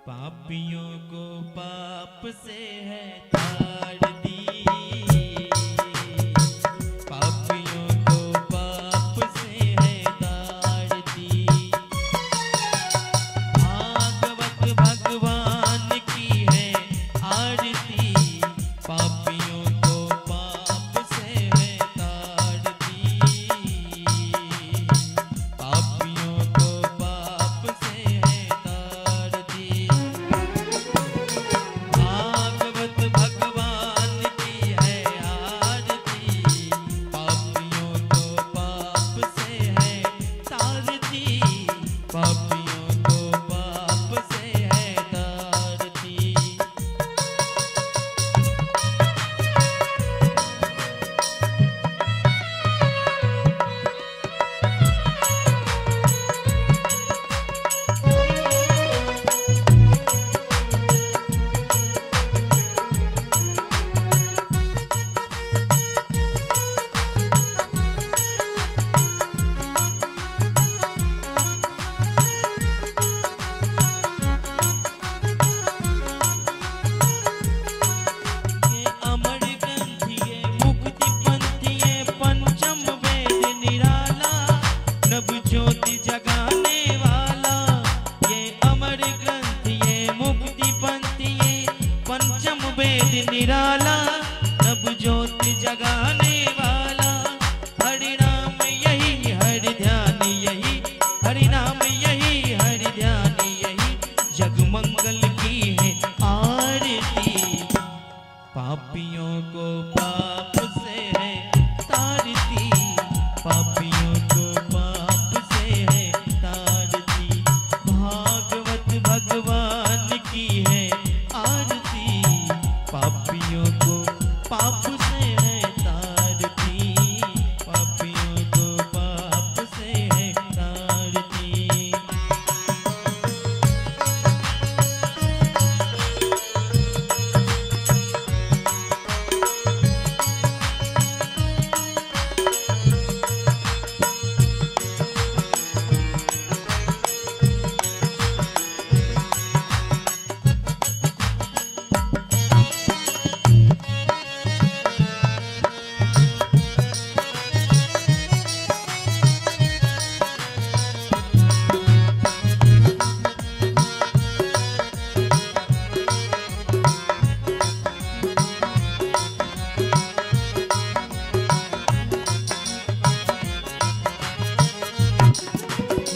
पापियों को पाप से है ताड़ दी, पापियों को पाप से है ताड़ दी। भागवत भगवान की है आरती, पापियों को पाप से है ताड़ दी, पापियों को पाप से है ताड़ दी। भागवत भगवान की है आरती, पापियों को पाप से है ताड़ दी, पापियों को पाप से है ताड़ दी। ये अमर ग्रंथ ये मुक्ति पंथ ये पंचम वेद निराला, नभ ज्योति जगाने वाला। ये अमर ग्रंथ ये मुक्ति पंथ ये पंचम वेद निराला, नभ ज्योति जगाने वाला। हरि नाम यही हरि ध्यान यही, हरि नाम यही हरि ध्यान यही, जग मंगल की है आरती। पापियों को पाप से है तारती, पापियों को पाप से है तारती। भागवत भगवान की है आरती, पापियों को पाप से है तारती, पापियों को पाप से है तारती।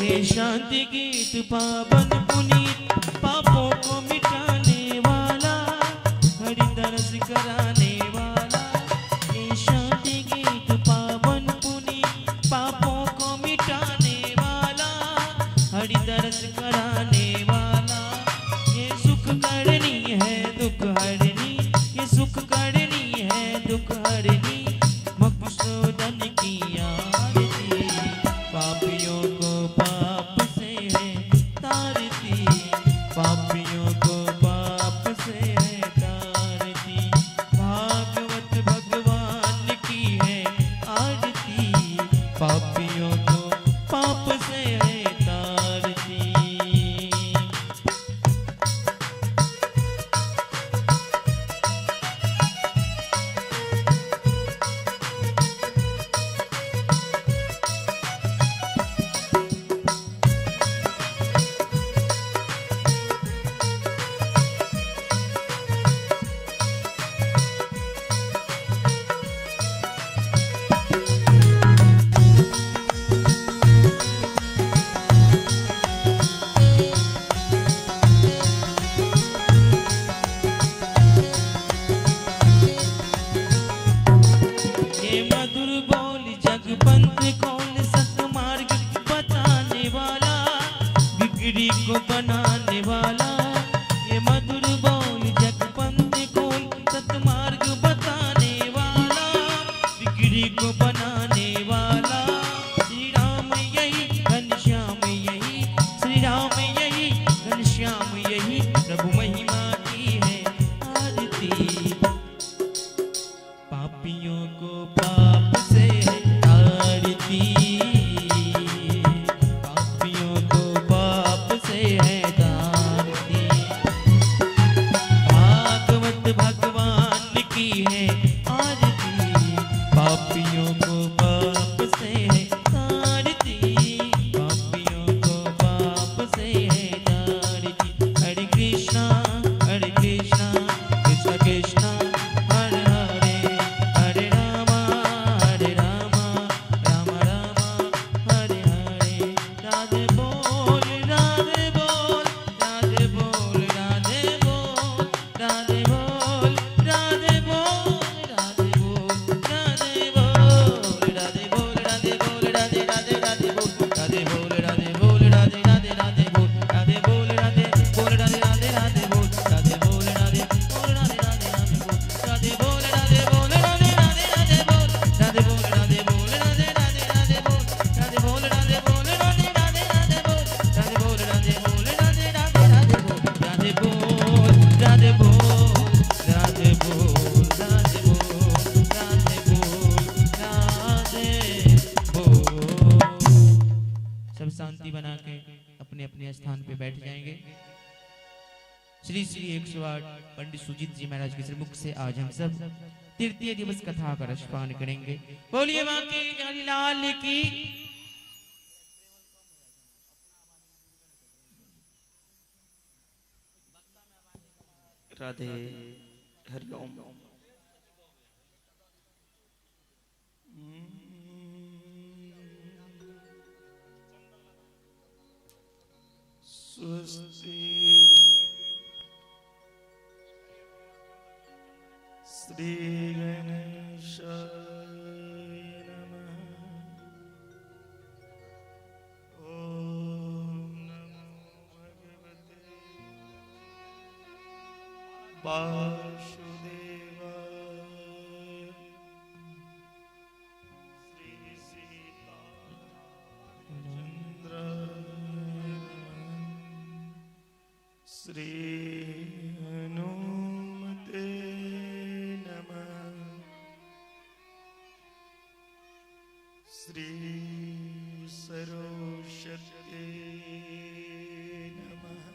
ये शांति गीत पावन पुनीत, पापों को मिटाने वाला, हरि दरस कराने वाला। ये शांति गीत पावन पुनीत, पापों को मिटाने वाला, हरि दरस कराने वाला। ये सुख करनी है दुख हरनी, ये सुख करनी है दुख हरनी, मधुसूदन की आरती। पापियों को पाप से है तारती, पापियों को पाप से है तारती। भागवत भगवान की है आरती, पापियों को पाप से है तारती। ये मधुर बोल जगपंथ कौन सतमार्ग बताने वाला, बिगड़ी को बनाने वाला। ये मधुर बोल जगपंथ कौन सतमार्ग बताने वाला, बिगड़ी को बनाने वाला। श्री राम यही घनश्याम यही, श्री राम यही घनश्याम यही, प्रभु महिमा की है आरती। पापियों को पाप से है तारती, पापियों को पाप से है तारती। अपने स्थान पे बैठ जाएंगे। श्री श्री 108 पंडित सुजीत जी महाराज के श्रीमुख से आज हम सब तृतीय दिवस कथा का रसपान करेंगे। बोलिए बांके बिहारी लाल की। राधे हरिओम। स्वस्ति श्री गणेशाय नमः। ओम नमो भगवते वासुदेवाय। श्री सीताचंद्राय श्री हनुमते नमः। श्री सरोषते नमः।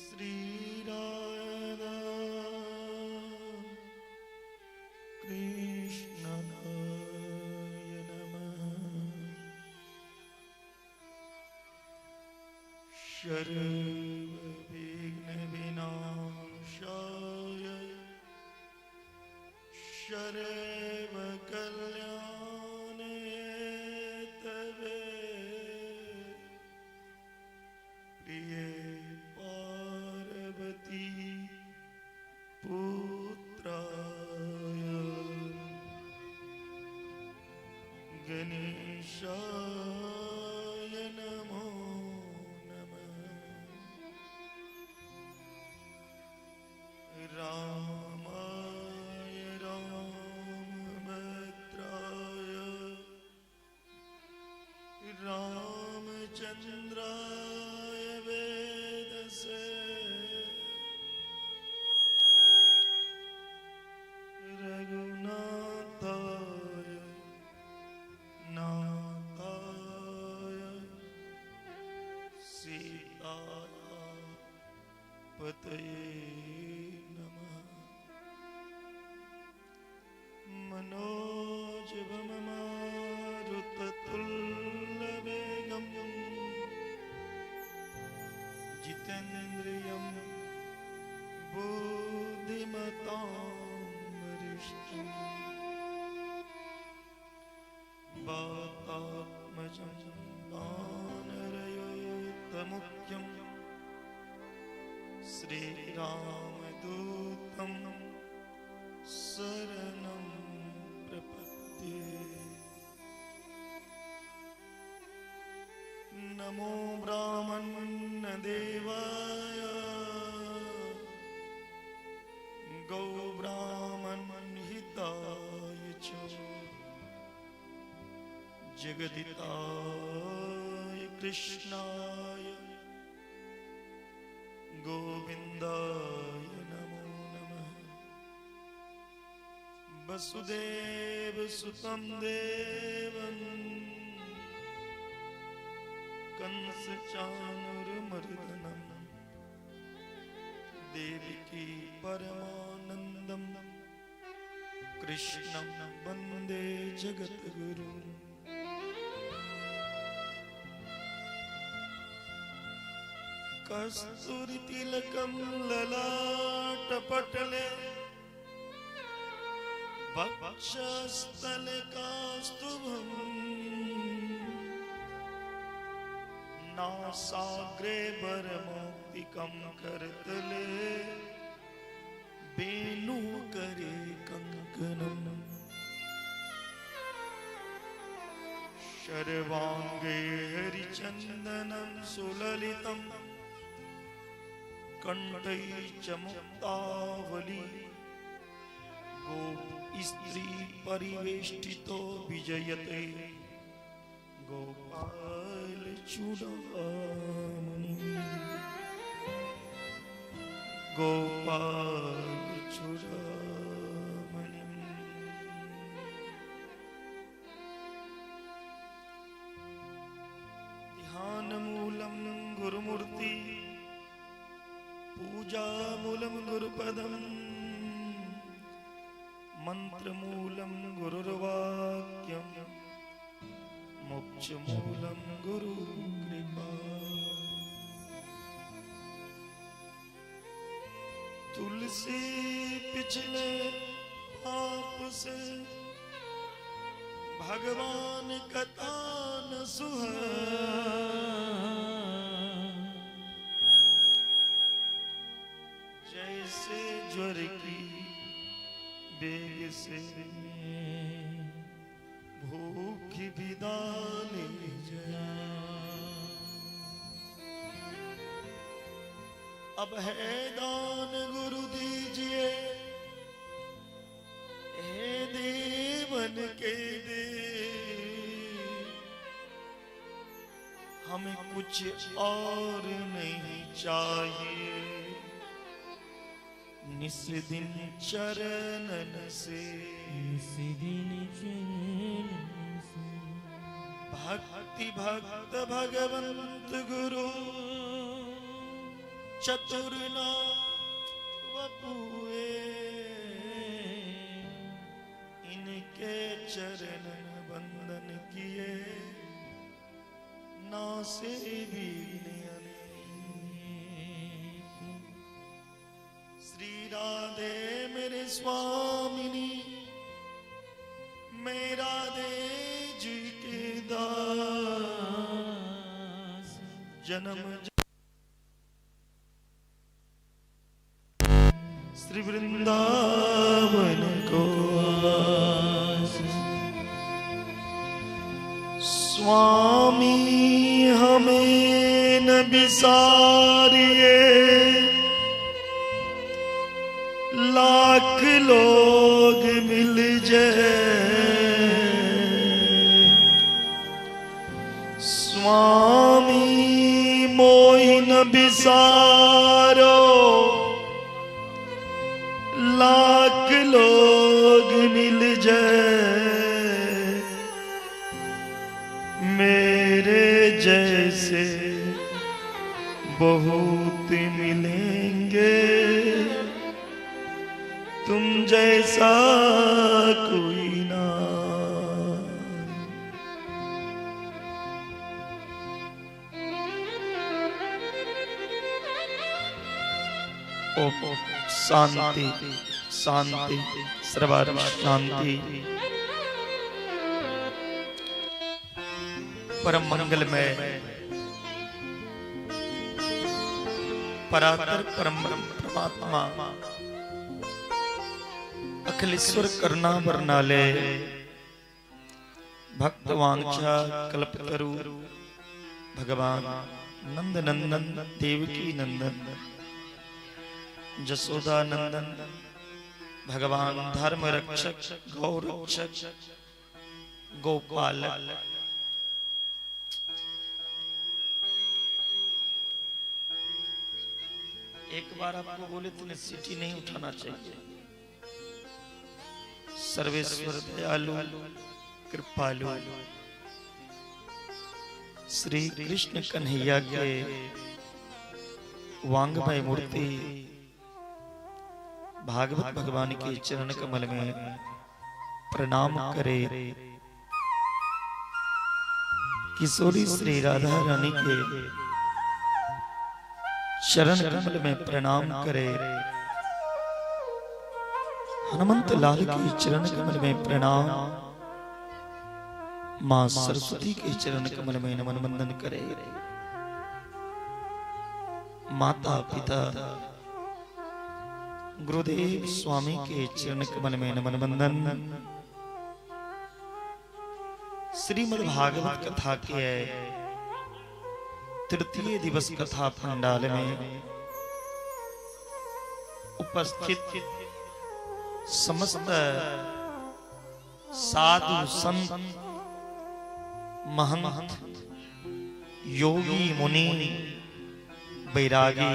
श्री राधा कृष्णाय नमः। सर्वविघ्नविनाशाय सर्वकल्याणे तवे प्रिये पार्वती पुत्राय गणेशाय नमो नमः। रामाय रामभद्राय रामचंद्राय वेदसे रघुनाथाय नाथाय सीतापतये नमः। मनोजवम मारुततुल्यवेगम् जितेन्द्रियं बुद्धिमतां वरिष्ठम् वातात्मजं वानरयूथमुख्यं श्रीरामदूतं शरणं प्रपद्ये। नमो ब्राह्मणदेवाय गौब्राह्मणहिताय च जगदिताय कृष्णाय गोविन्दाय नमो नमः। वसुदेवसुतं देवं कंसचाणूरमर्दनं देवकी परमानन्दं कृष्णं वन्दे जगद्गुरुं। कस्तूरितिलकं ललाटपटले वक्षस्थले कौस्तुभम् नासाग्रे वरमौक्तिकं करतले वेणुकरे कंकणम्। शर्वांगे हरिचन्दनं सुललितं कंठै च मुक्तावली गोस्त्री परिवेष्टितो विजयते गोपाल चूड़ामणि। गोपाल चूड़ामणि। ध्यान मंत्रमूलं गुरुर्वाक्यं मोक्षमूलं गुरुकृपा। तुलसी पिछले पाप से भगवान कथा न जैसे ज्वर की बेग से भूख विदा ले अब है दान गुरु दीजिए, हे देवन के दे हमें कुछ और नहीं चाहिए, निस दिन चरणन से भक्ति भक्त भगवंत गुरु चतुरना वपुए इनके चरणन वंदन किए ना से भी श्री राधे मेरे स्वामिनी, मैं राधे जी के दास जन्म श्री वृंदावन को स्वामी हमें न बिसारिए, लाख लोग मिल जाए स्वामी मोहि न बिसारो, लाख लोग मिल जाए मेरे जैसे बहुत मिलेंगे, तुम जैसा कोई ना। ओ शांति शांति सर्वत्र शांति। परम मंगलमय परात्पर परम परमात्मा अखिलेश्वर करुणा वर्णाले भक्त वांछा कल्पतरु भगवान नंद नंदन देवकी नंदन जसोदा नंदन भगवान धर्म रक्षक गौ रक्षक गोपालक एक बार आपको बोले तो सीटी नहीं उठाना चाहिए। सर्वेश्वर दयालु कृपालु श्री कृष्ण कन्हैया के वांगमय मूर्ति भागवत भगवान के चरण कमल में प्रणाम करे। किशोरी श्री राधा रानी के चरण कमल में प्रणाम करे। हनुमंत लाल के चरण कमल में प्रणाम, मां सरस्वती के चरण कमल में नमन वंदन करे। माता पिता गुरुदेव स्वामी के चरण कमल में नमन वंदन। श्रीमद् भागवत कथा के तृतीय दिवस कथा पंडाल में उपस्थित समस्त साधु संत महंत योगी मुनि बैरागी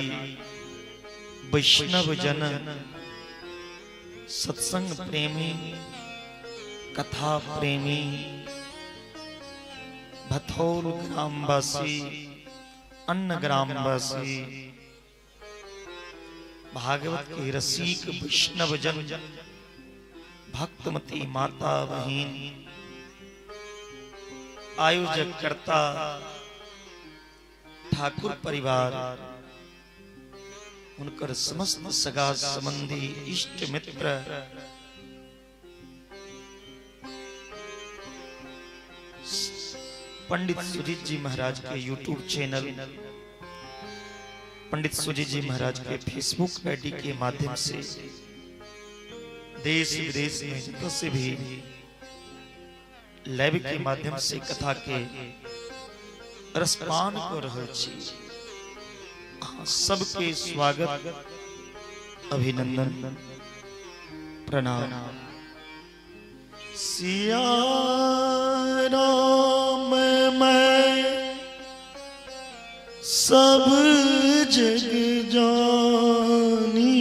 वैष्णव जन सत्संग प्रेमी कथा प्रेमी भथौल ग्रामवासी अन्न ग्रामवासी भागवत के रसिक वैष्णव जन भक्तमती माता बहन आयोजक करता ठाकुर परिवार उनकर समस्त सगा संबंधी इष्ट मित्र पंडित सुजीत जी महाराज के यूट्यूब चैनल, पंडित सुजीत जी महाराज के फेसबुक आईडी के माध्यम से देश विदेश में जितने से भी लाइव के माध्यम से कथा के रसपान कर रहे छी, सबके स्वागत अभिनंदन प्रणाम। सिया राम मैं सब जग जानी,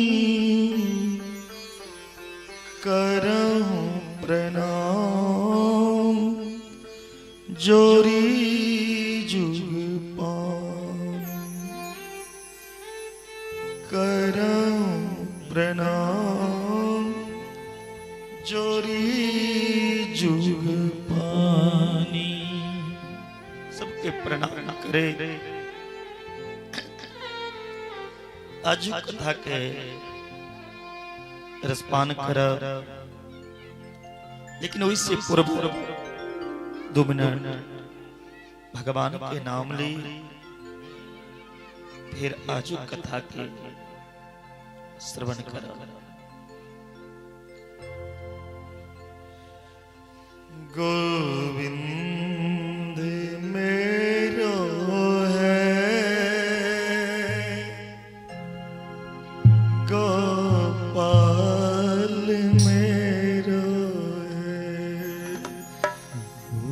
करहूं प्रणाम जोरी जुग पान, करहूं प्रणाम जोरी जुग पानी। सबके प्रणाम करे। आज कथा के रसपान कर, लेकिन वैसे पूर्व 2 मिनट भगवान के नाम ली, फिर आज कथा के श्रवण कर। गोविंद मेरो है, गोपाल मेरो है,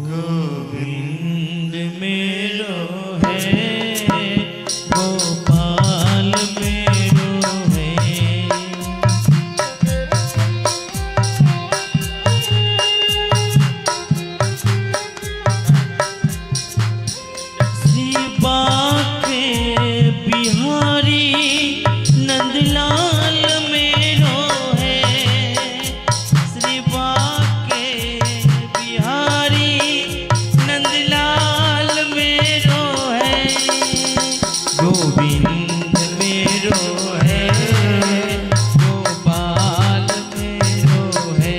गोविंद मेरो है, गोपाल मेरो है। श्री बाके बिहारी नंदलाल मेरो है, श्री बाके बिहारी नंदलाल मेरो है, गोविंद मेरो है, गोपाल मेरो है,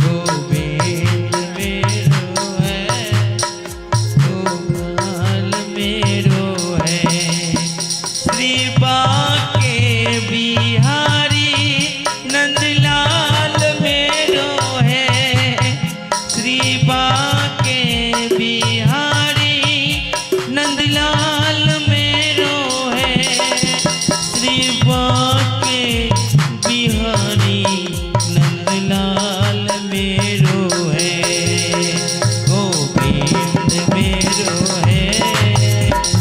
गोविंद मेरो है, गोपाल मेरो है। श्री बाके बिहारी नंदलाल मेरो है, श्री बाके बिहारी नंदलाल मेरो है, श्री बाके बिहारी नंदलाल मेरो है, गोविंद मेरो है,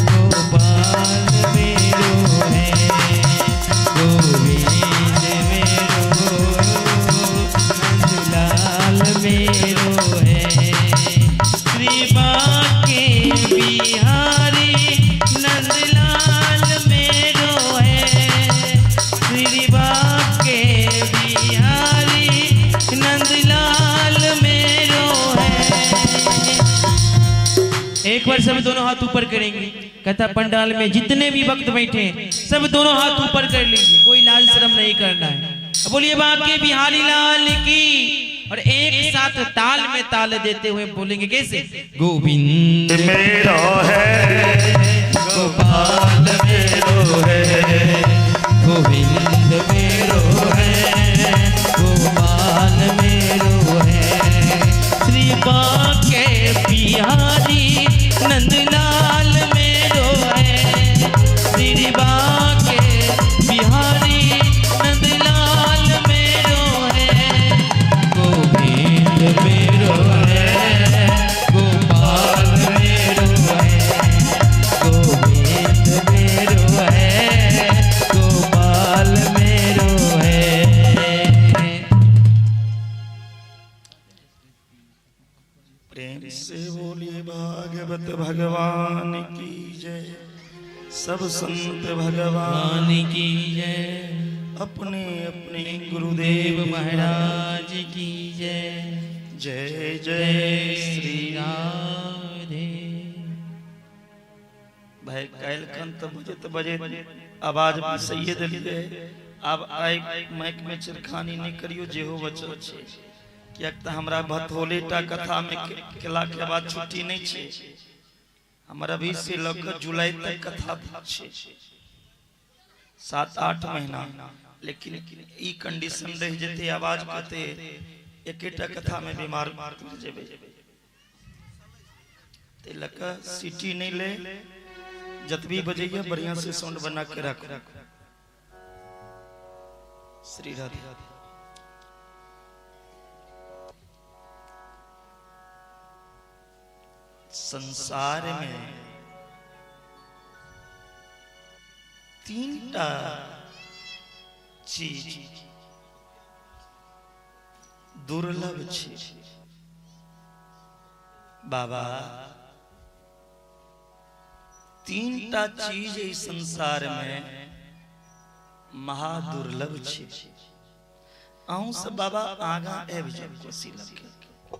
गोपाल मेरो है, गोविंद मेरो नंदलाल मेरो है। श्री बाके बिहारी नंदलाल मेरो है, श्री बाके बिहारी नंदलाल मेरो है। एक बार सब दोनों हाथ ऊपर करेंगे। कथा पंडाल में जितने भी भक्त बैठे हैं सब दोनों हाथ ऊपर कर लीजिए, कोई लाज शर्म नहीं करना है। बोलिए बाके बिहारी लाल की, और एक साथ ताल में ताल देते हुए बोलेंगे कैसे? गोविंद मेरा है, गोपाल मेरो है, गोविंद मेरो है, गोपाल मेरो है, श्री बाके बिहारी नंदलाल मेरो है, श्री बाके बिहारी नंदलाल मेरो है, गोविंद मेरो है, गोपाल मेरो है, गोविंद मेरो है, गोपाल मेरो है। प्रेम से बोलिए भागवत भगवान की जय, सब संत भगवान भगवान की जय। अपने अपने गुरुदेव महाराज की जय। जय जय श्री राधे। भाई कैल कंत बजे आवाज भी सही दिलिए। अब आई माइक में चिरखानी नहीं करियो जेहो बचल छे कि त हमरा भथोलेटा कथा में केला के बाद छुट्टी नहीं छे। हमरा भी से लग जुलाई तक कथा छे 7-8 महीना, लेकिन ई कंडीशन रह जते आवाज कहते एकेटा कथा में बीमार जेबे ते लक सिटी नहीं ले जतभी बजैया बढ़िया से साउंड बना के रख। श्री राधे। संसार में 3टा चीज दुर्लभ छे बाबा। 3टा चीज इस संसार में महादुर्लभ छे। आऊं सब बाबा आगा ए विजय कोसी लगे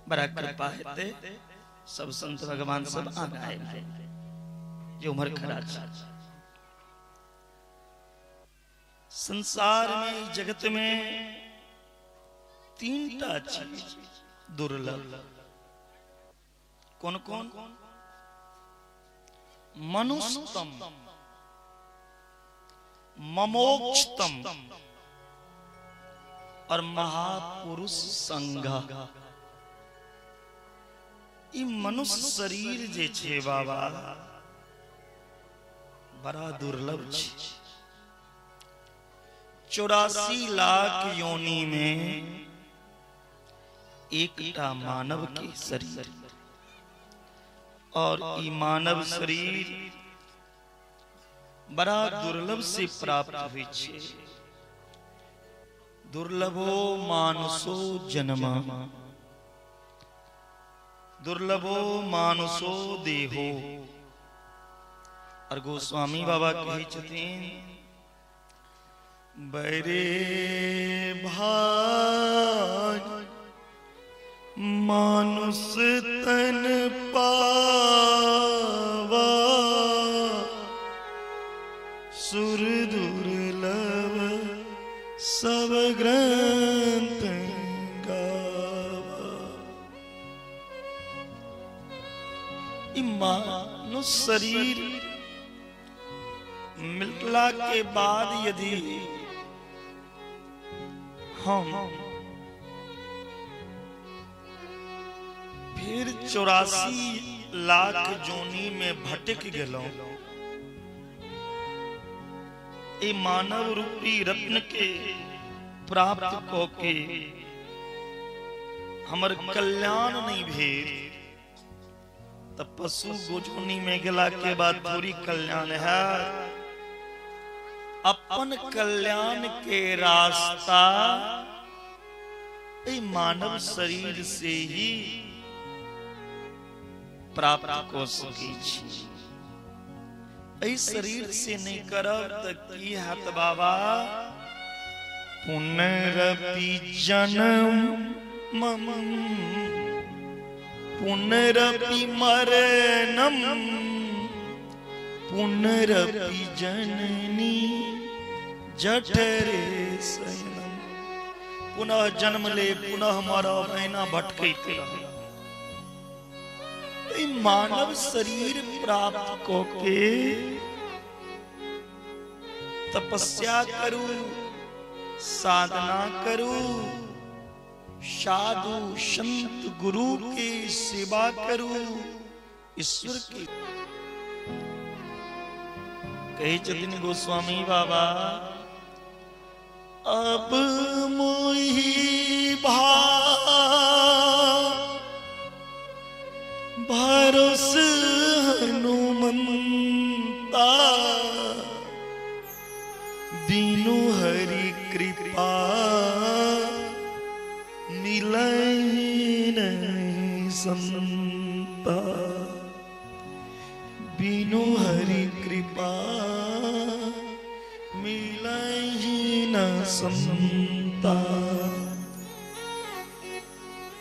बड़ा कृपा हेते सब संत भगवान सब आगा आए जो उम्र खड़ा छे। संसार में जगत में 3टा चीज दुर्लभ। कौन कौन? मनुष्यतम, ममोक्षतम और महापुरुष संघ। ई मनुष्य शरीर जे छे बाबा बड़ा दुर्लभ छे। 84 लाख योनि में एकटा मानव के शरीर और ई मानव शरीर बड़ा दुर्लभ से प्राप्त हुई छे। दुर्लभो मानुषो जन्म, दुर्लभो मानुषो देहो। और गोस्वामी बाबा कही छथिन बरे भाग मानुष तन पावा सुर दुर्लभ सब ग्रंथ गावा। मानुष शरीर मिलला के बाद यदि हम फिर 84 लाख जोनी में भटक गलो, ए मानव रूपी रत्न के प्राप्त को के हमर कल्याण नहीं भेल तब पशु गोजोनी में गला के बाद थोड़ी कल्याण है। अपन कल्याण के रास्ता ए मानव शरीर से ही प्राप्त को सकी छी। ऐ शरीर से नहीं करब त की हाथ बाबा पुनरपि जन्म पुनरपि मरणम पुनरपि जननी जठरे शयनम। पुनः जन्म ले पुनः मरब एना भटकैत रह। मानव शरीर प्राप्त को के तपस्या करू, साधना करू, साधु संत गुरु की सेवा करू, ईश्वर की कही चतिन गोस्वामी बाबा अब मोही भरोस हनुमंता दीनु हरि कृपा मिलहि नहीं संता। बिनु हरि कृपा मिलहि न संता।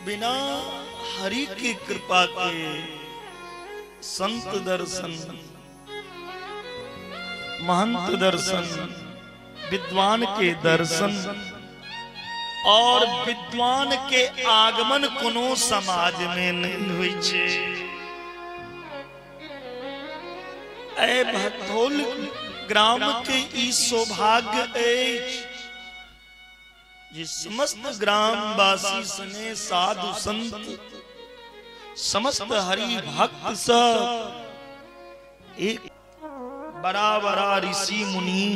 बिना हरि की कृपा के संत दर्शन, महंत दर्शन, विद्वान के दर्शन और विद्वान के आगमन कोनो समाज में नहीं हुई छे। ऐ भथोल ग्राम के ई सौभाग्य अछि जे समस्त ग्रामवासी सने साधु संत समस्त हरि भक्त सब एक बड़ा बड़ा ऋषि मुनि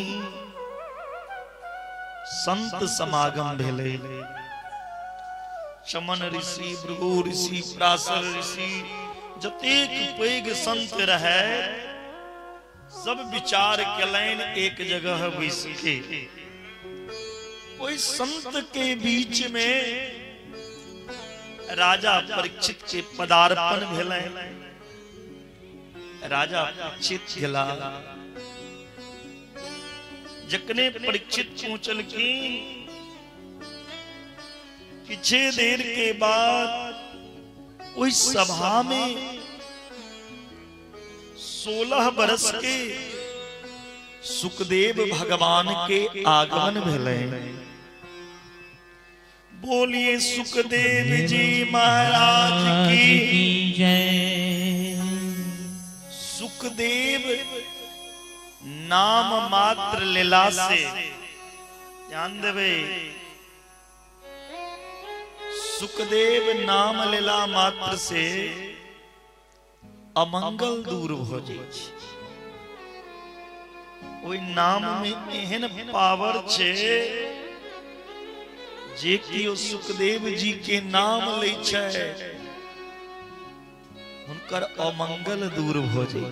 संत समागम भेले। चमन ऋषि, भृगु ऋषि, पराशर ऋषि, जतेक पैघ संत रहे सब विचार केलैन एक जगह बैस के। ओइ संत के बीच में राजा परीक्षित के पदार्पण भेलै। राजा परीक्षित गेला, जखने परीक्षित पहुंचल की किछे देर के बाद ओइ सभा में 16 बरस के सुखदेव भगवान के आगमन भेलै। बोलिए सुखदेव जी महाराज की जय। सुखदेव नाम मात्र लीला से, ध्यान देवे, सुखदेव नाम लीला मात्र से अमंगल दूर हो जाए। ओइ नाम में एहन पावर छे जे कि ओ सुखदेव जी के नाम लै छै हुनकर अमंगल दूर हो जाए।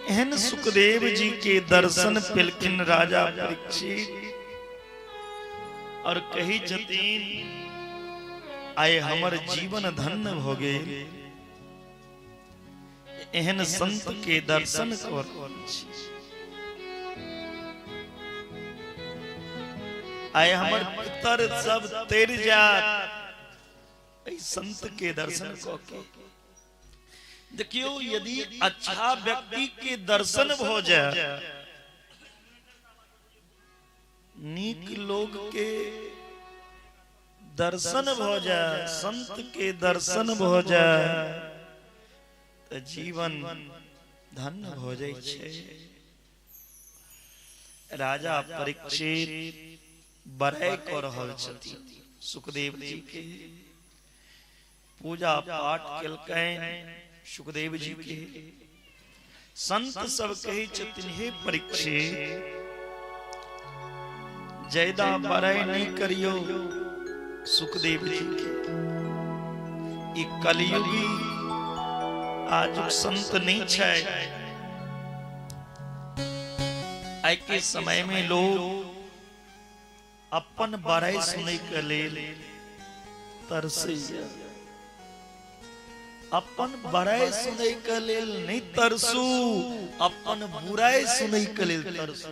एहन सुखदेव जी के दर्शन पेलखिन राजा परीक्षित और कही छथिन आए हमर जीवन धन्य भ गेल, एहन संत के दर्शन कर। आए हमर पितर सब तर जात ऐ संत के दर्शन क के। देखियो यदि अच्छा व्यक्ति के दर्शन हो जाए, नीक लोग के दर्शन हो जाए, संत के दर्शन हो जाए तो जीवन धन्य हो जाए छे। राजा परीक्षित बड़ाई कर रहल छथिन सुखदेव जी के। पूजा पाठ केलकैन सुखदेव जी के। संत सब कही छथिन हे परीक्षित ज्यादा बड़ाई नहीं करियो सुखदेव जी के। ई कलयुगी आजुक संत नहीं छै। आई के समय में लोग अपन बड़ाई सुनै के लेल तरसै। अपन बड़ाई सुनै के लेल नहीं तरसू, अपन बुराई सुनै के लेल तरसू।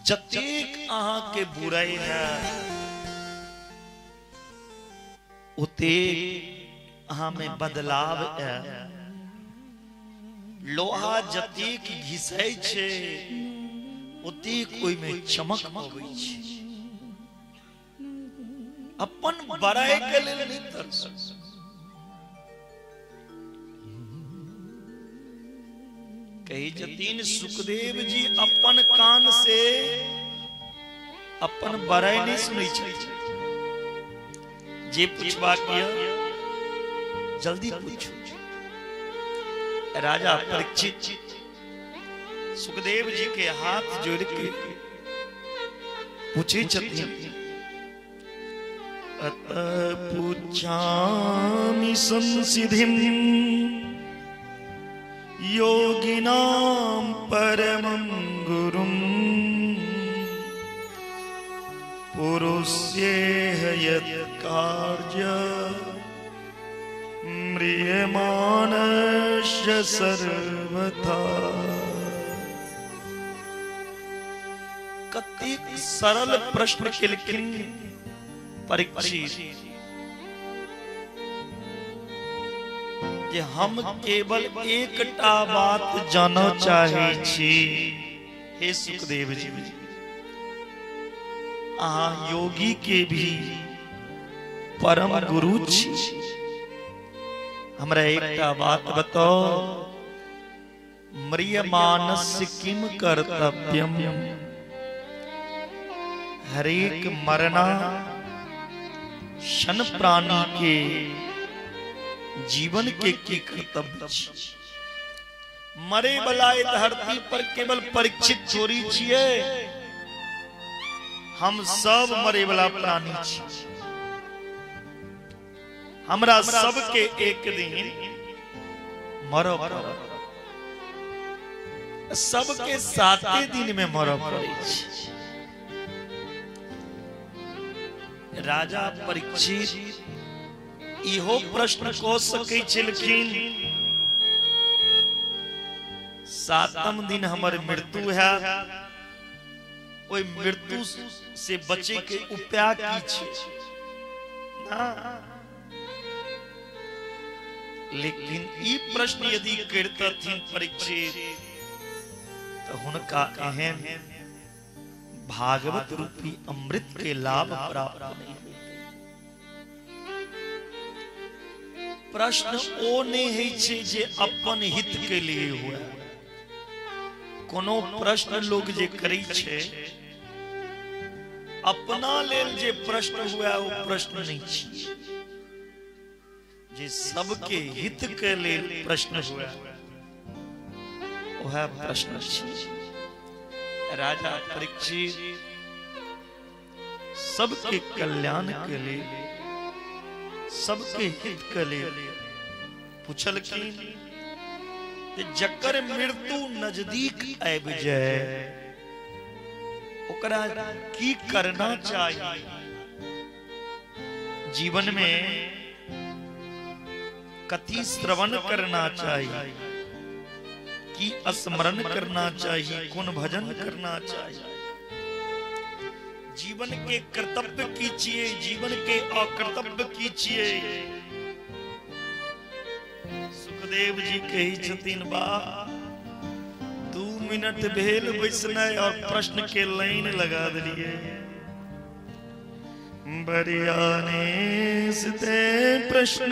जतेक अहाँ के बुराई है उतेक अहाँ में बदलाव है। लोहा जतेक घिसै छै उतेक ओइ में चमक अबै छै। अपन बड़ाई के लेल नहीं तरसू। कही जतीन सुखदेव जी अपन कान से अपन बड़ाई नहीं सुनै छथिन। जे पूछबा किया जल्दी पूछो। राजा परीक्षित सुखदेव जी के हाथ जोड़ के पूछे छथिन अत पूछामि संसिधिं योगिनां परमं गुरुं पुरुषेह यत् कार्य म्रियमाणस्य सर्वथा। कतेक सरल प्रश्न केलखिन परीक्षित जे हम केवल एकटा बात जानऽ चाहे छी। हे सुखदेव जी, अहाँ योगी के भी परम गुरु छी, हमरा एकटा बात बताओ, म्रियमानस्य किम कर्तव्यम, हरेक मरना शन प्राणी के जीवन के की कर्तव्य छी। मरे वाला धरती पर केवल परीक्षित थोड़ी छिए, हम सब मरे वाला प्राणी छी। हमरा सबके एक दिन मरऽ पड़त, सबके 7 दिन में मरऽ पड़े छै। राजा परीक्षित इहो प्रश्न कऽ सकै छलखिन, 7म दिन हमर मृत्यु है, ओइ मृत्यु से बचे के उपाय की छै? लेकिन ई प्रश्न यदि करतथिन परीक्षित तो हुनका एहन भागवत रूपी अमृत के लाभ प्राप्त नहीं होते। प्रश्न ओ नहीं है छे जे अपन हित के लिए हुआ, कोनो प्रश्न लोग जे करै छे अपना लेल जे प्रश्न हुआ वो प्रश्न नहीं छे, जे सबके हित के लेल प्रश्न हुआ वह प्रश्न छे। राजा परीक्षित सबके कल्याण के लिए, सबके हित के लिए पूछलखिन कि जकर मृत्यु नजदीक आबि जाए ओकरा की करना चाहिए? जीवन में कथी श्रवण करना चाहिए, की स्मरण करना चाहिए, कौन भजन करना चाहिए? जीवन के कर्तव्य की छिए, जीवन के अकर्तव्य की छिए? सुखदेव जी कही छथिन, बा 2 मिनट भेल बैसनाय और प्रश्न के लाइन लगा दिलिए। बरियाने से प्रश्न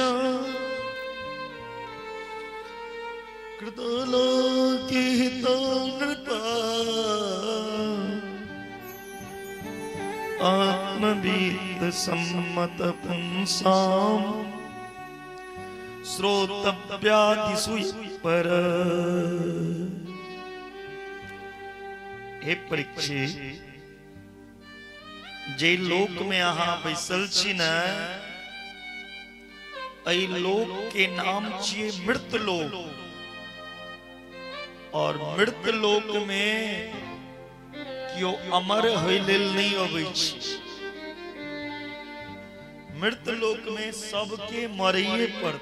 आत्मवीत सम्मत पुंसाम श्रोतव्यादिषु पर। हे परीक्षित, जे लोक में अहाँ बैसल छी न, एहि लोक के नाम छिए मृत लोक। और मृत लोक में क्यों अमर होय लेल नहीं अबै छै। मृत लोक में सबके मरिए पर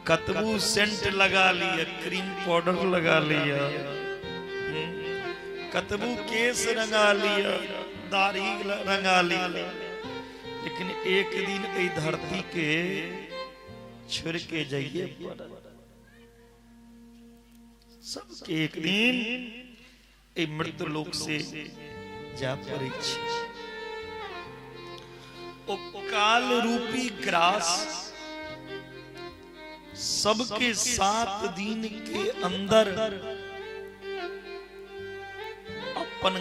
कतबू सेंट लगा लिया, क्रीम पाउडर लगा लिया, कतबू केस रंगा लिया, दाढ़ी रंगा लिया, लेकिन एक दिन ए धरती के छोड़ के जाइए पड़त। सबके एक दिन ए मृत्यु लोक से जा पड़े छै। ओ काल रूपी ग्रास सबके 7 दिन के अंदर अपन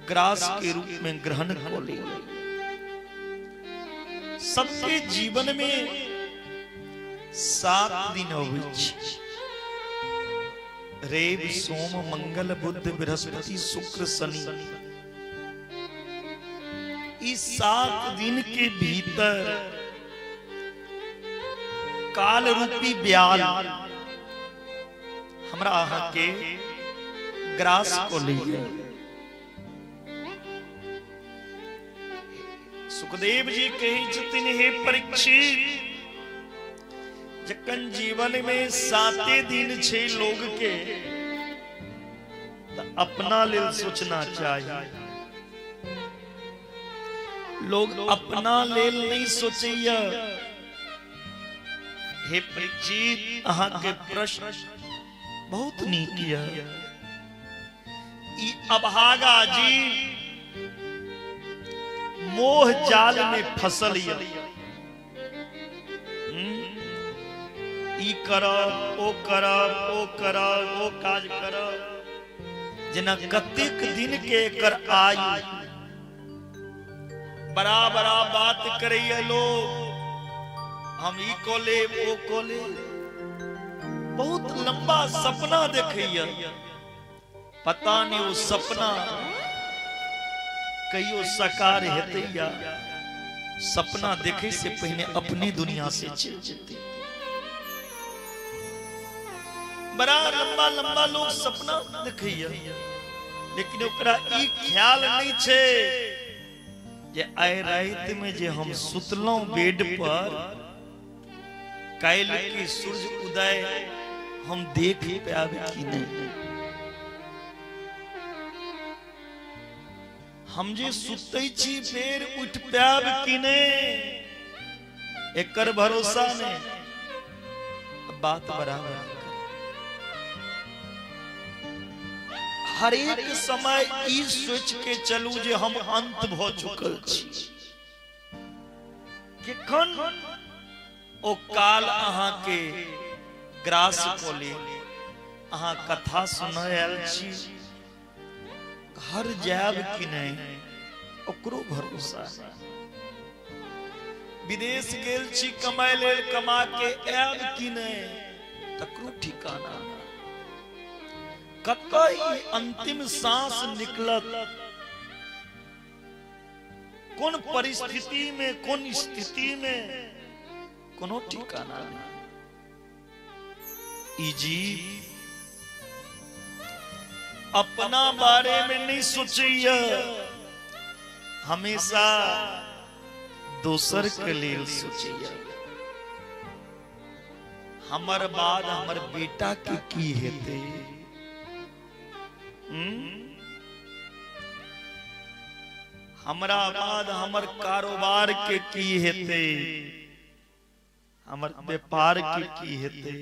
ग्रास के रूप में ग्रहण कर ले। सबके जीवन में 7 दिन होवे छै। रेव, सोम, मंगल, बुध, बृहस्पति, शुक्र, शनि, इस 7 दिन के भीतर काल रूपी ब्याल हमरा अहाँ के ग्रास को लिए। सुखदेव जी कही छथिन, हे परीक्षित, जखन जीवन में 7 दिन छे लोग के तो अपना लेल सोचना चाहिए। लोग अपना लेल नहीं सोचैया। हे परीक्षित, अहाँ के प्रश्न बहुत नीक है। ई अभागा जी मोह जाल में फसल या। ई करब, ओ करब, ओ करब, ओ काज करब, जेना कतेक दिन के एकर आयु। बड़ा बड़ा बात करैया लोग, हम ई को ले, ओ को ले, बहुत लंबा सपना देखैया। पता नहीं वो सपना कहियो साकार हेतै या सपना देखे से पहले अपनी दुनिया से चल जेतै। बड़ा लंबा लंबा लोग सपना देखैया, लेकिन ओकरा ई ख्याल नहीं छे जे आइ रात में जे हम सुतलौं बेड पर, काल के सूरज उदय हम देख पाएब कि नहीं। हम जे सुतै छी फेर उठ पाएब कि नहीं, एकर भरोसा नहीं। बात बराबर हर एक समय ई सोच के चलू जे हम अंत भ चुकल छी। केखन ओ काल अहाँ के ग्रास को ले, अहाँ कथा सुनय आयल छी, घर जायब कि नहीं ओकरो भरोसा नहीं। विदेश गेल छी कमाए लेल, कमा के आयब कि नहीं तकरो ठिकाना नहीं। कतई अंतिम सांस निकलत, कौन परिस्थिति में, कौन स्थिति में, कोनो ठिकाना नहीं। ई जीव अपना बारे में नहीं सोचिए, हमेशा दोसर के लिए सोचिए। हमर बाद हमर बेटा के की हेते, हमरा बाद हमर कारोबार के की हेते, हमर व्यापार के की हेते,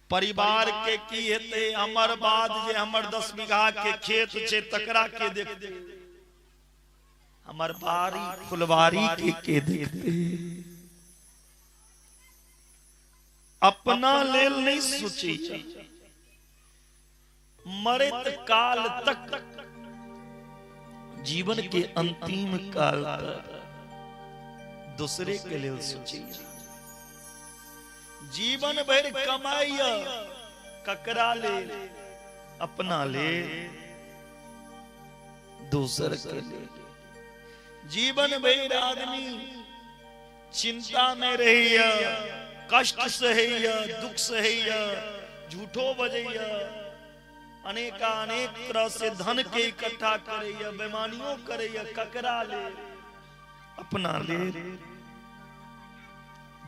परिवार के की हेते, हमर बाद जे हमर 10 बीघा के खेत छे तकरा के देखते, हमर बारी फुलवारी के देखते। अपना लेल नहीं सोची, मरत काल तक, जीवन के अंतिम काल तक दूसरे के लिए सोची। जीवन भर कमाइया ककरा ले, अपना ले, दूसर के ले। जीवन भर आदमी चिंता में रहिया, कष्ट सहैया, दुख सहैया, झूठो बजैया, अनेका अनेक तरह से धन के इकट्ठा करैया, बेमानियों करैया, ककरा ले, अपना ले,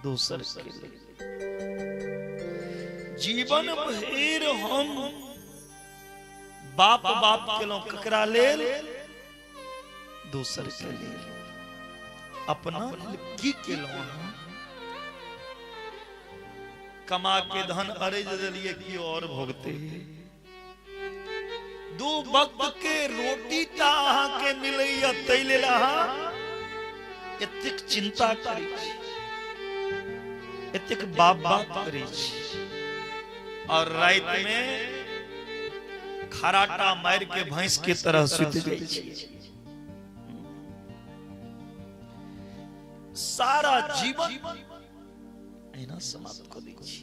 दूसर के ले। जीवन भर हम बाप बाप केलौं, ककरा ले, दूसर के ले। अपना की केलौं, कमा के धन अरेज दिलिए की और भोगते। दो वक्त के रोटी ता अहाँ के मिलैया, तै लेल अहाँ एतेक चिंता करै छी, एतेक बाप बाप करै छी, और रात में खराटा मार के भैंस के तरह सुत जाइ छी। सारा जीवन एना समाप्त कर दै छी।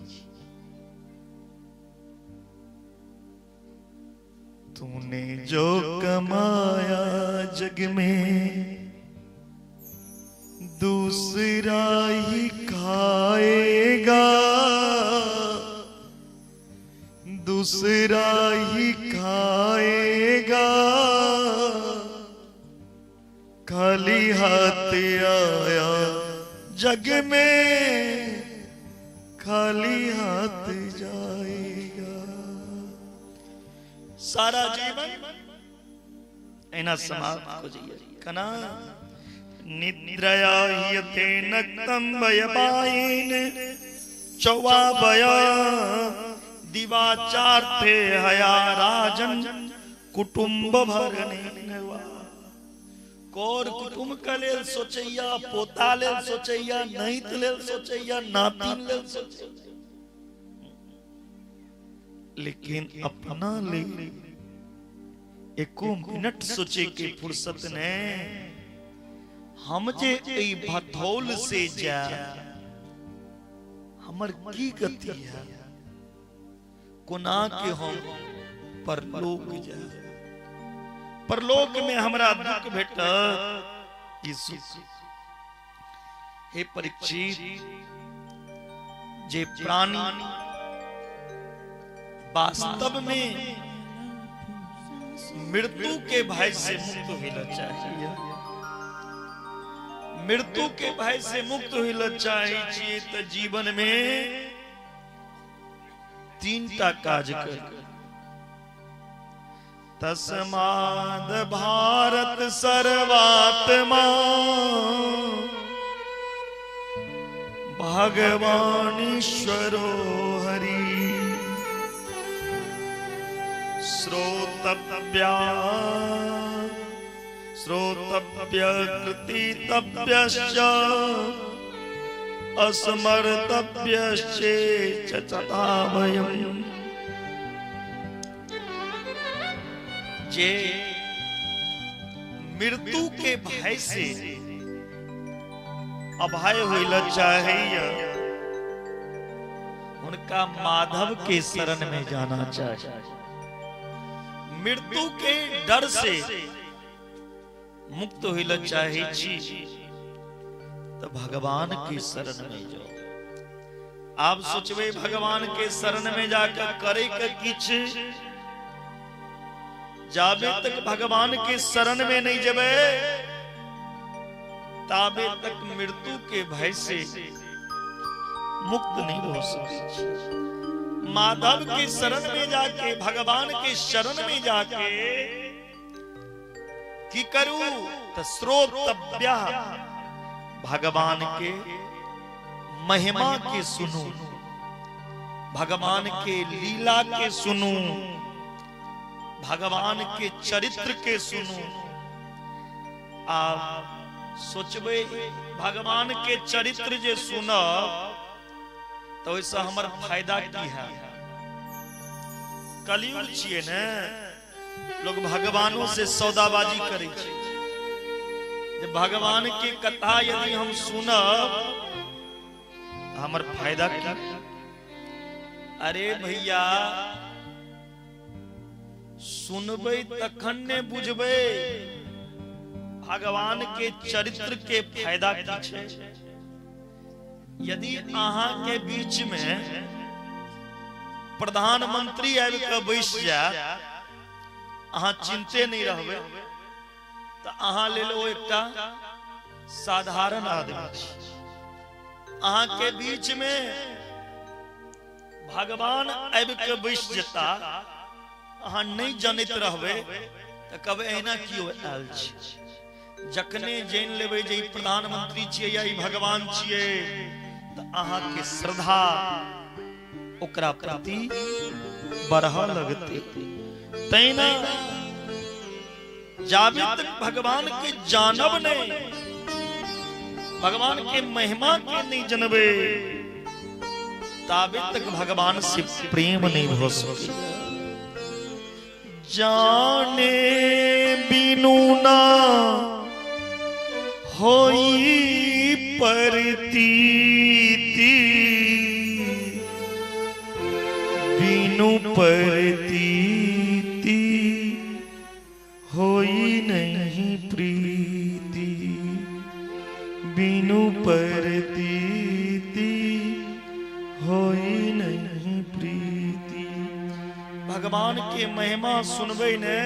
तूने जो कमाया जग में दूसरा ही खाएगा, दूसरा ही खाएगा। खाली हाथ आया जग में, खाली हाथ जाएगा। सारा जीवन एना समाप्त हो जाइए कना निद्रया हियते नक्तम वयपायेन चौवाबय दिवाचार थे हया राजन कुटुंब भरने कोर कुटुंब का लेल सोचैया पोता लेल सोचैया नहित लेल सोचैया नातिन लेल सोचैया लेकिन अपना ले एको मिनट सोचे के फुर्सत ने हम जे ई भथौल से जा हमर की गति है कोना के हम परलोक जा परलोक में हमरा दुख भेट यीशु हे परीक्षित जे प्राणी वास्तव में मृत्यु के भय से मुक्त होना चाहिए मृत्यु के भय से मुक्त होना चाहिए तो जीवन में तीनटा काज कर तस्माद भारत सर्वात्मा भगवान ईश्वरो हरि श्रोतव्य कृतितव्यश्च अस्मर्तव्यश्च तथाभयम् जे मृत्यु के भय से अभय होइला चाहिए उनका माधव के शरण में जाना चाहिए मृत्यु के डर से मुक्त होइला चाहिए तो भगवान की शरण में जाओ आप सोचबे भगवान के शरण में जाकर करे का किछ जाबे तक भगवान के शरण में नहीं जबे ताबे तक मृत्यु के भय से मुक्त नहीं हो सकते माधव के शरण में जाके भगवान के शरण में जाके की करूं तो श्रोतव्य भगवान के महिमा के सुनूं भगवान के लीला के सुनूं भगवान के चरित्र के सुनूं आप सोचबे भगवान के चरित्र जे सुना तो ऐसा हमार फायदा की है कलयुग छिए ने लोग भगवानों से सौदाबाजी करे छे जब भगवान की कथा यदि हम सुनब हमार फायदा की अरे भैया सुनबे तखन ने बुझबे भगवान के चरित्र के फायदा की छे यदि अहाँ के बीच में प्रधानमंत्री आबि के बैस जाए अहाँ चिंते नहीं रहबे तो अहाँ ले लो एकटा साधारण आदमी अहाँ के बीच में भगवान आबि के बैस जेता अहाँ नहीं जानत रहबे तो कबे एना कियो आयल छी जखने जान लेबे जे प्रधानमंत्री छिए या भगवान छिए तो अहाँ के श्रद्धा ओकरा प्रति बढ़ा लगते तैना जाबे तक भगवान के जानब नहीं भगवान के महिमा के नहीं जानबे ताबे तक भगवान से प्रेम नहीं हो सके जाने बिनु ना होई प्रतीति बिनु प्रतीति होई नहीं प्रीति बिनु प्रतीति होई नहीं प्रीति भगवान के महिमा सुनबे ने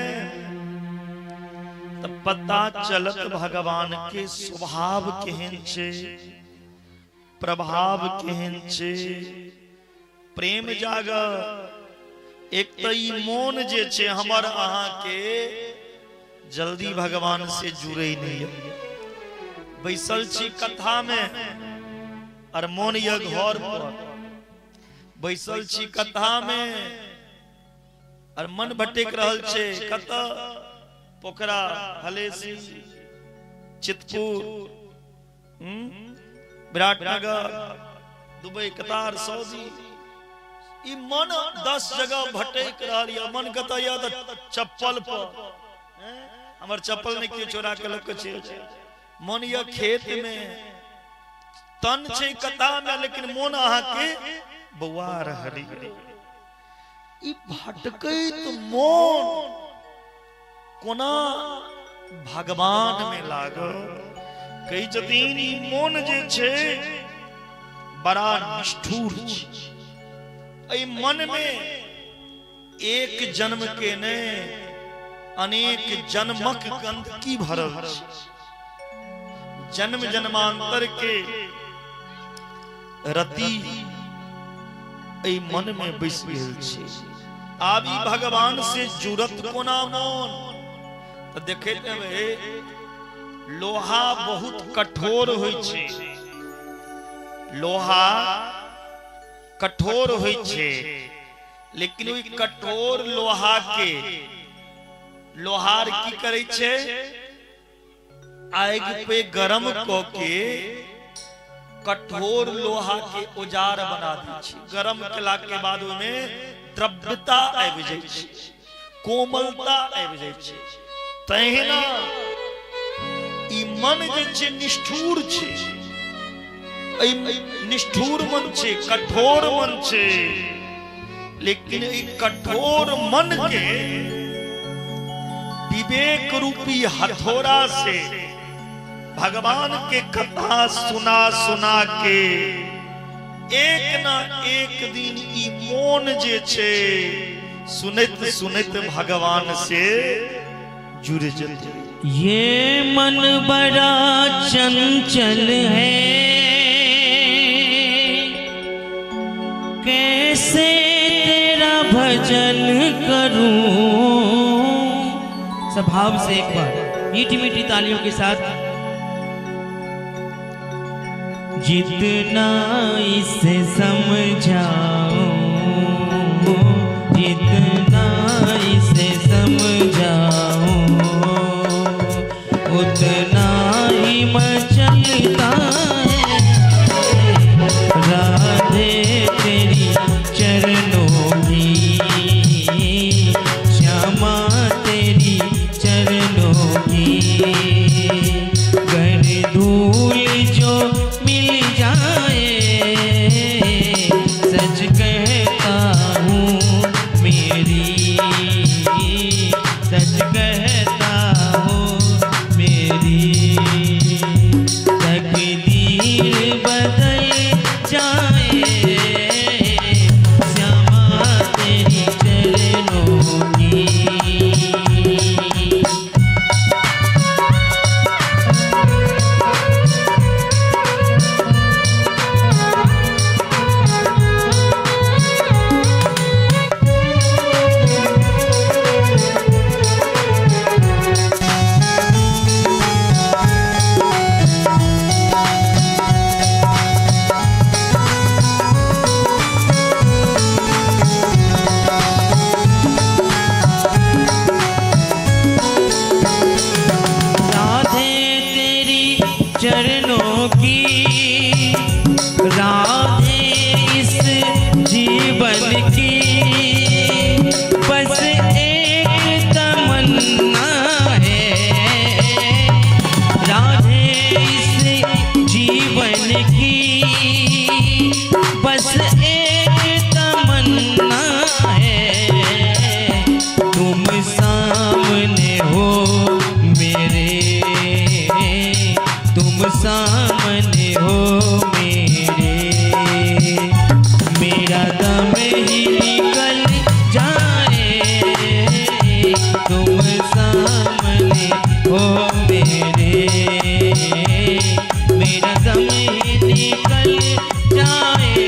तो पता चलत भगवान के स्वभाव केहन छे प्रभाव केहन छे प्रेम जाग एक तो ई मोन जे छे हमर अहाँ के जल्दी भगवान से जुड़े नहीं। बैसल छी कथा में और मोन ये घर पर बैसल छी कथा में और मन भटक रहल छे कत Pokhara Halesi Chitpur Biratnagar Dubai Qatar Saudi ई मन 10 जगह भटक रहल या मन कत या चप्पल पर हमर चप्पल ने क्यों चोरा के लोग छे मन या खेत में तन छे कथा में लेकिन मन अहा के बौआ रहली ई भटकैत मन कोना भगवान में लागल। कई जदीन ई मन जे छे बड़ा निष्ठुर छे। ए मन में एक जन्म के ने अनेक जन्मक गंदगी भरल छे। जन्म जन्मांतर के रति ए मन में बैस गेल छे। आबी भगवान से जुड़त कोना मन तो देखे लोहा बहुत कठोर होय छे। लोहा कठोर होय छे लेकिन ओई कठोर लोहा के लोहार की करे छे आग पे गरम क के कठोर लोहा के औजार बना दी छे। गरम केला के बाद में द्रव्यता आबि जाय छे, कोमलता आबि जाय छे। तहिना ई मन जे छे निष्ठुर छे। ई निष्ठुर मन छे, कठोर मन छे, लेकिन ई कठोर मन के विवेक रूपी हथौड़ा से भगवान के कथा सुना सुना के एक ना एक दिन ई मोन जे छे सुनत सुनत भगवान से जुड़ जाते। ये मन बड़ा चंचल है कैसे तेरा भजन करूं। स्वभाव से एक बार मीठी मीठी तालियों के साथ जितना इसे समझाओ जितना इसे समझाओ उतना ही मचलता है। राधे तेरी चरणों की श्यामा तेरी चरणों की कर धूल जो मिल जाए सच कहता हूँ मेरी सच कहता हूँ मेरी तकदीर बदल जाए श्यामा तेरी चरणों की। चरणों की राधे इस जीवन की बस एक तमन्ना है। राधे इस जीवन की बस एक तमन्ना है। तुम सामने हो मेरे तुम सामने हो मेरे मेरा दम ही निकल जाए तुम सामने हो मेरे मेरा दम ही निकल जाए।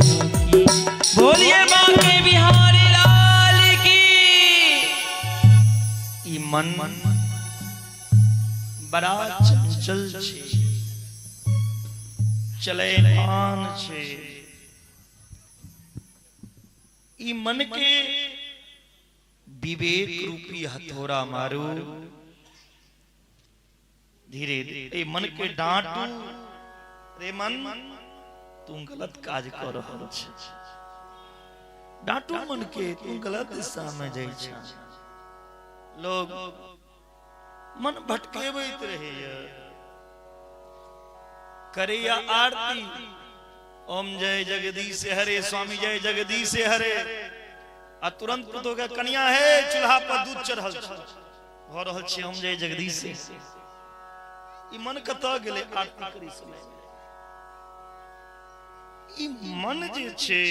की। बोलिए बांके बिहारी लाल की। ई मन बड़ा चंचल छे, चलैमान छे। ई मन के विवेक रूपी हथौड़ा मारू, धीरे धीरे मन के डांटू। रे मन तू गलत काज कर रहल छै, डांटू मन के, तू गलत दिशा में जाइ छ। लोग मन भटकेबैत रहैया, करैया आरती ओम जय जगदीश हरे, स्वामी जय जगदीश हरे, आ तुरंत पुतो के कन्या है चूल्हा पर दूध चढ़ल छ, भ रहल छै ओम जय जगदीश। ई मन कतऽ गेलै आरती करी समय? ई मन जे छै,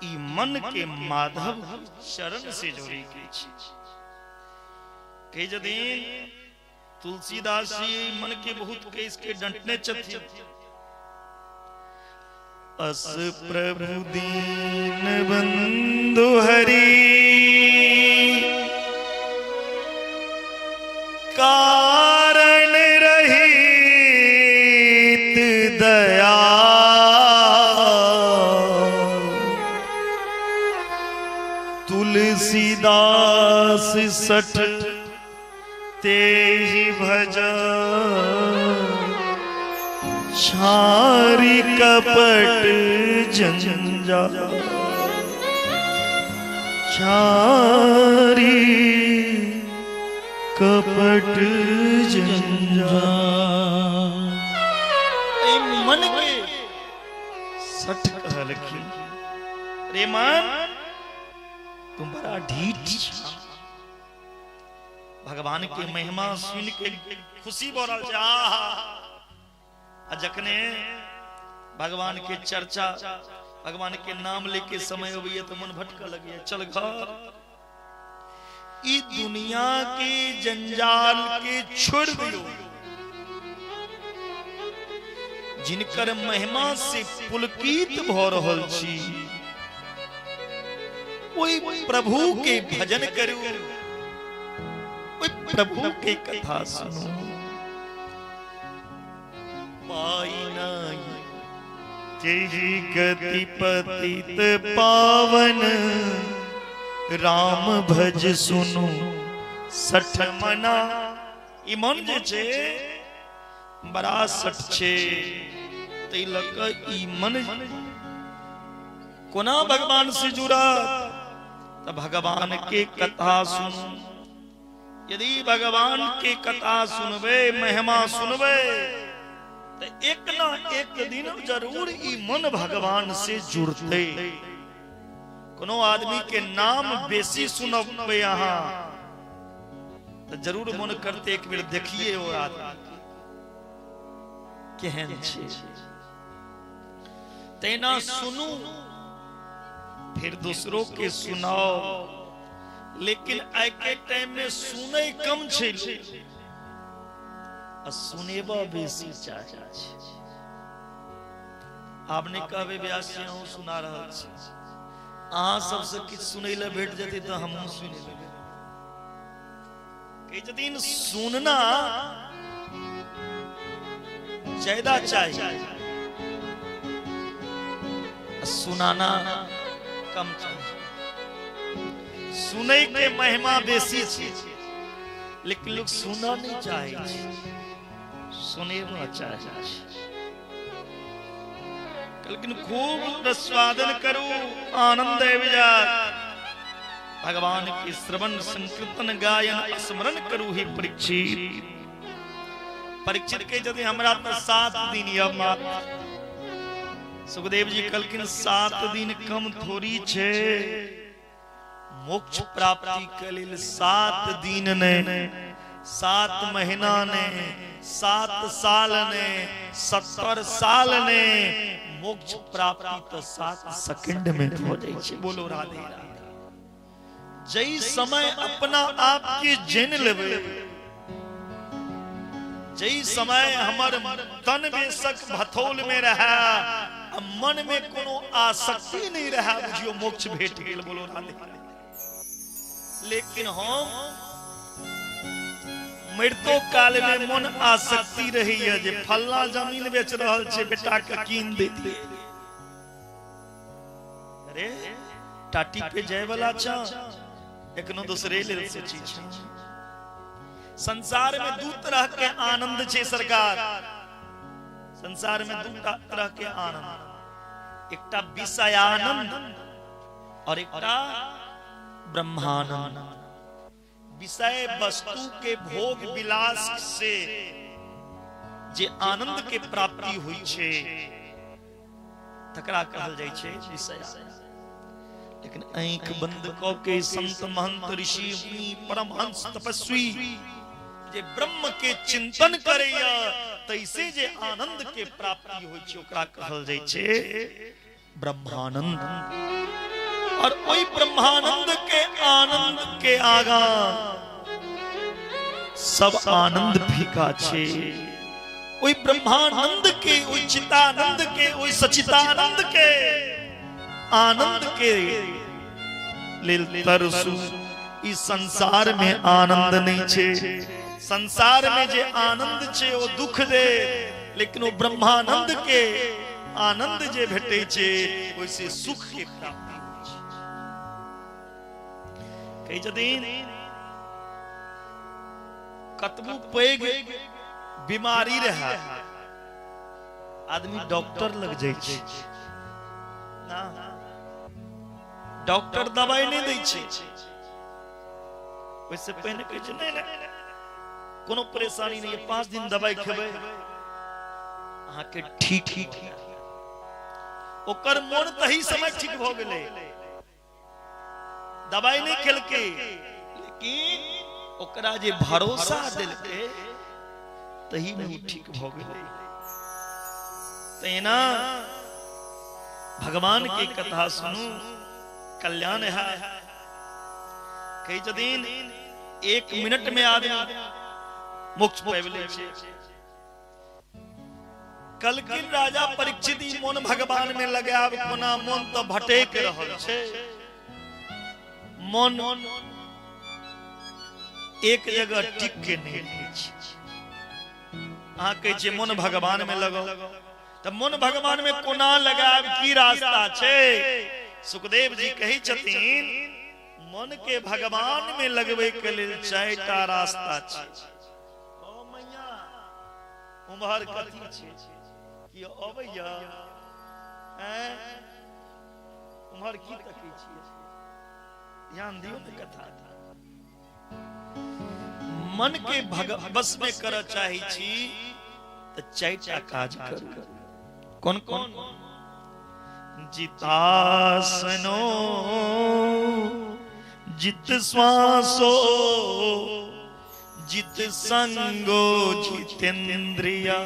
ई मन के माधव चरण से जोड़ी के छै। कई जदीन तुलसीदास जी मन के बहुत केस के डंटने छथिन। अस प्रभु दीन बंधु हरि, कारण रहित दया, तुलसीदास सठ तेहि भज, छारी कपट जंजा, छारी कपट जंजा। मन के सठ कहलखिन, रे मन तुम बड़ा ढीठ। भगवान के महिमा सुन के खुशी बोलल जा। जखने भगवान के चर्चा, भगवान के नाम लेके समय अबैया तो मन भटका लगे, चल घर। ई दुनिया के जंजाल के छोड़ दियो, जिनकर महिमा से पुलकित भ रहल छी, ओई प्रभु के भजन करू, प्रभु के कथा सुनो। पाई नाई तेरी गति पतित पावन, राम भज सुनो सठ मना। ई मन जे छे बड़ा सठ छे, तै लक ई मन कोना भगवान से जुड़ा। त भगवान के कथा सुनो। यदि भगवान के कथा सुनबे, महिमा सुनबे, तो एक ना एक दिन जरूर ई मन भगवान से जुड़ते। कोनो आदमी के नाम बेसी सुनबे यहाँ, तो जरूर मन करते एक बेर देखिए वो आदमी केहन छे। तेना सुनू, फिर दूसरों के सुनाओ। लेकिन आई के टाइम में सुने कम छे, सुनेबा बेसी चाहे। आपने कहबे व्यास जी हम सुना रहल छी, अहाँ सबसे किछ सुनै ले भेट जेतै तो हमहूँ सुनि लेबै। कई दिन सुनना ज्यादा चाहिए, सुनाना कम चाहिए। सुनै के महिमा बेसी छै, लेकिन लोग सुना नहीं चाहे, सुनेबा चाहे। लेकिन खूब रसवादन करू, आनंद विचार, भगवान के श्रवण संकीर्तन गायन स्मरण करू। ही परीक्षित, परीक्षित के यदि हमरा तो 7 दिन या मात्र। सुखदेव जी कहलखिन 7 दिन कम थोड़ी छे, मोक्ष प्राप्ति के लिए 7 दिन ने, 7 महीना ने, 7 साल ने, 70 साल ने। मोक्ष प्राप्ति तो 7 सेकंड में हो जाए। बोलो राधे राधे। जई समय अपना आप के जान लेवे, जई समय हमर तन में सक भथोल में रहा, मन में कोनो आसक्ति नहीं रहा, बुझियो मोक्ष भेट गेल। बोलो राधे। लेकिन हम मृत्यु काल में मन आसक्ति रही है जे फल्ला जमीन बेच रहल छे, बेटा के कीन देती। अरे टाटी पे जाय वाला छा, एकनो दूसरे लेल सोची छा। संसार में दू तरह के आनंद छे सरकार। संसार में दू तरह के आनंद, एकटा विषयानंद और एकटा ब्रह्मानंद। विषय वस्तु के भोग विलास से जे आनंद के प्राप्ति हुई छे तकरा कहल जाय छे विषय। लेकिन आंख बंद क के संत महंत ऋषि परमहंस तपस्वी जे ब्रह्म के चिंतन करैया तैसे जे आनंद के प्राप्ति होय छै ओकरा कहल जाय छै ब्रह्मानंद। और ओई ब्रह्मानंद के आनंद के आगा सब आनंद फीका छे। ओई ब्रह्मानंद के, ओई चितानंद के, ओई सचितानंद के आनंद के लेल तरसू। इस संसार में आनंद नहीं छे। संसार में जे आनंद छे वो दुख दे, लेकिन वो ब्रह्मानंद के आनंद जे भेटे छे वैसे सुख के प्राप्ति होय छे। कई जदिन कतबू पैग बीमारी रहा, आदमी डॉक्टर लग जाय छे ना, डॉक्टर दवाई नहीं दै छे। वैसे पहले कहे छे नहीं कोनो परेशानी नहीं है, 5 दिन दवाई खेबै अहाँ के ठीक ओकर मन तही समय ठीक भ गेलै, दवाई नहीं खेलके, लेकिन ओकरा जे भरोसा देलकै तही में ठीक भ गेलै। तेना भगवान की कथा सुनू, कल्याण है। कई जदिन 1 मिनट में आदमी मोक्ष पाइले छे। कलकिन राजा परीक्षित मन भगवान में लगाब कोना, मन तो भटक रहल छे। मन एक जगह टिक के नहीं रहे छे। अहाँ कहे छे मन भगवान में लगाओ, तो मन भगवान में कोना लगाब की रास्ता छे? सुखदेव जी कही छथिन मन के भगवान में लगबे के लेल 4टा रास्ता छे। ओ मैया उम्हर कथी छे कि अबैया हैं उम्हर की तकै छी? ध्यान दियो न कथा। मन के बस में कर चाही छी तो 4टा काज करू। कौन कौन? जितासनो जित श्वासो जित संगो जितेंद्रिया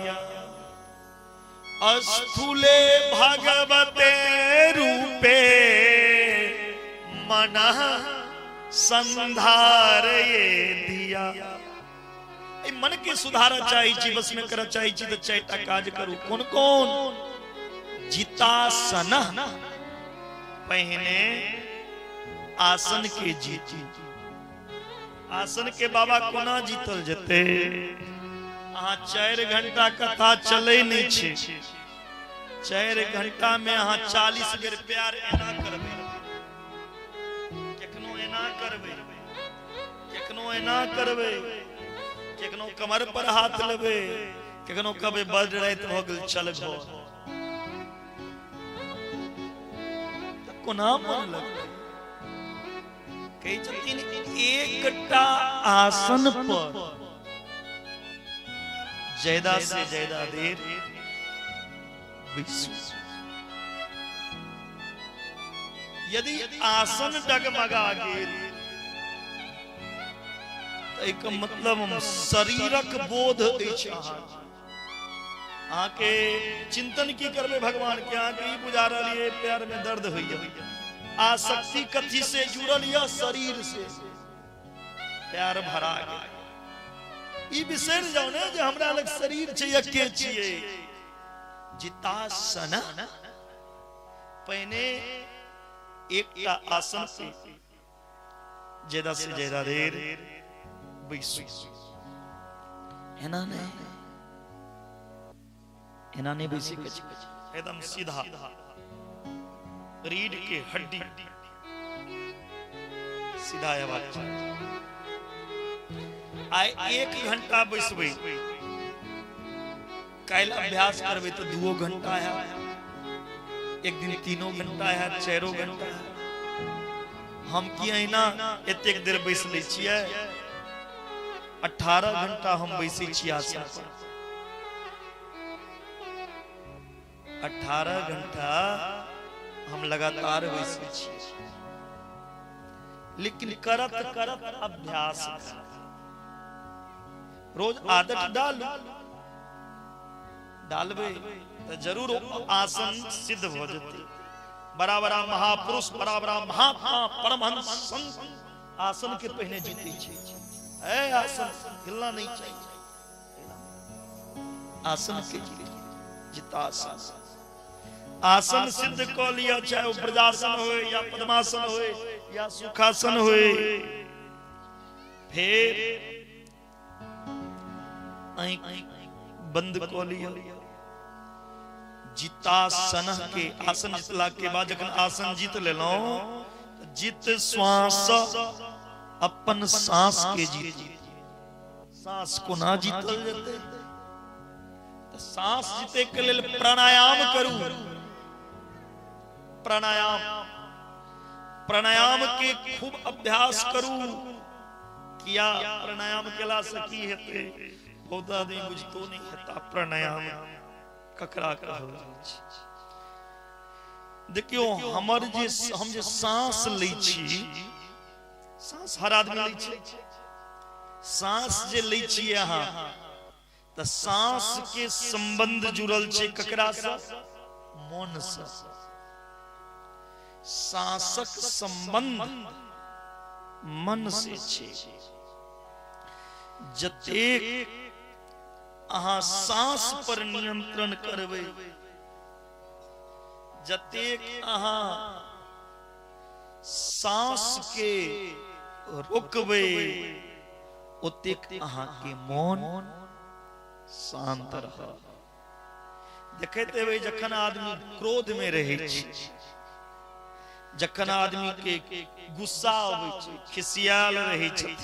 अस्थूले भगवते रूपे मनः संधारये दिया। मन के सुधार चाहिए छी, बस में कर चाहिए छी तो 4टा काज करू। कौन कौन? जितासन, पहने आसन के जीती। आसन के बाबा कोना जीतल जते? अहाँ 4 घंटा कथा चले नहीं छे, 4 घंटा में अहाँ 40 बेर प्यार एना करबे, केकनो एना करबे, केकनो एना करबे, केकनो कमर पर हाथ लेबे, केकनो कबे बड़ रात भ गेल चल घर। कोना मन लगते? कई छथिन एकटा आसन पर ज्यादा से ज्यादा देर बैसू। यदि आसन डगमगा गेल तो एक मतलब शरीरक बोध अछि। आके चिंतन की करबे भगवान के? आके ई बुझा रहलिए पैर में दर्द होइया, आसक्ति कथी से जुड़ल या? शरीर से। प्यार भरा गया, ई बिसर जाओ ने जे हमरा लग शरीर छै या के छिए। जितासन पहने एक आसन पे ज्यादा से ज्यादा देर बैसू इन्होंने बैसे एकदम सीधा रीढ़ के हड्डी सीधा आवाज आए 1 घंटा बैसबे कल अभ्यास करबे तो 2 घंटा है, एक दिन 3 घंटा है, 4 घंटा है। हम की अहिना एतेक देर बैस ले छियै, 18 घंटा हम बैसे छी आसन पर। 18 घंटा हम लगातार बैसे छी, लेकिन करत करत अभ्यास रोज आदत डालबे तो जरूर आसन सिद्ध हो जाते। बड़ा बड़ा महापुरुष, बड़ा बड़ा महात्मा, परमहंस संत आसन के पहले जीते छे। आसन हिलना नहीं चाहिए, आसन के जीता आसन सिद्ध को लिया, चाहे वो ब्रजासन हो या पद्मासन हो या सुखासन हो। फिर बंद को लिया, जितासन के आसन जितला के बाद जखन आसन जीत ले लो, जित श्वास अपन सांस के जीत, सांस को ना जीतल जते तो सांस जीते के लिए प्राणायाम करू। प्राणायाम के खूब अभ्यास करू। किया प्राणायाम केला सकी हेते बहुत आदमी बुझतो नहीं हेता प्राणायाम ककरा कहल छै। देखियो हमर जे हम जे सांस लै छी, सांस हर आदमी लै छै, सांस जे लै छी अहाँ त सांस के संबंध जुड़ल छै ककरा से? मन से। सांसक संबंध मन से छै। जतेक अहाँ सांस पर नियंत्रण करबे, जतेक अहाँ सांस के रोकबे, ओतेक अहाँ के मन शांत रहत। देखते हुए जखन आदमी क्रोध में रहे छै, जखन आदमी के गुस्सा आबै छै, खिसियाल रहे छै,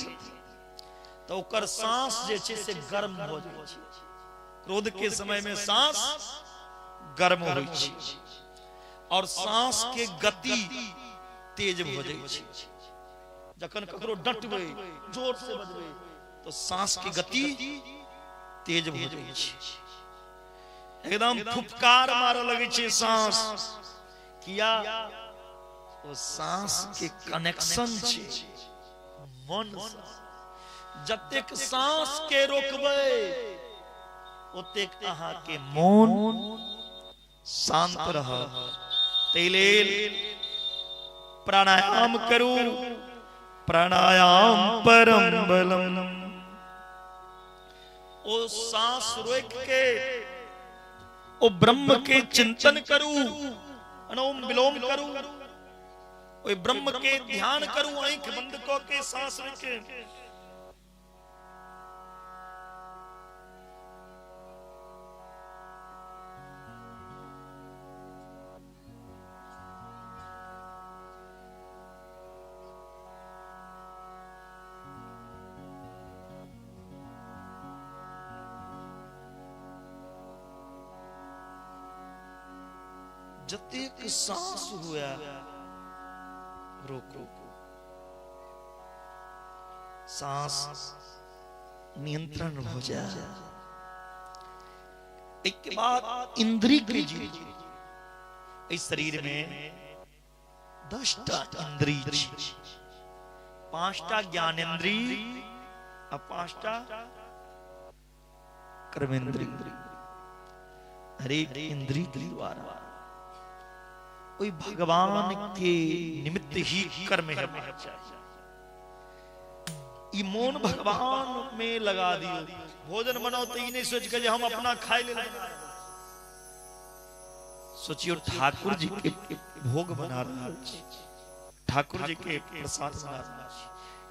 तो ओकर सांस जे छै से गर्म हो जाय छै। क्रोध के समय में सांस गर्म हो जाय छै और सांस के गति तेज हो जाय छै। जखन ककरो डटबै, जोर से बजबै, तो सांस की गति तेज हो जाय छै। एकदम फुफकार मारे लगे छै सांस। किया? वो सांस के कनेक्शन छै मन से। जतेक सांस के रोकबे, ओतेक अहाँ के मन शांत रहत। तै लेल प्राणायाम करू। प्राणायाम परम बलम। ओ सांस रोक के ओ ब्रह्म के चिंतन करू, अनुलोम विलोम करू, ओ ब्रह्म के ध्यान करू। आंख बंद को के सांस रोके। जतेक सांस हुआ रोको। सांस नियंत्रण हो जाए। एक बाद इंद्रिय के जीव। इस शरीर में 10टा इंद्रिय, 5टा ज्ञानेंद्रिय और 5टा कर्मेंद्रिय। हर एक इंद्रिय के द्वारा कोई भगवान के निमित्त ही कर्म है। ई मोन भगवान में लगा दियो। भोजन बनाओ तो ये नहीं सोच के हम अपना खाए ले। सोचियो ठाकुर जी के भोग बना रहा छी, ठाकुर जी के प्रसाद बना रहा छी।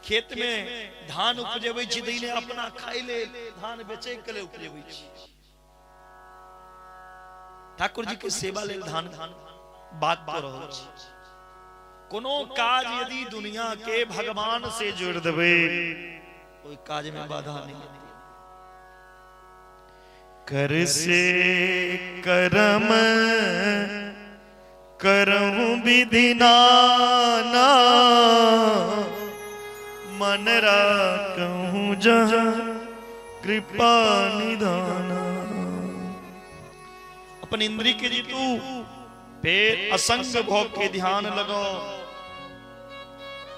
खेत में धान उपजेबै छी दीने अपना खाइ ले, धान बेचे के ले उपजेबै छी। ठाकुर जी के सेवा ले धान बात कर रहल छी। कोनो काज यदि दुनिया के भगवान से जोड़ देबै, कोई काज में बाधा नहीं। कर से करम करहूं विधि नाना, मन राखूं जहाँ कृपा निधाना। अपन इंद्री के जीतू, फिर असंग भोग के ध्यान लगाओ।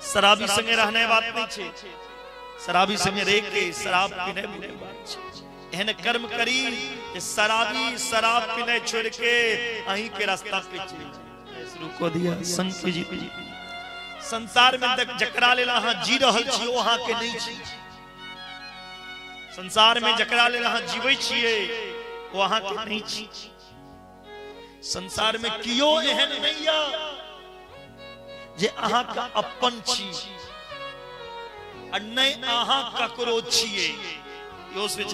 शराबी संगे रहने बात नहीं छे, शराबी संगे रह के शराब पीने बुरे बात छे। एहन कर्म करी कि शराबी शराब पीने छोड़ के अहीं के रास्ता पे चल शुरू को दिया। संग के जी संसार में तक जकरा लेला हां जी रहल छी, ओ हां के नहीं छी। संसार में जकरा लेला हां जीवै छिए, ओ हां के नहीं छी। संसार में कियो एहन नहीं या जे अहाँ का अपन छी आ नहीं अहाँ ककरो छिए। यो सोच,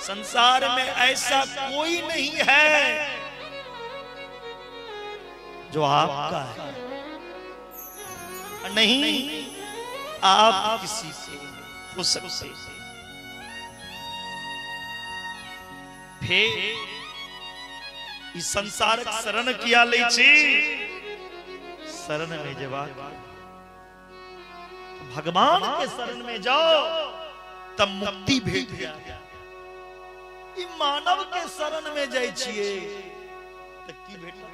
संसार में ऐसा कोई नहीं है जो आपका है, नहीं आप किसी से हो सकते। फिर इस संसार शरण किया ले छी, शरण में जवाब भगवान के शरण में जाओ तब मुक्ति भेट जाए। ई मानव के शरण में जाय छिए त की भेट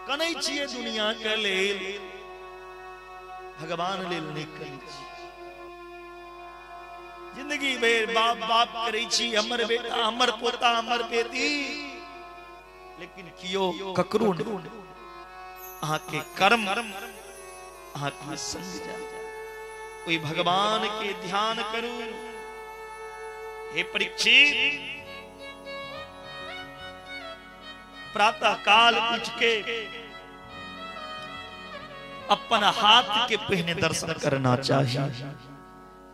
कनै छिए। दुनिया के लेल भगवान लेल नहीं करै छी। जिंदगी भर बाप बाप करै छी, हमर बेटा हमर पोता हमर बेटी, लेकिन कियो ककरो नहीं। अहाँ के कर्म अहाँ के संग जाए। कोई भगवान के ध्यान करू। हे परीक्षित, प्रातः काल उठ के अपन हाथ के पहने दर्शन करना चाहिए।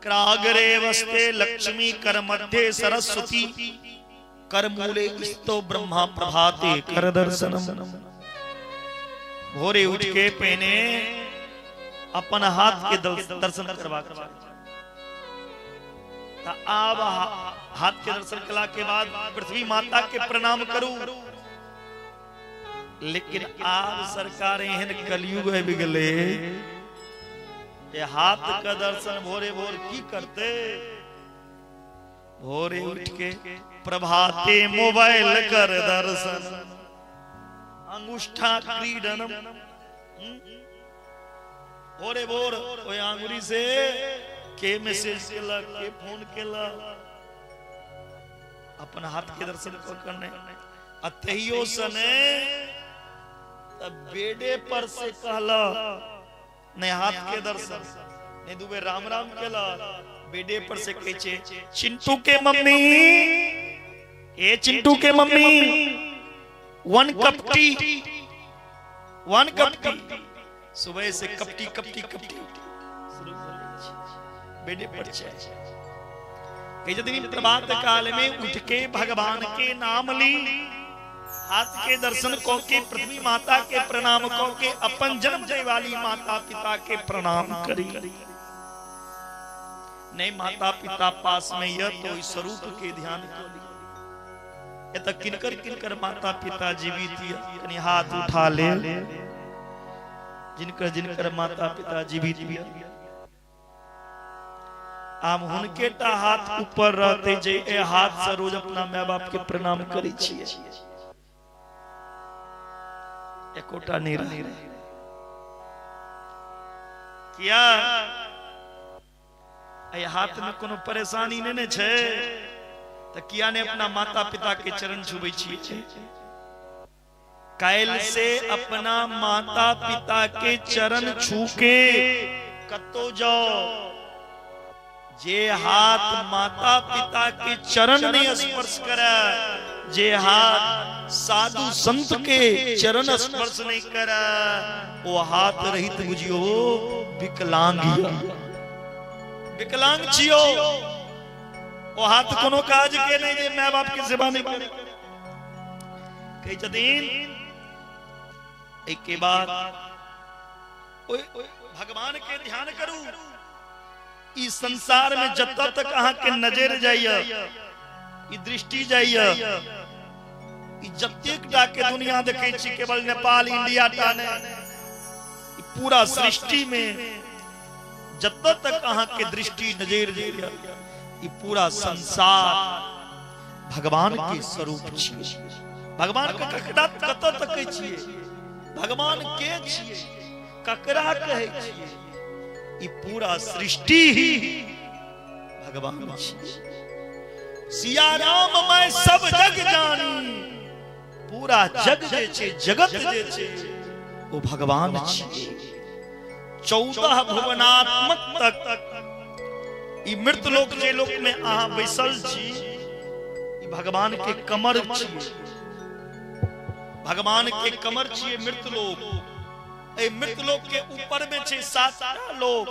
कराग्रे वस्ते लक्ष्मी, कर मध्य सरस्वती, कर मूले स्तो ब्रह्मा, प्रभाते कर दर्शनम। भोरे उठ के पहने अपन हाथ के दर्शन करवा। अब हाथ के दर्शन कला के बाद पृथ्वी माता के प्रणाम करूं। लेकिन आप सरकार एहन कलयुग है बिगले, हाथ का दर्शन भोरे भोर की करते। भोरे उठ के प्रभाते मोबाइल कर दर्शन, अंगुष्ठा क्रीडनम। भोरे भोर ओए आंगुरी से के मैसेज केला, के फोन केला, अपन हाथ के दर्शन को करने। अतहियो सने तब बेडे पर से कहला ने हाथ के दर्शन ने दुबे राम राम केला। बेडे पर से कहे छे चिंटू के मम्मी, ए चिंटू के mummy, one cup T, one cup T. सुबह से कपटी कपटी कपटी शुरू कर दी। बेडे पर चाय कई दिन प्रभात काल में उठ के भगवान के नाम ली, हाथ के दर्शन को के पृथ्वी माता के प्रणाम को के अपन जन्म जय वाली माता पिता के प्रणाम करी। नहीं माता पिता पास में यह तो स्वरूप के ध्यान करी। ये तो किनकर किनकर माता पिता जीवित कनी हाथ उठा ले, जिनकर जिनकर माता पिता जीवित भी आम हुनके टा हाथ ऊपर रहते जे ए हाथ से रोज अपना माय बाप के प्रणाम करी छिए। एकोटा नहीं रहे किया ए हाथ में कोनो परेशानी नहीं छे त किया ने अपना माता पिता के चरण छुबै छिए। कायल से अपना माता पिता के चरण छू के कतो जाओ। जे हाथ माता पिता के चरण ने स्पर्श करे जे हाथ साधु संत के चरण स्पर्श नहीं करा वो हाथ रहित बुझियो विकलांग विकलांग छियो। वो हाथ कोनो काज के नहीं जे माँ बाप की सेवा नहीं करे। कई जदीन एक के बाद भगवान के ध्यान करू। इस संसार में जब तक अहाँ के नजर जाइए, दृष्टि जाइए, जतेक के दुनिया देखे छी, केवल नेपाल इंडिया टा ने पूरा सृष्टि में जब तक अहाँ के दृष्टि नजर जाइए, ये पूरा संसार भगवान के स्वरूप छिए। भगवान के ककरा कत तक छिए, भगवान के छिए, ककरा कहे छिए, ये पूरा सृष्टि ही भगवान छिए। सिया राम मैं सब जग जानी, पूरा जग जे छे, जगत जे छे, वो भगवान छिए। 14 भुवनात्मक तक ई मृतलोक जे लोक में अहाँ बैसल छी, ई भगवान के कमर छिए। भगवान के कमर छिए मृतलोक। ए मृतलोक के ऊपर में छे 7 लोक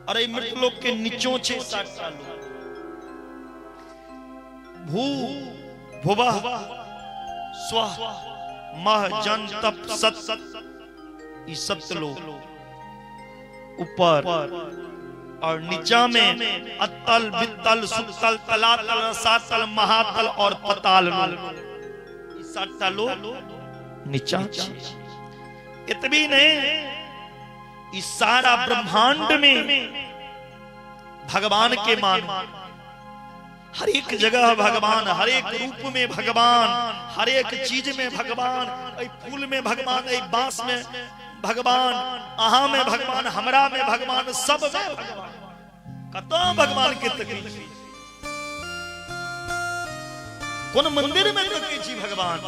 और ए मृतलोक के नीचों छे 7 लोक। भू भुवः स्वः मह जन तप सत, ई 7 लोक ऊपर और नीचा में अतल वितल सुतल तलातल रसातल महातल और पताल लोक। 7 लोक नीचा इतनी नहीं, इस सारा ब्रह्मांड में भगवान के मान। हर एक जगह भगवान, हर एक रूप में भगवान, हर एक चीज में भगवान। ऐ फूल में भगवान, ऐ बांस में भगवान, अहा में भगवान, हमरा में भगवान, सब में भगवान। कतो भगवान के तकलीफ कौन मंदिर में तकी छी भगवान।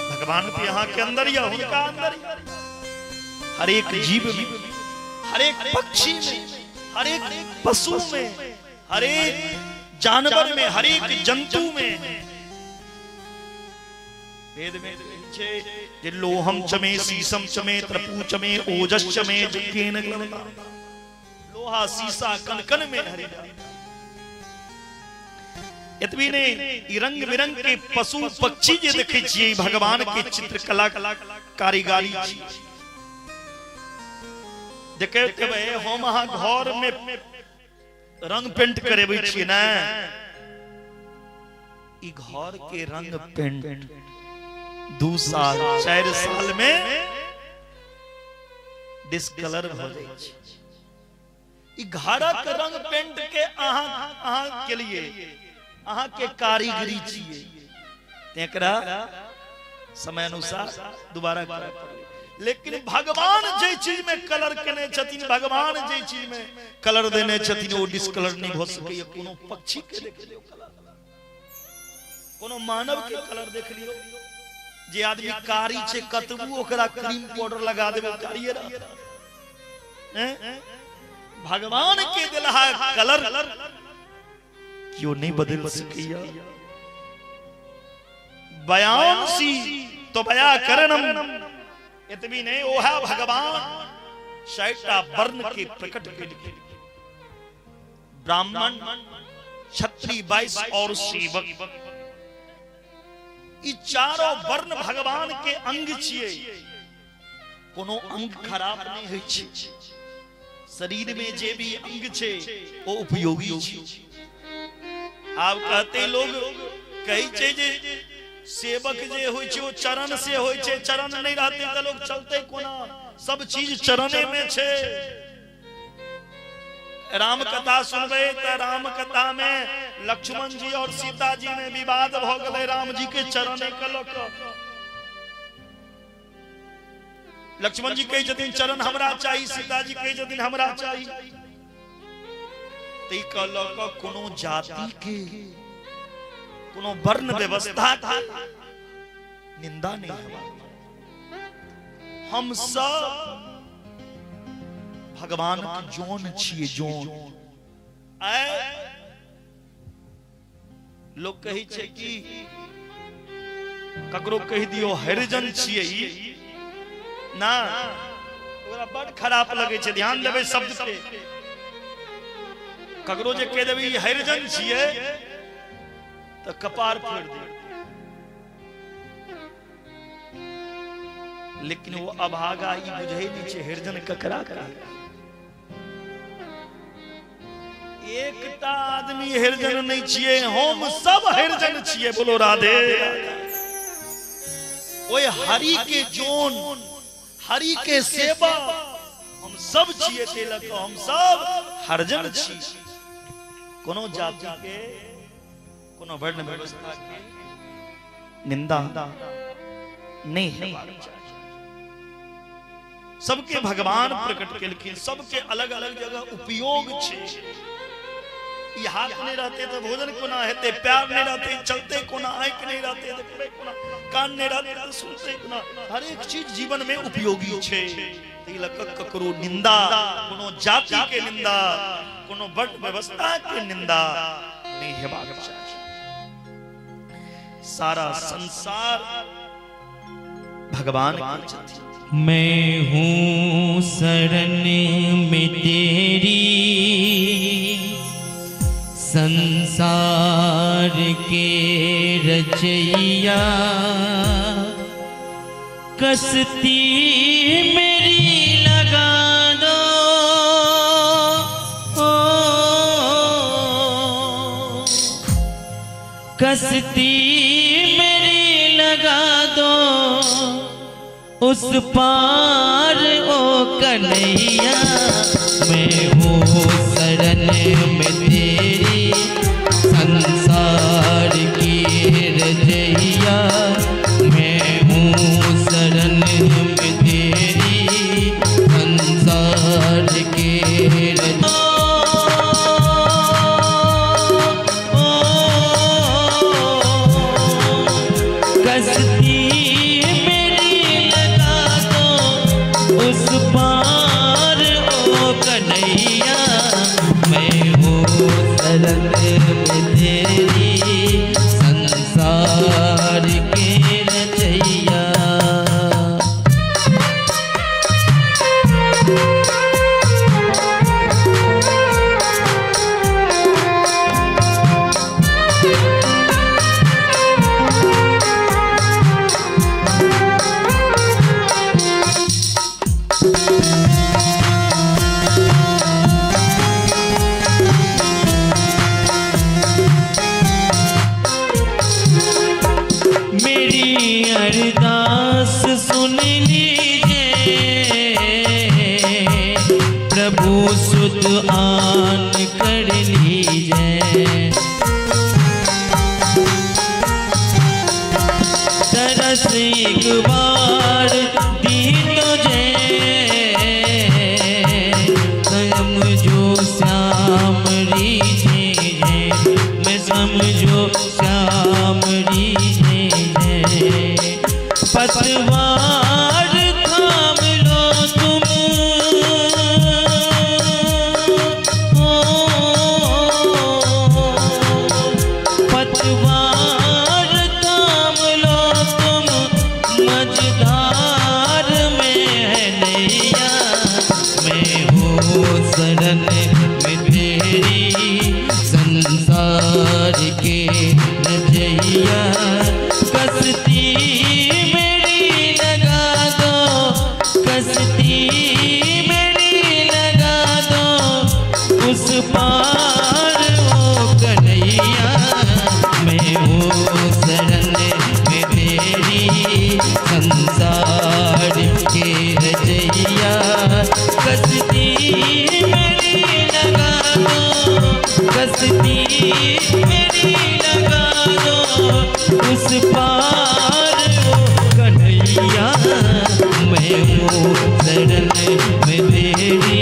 भगवान तो यहाँ के अंदर या उनका अंदर, हर एक जीव में, हर एक पक्षी में, हर एक पशु में, हर एक जानवर में, हर एक जंतु में। वेद में जे लोहम चमे शीशम चमे त्रपू चमे ओजस चमे जकेन ग्लवता। लोहा शीशा कण कण में हरि। इतनी ने रंग बिरंग के पशु पक्षी जे देखे छिए, भगवान के चित्रकला कारीगरी छिए। देखे तबे हम अहाँ घर में रंग पेंट करेबै छिए ना, ई घर के रंग पेंट 2 साल 4 साल में डिस्कलर हो जाय छै। ई घरक रंग पेंट के अहाँ के लिए अहाँ के कारीगरी छिए, तेकरा समय अनुसार दोबारा करय पड़े। लेकिन भगवान जे चीज में कलर केने छथिन, भगवान जे चीज में कलर देने छथिन, वो डिस्कलर नहीं हो सके। कोनो पक्षी के देख लियो कलर, कोनो मानव के कलर देख लियो। जे आदमी कारी छे कतबू ओकरा क्रीम पाउडर लगा देबे कारिये रह। भगवान के दिलहा कलर क्यों नहीं बदल सकिया। बयान सी तो बया करनम, इतनी नहीं ओहा भगवान 6टा वर्ण के प्रकट के लिखे। ब्राह्मण, क्षत्रिय, वैश्य और सेवक, ई चारों वर्ण भगवान के अंग छिए। कोनो अंग खराब नहीं होय छै। शरीर में जे भी अंग छे वो उपयोगी छै। आप कहते लोग कई जे सेवक जे होय छै वो चरण से होय छै, चरण नहीं रहते तो लोग चलते कोना। सब चीज चरणे में छे। राम कथा सुनबे त राम कथा में लक्ष्मण जी और सीता जी में विवाद भ गए। राम जी के चरणे के लोक लक्ष्मण जी कहे जदिन चरण हमरा चाहिए, सीता जी कहे जदिन हमरा चाहिए। तई क लोक कोनो जाति के, कोनो वर्ण व्यवस्था का निंदा नहीं है। हम सब भगवान की जोन छिए। जोन लोग कही छे कि ककरो कह दियो हरिजन छिए ना ओकरा बड़ खराब लगे छे। ध्यान देबे शब्द पे। ककरो जे कह देबे हरिजन छिए तो कपार फोड़ दे। लेकिन वो अभागा ई बुझे नहीं छे हरिजन ककरा का। एकता आदमी हरिजन नहीं छिए, हम सब हरिजन छिए। बोलो राधे। ओए हरि के जोन, हरि के सेवा हम सब छिए। तेलक हम सब हरिजन छी। कोनो जाति के, कोनो वर्ण व्यवस्था के निंदा नहीं है। सबके भगवान प्रकट केलखिन, सबके अलग अलग जगह उपयोग छे। ये हाथ नहीं रहते तो भोजन कोना हेते, पैर नहीं रहते चलते कोना, आंख नहीं रहते देखबे कोना, कान नहीं रहते तो सुनते कोना। हर एक चीज जीवन में उपयोगी छे। तिलक ककरो निंदा, कोनो जाति के निंदा, कोनो वर्ण व्यवस्था के निंदा नहीं हेबाक चाही। सारा संसार भगवान की छथि। मैं हूँ शरण में तेरी, संसार के रचैया, कसती मेरी लगा दो। कसती मेरी लगा दो उस पार ओ कन्हैया। मैं हूँ शरण में तेरी, संसार की रचैया। मैं हूँ शरण में तेरी, संसार की रचैया। कसती मेरी लगा दो उस पार ओ कन्हैया। मैं हूँ शरण में तेरी, संसार के रचैया। अरदास सुन लीजिए, प्रभु सुध आन कर लीजिए। तरस एक बार दी तुझे, समझो श्याम रीझे। मैं समझो श्याम रीझे। पतवार थाम लो तुम, पतवार थाम लो तुम, मझधार में है नैया। मैं हूँ शरण में तेरी, संसार के रचैया। कसती मेरी लगा दो, कसती मेरी लगा दो उस पार ओ कन्हैया। मैं हूँ शरण में तेरी, संसार के रचैया। कसती मेरी लगा दो, कसती मेरी लगा दो उस पार ओ कन्हैया। मैं हूँ शरण में तेरी,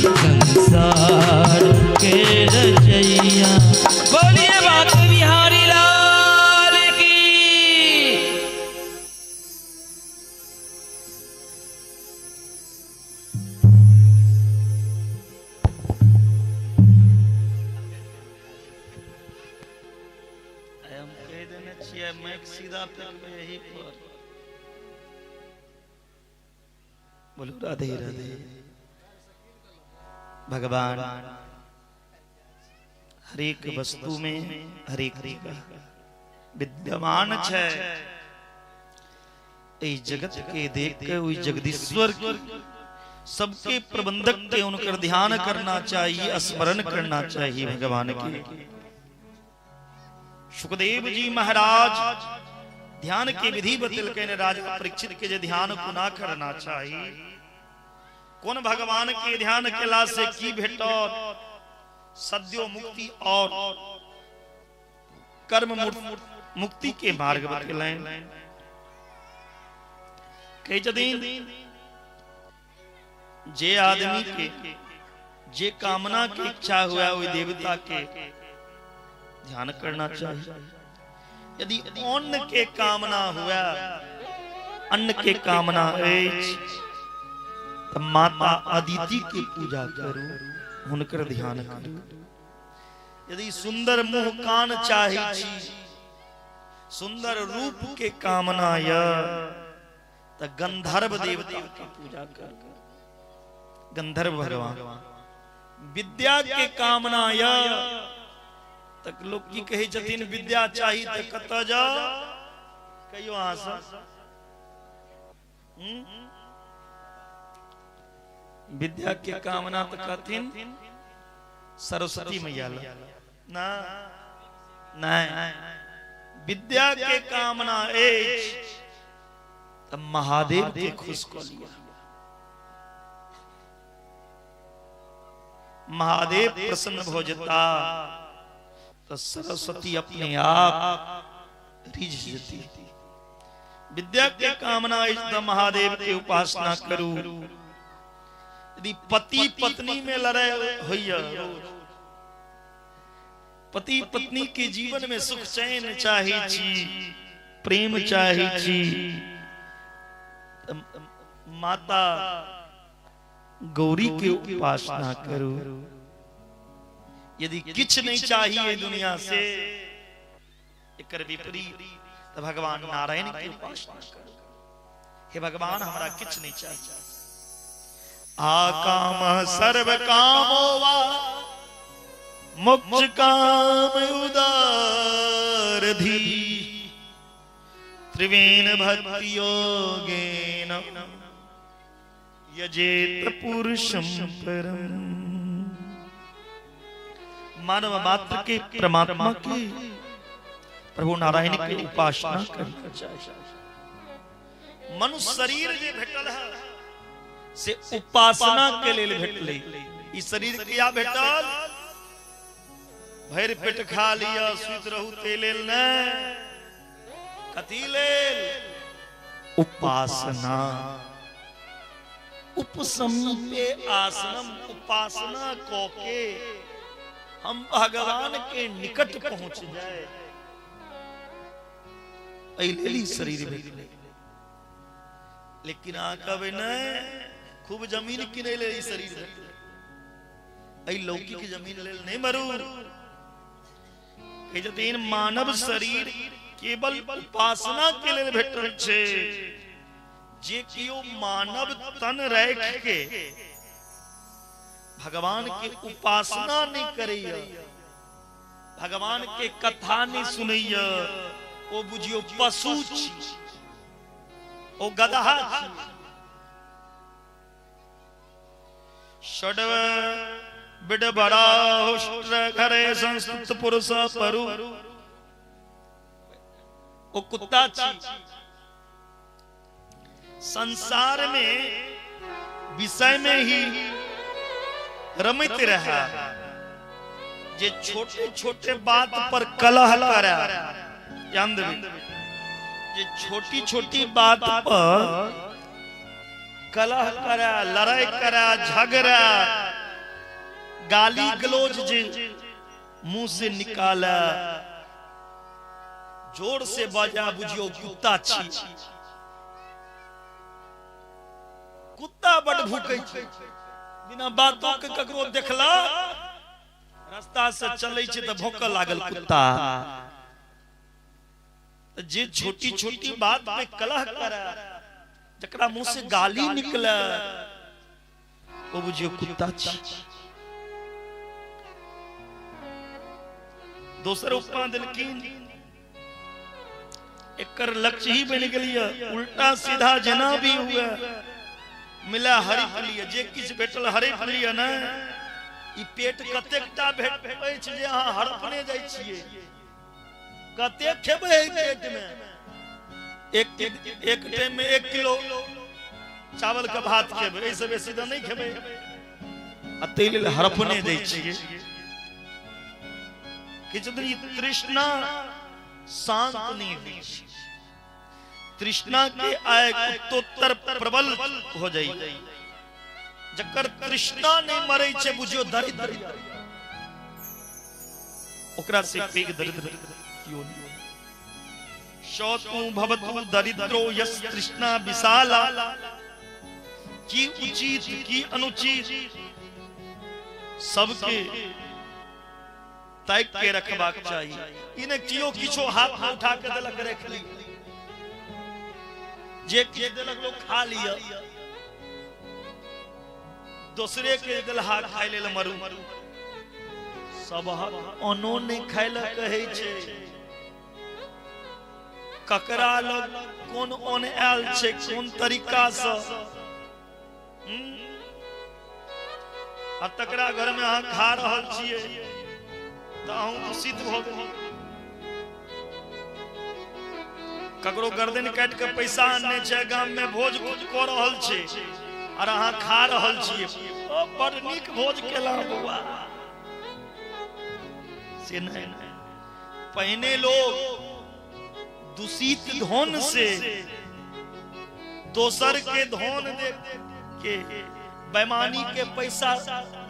संसार के रचैया। बोलिए बाके बिहारी लाल की। सीधा फेंकबे यही पर। बोलो राधे राधे। भगवान हरेक वस्तु में हरेक विद्यमान है। इस जगत के देख के वही जगदीश्वर सबके प्रबंधक के उनकर ध्यान करना चाहिए, स्मरण करना चाहिए भगवान के। सुखदेव जी महाराज ध्यान के विधि बतल के राजा परीक्षित के जे ध्यान को ना करना चाहिए। कौन भगवान के ध्यान केला से की भेटो सद्यो मुक्ति और कर्म मुक्ति के मार्ग बतलाएं। कई जदीन जे आदमी के जे कामना की इच्छा हुआ वही देवता के ध्यान करना चाहिए। यदि अन्न के कामना हुआ अन्न के कामना तो माता अदिति की पूजा करो, हुनकर ध्यान करो। यदि सुंदर मुंह कान चाहे सुंदर रूप के कामना या तो गंधर्व देवता की पूजा कर, गंधर्व भगवान। विद्या के कामना या तक लोग की कही जतिन विद्या चाहिए तो कत जा कहियो आशा। विद्या के कामना तो कथिन सरस्वती मैया ना नहीं। विद्या के कामना तब महादेव के खुश को लिया। महादेव प्रसन्न हो जाता तो सरस्वती अपने आप रिझ जाती। विद्या के कामना महादेव की उपासना करूं। यदि पति पत्नी में लड़ाई होइया, पति पत्नी के जीवन में सुख चैन चाहिए छी, प्रेम चाहिए छी, माता गौरी की उपासना करो। यदि किछ नहीं चाहिए दुनिया से एकर विपरीत तो भगवान नारायण की उपासना करो। हे भगवान हमारा किछ नहीं चाहिए। आकाम सर्व कामो वा मोक्ष काम उदार धी त्रिवेण भक्ति योगेन यजेत पुरुषं परम। मानव मात्र के परमात्मा की प्रभु नारायण की उपासना करना चाहिए। मनुष्य शरीर जे भेटल है से उपासना के लिए भेटले। इस शरीर क्या भेटल? भर पेट खा लिया सुत रहू तेलेल न कथी लेल? उपासना। उपसमीपे आसनम, उपासना को के हम भगवान के निकट पहुंच जाए। ऐलेली शरीर भेटले। लेकिन आकबे न खूब जमीन किने ले शरीर भेटले। ऐ लौकिक जमीन ले नहीं मरू। कहिजतीन मानव शरीर केवल उपासना के लिए भेटल छे। जे कियो मानव तन रख के भगवान की उपासना नहीं करैया, भगवान के कथा नहीं सुनैया, ओ बुझियो पशु छी, ओ गदहा छी। षडव बिड बड़ा हुष्ट्र घरे संस्कृत पुरुष परु, ओ कुत्ता छी। संसार में विषय में ही रमित रहा। जे छोटे छोटे बात पर कलह करा, जे छोटी छोटी बात पर कलह करा, लड़ाई करा, झगड़ा, गाली गलौज जे मुंह से निकाला, जोर से बजा, बुझियो कुत्ता छी। कुत्ता बड़ भूखे छे, बिना बातों के ककरो देखला रास्ता से चलै छे त भौंकऽ लागल कुत्ता। जे छोटी छोटी बात पे कलह करे, जकरा मुंह से गाली निकले, वो बुझियो कुत्ता छी। दोसर उपमा दिलकीन, एकर लक्ष्य ही बन गलिया उल्टा सीधा जना भी हुआ, मिला हरिफ लिया, जे किछ भेटल हरिफ लिया ना। ई पेट कतेकटा भेटै छै जे अहाँ हड़पने जाइ छियै, कते खेबै पेट में। एक टाइम में 1 किलो चावल का भात खेबै, ऐसे बेसी तो नहीं खेबै, आ तै लेल हड़पने जाइ छियै। किछु दिन तृष्णा शांत नहीं हुई, तृष्णा के आय उत्तोत्तर प्रबल हो जाई। जकर तृष्णा नहीं मरे छे बुझियो दरिद्र, ओकरा से पैघ दरिद्र क्यों नहीं। शौतु भवतु दरिद्रो यस तृष्णा विशाला, की उचित की अनुचित सबके ताक के रखबाक चाहिए। इन्हें कियो किछो हाथ में उठा के देलक रख ली, जे के देलक लोग खा लिया, दूसरे के दिल हाथ खाय लेल मरू। सब अनो नहीं खाय ल कहे छे, ककरा लग कोन ओन आयल छे, कोन तरीका से आ तकरा घर में अहाँ खा रहल छिए त अहूँ दूषित भ गेल। ककरो गर्दन काट के पैसा आनने छे, गांव में भोज क रहल छे और अहाँ खा रहल छिए, बड़ नीक भोज केला बउआ से नहीं। पहने लोग दूषित धन से दोसर के धन दे के बेईमानी के पैसा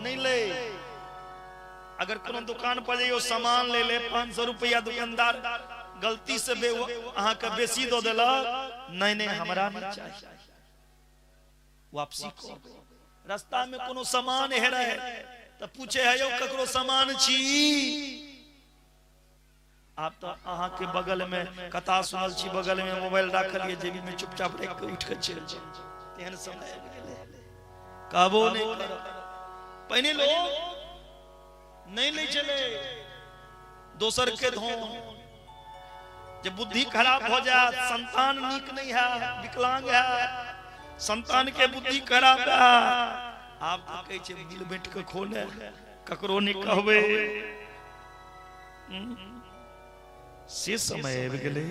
नहीं ले। अगर कोनो दुकान पर जाइयो सामान ले ले 500 रुपया, दुकानदार गलती से अहाँ के बेसी दो देला, नहीं नहीं हमरा नहीं चाहिए, वापसी को। रास्ता में कोनो सामान हेरा है तो पूछे है यो ककरो सामान छी, आप तो अहाँ के बगल में कथा सुनल छी, बगल में मोबाइल रखल ये जेबी में चुपचाप रख के उठ के चल जाए, तेहन समय कहबो नहीं करो। पहले लोग नहीं ले चले दोसर के धन। जब बुद्धि खराब हो जाए, संतान नीक नहीं है, विकलांग है, संतान के बुद्धि खराब है, आप तो कहे छे मिल बैठ के खोले, ककरो नहीं कहबे, से समय आबि गेलै।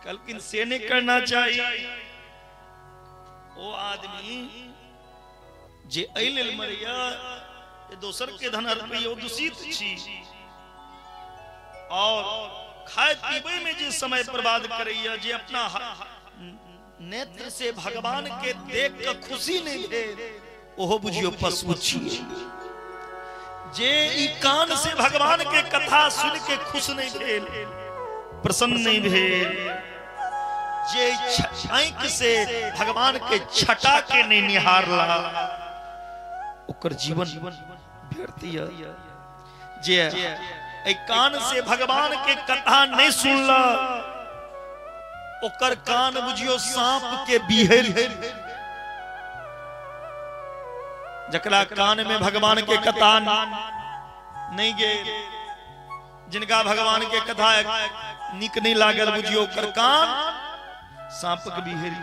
कलकिन से नहीं करना चाहिए। ओ आदमी जे एहि लेल मरैया दोसर के धन रुपया दूषित छी, और खाए पीबे में जे समय बर्बाद करैया, जे अपना नेत्र से भगवान के देख के खुशी नहीं भेल, ओहो बुझियो पशु छियै। जे ई कान से भगवान के कथा सुन के खुश नहीं भेल, प्रसन्न नहीं भेल, जे आंख से भगवान के छटा के नहीं निहारला, ओकर जीवन व्यर्थ है। जे ए कान से भगवान के कथा नहीं सुनला, ओकर कान बुझियो सांप के बिहर। जकरा कान में भगवान के कथा नहीं गेल, जिनका भगवान के कथा निक नहीं लागल, बुझियो ओकर कान सांप के बिहर।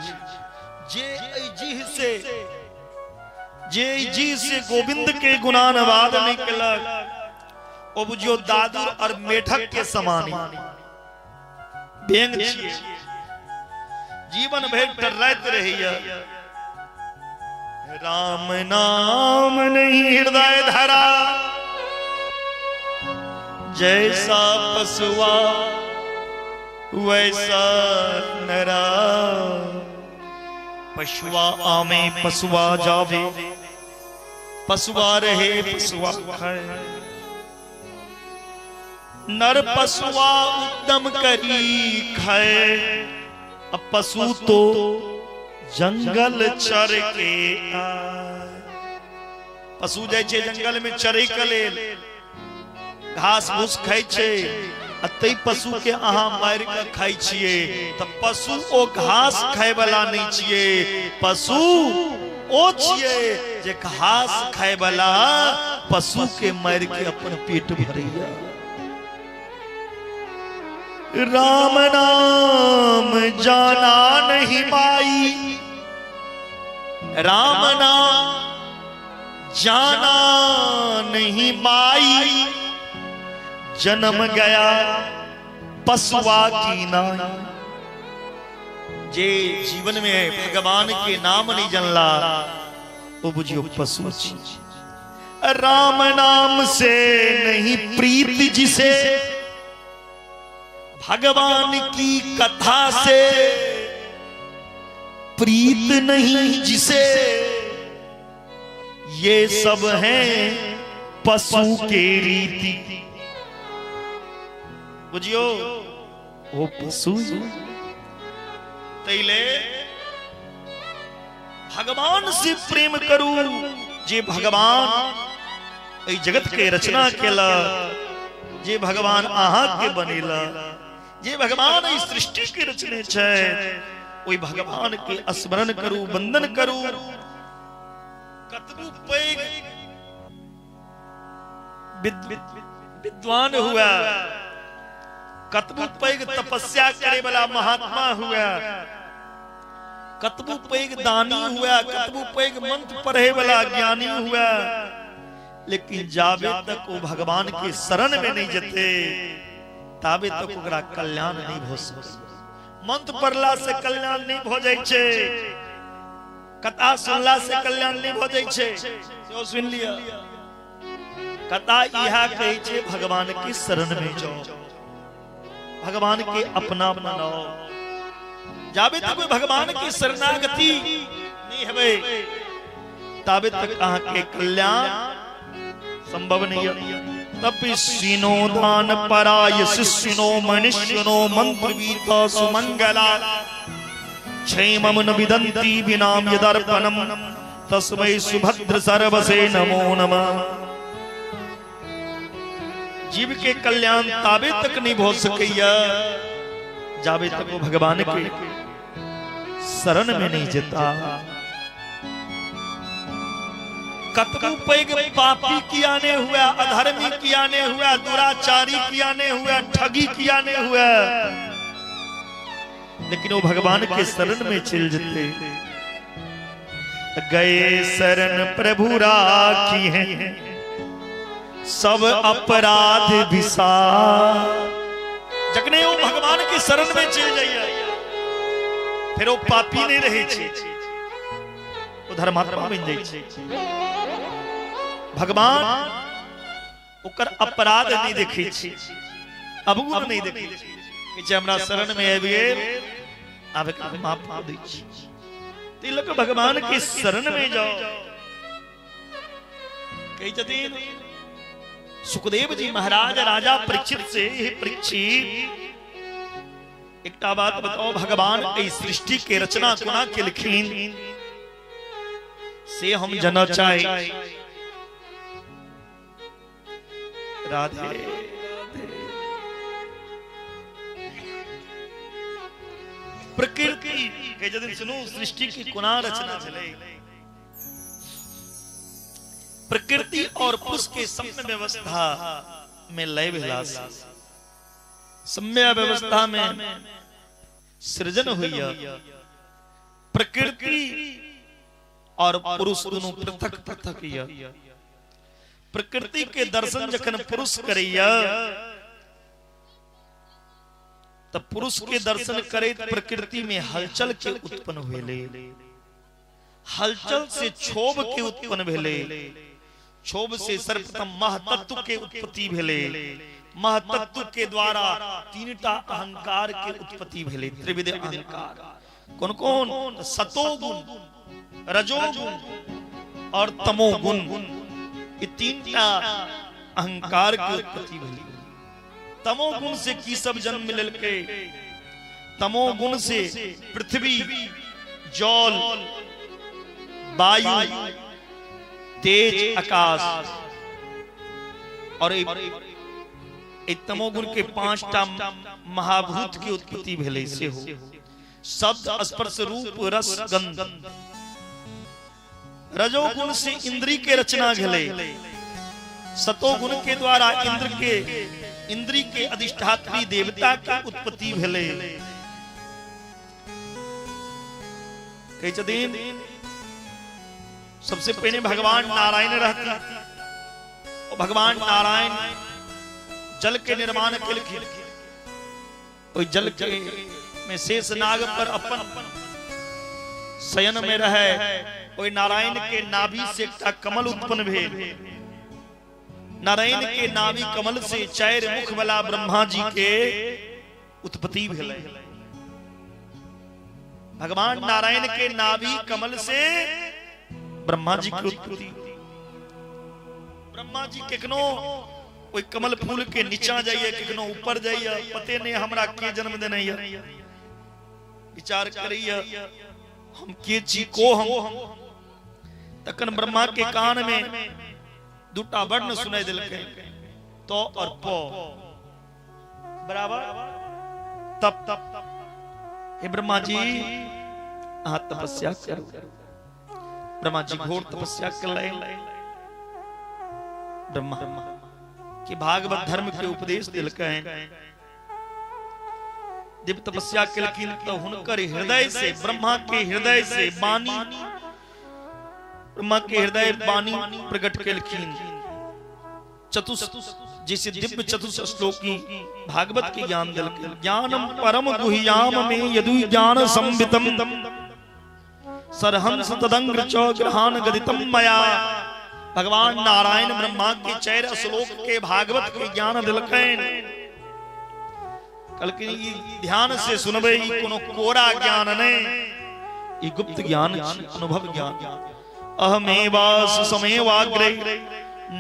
जे जी से गोविंद के गुणानुवाद नहीं केलक, ओ बुझियो दादुर और मेढक के समान बेंग छियै, जीवन भर डरैत रहिया। राम नाम नहीं हृदय धरा, जैसा पशुआ वैसा नरा। पशुआ आमे पशुआ जावे, पशुआ रहे पशुआ खाए। नर पशुआ उद्यम करी खाए, अब पशु तो जंगल चर के आए। पशु जाय छे जंगल में चरे के लेल, घास फूस खाय छे, अतई पशु के अहाँ मार के खाई छिए तो पशु ओ घास खाए वाला नहीं छिए, पशु ओ छिए जे घास खाए वाला पशु के मार के अपन पेट भरैया। राम नाम जाना नहीं माई, राम नाम जाना नहीं माई, जन्म गया पशुआ की नाई। जे जीवन में भगवान के नाम नहीं जानला वो बुझियो पशु छी। राम नाम से नहीं प्रीत जिसे, भगवान की कथा से प्रीत नहीं जिसे, ये सब हैं पशु के रीति। बुझियो वो पशु तैले भगवान से प्रेम करू। जे भगवान जगत के रचना केला, जे भगवान आहा के बनेला, जे भगवान इस सृष्टि के रचने छे, वही भगवान के स्मरण करू, वंदन करू। कतबु पैग विद्वान हुआ, कतबु पैग तपस्या करे वाला महात्मा हुआ, कतबु पैग दानी हुआ, कतबु पैग मंत्र पढ़े वाला ज्ञानी हुआ, लेकिन जाबे तक वो भगवान के शरण में नहीं जते ताबे तक ओकरा कल्याण नहीं हो सके। मंत्र पढ़ला से कल्याण नहीं हो जाय छे, कथा सुनला से कल्याण नहीं हो जाय छे। जो सुन लिया कथा इहा कहे छे भगवान की शरण में जाओ, भगवान के अपना बनाओ। जाबे तक भगवान की शरणागति नहीं हवे ताबे तक कहां के कल्याण संभव नहीं है। तपस्विनो दान पराय शिष्यनो मनुष्यनो मंत्रवीता सुमंगला, क्षेमम न विदन्ति विनाम यदर्पणम, तस्मै सुभद्र सर्वसे नमो नमः। जीव के कल्याण ताबे तक नहीं हो सकैया जाबे तक वो भगवान के शरण में नहीं जता। कतबु पैग पापी कियाने हुआ, अधर्मी कियाने हुआ, दुराचारी कियाने हुआ, ठगी कियाने हुआ, लेकिन वो भगवान के शरण में चल जते। गए शरण प्रभु राखी हैं सब अपराध विसार। जखने वो भगवान के शरण में चल जाइए फिर वो पापी नहीं रहे छे, वो धर्मात्मा बन जाए छे। भगवान ओकर अपराध नहीं देखे छे, अवगुण नहीं देखे छे कि हमरा शरण में आबिए आबे के माफ कर दै छी। तिलक भगवान के शरण में जाओ। कही जतीन सुखदेव जी महाराज राजा परीक्षित से, हे परीक्षित एकटा बात बताओ, भगवान इस सृष्टि के रचना कोना केलखिन से हम जानना चाहे। राधे प्रकृति के जदिन सुनो सृष्टि की कोना रचना चले, प्रकृति और पुरुष के सम्य व्यवस्था में लय विलास, सम्य व्यवस्था में सृजन हुई। प्रकृति और पुरुष दोनों पृथक पृथक किया। प्रकृति के दर्शन जखन पुरुष करैया तब पुरुष के दर्शन करे प्रकृति में हलचल के उत्पन्न भेले, हलचल से क्षोभ के उत्पन्न भेले, क्षोभ से सर्वप्रथम महतत्व के उत्पत्ति भेले, महतत्व के द्वारा तीनटा अहंकार के उत्पत्ति भेले, त्रिविध अहंकार। कौन कौन? सतोगुण, रजोगुण और तमोगुण, ये तीनटा अहंकार की उत्पत्ति भेली। तमोगुण से की सब जन्म मिलल के? तमोगुण से पृथ्वी, जल, वायु, तेज, आकाश और तमोगुण के 5टा महाभूत की उत्पत्ति भेले से हो। शब्द, स्पर्श, रूप, रस, गंध। रजोगुण से इंद्री के रचना भेले। सतोगुण के द्वारा इंद्री के अधिष्ठात्री देवता की उत्पत्ति भेले। कई दिन सबसे पहले भगवान नारायण रहते और भगवान नारायण जल के निर्माण के लिए जल के में शेष नाग पर अपन शयन में रहे। कोई नारायण के नाभि से कमल उत्पन्न भेल। नारायण के नाभि कमल से 4 मुख वाला ब्रह्मा जी के उत्पत्ति भेल। भगवान नारायण के नाभि कमल से ब्रह्मा जी की उत्पत्ति। ब्रह्मा जी केकनो कोई कमल फूल के नीचा जाइए, केकनो ऊपर जाइए, पते नहीं हमरा के जन्म देने है। विचार करिए हम के जी को हम तकन ब्रह्मा के कान में 2टा वर्ण सुनाई दिलके, तो और पो बराबर तप। हे ब्रह्मा जी तपस्या करो। ब्रह्मा जी घोर तपस्या कर ले। ब्रह्मा कि भागवत धर्म के उपदेश दिलके जब तपस्या कलकिन तो हुनकर हृदय से, ब्रह्मा के हृदय से वाणी, ब्रह्मा के हृदय वाणी प्रकट कलकिन। जैसे दिव्य चतुष श्लोकी भागवत के ज्ञान दिलके। ज्ञानम परम गुह्याम में यदु ज्ञान संवितम सरहंस तदंग्र च ग्रहान गदितम मया। भगवान नारायण ब्रह्मा के 4 श्लोक के भागवत के ज्ञान दिलके। कल की ध्यान से सुनबे कोनो कोरा ज्ञान ने, ई गुप्त ज्ञान, अनुभव ज्ञान। अहमेवास समेवाग्रे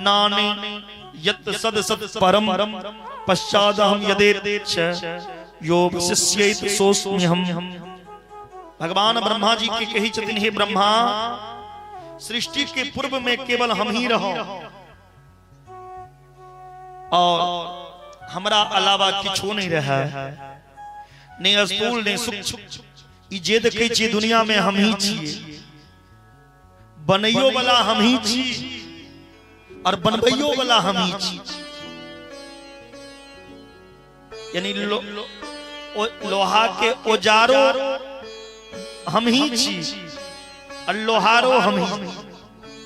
नाने यत् सद सत परम पश्चादहम यदेच यो विशिष्येत सोऽस्म्यहम्। भगवान ब्रह्मा जी के कही चतिन, हे ब्रह्मा सृष्टि के पूर्व में केवल हम ही रहो और हमरा अलावा किछो नहीं रहा। ने स्थूल ने सूक्ष्म ई जे देखै छी दुनिया में हम ही छिए। बनैयो वाला हम ही छी और बनबैयो वाला हम ही छी। यानी लोहा के औजारों हम ही छी और लोहारो हम ही।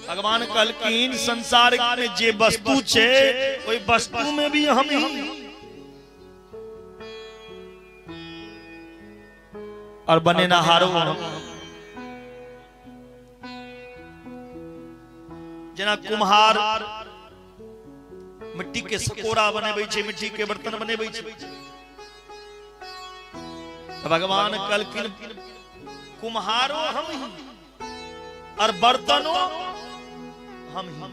भगवान कहलकिन संसार में जे वस्तु छे ओई वस्तु में भी हम ही। और बने नहारो जना कुम्हार मिट्टी के सकोरा बनेबै छे, मिट्टी के बर्तन बनेबै छे। भगवान कहलकिन कुम्हारो हम ही और बर्तनों हम ही।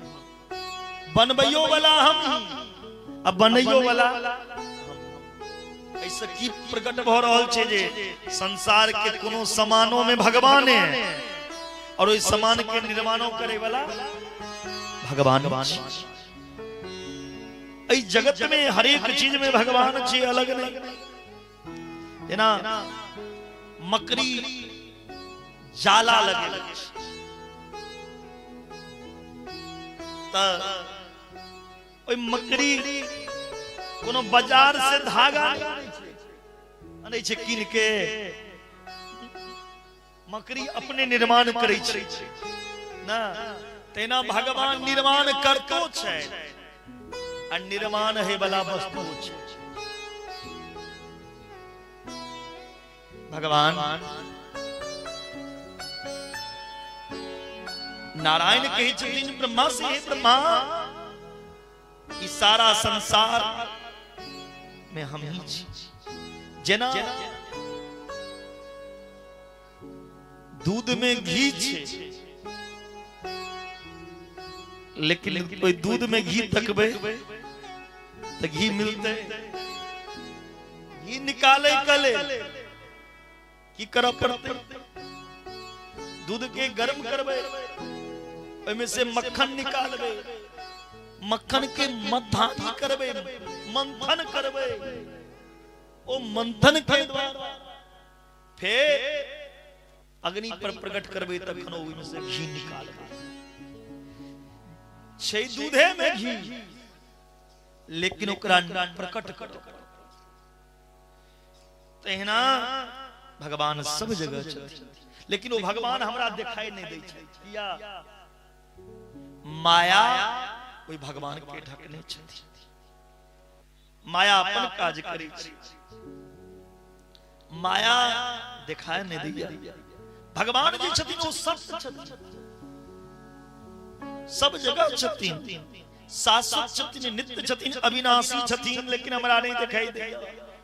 बनबैयो वाला हम ही अब बनैयो वाला। ऐसा की प्रकट भ रहल छे जे संसार के कोनो समानों में भगवान है और ओइ समान के निर्माणों करे वाला भगवान। इस जगत में हर एक चीज में भगवान छे, अलग नहीं। जना मकड़ी जाला लगे मकड़ी कोनो बाजार से धागा नहीं छे कीन के। मकड़ी अपने निर्माण करे छे ना, तेना भगवान निर्माण करतो छे और निर्माण है वाला वस्तु छे। भगवान नारायण कहे छथिन ब्रह्मा से, हे ब्रह्मा ई सारा संसार में हम ही छी। जना दूध में घी छे लेकिन कोई दूध में घी तकबे तो घी मिलते। घी निकाले कले की करब पड़ते। दूध के गर्म करबे, में से मक्खन निकालबे, मक्खन के मथानी करबे, मंथन करबे, ओ मंथन के द्वारा फिर अग्नि पर प्रकट करबे, तखन ओहि में से घी निकालबे। छै दूधे में घी, लेकिन ओकरा प्रकट कर। तहिना भगवान सब जगह छथिन, लेकिन वो भगवान हमरा दिखाई नहीं दै छै। किया? माया कोई भगवान के ढकने छथिन, माया अपन काज करै छै, माया दिखाई नहीं दैया। भगवान जी छथिन वो सत्य छथिन, सब जगह छथिन, शाश्वत छथिन, नित्य छथिन, अविनाशी छथिन, लेकिन हमरा नहीं दिखाई दैया।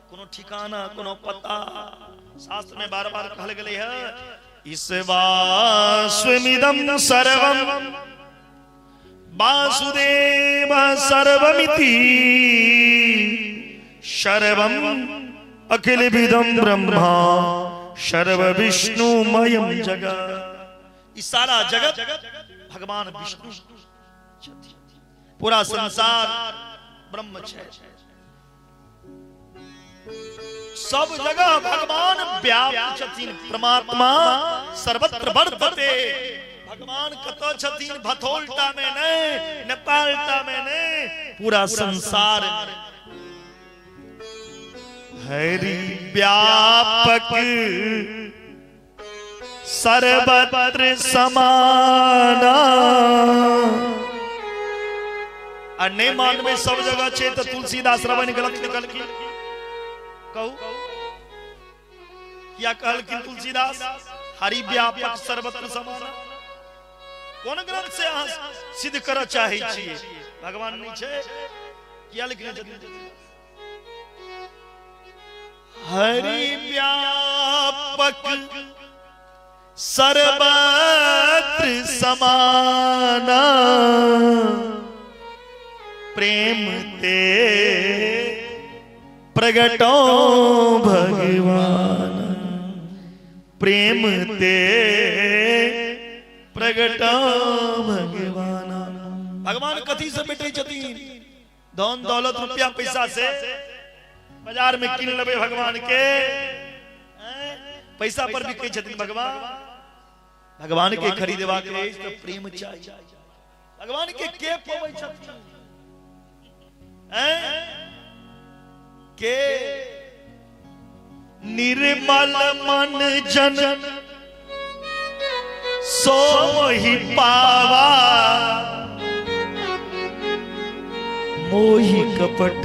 कोनो ठिकाना, कोनो पता। शास्त्र में बार बार कहल गेलै है, ईश्वास्मिदं सर्वं वासुदेव सर्वमिति सर्वं अखिलविदं ब्रह्मा सर्वविष्णुमयं जगत्। इस सारा जगत भगवान विष्णु, पूरा संसार ब्रह्म है। सब जगह भगवान व्याप्त छथिन, परमात्मा सर्वत्र वर्तते। भगवान कतौ छथिन? भथोलटा में नहीं, नेपालटा में नहीं, पूरा संसार हरि व्यापक सर्वत्र समाना। और नहीं मानवे सब जगह छे तो तुलसीदास रावण गलत निकल की कहू क्या कहल कि तुलसीदास हरि व्यापक सर्वत्र समाना। कौन ग्रंथ से अहाँ सिद्ध कर चाहे छिए भगवान नहीं छे? क्या लिखने हरि व्यापक सर्वत्र समाना प्रेम ते प्रगटो भगवान। प्रेम ते प्रगटो भगवान। भगवान कथी से बेटे छथिन? धन दौलत रुपया पैसा से बाजार में किन लेबे भगवान के, पैसा पर बिकै छथिन भगवान। भगवान के खरीदवा के तो प्रेम चाहिए। भगवान के पबै छथिन के निर्मल मन जन सोहि पावा मोहि कपट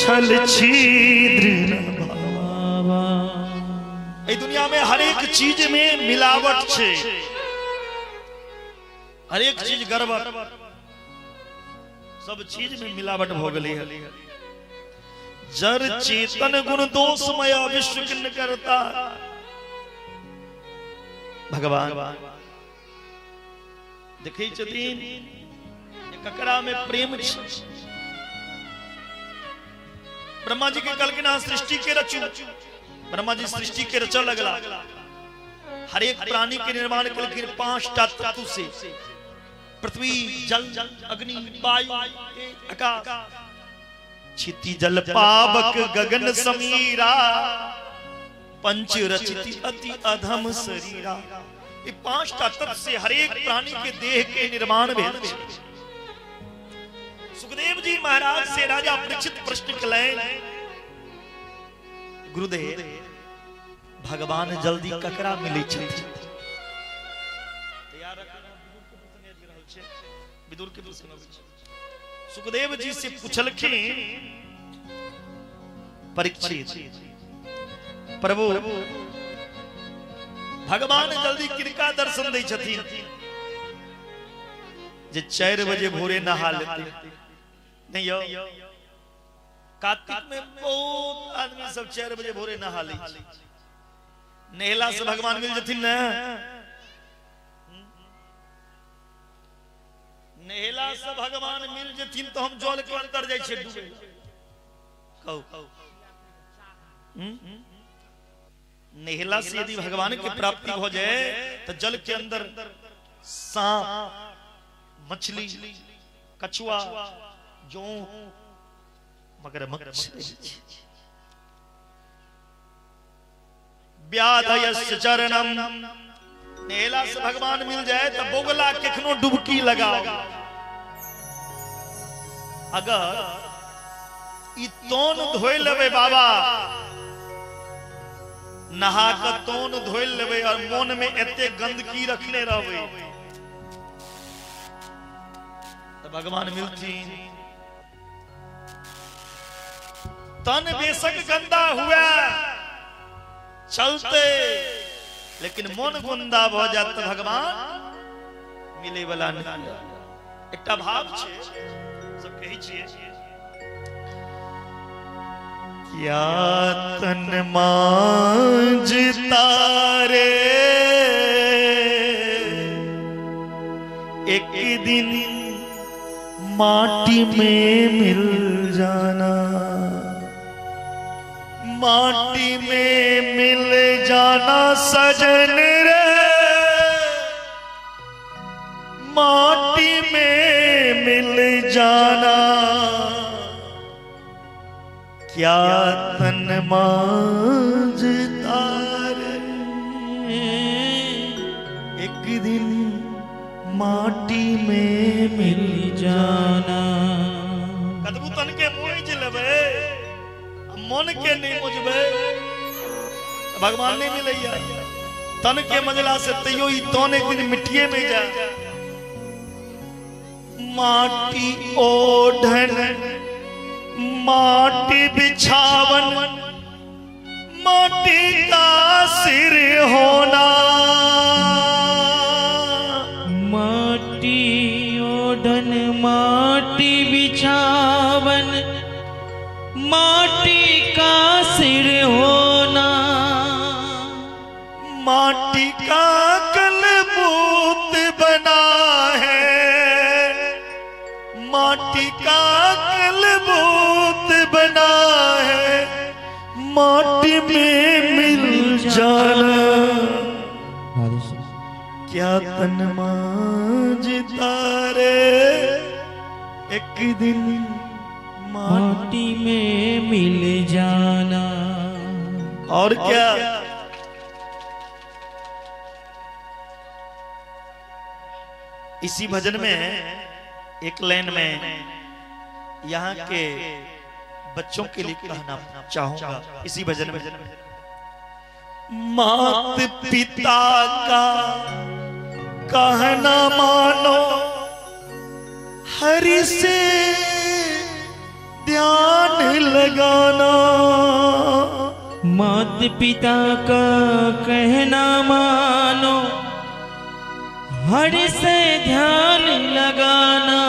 छल छिद्र न भावा। इस दुनिया में हर एक चीज में मिलावट छे, हर एक चीज गड़बड़, सब चीज में मिलावट हो गई है। जर चेतन गुण दोषमय विश्व किन्न करता। भगवान देखे छथिन ककरा में प्रेम छे। ब्रह्मा जी के कल्पना सृष्टि के रचू। ब्रह्मा जी सृष्टि के रचा लगला। हर एक प्राणी के निर्माण के 5 तत्व से, पृथ्वी जल अग्नि वायु आकाश। क्षिति जल पावक गगन समीरा पंच रचिति अति अधम शरीरा। ये 5 तत्व से हर एक प्राणी के देह के निर्माण भेल। सुखदेव जी महाराज से राजा परीक्षित प्रश्न कलें, गुरुदेव भगवान जल्दी ककरा मिले छथि? तैयार विदुर के प्रश्न। सुखदेव जी से पूछलखिन परीक्षित, प्रभु भगवान जल्दी किनका दर्शन दै छथिन? जे 4 बजे भोरे नहा लेते। नहीं यो कार्तिक में बहुत आदमी सब 4 बजे भोरे नहा ले। नहला से भगवान मिल जथिन ना? नहला से भगवान मिल जथिन तो हम जल के अंदर जाय छे डूबे। कहू नहला से यदि भगवान की प्राप्ति हो जाए तो जल के अंदर सांप, मछली, कछुआ जो मगरमच्छ व्याधयस्य चरणम नेला से भगवान मिल जाए तो बोगला केखनो डुबकी लगाओ। अगर ई तोन धोइ लेबे बाबा, नहा के तोन धोइ लेबे और मन में एते गंदगी रखने रहबे तो भगवान मिलथिन। तन बेशक गंदा हुआ चलते, लेकिन मन गुंदा भ जात भगवान मिले वाला नहीं। एकटा भाव छे सब कहि छियै, क्या तन मांझता रे एक दिन माटी में मिल जाना, माटी में मिल जाना सजन रे, माटी में मिल जाना। क्या तन मांझता रे एक दिन माटी में मिल जाना। कदबू तन के मोइज लेबे, मन के नहीं मुझबे भगवान नहीं मिलैया। तन के मजला से तैयो ही तोन एक दिन मिट्टिए में जा। माटी ओढ़न माटी बिछावन, माटी का सिर होना, माटी ओढ़न माटी बिछावन, माटी का सिर होना, माटी का कलबूत बना है, माटी का कलबूत बना है, माटी में मिल जाना। क्या तन मांझता रे एक दिन माटी में मिल जाना। और क्या इसी भजन में एक लाइन में यहाँ के बच्चों के लिए कहना चाहूंगा इसी भजन में। मात पिता का कहना मानो, हरि से ध्यान लगाना। मात पिता का कहना मानो, हरि से ध्यान लगाना।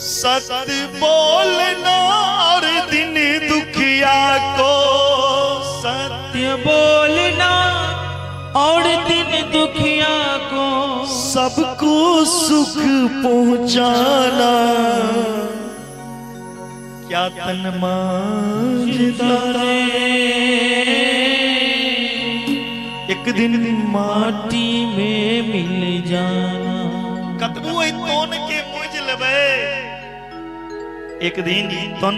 सत्य बोलना और दिन दुखिया को, सत्य बोलना और दिन दुखिया को, सबको सुख पहुंचाना। क्या तन मांझता रे एक दिन माटी में मिल जाना। कतबू तोन के मुझ लेबे एक दिन तन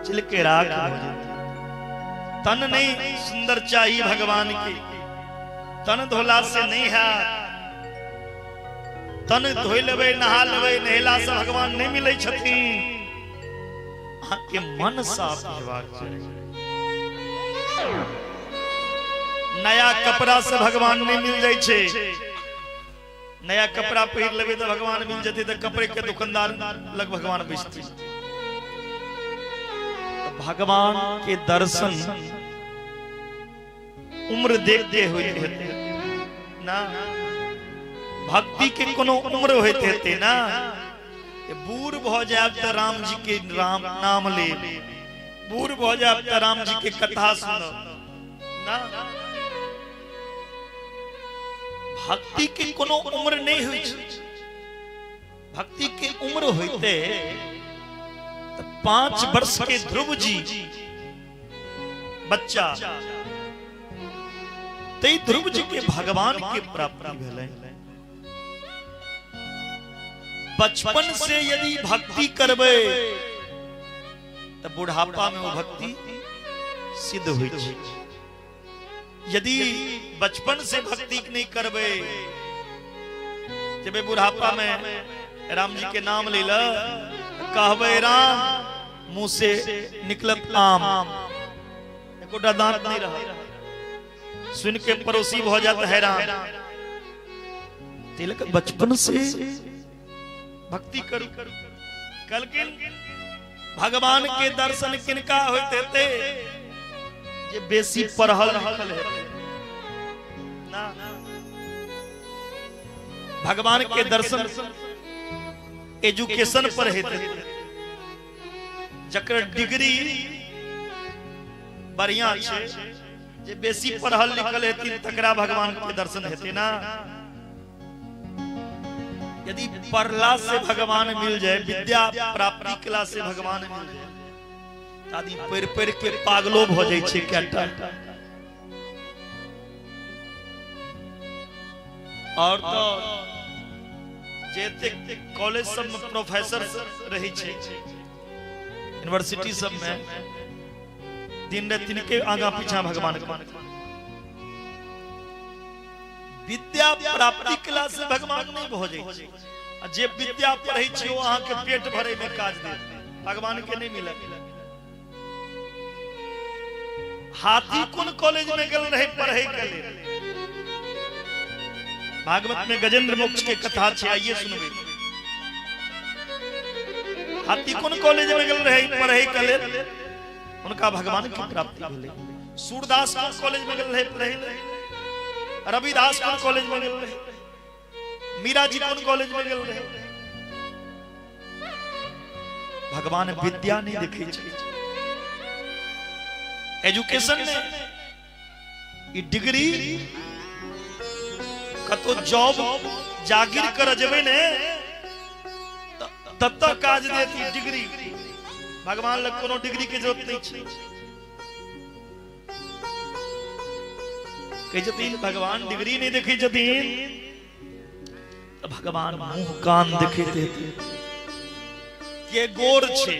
चिलके राख हो जाए। तन नहीं सुंदर चाहिए भगवान की, तन धोला से नहीं है। तन धोई लेबे नहा लेबे नहेला से भगवान नहीं मिले छथिन। के मन साफ हेबाक चाहिए। नया कपड़ा से भगवान नहीं मिल जाए छे। नया कपड़ा पहिर लेबे तो भगवान मिल जते, तो कपड़े के दुकानदार लग भगवान बेचते। भगवान के दर्शन उम्र देखते हुए ना, भक्ति के कोनो उम्र होते थे ना। बूढ़ भ जाए तो राम जी के राम नाम ले, बूढ़ भ जाए तो राम जी के कथा सुनो ना। भक्ति के कोनो उम्र नहीं हुई। भक्ति के उम्र होते तो 5 वर्ष के ध्रुव जी बच्चा, ते ध्रुव जी के भगवान के प्राप्ति भेलै। बचपन से यदि भक्ति करबे तो बुढ़ापा में वो भक्ति सिद्ध हुई। यदि बचपन से भक्ति नहीं करबे, जब बुढ़ापा में राम जी के नाम ले ला, कहबे राम मुंह से निकलत आम, एको दांत नहीं रहा। सुन के पड़ोसी हो जाता हैरान। तिलक बचपन से भक्ति करू। कल किन भगवान के दर्शन किनका होते थे? ये बेसी पढ़ल लिखल है ना। भगवान के दर्शन एजुकेशन पर है, जकर डिग्री बढ़िया छे, जे बेसी पढ़ल लिखल है तकरा भगवान के दर्शन हेते ना। यदि पढ़ला से भगवान मिल जाए, विद्या प्राप्ति कला से भगवान मिल जाए, आदमी पढ़ पढ़ के पागलो हो जाए छे। क्या और तो जेते कॉलेज सब में प्रोफेसर रही छे, यूनिवर्सिटी सब में दिन रात तिनके आगा पीछा भगवान के विद्या प्राप्ति कला से भगवान नहीं भो जाए। जे विद्या पढ़े छी अहाँ के पेट भरे में काज दे, भगवान के नहीं मिले। हाथी कौन कॉलेज में गल रहे पढ़े के लिए? भागवत में गजेंद्र मोक्ष के कथा छे, आइए सुनबे। हाथी कौन कॉलेज में गल रहे पढ़े के लिए? उनका भगवान की प्राप्ति भेले। सूरदास कौन कॉलेज में गल रहे पढ़े? रविदास कौन कॉलेज में गल रहे? मीरा जी कौन कॉलेज में गल रहे? भगवान विद्या नहीं देखे छे। एजुकेशन में ई डिग्री कतो जॉब जागिर कर जबे ने तब तक काज देती डिग्री। भगवान लग कोनो डिग्री की जरूरत नहीं छे। जतीन भगवान डिग्री नहीं देखी जतीन, तो भगवान मुंह कान देखे थे। ये गोर छे,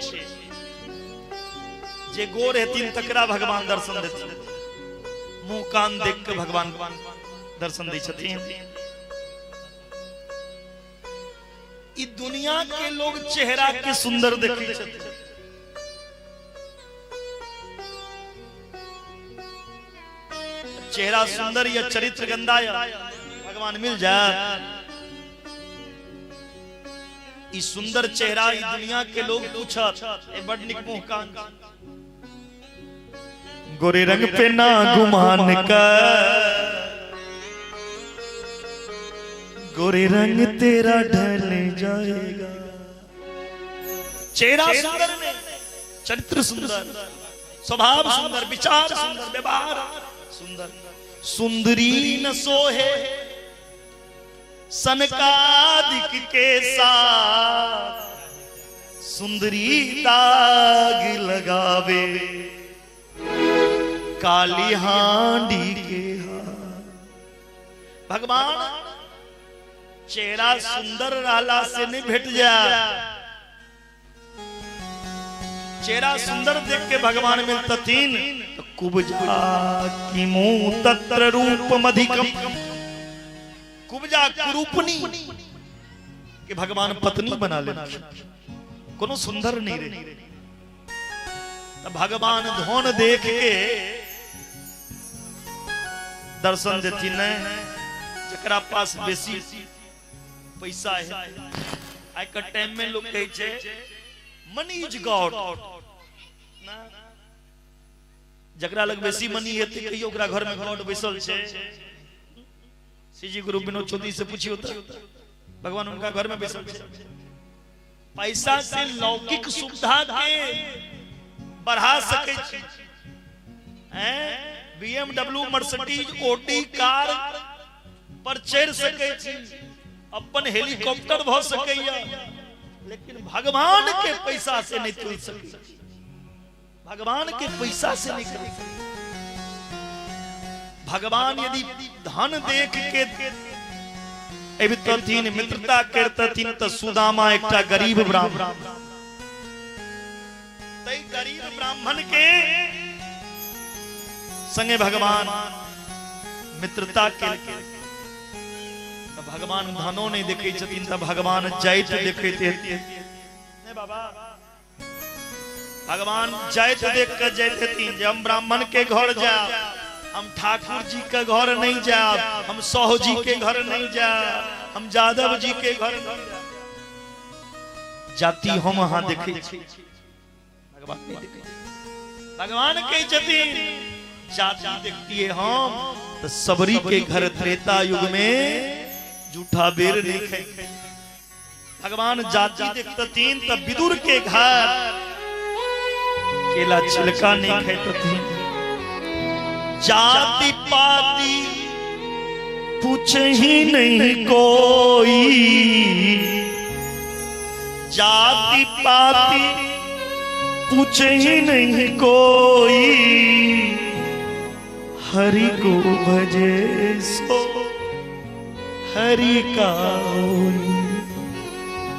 जे गोर है तीन तकरा भगवान दर्शन देते। मुंह कान देख के भगवान दर्शन दे छथिन। ई दुनिया के लोग चेहरा के सुंदर देखे छथिन, चेहरा सुंदर या चरित्र गंदा या भगवान मिल जाए। ई सुंदर चेहरा ई दुनिया के लोग पूछत ए बड़ निक मुंह कान, गोरे रंग पे ना गुमान कर, गोरे रंग तेरा ढल जाएगा। चेहरा सुंदर में चरित्र सुंदर, स्वभाव सुंदर, विचार सुंदर, व्यवहार सुंदर। सुंदरी न सोहे सनकादिक के साथ, सुंदरी दाग लगावे काली हांडी के हाथ। भगवान चेहरा सुंदर रहला से नहीं भेट जाए। चेहरा सुंदर देख के भगवान मिलततीन। तो कुब्जा की मुंह तत्र रूप मधिकम, कुब्जा कुरूपनी के भगवान पत्नी बना ले, कोनो सुंदर नहीं रहे। तो भगवान धोन देख के दर्शन देती न, जकरा पास बेसी पैसा है। आई का टाइम में लोग कहे छे मनी इज गॉड ना, जकरा लग बेसी मनी है तो कहियो ओकरा घर में गॉड बैसल छे। सीजी गुरु विनोद चौधरी से पूछियो तो भगवान उनका घर में बैसल छे। पैसा से लौकिक सुविधा के बढ़ा सके छे, हैं BMW मर्सिडीज ऑडी कार पर चढ़ सके छे, अपन हेलीकॉप्टर भ सकैया, लेकिन भगवान के पैसा से नहीं तुल सके। भगवान के पैसा से नहीं कर सके। भगवान यदि धन देख के एबी तो तीन मित्रता करता तीन तो सुदामा एकटा गरीब ब्राह्मण तई गरीब ब्राह्मण के संगे भगवान मित्रता के भगवान धनो नहीं देखे छथिन त भगवान जाइत देखते ने बाबा भगवान जाइत देख के जाइत हथिन जे हम ब्राह्मण के घर जाब हम ठाकुर जी के घर नहीं जाब हम सोह जी के घर नहीं जाब हम जादव जी के घर नहीं जाब जाति हम वहां देखे भगवान नहीं देखे भगवान के छथिन जाति देखती है हम तो सबरी के घर त्रेता युग में जूठा बेर नहीं खाए भगवान जाति देखते तीन तब विदुर के घर केला छिलका नहीं खाते तीन जाति पाति पूछे ही नहीं कोई जाति पाति पूछे ही नहीं कोई हरि को भजे सो हरि का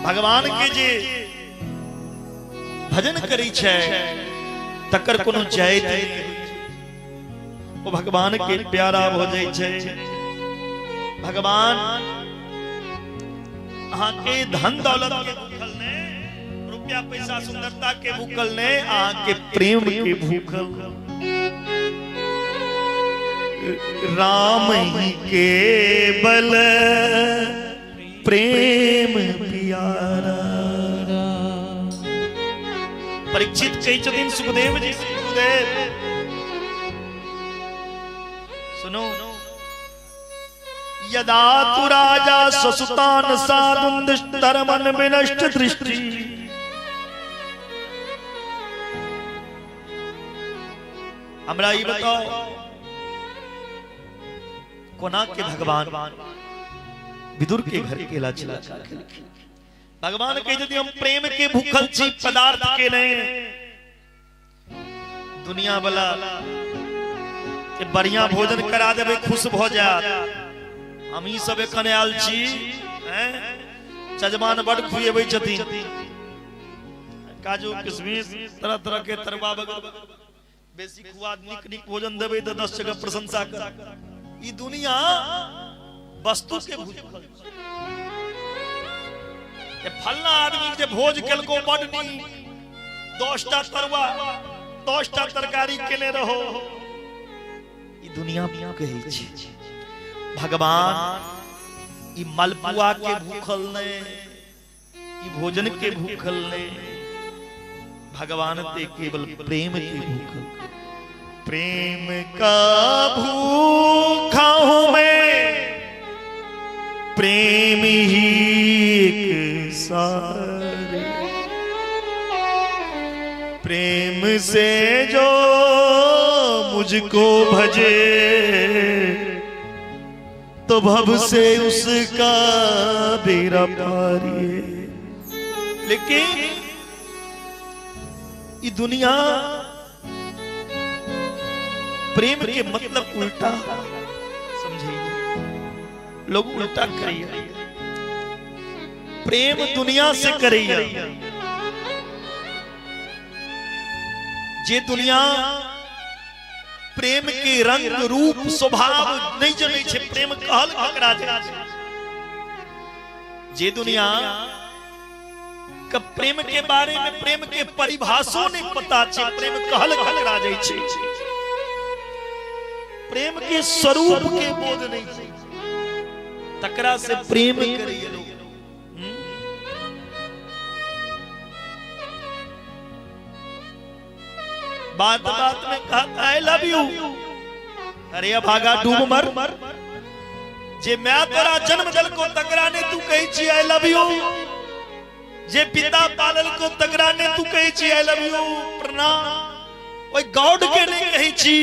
भगवान के जे भजन करी छे तकर कोनो जाइत वो भगवान के प्यारा हो जाय छे भगवान अहाँ के धन दौलत के भूखल ने रुपया पैसा सुंदरता के भूखल ने अहाँ के प्रेम के भूखल राम ही केवल प्रेम प्यारा परीक्षित कही छथिन सुखदेव जी सुखदेव सुनो यदा तु राजा ससुतान साधुन दुष्टरमन विनष्ट दृष्टि हमरा ये बताओ कोना के भगवान विदुर के घर केला चला भगवान के यदि हम प्रेम के भूखल छी पदार्थ के नहीं दुनिया वाला के बढ़िया भोजन करा देबे खुश भ जात हम ही सब एखन आयल छी जजमान बड़ खुएबै छथिन काजू किशमिश तरह तरह के तरुआ वगैरह बेसी खुआ निक निक भोजन देबै त 10 जगह प्रशंसा कर ई दुनिया वस्तु के भूखल ये फलना आदमी जे भोज केलको बड़ नी 10टा तरुआ 10टा तरकारी केने रहो ई दुनिया कहै छै भगवान ई मलपुआ के भूखल ने ई भोजन के भूखल ने भगवान ते केवल प्रेम के भूखल प्रेम का भूखा हूं मैं प्रेम ही एक सारे प्रेम से जो मुझको भजे तो भव से उसका बेड़ा पार लेकिन ये दुनिया प्रेम के मतलब उल्टा समझिए लोग उल्टा करिए प्रेम दुनिया से करिए जे दुनिया प्रेम के रंग रूप स्वभाव नहीं जने छे प्रेम कहल ककरा छै जे दुनिया का प्रेम के बारे में प्रेम के परिभाषो नहीं पता छे प्रेम कहल ककरा जाय छै प्रेम के स्वरूप के बोध नहीं छे तकरा से प्रेम करिए लोग बात बात में कहा आई लव यू अरे भागा डूब मर जे मैं तोरा जन्म दल को तकरा ने तू कही छी आई लव यू जे पिता पालल को तकरा ने तू कही छी आई लव यू प्रणाम ओए गॉड के नहीं कही छी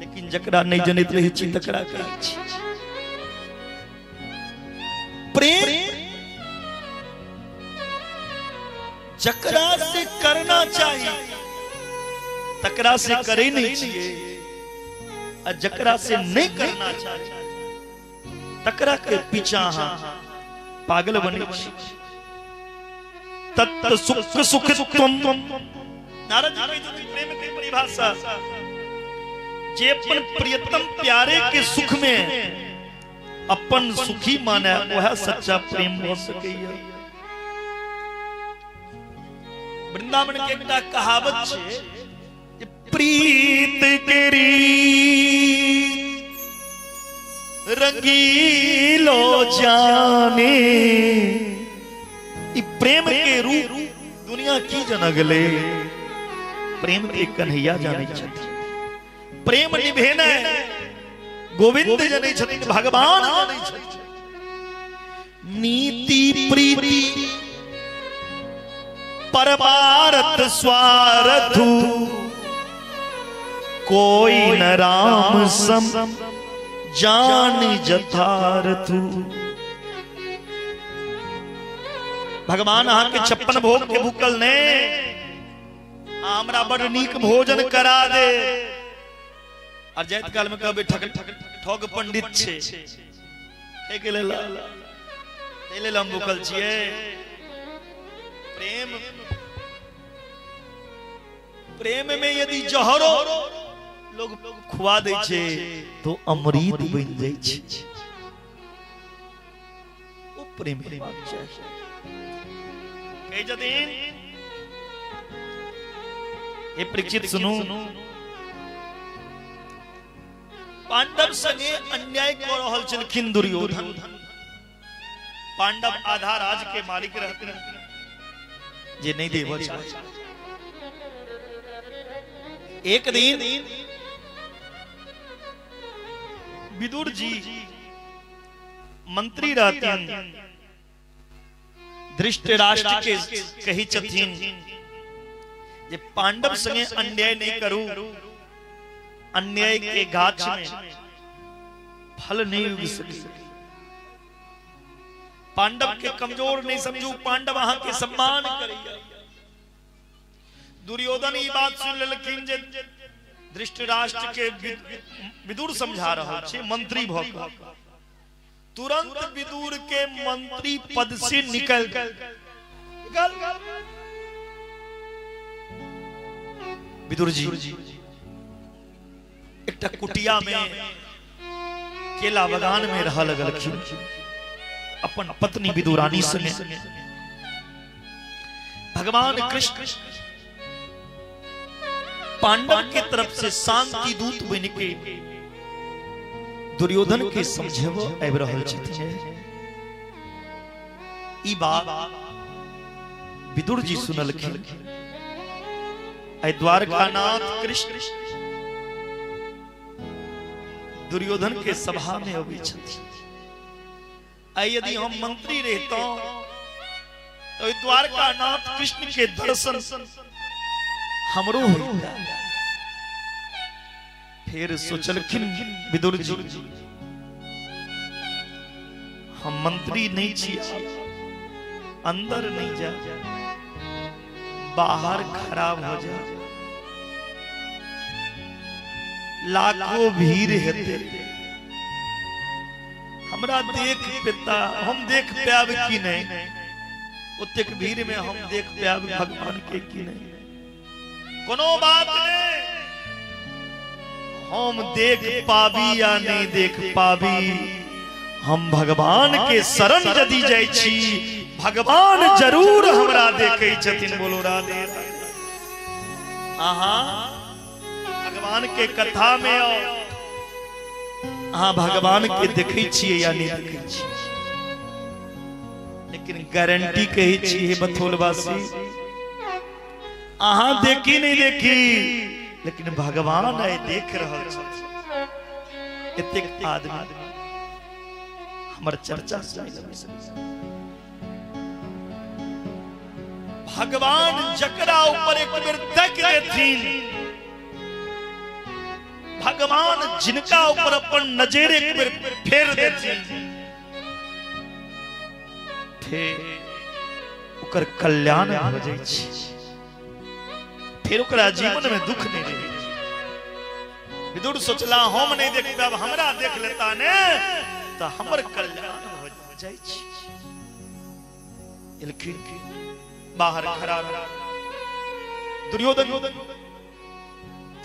लेकिन जकरा नहीं जनित रही छी तकरा कही छी प्रेम जकरा से करना चाहिए तकरा से करे नहीं चाहिए और जकरा से नहीं करना चाहिए तकरा के पीछा पागल बने तत्त सुख सुखित्वम। नारद जी की प्रेम की परिभाषा, जे अपन प्रियतम प्यारे के सुख में अपन सुखी माने वह सच्चा प्रेम हो सके। वृंदावन के एक कहावत छे, प्रीत के रीत रंगीलो जाने, प्रेम के रूप दुनिया की जनगले, प्रेम के कन्हैया जाने छथिन। प्रेम निभेना गोविंद जाने छथिन, भगवान जाने छथिन। नीति प्रीति परमार्थ स्वार्थु, कोई न राम सम जान जथार्थु। भगवान अहाँ के 56 भोग के भूखल ने हमरा बड़ नीक भोजन करा दे, और जैत काल में कहबे ठग पंडित छे, के लेल हम भूखल छिए। प्रेम में यदि जहरो लोग खुआ दे छे तो अमृत बन जाय छे। ओ प्रेम हेबाक चाही। कहे जदिन ये परीक्षित सुनो, पांडव संगे अन्याय कर रहल छलखिन दुर्योधन। पांडव आधा राज के मालिक रहते जे नहीं देव चाहे। एक दिन विदुर जी मंत्री रहते, धृतराष्ट्र के कही छथिन जे पांडव संगे अन्याय नहीं करू, अन्याय के गाछ में फल नहीं उग सके। पांडव के कमजोर नहीं समझू, पांडव अहाँ के सम्मान करिए। दुर्योधन ये बात सुन लेलखिन जे धृतराष्ट्र के विदुर समझा रहा छे, मंत्री भऽ तुरंत विदुर के मंत्री पद से निकल विदुर जी एक कुटिया में केला बगान में रह लगलखिन अपन पत्नी विदुरानी संगे। भगवान कृष्ण पांडव की तरफ से शांति दूत बन के दुर्योधन के समझेबो आबि रहल छथिन। ई बात विदुर जी सुनलखिन। द्वारकानाथ कृष्ण दुर्योधन के सभा में अबै छथिन। यदि हम मंत्री रहता तो द्वारकानाथ कृष्ण के दर्शन हमरो होता। फिर सोचलखिन विदुर जी हम मंत्री नहीं छी, अंदर नहीं जा, बाहर खराब हो जा, लाखों भीड़ हेते, हमरा देख पेता हम देख पाब कि नहीं, उतेक भीड़ में हम देख पाब भगवान के कि नहीं। कोनो बात नहीं, हम देख पाबी या नहीं देख पाबी, हम भगवान के शरण यदि जाय छी भगवान जरूर हमरा देखे छथिन। बोलो राधे राधे। आहा भगवान के कथा में हाँ भगवान के देखे छिए या नहीं देखे छिए, लेकिन गारंटी कही छिए बथोलवासी आहा देखी नहीं देखी, लेकिन भगवान आए देख रहल छथिन। एतेक आदमी हमर चर्चा भगवान जकरा ऊपर एक बेर देख देथिन, भगवान जिनका ऊपर अपन नजर एक बेर फेर देथिन, फिर ओकर कल्याण हो जाय छै, फिर ओकरा जीवन में दुख नहीं रहे। विदुर सोचला हम नहीं देख पाब, हमरा देख लेता ने तो हमर कल्याण हो जाए छी। बाहर खड़ा दुर्योधन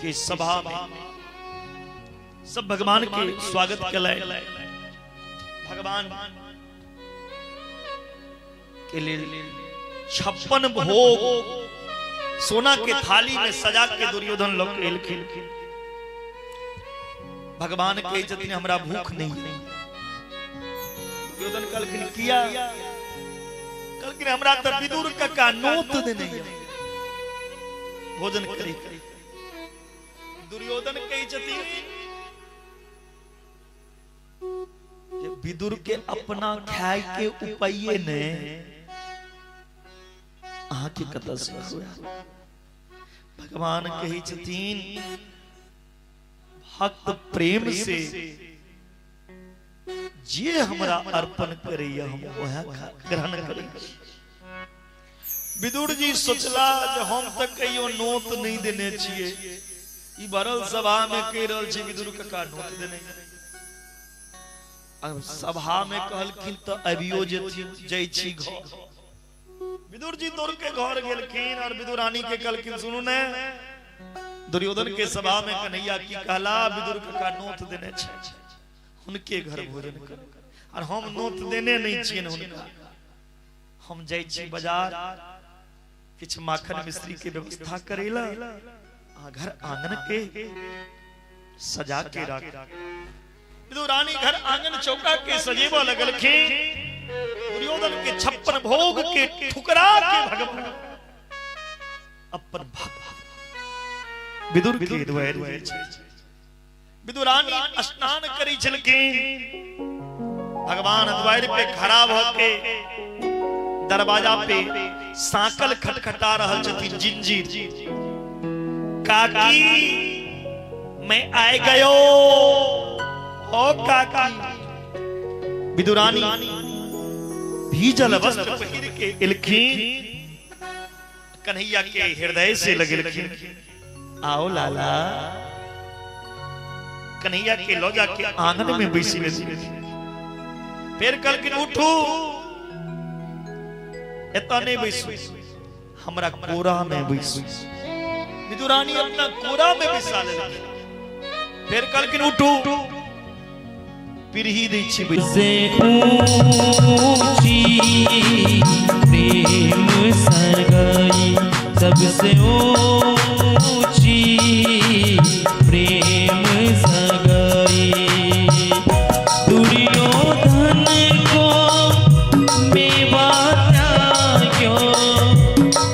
के सभा में सब भगवान के स्वागत के लिए भगवान के लिए 56 भोग सोना के थाली में सजा के दुर्योधन लोग एलखिन। भगवान के जतने हमरा भूख नहीं है। दुर्योधन कलखिन किया कलखिन हमरा त विदुर का नोत देने भोजन करी। दुर्योधन के जति विदुर के अपना खाए के उपाय ने आहा के कथा से हुआ। भगवान कही छतीन भक्त प्रेम से जे हमरा अर्पण करे हम वह ग्रहण करें। विदुर जी सोचला जे हम तक कहियो नोत नहीं देने छिए, ई भरल सभा में कह रहल छी विदुर का नोत देने। अब सभा में कहलखिन तो अभियो जे जय छी घर। विदुर जी दौड़ के घर गेलखिन और विदुरानी के कहलखिन सुनू ने दुर्योधन के सभा में कन्हैया की कहला विदुर का नोत देने छे उनके घर भोजन कर और हम नोत देने नहीं छिए उनका। हम जाय छी बाजार किछ माखन मिश्री के व्यवस्था करेला घर आंगन के सजा के रख। विदुरानी घर आंगन चौका के सजेवा लगलखिन। दुर्योधन के 56 भोग के ठुकरा के भगवान अपन विदुर के द्वार विदुरानी स्नान करी छलखिन। भगवान द्वार पे खड़ा होके दरवाजा पे सांकल खटखटा रहल छथिन जिंजीर। काकी मैं आए गयो ओ काकी। विदुरानी भीजल वस्त्र पहिर के इलखिन कन्हैया के हृदय से लगलखिन आओ लाला। कन्हैया के लौजा के आंगन में बैसी फिर कलखिन उठू एता नहीं बैसू हमरा कोरा में बैसू। विदुरानी अपना कोरा में बैसा लेलखिन। फिर कलखिन उठू पिरही दै छी से ऊंची प्रेम सरगई सबसे ऊंची प्रेम सरगई। दुर्योधन को मेवा त्याग्यो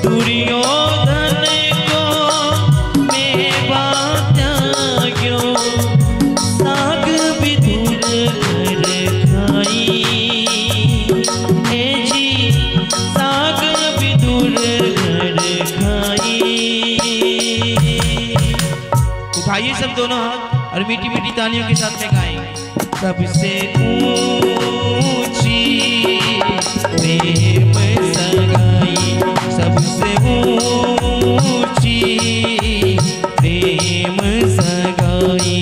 दुर्योधन को मेवा त्याग्यो साग विदुर घर खाई। ए जी साग विदुर घर खाई। उठाइए सब दोनों हाथ और मीठी मीठी तालियों के साथ में गाएंगे। सबसे ऊंची प्रेम सगाई सबसे ऊंची प्रेम सगाई।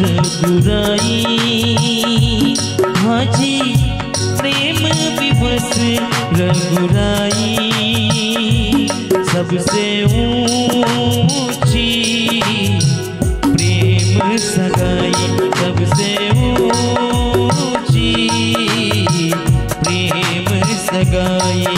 रघुराई हाजी प्रेम विवश बस रघुराई सबसे ऊंची प्रेम सगाई सबसे ऊंची प्रेम सगाई।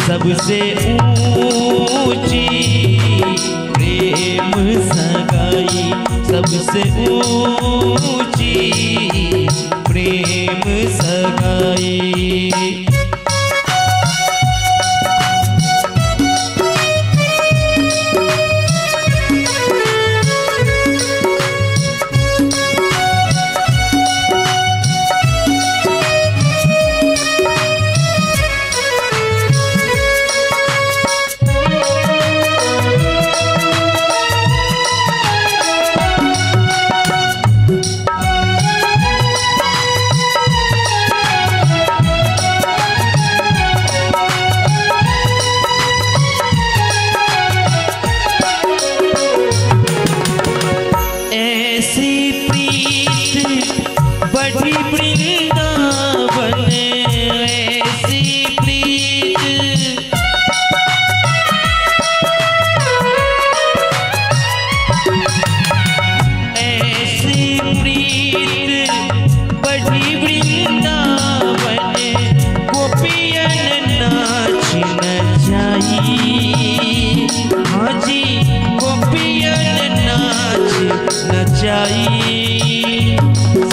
सबसे ऊंची प्रेम सगाई सबसे ऊंची प्रेम सगाई।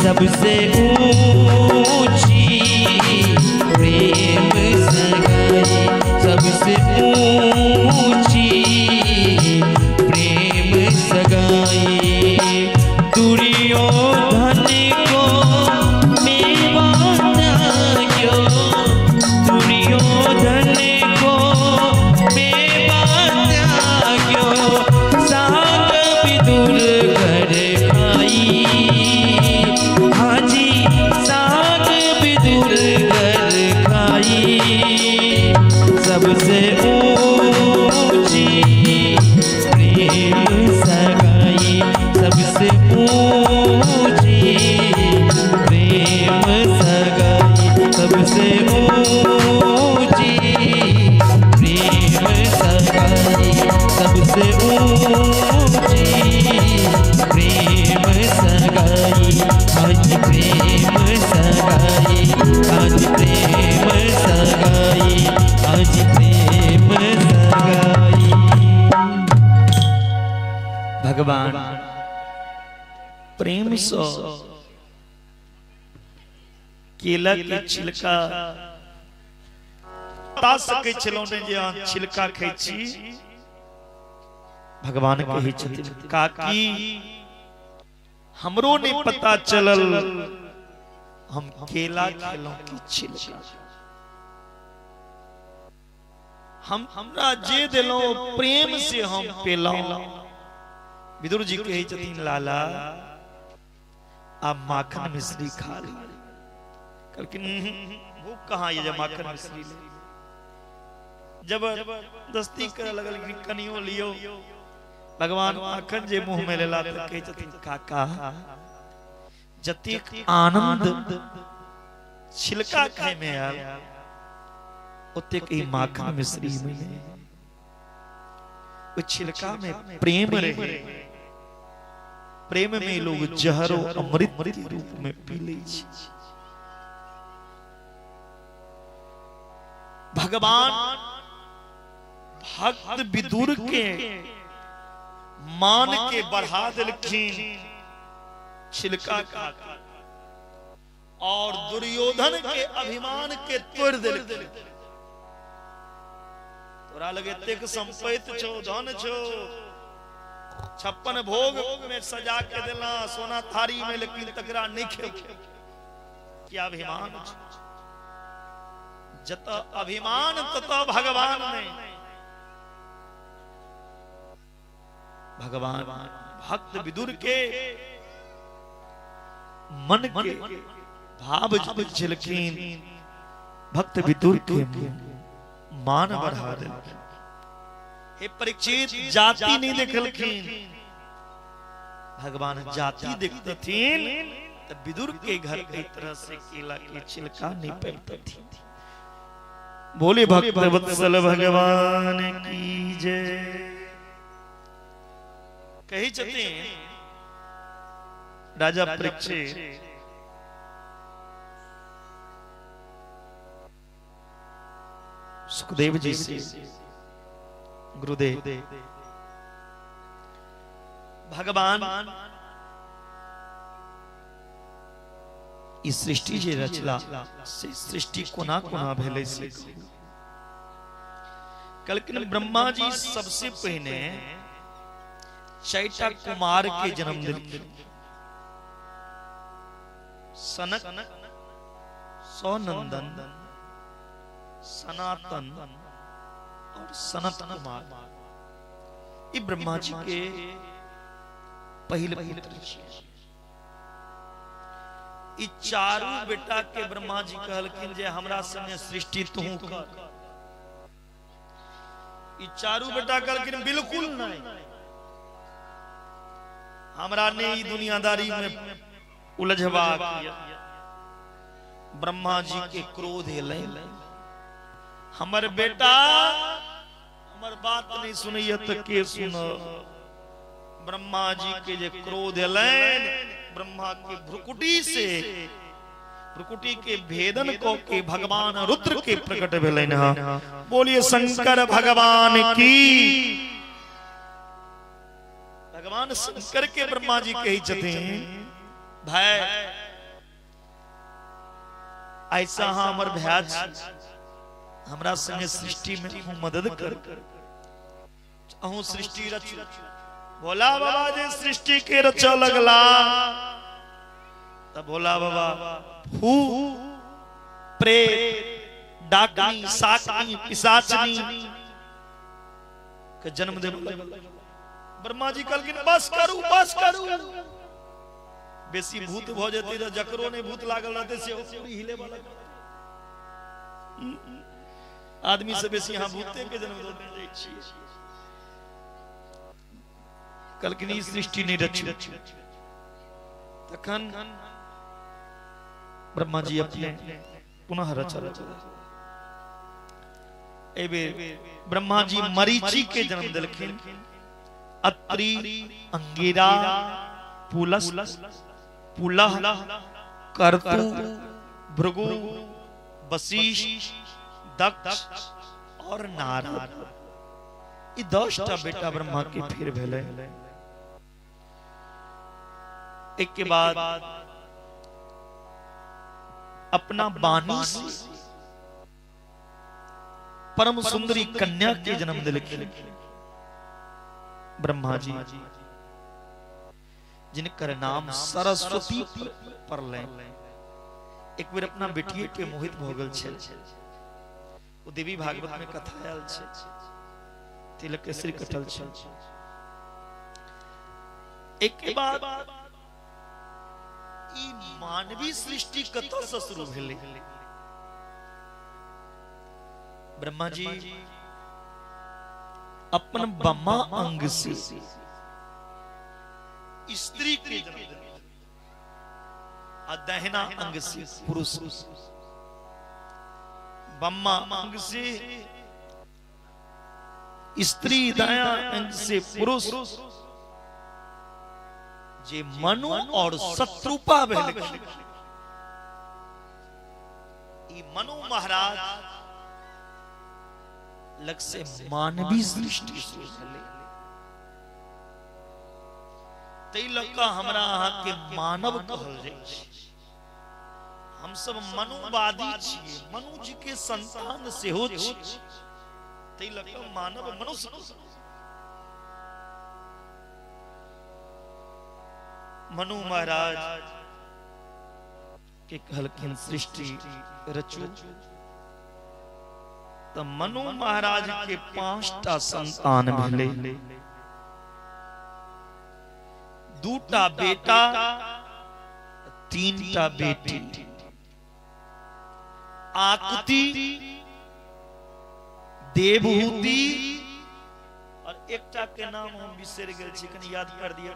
सबसे ऊंची प्रेम सगाई सबसे ऊंची प्रेम सगाई। दुर्योधन को मेवा त्याग्यो दुर्योधन को मेवा त्याग्यो साग विदुर घर खाई सबसे ऊंची प्रेम सगाई सबसे ऊंची प्रेम सगाई सबसे ऊंची प्रेम सगाई सबसे ऊंची प्रेम सगाई आज प्रेम सगाई आज प्रेम सगाई आज प्रेम सगाई। भगवान प्रेम सो केला के छिलका ता सके छिलौने जे छिलका खैची भगवान कही छथिन काकी हमरो ने पता चलल हम केला खेलों की छिलका हम हमरा जे दिलो प्रेम से हम पेलो। विदुर जी कहे छथिन लाला आप माखन मिश्री खा ली लेकिन भूख कहाँ ये जब माखन मिश्री ले जब दस्ती कर लगल कनियो लियो भगवान माखन जे मुंह में लेला त कहे छथिन काका जतेक आनंद छिलका खाए में आयल ओतेक ई माखन मिश्री में। वो छिलका में प्रेम रहे, प्रेम में लोग जहरो अमृत के रूप में पी ले। भगवान भक्त विदुर के मान के बढ़ा दिलखिन छिलका का, और दुर्योधन के अभिमान के तोड़ दिलखिन। तोरा लगे तेक संपैत छो, धन छो, 56 भोग में सजा के देला सोना थारी में, लेकिन तकरा नहीं खे। क्या अभिमान? जत अभिमान तत भगवान में। भगवान भक्त विदुर के मन के भाव झलकीन, भक्त विदुर के मान बढ़ा दे। हे परीक्षित, जाति नहीं देखलखिन, भगवान जाति देखते थे। तब विदुर के घर की तरह से केला के छिलका नहीं पहनते थे। बोले भक्त वत्सल भगवान की जय। कही चलते हैं राजा परीक्षित सुखदेव जी से, गुरुदेव भगवान इस सृष्टि जे रचला से सृष्टि कोना कोना भेले से। कलकिन ब्रह्मा जी सबसे पहले चैता कुमार के जन्म दिलखिन। सनक, सौनंदन, सनातन और सनत कुमार, ये ब्रह्मा जी के पहले पुत्र। ये चारू बेटा के ब्रह्मा जी कहलखिन जे हमरा संगे सृष्टि तू कर। ये चारू बेटा कहलखिन बिल्कुल नहीं, हमरा ने ई दुनियादारी में उलझवा किया। ब्रह्मा जी के क्रोध है, हमर बेटा हमर बात नहीं सुनिए तो के सुनो। ब्रह्मा जी के जे क्रोध है, ब्रह्मा के भ्रुकुटी से, भ्रुकुटी के भेदन को के भगवान रुद्र के प्रकट भेले। बोलिए शंकर भगवान की। भगवान शंकर के ब्रह्मा जी कही छथिन, भाई ऐसा हमर भैया हमरा संगे सृष्टि में तू मदद कर, अहू सृष्टि रच। भोला बाबा जे सृष्टि के रचा लगला, तब भोला बाबा भूत प्रेत डाकनी साकनी पिशाचनी के जन्म दे। ब्रह्मा जी कहलखिन बस करू, बस करू। बेसी भूत भ जेते त जकरो ने भूत लागल रहते से हिले वाला आदमी से बेसी यहां भूते के जन्म दे छी। कहलखिन ई सृष्टि नहीं रची। तखन ब्रह्मा जी अपने पुनः रचा। एबे ब्रह्मा जी मरीचि के जन्म दिलखिन। अत्रि, अंगिरा, पुलस, पुलह, कर्तु, भृगु, वशिष्ठ, दक्ष और नारद, ये 10टा बेटा ब्रह्मा के फिर भेले। एक के बाद अपना बानी से परम सुंदरी कन्या के जन्म दिलखिन ब्रह्मा जी, जिनकर नाम सरस्वती पड़लै। एक बेर अपना बेटिए पे मोहित भ गेल छल। वो देवी भागवत में कथा आयल छै, तिलक के सिर कटल छल। एक के बाद ई मानवीय सृष्टि कतऽ से शुरू भेलै? ब्रह्मा जी अपन बम्मा अंग से स्त्री के जन्म दिलखिन, आ दहिना अंग से पुरुष। बम्मा अंग से स्त्री दया अंग से पुरुष जे मनु और शत्रुपा भेल ई मनु महाराज लग से मानवी सृष्टि शुरू भेलै तै लका हमरा अहाँ के मानव कहल जाइ छै हम सब मनुवादी छियै मनु जी के संतान सेहो छी तै लका मानव मनुष्य मनु महाराज के कहलखिन सृष्टि रचू तो मनु महाराज के 5टा संतान भेलै 2टा बेटा 3टा बेटी आकुति देवहूति और एकटा के नाम हम बिसर गेल छी कनी याद कर दिया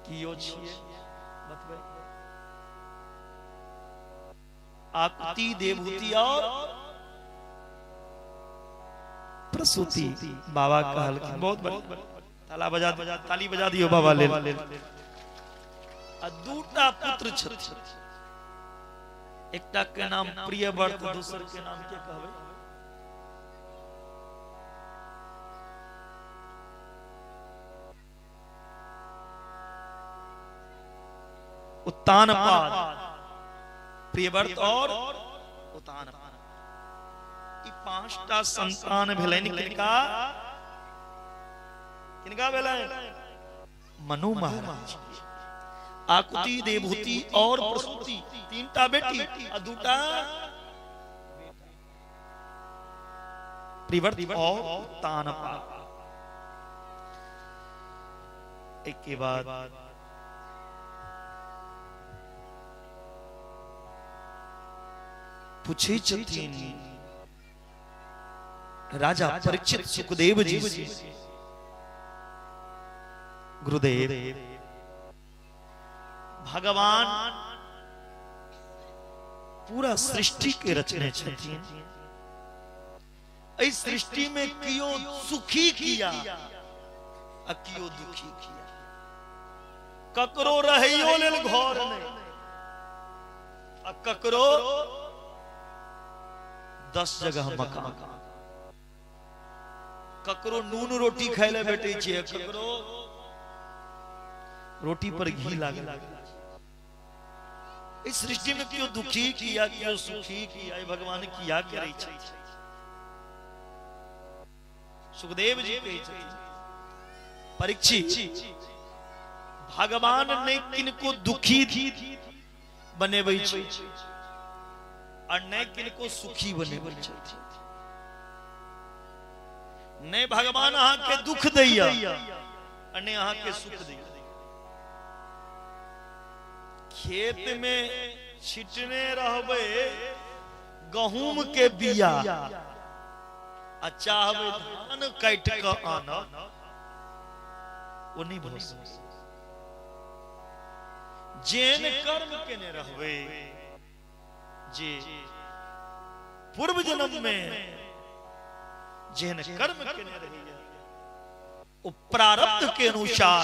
कियो छिए बतबै आकुति देवहूति और प्रसूति बाबा कहलखिन बहुत बढ़िया ताली बजा दियो बाबा ले आ 2टा पुत्र छथि एकटा के नाम प्रियव्रत दोसर के नाम के कहबै उत्तानपाद प्रियव्रत और उत्तानपाद ई 5टा संतान भेलनि किनका किनका भेलनि मनु महाराज आकुति देवहूति और प्रसूति 3टा बेटी और 2टा प्रियव्रत और उत्तानपाद एक के बाद पूछे छथिन राजा परीक्षित सुखदेव जी से गुरुदेव भगवान पूरा सृष्टि के रचने छथिन इस सृष्टि में कियो सुखी किया आ कियो दुखी किया ककरो रहइयो लेल घर नहीं आ ककरो 10 जगह मकान ककरो नून रोटी खाय ले भेटै छै ककरो रोटी पर घी लागल इस सृष्टि में क्यों दुखी किया क्यों सुखी किया भगवान किया करै छै सुखदेव जी कहै छथिन परीक्षित भगवान ने किनको दुखी बनेबै छै और न किनको सुखी बनेबै छै नहीं भगवान अहाँ के दुख दैया और नहीं अहाँ के सुख दैया खेत में छिटने रहबे गहूम के बिया आ चाहबे धान काट के आना वो नहीं भऽ सकै जेन कर्म केने रहबे जे पूर्व जन्म में जेन कर्म केने रहिए ओ प्रारब्ध के अनुसार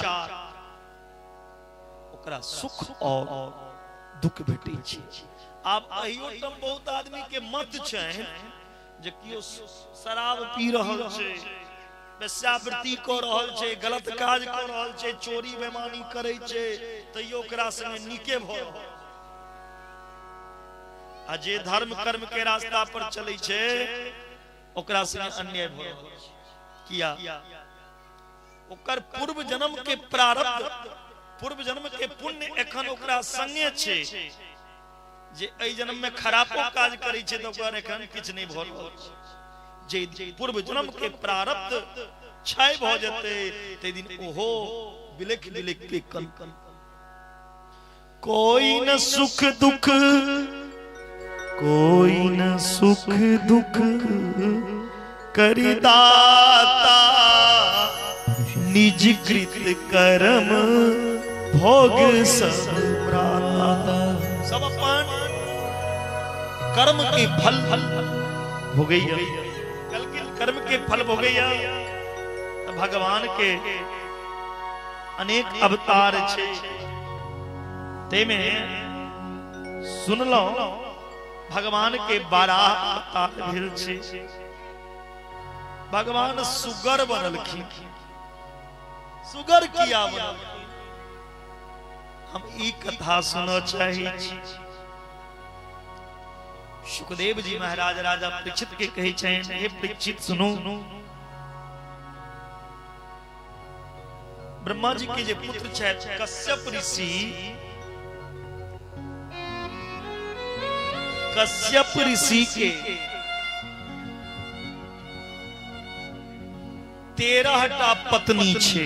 ओकरा सुख और दुख भेटै छै आब अहियो तम बहुत आदमी के मत छै जे कियो शराब पी रहल छै वेश्यावृत्ति क रहल छै गलत काज क रहल छै चोरी बेईमानी करै छै तैयो ओकरा संगे नीके भ रहल आ जे धर्म कर्म के रास्ता पर चलै छै ओकरा संगे अन्याय भ रहल छै किया ओकर पूर्व जन्म के प्रारब्ध पूर्व जन्म के पुण्य एखन ओकरा संगे छै जे एहि जन्म में खराबो काज करै छै त ओकर एखन किछ नहीं भ रहल छै जे पूर्व जन्म के प्रारब्ध क्षय भ जेतै ते दिन ओहो बिलख बिलख के कन कोई न सुख दुख कोई न सुख दुख करि दाता निज कृत कर्म भोग सब प्राता सब अपन कर्म के फल भोगैया कर्म के फल भोगैया भगवान के अनेक अवतार छे ते में सुन लो भगवान के 12 अवतार भेल छे भगवान सुगर बनलखिन सुगर किया बनल हम ई कथा सुनो चाहिए सुखदेव जी महाराज राजा परीक्षित के कहे छेन हे परीक्षित सुनो ब्रह्मा जी के जे पुत्र छे कश्यप ऋषि के 13टा पत्नी छे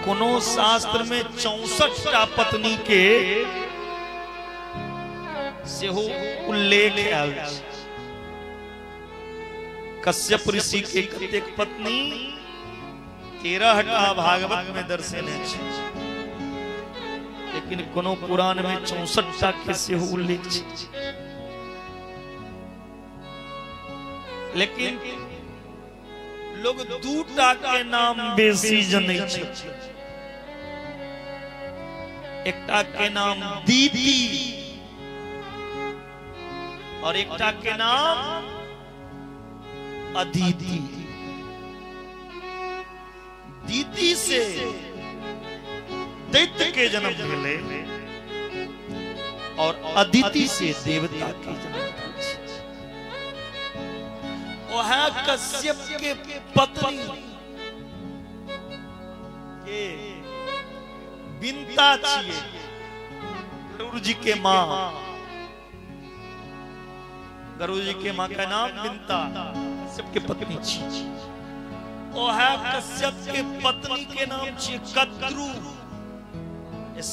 कोनो शास्त्र में 64टा पत्नी के सेहो उल्लेख आयल छै कश्यप ऋषि के कतेक पत्नी 13टा भागवत में दर्शने छै लेकिन कोनो पुराण में 64टा के सेहो उल्लेख छै लेकिन लोग 2टा के नाम बेसी जनै छै एकटा के नाम दीदी और एकटा के नाम अदिति दीदी से दैत्य के जन्म भेले और अदिति से देवता के जन्म भेले वह कश्यप के पत्नी के बिंता छिए गरुड़ जी के मां गरुड़ जी के मां का नाम बिंता कश्यप के पत्नी छिए वह कश्यप के पत्नी के नाम छिए कद्रू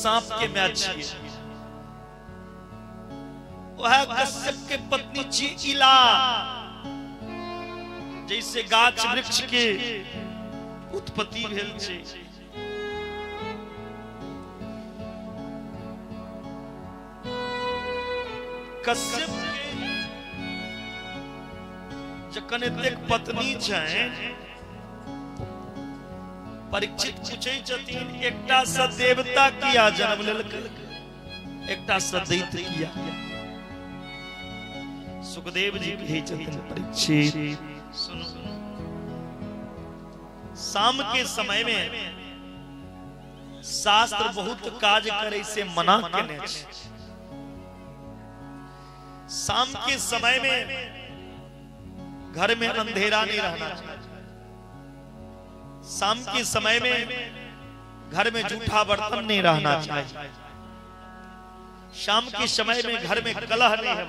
सांप के मैच छिए वह कश्यप के पत्नी छिए इला जैसे गाछ वृक्ष के उत्पत्ति भेल छै कश्यप के जखन एतेक पत्नी छै परीक्षित पूछे छथिन एकटा स देवता किया जन्म लेलकै एकटा स दैत्य किया सुखदेव जी कहे छथिन परीक्षित सुनो शाम के समय में शास्त्र बहुत काज करे से मना केने छै शाम के समय में घर में अंधेरा नहीं रहना चाहिए शाम के समय में घर में जूठा बर्तन नहीं रहना चाहिए शाम के समय में घर में कलह नहीं है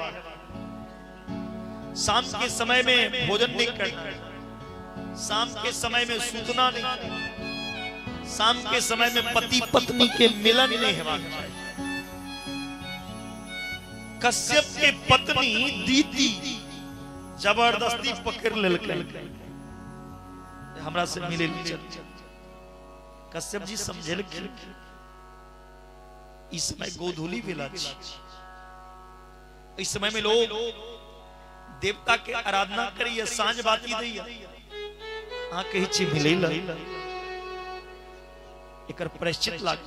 शाम के समय में भोजन नहीं करना शाम के समय में सूतना नहीं शाम के समय में पति पत्नी के मिलन नहीं है कश्यप के पत्नी दीदी जबरदस्ती पकड़ लेलकै हमरा से मिले कश्यप जी समझेलखिन इस समय गोधूली बेला छै इस समय में लोग देवता के आराधना करिए साँझ बाती दैया अहाँ कहे छी मिले एकर प्रायश्चित लाग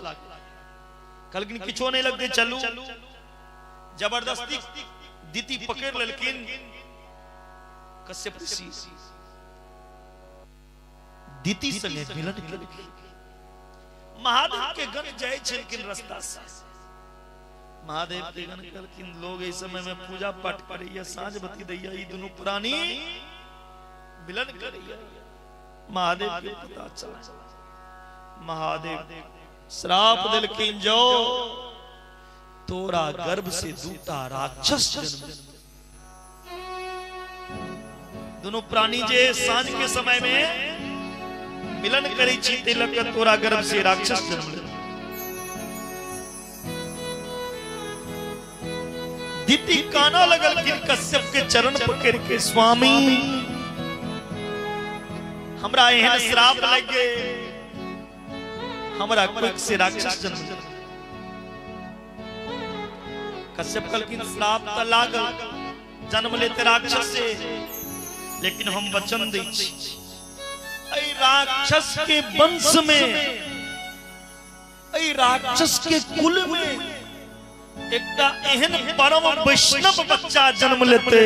कहलखिन किछो नहीं लगते चलू जबरदस्ती दीदी पकड़ लेलखिन कश्यप ऋषि दीदी संगे मिलन केलखिन महादेव के गण जाय छलखिन रास्ता से महादेव के गण कहलखिन लोग इस समय में पूजा पाठ करैया साँझ बत्ती दैया ई दुनू प्राणी मिलन करैया महादेव के पता चला महादेव श्राप देलखिन जो तोरा गर्भ से दूटा राक्षस जन्म दोनों प्राणी जे सांझ के समय में मिलन करै छी ते लग तोरा गर्भ से राक्षस जन्म ले दीदी काना लगल कि कश्यप के चरण पकड़ के स्वामी हमरा एहन श्राप लगे हमरा कोई से राक्षस जन्म कश्यप कहलखिन श्राप त लागल जन्म लेते राक्षस से, लेकिन हम वचन दै छी ऐ राक्षस के वंश में, ऐ राक्षस के कुल में एकटा एहन परम वैष्णव बच्चा जन्म लेते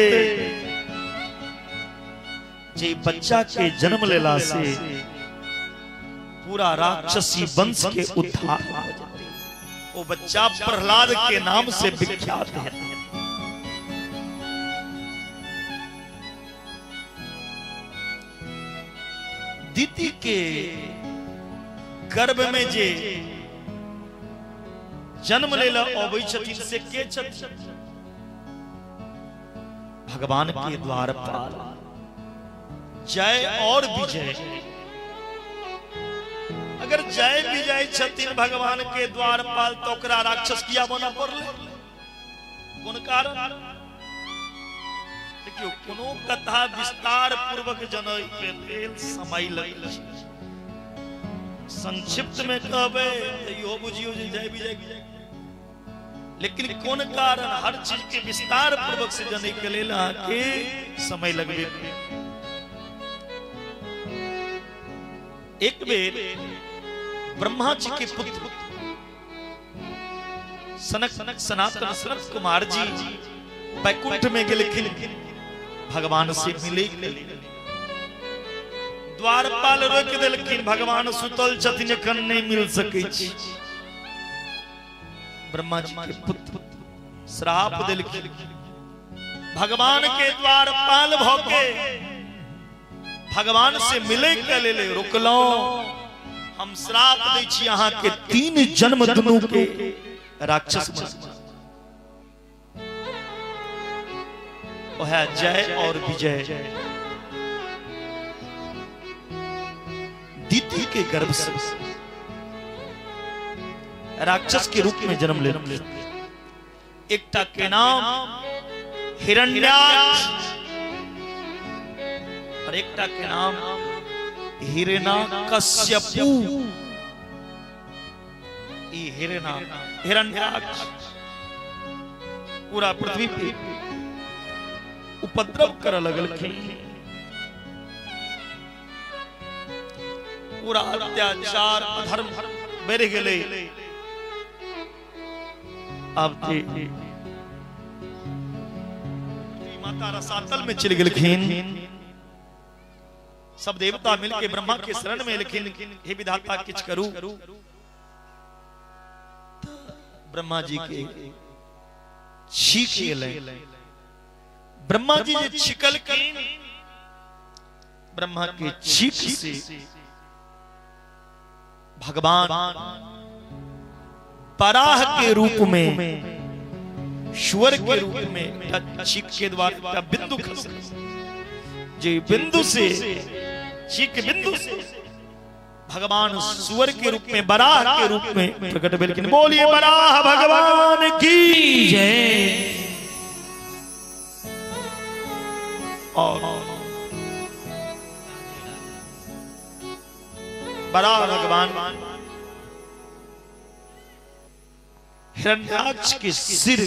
जे बच्चा के जन्म लेला से पूरा राक्षसी वंश के उद्धार हो जाते। वो बच्चा प्रहलाद के नाम से विख्यात है। दीति के गर्भ में जे जन्म लेला अबै छथिन से के छथिन? भगवान के द्वारपाल जय और विजय। अगर जय विजय छथिन भगवान के द्वारपाल तो ओकरा राक्षस किया बना पड़ले? कोन कारण? देखियो कोनो कथा विस्तार पूर्वक जनई के लेल समय लगै छै। संक्षिप्त में कहबे यो बुझियो जे जय विजय, लेकिन कोन कारण हर चीज के विस्तार पूर्वक से जाने के लिए के समय लगबे। एक बेर ब्रह्मा जी के पुत्र सनक सनातन सनत कुमार जी बैकुंठ में गेलखिन भगवान से मिले। द्वारपाल रोक देलखिन, भगवान सुतल छथिन एखन नहीं मिल सकै छी। ब्रह्मा जी के पुत्र श्राप देलखिन, भगवान के द्वारपाल भके भगवान से मिले के ले रोकलो। हम श्राप दै छी अहाँ के 3 जन्म दुनू के राक्षस बन। ओह जय और विजय दीति के गर्भ से राक्षस के रूप में जन्म ले। एकटा के नाम हिरण्याक्ष और एकटा के नाम हिरण्यकश्यपु। ये हिरण्याक्ष पूरा पृथ्वी पे उपद्रव कर लगलखिन, पूरा अत्याचार अधर्म बढ़ गेले। अब माता रसातल में चल गेलखिन। सब देवता मिलके ब्रह्मा के शरण में लेकिन हे विधाता किछ करू। ब्रह्मा जी के छीक गेलै। ब्रह्मा जी जे छिकलखिन, ब्रह्मा के छीक से भगवान पराह के रूप में, श्वर के रूप में छीक के द्वारा बिंदु खस, जे बिंदु से छीक बिंदु से भगवान सुअर के रूप में, बराह के रूप में प्रकट भेलखिन। बोलिए बराह भगवान की जय। और बराह भगवान हिरण्याक्ष के सिर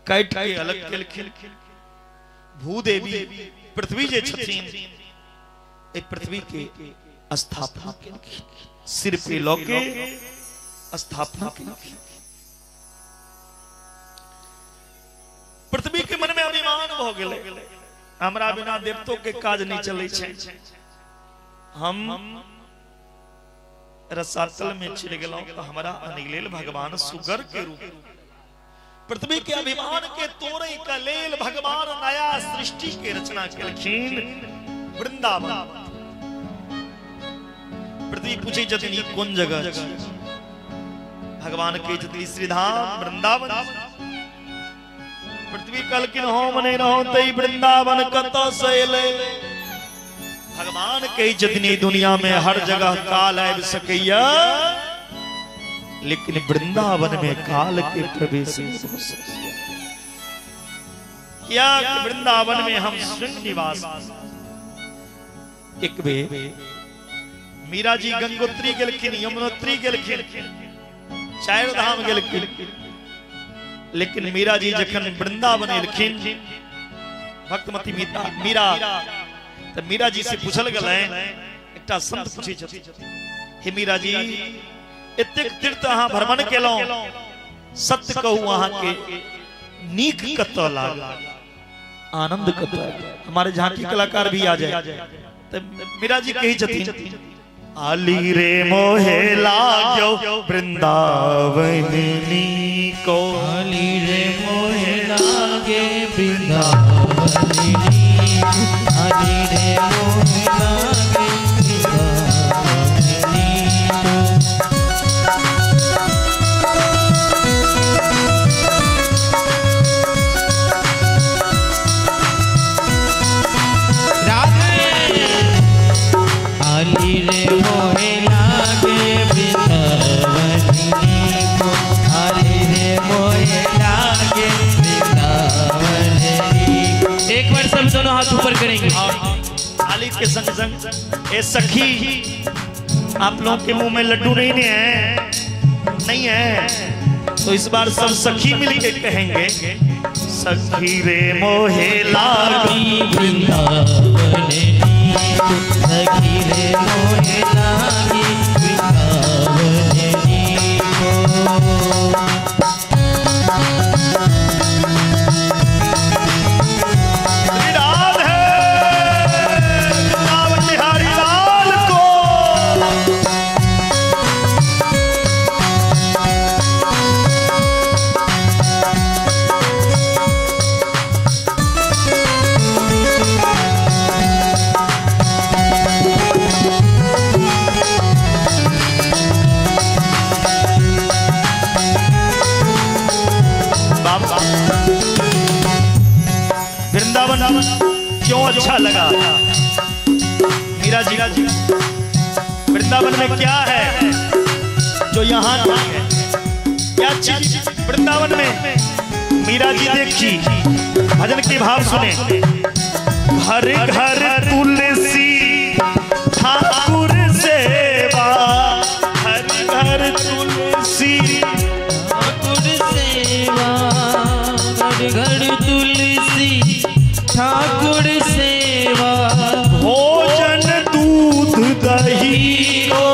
काट के अलग केलखिन। भूदेवी पृथ्वी जे छथिन, एक पृथ्वी के स्थापना केलखिन, सिर पे लौके स्थापना केलखिन। पृथ्वी के मन में अभिमान हो गेलै, हमरा बिना देवतो के काज नहीं चलै छै। हम रसातल में चल गेलौं तो हमारा अनिलेल भगवान सुगर के रूप, पृथ्वी के अभिमान के तोड़े का लेल भगवान नया सृष्टि के रचना केलखिन, वृंदावन। पृथ्वी पूछे जतनी कौन जगह छै? भगवान के जतनी श्रीधाम वृंदावन। पृथ्वी कहलखिन हम नहीं रहो तई वृंदावन कतऽ से एलै? भगवान के जितनी दुनिया में हर जगह काल आबि सकैया, लेकिन वृंदावन में काल के प्रवेश नहीं हो सकैया। क्या वृंदावन में हम स्वयं निवास। एक बेर मीरा जी गंगोत्री गेलखिन, यमुनोत्री गेलखिन, 4 धाम गेलखिन। लेकिन मीरा जी जखन वृंदावन एलखिन भक्तमती मीरा तो मीरा जी से पूछल गए एकटा संत पूछे छथिन हे मीरा जी एतेक तीर्थ अहाँ भ्रमण केलौ सत्य कहू अहाँ के नीक कत लागल आनंद कत हमारे झांकी कलाकार भी आ जाए तो मीरा जी कही छथिन आली रे मोहे लाग्यो वृंदावन नीको आली रे मोहे लागे वृंदावन नीको आली रे मोहे लागे वृंदावन नीको आली रे मोहे लागे वृंदावन नीको आली रे मोहे लागे वृंदावन नीको। एक बार सब दोनों हाथ ऊपर करेंगे। आली के संग संग ए सखी आप लोगों के मुंह में लड्डू नहीं है तो इस बार सब सखी मिलके कहेंगे सखी रे मोहे लागी वृंदावन नीको सखी रे मोहे लागी वृंदावन नीको। वृंदावन क्यों अच्छा लगा मीरा जी वृंदावन में क्या है जो यहाँ नहीं है क्या चीज वृंदावन में मीरा जी देखी भजन के भाव सुने घर घर तुलसी ठाकुर सेवा घर घर तुलसी ठाकुर सेवा घर घर तुलसी ठाकुर सेवा भोजन दूध दही को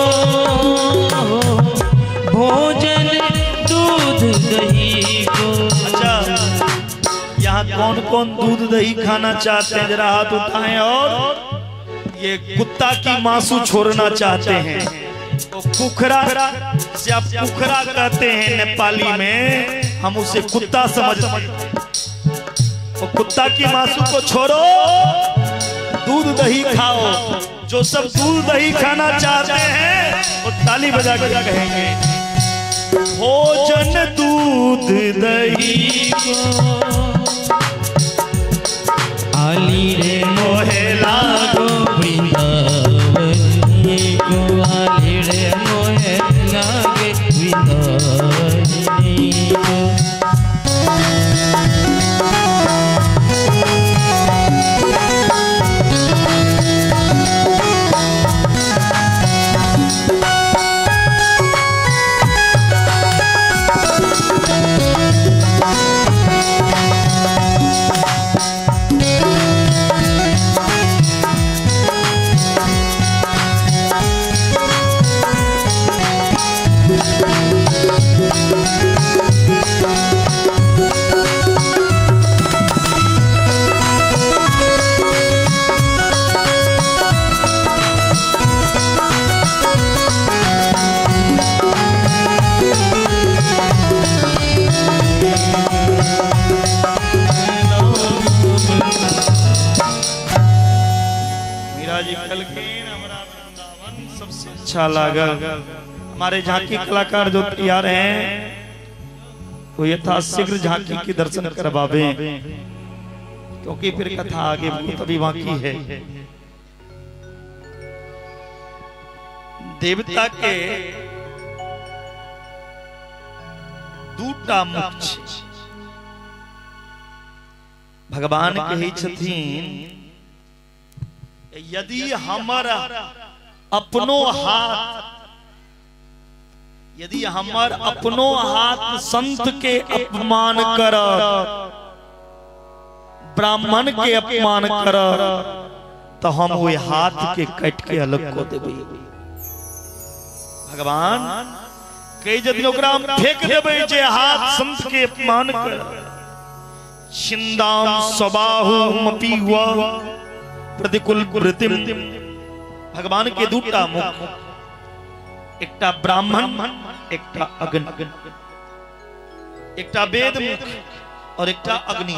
भोजन दूध दही को। अच्छा यहाँ कौन कौन दूध दही खाना चाहते हैं जरा हाथ उठाएं और ये कुत्ता की मांसू छोड़ना चाहते हैं तो कुखरा से आप कुखरा कहते हैं नेपाली में हम उसे कुत्ता समझते हैं तो कुत्ता की मांसू को छोड़ो दूध दही खाओ जो सब दूध दही खाना चाहते हैं वो ताली बजा के कहेंगे भोजन दूध दही आली रे मोहे लागो वृंदावन नीको आली रे मोहे लागे वृंदावन नीको। अच्छा लगा हमारे झांकी कलाकार जो तैयार हैं वो यथाशीघ्र झांकी के दर्शन करवावे क्योंकि फिर कथा आगे बहुत अभी बाकी है। देवता के दूटा मुख छै भगवान कहे छथिन यदि हमारा अपनो हाथ यदि हमार अपनो हाथ संत के अपमान कर, ब्राह्मण के अपमान कर, तो हम वो हाथ के कट के अलग को देबे। भगवान कई यदि ओकरा हम फेंक देबे जे हाथ संत के अपमान कर। छिंदाम स्वबाहुमपि वा प्रतिकूल वृत्तिम। भगवान के दूटा मुख, एकटा ब्राह्मण, एकटा अग्नि, एकटा वेद मुख और एकटा अग्नि।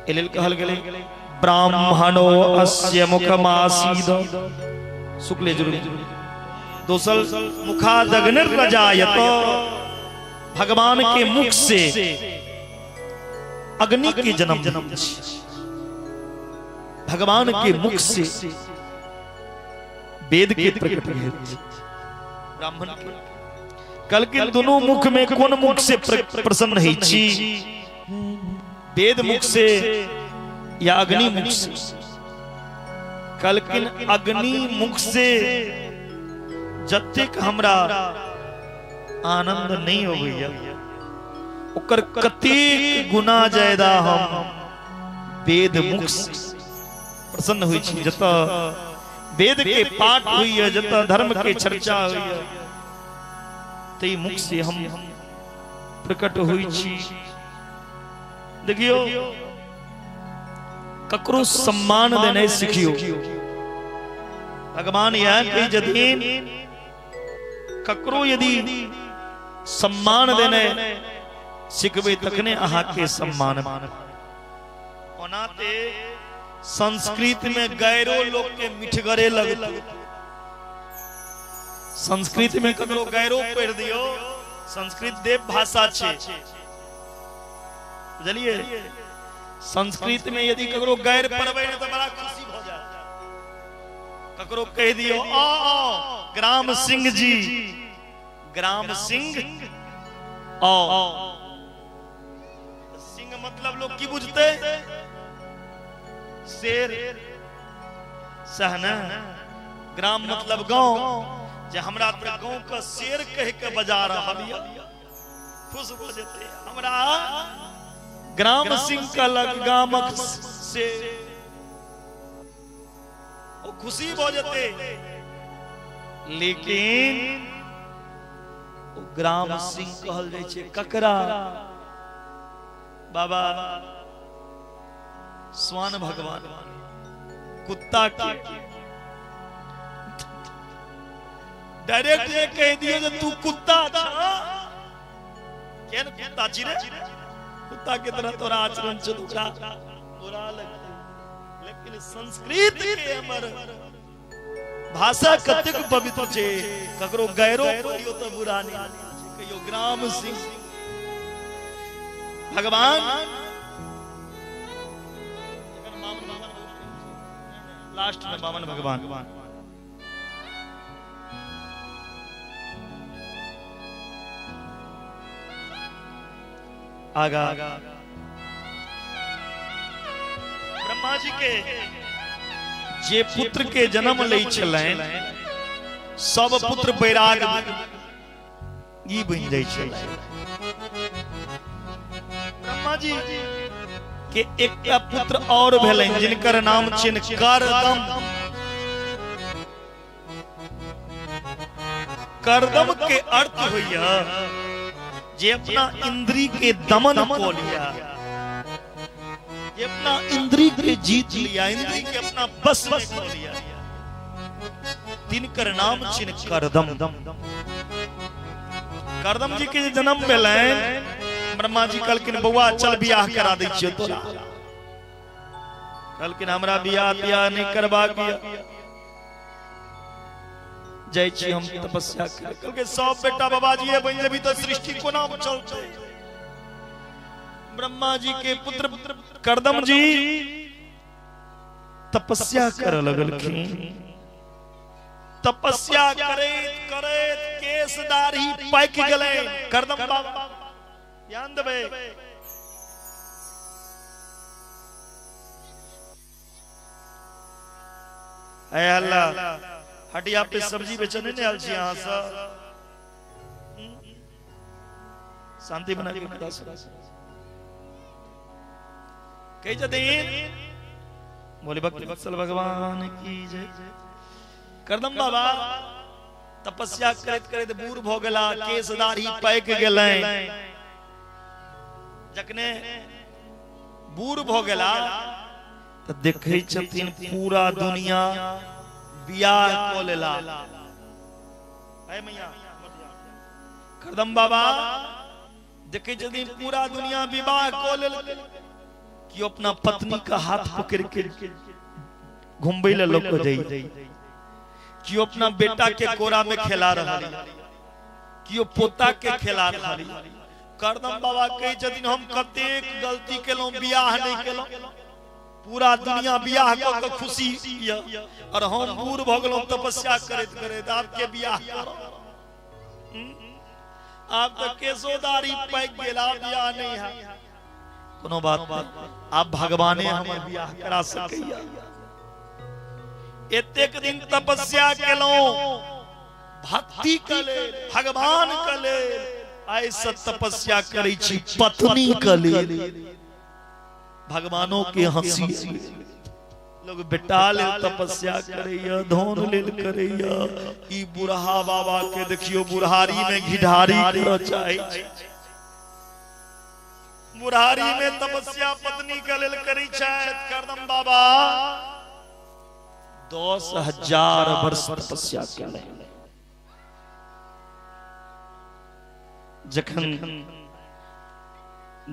एलेल कहल गेले ब्राह्मणो अस्य मुखमासीद शुक्ले जरूरी दोसल मुखादग्निर रजायत। भगवान के मुख से अग्नि के जन्म भगवान के मुख से वेद के प्रकट है। ब्राह्मण के कल के दोनों मुख में कौन मुख से प्रसन्न है छी? वेद मुख से या अग्नि मुख से? कल के अग्नि मुख से जतेक हमरा आनंद नहीं हो गया, ओकर कतेक गुना ज्यादा हम वेद मुख से प्रसन्न हुई छी। जता वेद के पाठ हुई है, जता धर्म के चर्चा हुई है, ते मुख से हम प्रकट हुई छी। देखियो ककरो सम्मान देने सीखियो। भगवान यह कही जदीन ककरो यदि सम्मान देने सिखबे तकने अहा के सम्मान। ओनाते संस्कृत में गैरो लोग के मिठगरे लगते। संस्कृत में ककरो गैरो पढ़ दियो, संस्कृत देव भाषा छे, बुझलिए? संस्कृत में यदि ककरो गैर पढ़बे न तो बड़ा खुशी हो जाए। ककरो कह दियो आ ग्राम सिंह जी, ग्राम सिंह आओ। सिंह मतलब लोग की बुझते? शेर, सहना। ग्राम मतलब गांव। जे हमरा तो गांव का शेर कह के बजा रहा है, खुश हो जाते। हमरा ग्राम सिंह का लग गामक से वो खुशी हो जाते। लेकिन ग्राम सिंह कहल जाय छे ककरा? बाबा स्वान भगवान कुत्ता के डायरेक्ट ये कह दियो जे तू कुत्ता था। केन कुत्ता छी रे? कुत्ता के तरह तोरा आचरण छ, तोरा बुरा लगता। लेकिन संस्कृत के हमर भाषा कतेक पवित्र छे। ककरो गैरो पढ़ियो तो बुरा नहीं कहियो। ग्राम सिंह भगवान लास्ट में बामन भगवान आगा ब्रह्मा जी के जे पुत्र के जन्म ले छलेन, सब पुत्र बैराग ई बन जाय छल। ब्रह्मा जी के एकटा पुत्र और भेलैन जिनकर नाम छिन करदम। करदम के अर्थ होइया जे अपना इंद्री के दमन को लिया, ये अपना इंद्री के जीत लिया, इंद्री के अपना बस में को लिया। तिनकर नाम छिन करदम। करदम जी के जन्म भेलैन, ब्रह्मा जी कहलकिन बउआ चल बियाह करा दै छियै तोरा। कहलकिन हमरा बियाह तियाह नहीं करबा के जाय छी हम तपस्या करे। कहलके सब बेटा बाबाजी है बन जेबी तो सृष्टि कोना चलते। ब्रह्मा जी के पुत्र करदम जी तपस्या कर लगलखिन। तपस्या करैत करैत केस दाढ़ी पाकि गेलै। करदम बाबा ध्यान देबै, अल्लाह हटिया पे सब्जी बेचने ने आल छी। अहाँ सब शांति बना के बता कई जदीन बोले भक्त वत्सल भगवान की जय। करदम बाबा तपस्या करत करत बूढ़ भ गेला, केस दाढ़ी पैक गेलै। जखने बूढ़ भ गेला त देखै छथिन पूरा दुनिया बियाह क लेला। है मैया करदम बाबा देखे छथिन पूरा दुनिया विवाह क लेल कि अपना पत्नी का हाथ पकड़ के घुमबै ले लोग को जाई, कि अपना बेटा के कोरा में खेला रहली, कि पोता के खेला रहली। करदम बाबा कहे छथिन हम कतेक गलती केलौं, बियाह नहीं केलौं। पूरा दुनिया बियाह क के खुशी य और हम बूढ़ भ गेलौं तपस्या करैत करैत। आपके बियाह करो, आप तो केसोदारी पैक गेला, बियाह नहीं है। कोनो बात नहीं, आप भगवाने हमर बियाह करा सकैया। एतेक दिन तपस्या केलौं भक्ति के लेल, भगवान के लेल। आइ से तपस्या करै छी पत्नी के लेल, भगवानों के हंसी लोग बेटा लेल तपस्या करैया, धन लेल करैया। ई बुढ़ा बाबा के देखियो बुढ़ारी में घिढारी कर चाहे, बुढ़ारी में तपस्या पत्नी के लेल करै छै। करदम बाबा 10,000 वर्ष तपस्या केले। जखन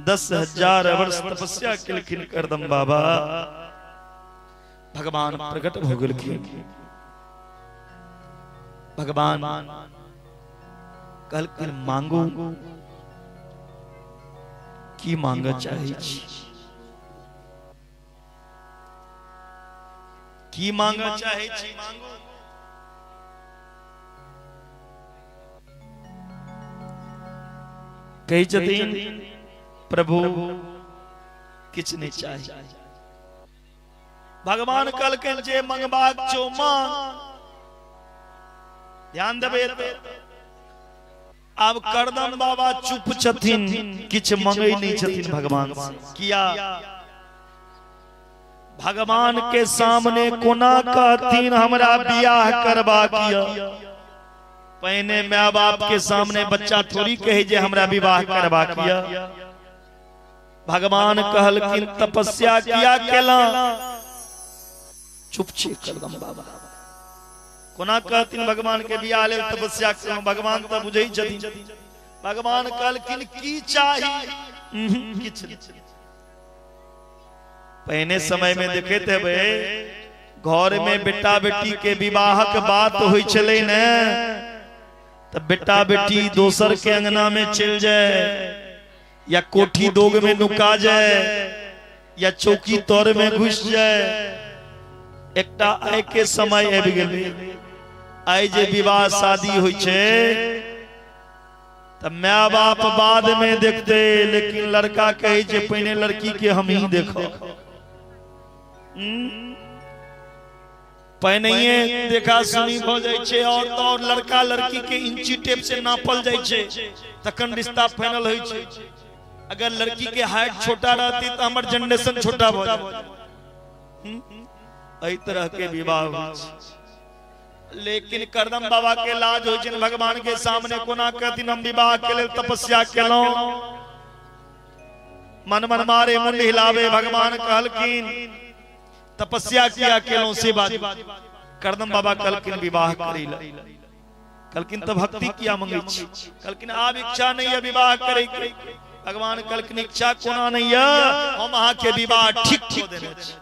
10,000 वर्ष तपस्या केलखिन करदम बाबा, भगवान प्रकट भ गेलखिन। भगवान कहलखिन मांगू, की मांग चाहे छी, की मांग चाहे छी मांगू। कही छथिन प्रभु किछ नहीं चाहे। भगवान कहलखिन जे मंगबाक छौ मांग। ध्यान देबे। अब करदम बाबा चुप छथिन, किछ मंगै नहीं छथिन भगवान से। किया? भगवान के सामने कोना कहथिन हमरा बियाह करबा किया। पहने माँ बाप के सामने बच्चा थोड़ी कहे जे हमरा विवाह करबा किया। भगवान कहलखिन तपस्या किया केला। चुप छी करदम बाबा। कोना कहथिन भगवान के बियाह लेल तपस्या केलौं। भगवान तो बुझै छथिन। भगवान कहलखिन की चाही। किछ पहने समय में देखे थे घर में बेटा बेटी के विवाहक बात होई छलै ने, तब बेटा बेटी दोसर के अंगना में चल जाए, या कोठी दोग में नुका जाए, या चौकी तोर में घुस जाए। एकटा आय के समय आबि गेलै। आय जे विवाह शादी होई छे तब माँ बाप बाद में देखते, लेकिन लड़का कहे जे पहले लड़की के हम ही देखो। पहने देखा सुनी हो जाए छे, और तो और लड़का लड़की के इंची टेप से नापल जाए छे, तखन रिश्ता फाइनल होई छे। अगर लड़की के हाइट छोटा रहती तो हमर जनरेशन छोटा हो जाए। एही तरह के विवाह होई छे। लेकिन करदम बाबा के लाज होई छे भगवान के सामने। कोना कहथिन हम विवाह के लेल तपस्या केलौं। मन मन मारे मुंड हिलावे। भगवान कहलखिन तपस्या किया केलौं से बात। करदम बाबा कहलखिन विवाह करै ला। कहलखिन त भक्ति किया मंगै छी। कहलखिन आब इच्छा नहीं है विवाह करे के। भगवान कहलखिन इच्छा कोना नहीं है, हम अहाँ के विवाह ठीक को देने छी।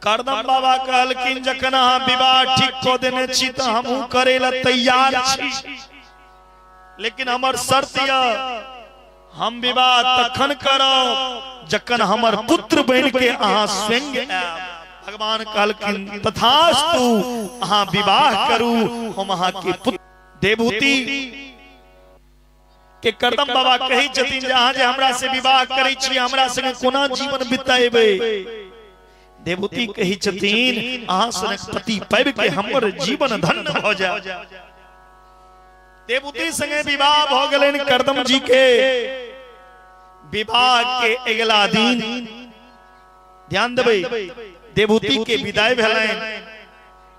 करदम बाबा कहलखिन जखन अहाँ विवाह ठीक को देने छी त हमहू करे ला तैयार छी, लेकिन हमर शर्त या हम विवाह तखन करब जखन हमर पुत्र बन के अहाँ स्वयं आएब। भगवान कहलखिन तथास्तु, अहाँ विवाह करू, हम अहाँ के पुत्र। देवहूति के करदम बाबा कही छथिन जे अहाँ जे हमरा से विवाह करै छी, हमरा संगे कोना जीवन बिताएबै। देवहूति कही छथिन अहाँ सनक पति पाबि के हमर जीवन धन्य भ जाए। देवहूति संगे विवाह भ गेलैन करदम जी के। विवाह के अगला दिन ध्यान देबै देवहूति के विदाई भेलैन।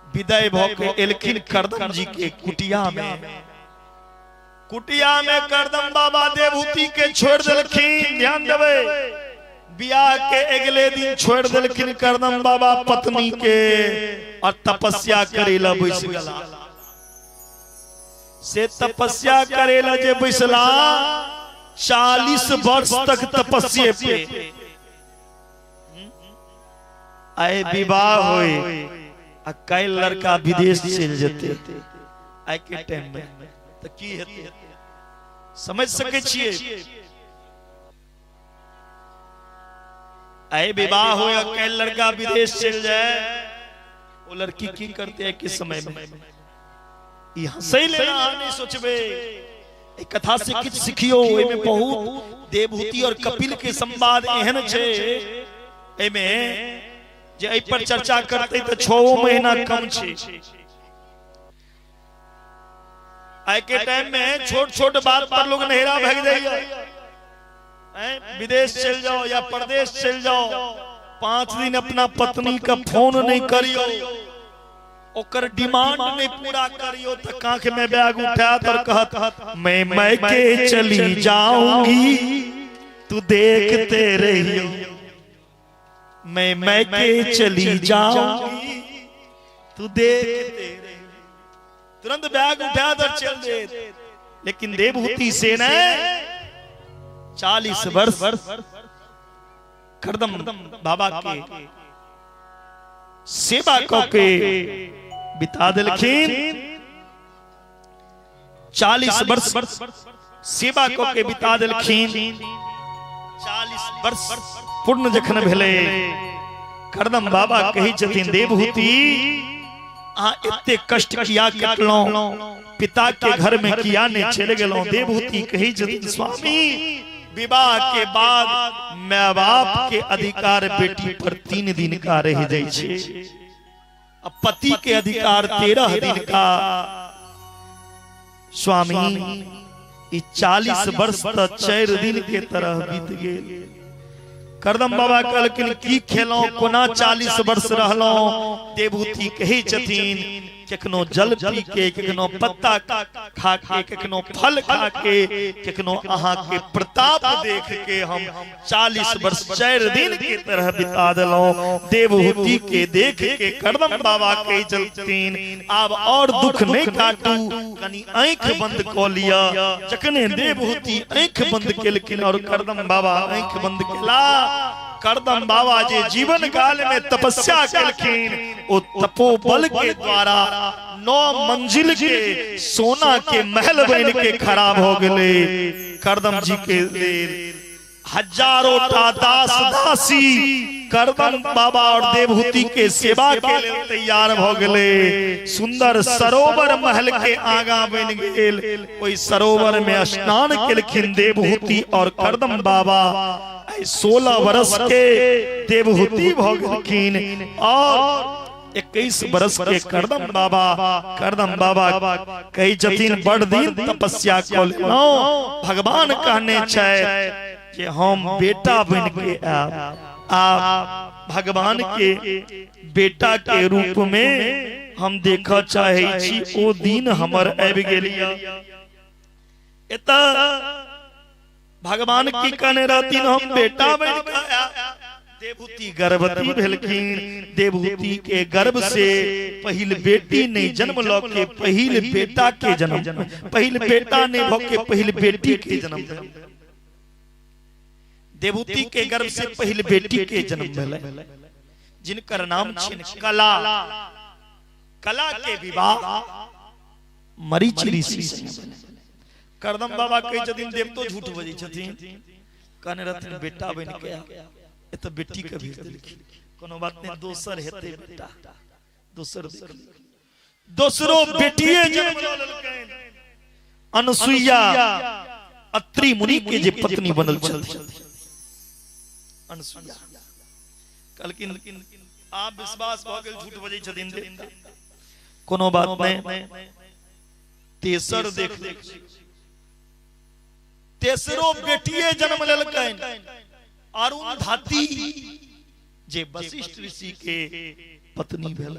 विदाई भ के एलखिन करदम जी के कुटिया में। कुटिया में करदम बाबा देवहूति के छोड़ देलखिन। ध्यान देबै बियाह के अगले दिन छोड़ देलखिन करदम बाबा पत्नी के और तपस्या करेला बैस गेला। से तपस्या करेला जे बैसला 40 वर्ष तक तपस्या पे आए विवाह होए आ कई लड़का विदेश चल जेते आइ के टाइम में तो की हेते समझ सके छिए। आए विवाह हो या कई लड़का विदेश चल जाए वो लड़की की करते है किस समय में यहाँ सही लेना नहीं सोचबे। एक कथा से किछ सिखियो एमे बहुत देवहूति और कपिल के संवाद एहन छे एमे जे एहि पर चर्चा करते तो 6 महीना कम छे। आइ के टाइम में छोट छोट बात पर लोग नहरा भाग जाइए। विदेश चल जाओ या प्रदेश चल जाओ 5 दिन अपना पत्नी का फोन नहीं करियो ओकर डिमांड नहीं पूरा करियो तो कांख में बैग उठा और कहत मैं मैके चली जाऊंगी तू देखते रहियो। मैं मैके चली जाऊंगी तू देखते रहियो। तुरंत बैग उठा और चल दे। लेकिन देवहूति से न 40 वर्ष करदम बाबा के सेवा को के बिता दिलखिन। 40 वर्ष सेवा को के बिता दिलखिन। 40 वर्ष पूर्ण जखन भेले करदम बाबा कही छथिन देवहूति आ इत्ते कष्ट किया कटलो पिता के घर में किया ने चले गेलो। देवहूति कही छथिन स्वामी विवाह के बाद माँ बाप के अधिकार बेटी पर 3 दिन का रह जाए छे। अब पति के अधिकार 13 दिन का। स्वामी 40 वर्ष तक 4 दिन के तरह बीत गए। करदम बाबा कहलखिन की खेलो कोना 40 वर्ष रहलो। देवहूति कही छथिन कखनो जल पी के कखनो पत्ता खा के कखनो फल खा के कखनो अहाँ के प्रताप देख के हम 40 वर्ष 4 दिन की तरह बिता दिलो। देवहूति के देख के करदम बाबा कही चलतीन अब और दुख नहीं काटू कनी आंख बंद को लिया। जखने देवहूति आंख बंद केलखिन और करदम बाबा आंख बंद केला। करदम बाबा जे जीवन काल में तपस्या केलखिन ओ तपोबल के द्वारा 9 मंजिल के सोना के महल बन के खराब हो गए। करदम जी के हजारों दास दासी करदम बाबा और देवहूति के सेवा के लिए तैयार हो गए। सुंदर सरोवर महल के आगा बन गेल। ओई सरोवर में स्नान केलखिन देवहूति और करदम बाबा। 16 वर्ष के देवहूति भोगलखिन और 21 वर्ष के करदम बाबा। करदम बाबा कही छथिन बड़ दिन तपस्या को लेनो भगवान कहने छे कि हम बेटा बन के आप भगवान के बेटा के रूप में हम देखा चाहे छी। ओ दिन हमर आबि गेलिया। एता भगवान की कहने रहती हम बेटा बन के देवहूति गर्भवती भेलखिन। देवहूति के गर्भ से पहिल बेटी नहीं जन्म लो के पहिल बेटा के जन्म पहिल बेटा नहीं भो के पहिल बेटी के जन्म। देवहूति के गर्भ से पहिल बेटी के जन्म भेलै जिनकर नाम छिन कला। कला के विवाह मरीचि ऋषि से। करदम बाबा कही छथिन देव तो झूठ बजै छथिन कहने रहथिन बेटा बन के ए तो बेटी के भेज देलखिन। कोनो बात नहीं दोसर हेते बेटा दोसर दोसरो बेटिए जन्म ल लेलकैन। अनुसुईया अत्रि मुनि के जे पत्नी बनल छथिन अनुसुईया कहलखिन आप विश्वास भ गेल झूठ बजै छथिन देवता। कोनो बात नहीं तेसर देख तेसरो बेटिए जन्म लेलकैन अरुंधति जे वशिष्ठ ऋषि के पत्नी भेल।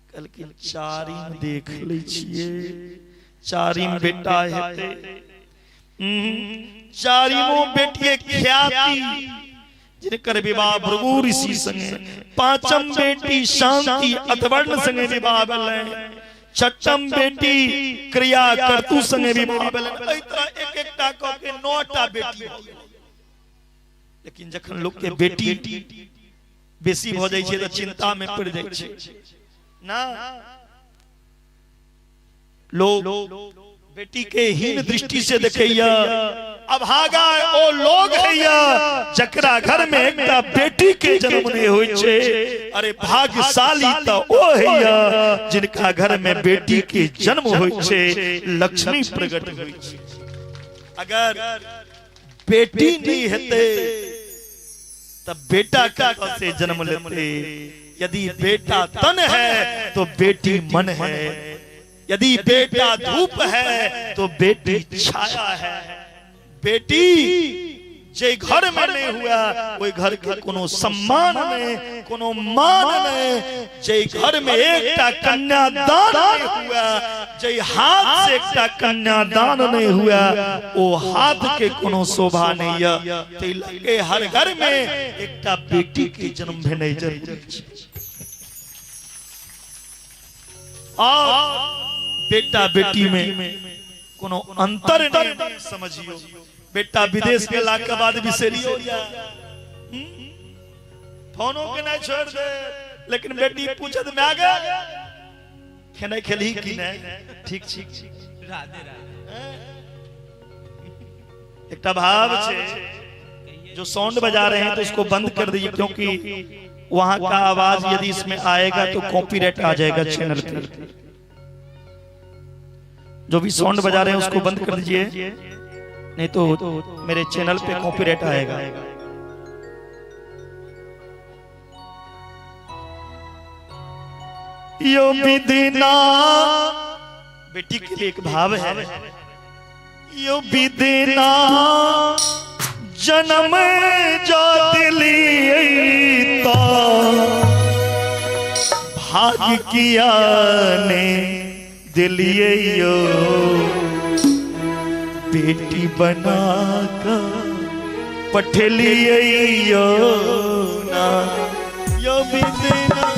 कहलखिन चारिम देख लै छियै, चारिम बेटा हेतै। चारिमो बेटिए ख्याति जिनकर विवाह भृगु ऋषि संगे, पांचम बेटी शांति अतवर्ण संगे विवाह भेलै, छठम बेटी क्रिया कर्तु संगे विवाह भेलै। एहि तरह एक एकटा क के 9टा बेटी भ गेलै। लेकिन जखन लोक के बेटी बेसी भ जाइ छै त चिंता में पड़ जाइ छै ना। लोग बेटी के हीन दृष्टि से देखैया। अभागा ओ लोग हैया जकरा घर में एकटा बेटी के जन्म नहीं होय छै। अरे भाग्यशाली त ओ हैया जिनका घर में बेटी के जन्म होय छै, लक्ष्मी प्रकट होय छै। अगर बेटी नहीं हेते तब बेटा कहाँ से जन्म लेते। यदि बेटा तन है तो बेटी मन है, यदि बेटा धूप है तो बेटी छाया है। बेटी जे घर में नहीं हुआ वही घर के कोनो सम्मान नहीं, कोनो मान नहीं। जे घर में एकटा कन्यादान नहीं हुआ, जे हाथ से एकटा कन्यादान नहीं हुआ, वो हाथ के कोनो शोभा नहीं है। ते लगे हर घर में एकटा बेटी के जन्म भेनाइ जरूरी छै। बेटा बेटी में कोनो अंतर नहीं समझियो। बेटा विदेश गेला के बाद बिसरियो या फोनो के नहीं छोड़ दे, लेकिन बेटी पूछत में आगे खेनाई खेली कि नहीं, ठीक ठीक राधे राधे। एक भाव छे जो साउंड बजा रहे हैं तो उसको बंद कर दीजिए, क्योंकि वहां का आवाज यदि इसमें आएगा तो कॉपीराइट आ जाएगा चैनल पे। जो भी साउंड बजा रहे हैं उसको बंद कर दीजिए, नहीं तो मेरे चैनल पे कॉपीराइट आएगा। यो विदिना बेटी के लिए एक भाव है। यो विदिना जन्म जो दिली तो भाग्य किया ने दिलिए यो बेटी बना कर पठलिए यो ना यो विदिना।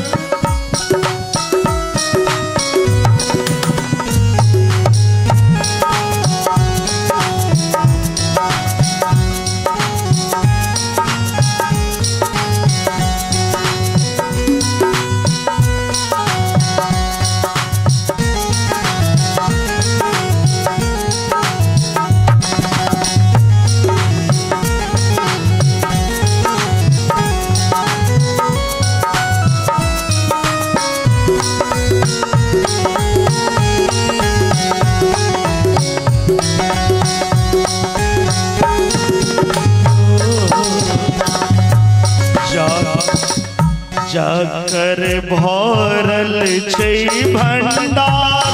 जाकर भरल छै भंडार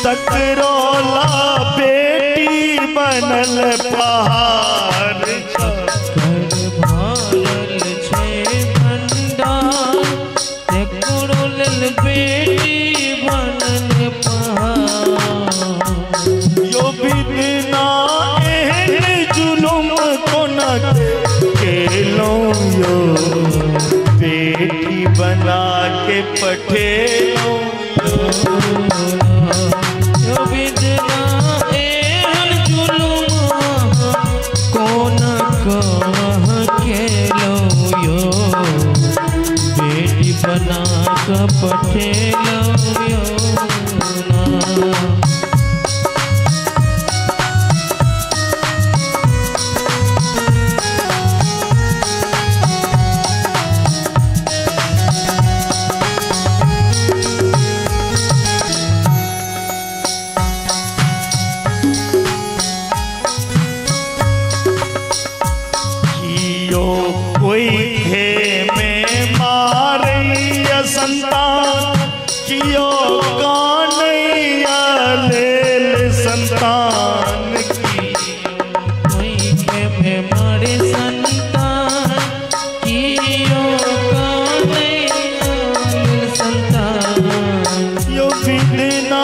तकरोला बेटी बनल पहाड़। भरल छै भंडार तकरोला बेटी बनल पहाड़। यो बिना एहन जुलुम कोना केलो यो बेटी बना के पठेलो यो बिना एहन जुलुम कोना केलो यो बेटी बना के पठेलो यो ना। कोई खे में मारैया संतान कियो कानैया लेल संतान की। हमारे संतान कियो काने संतान यो बिना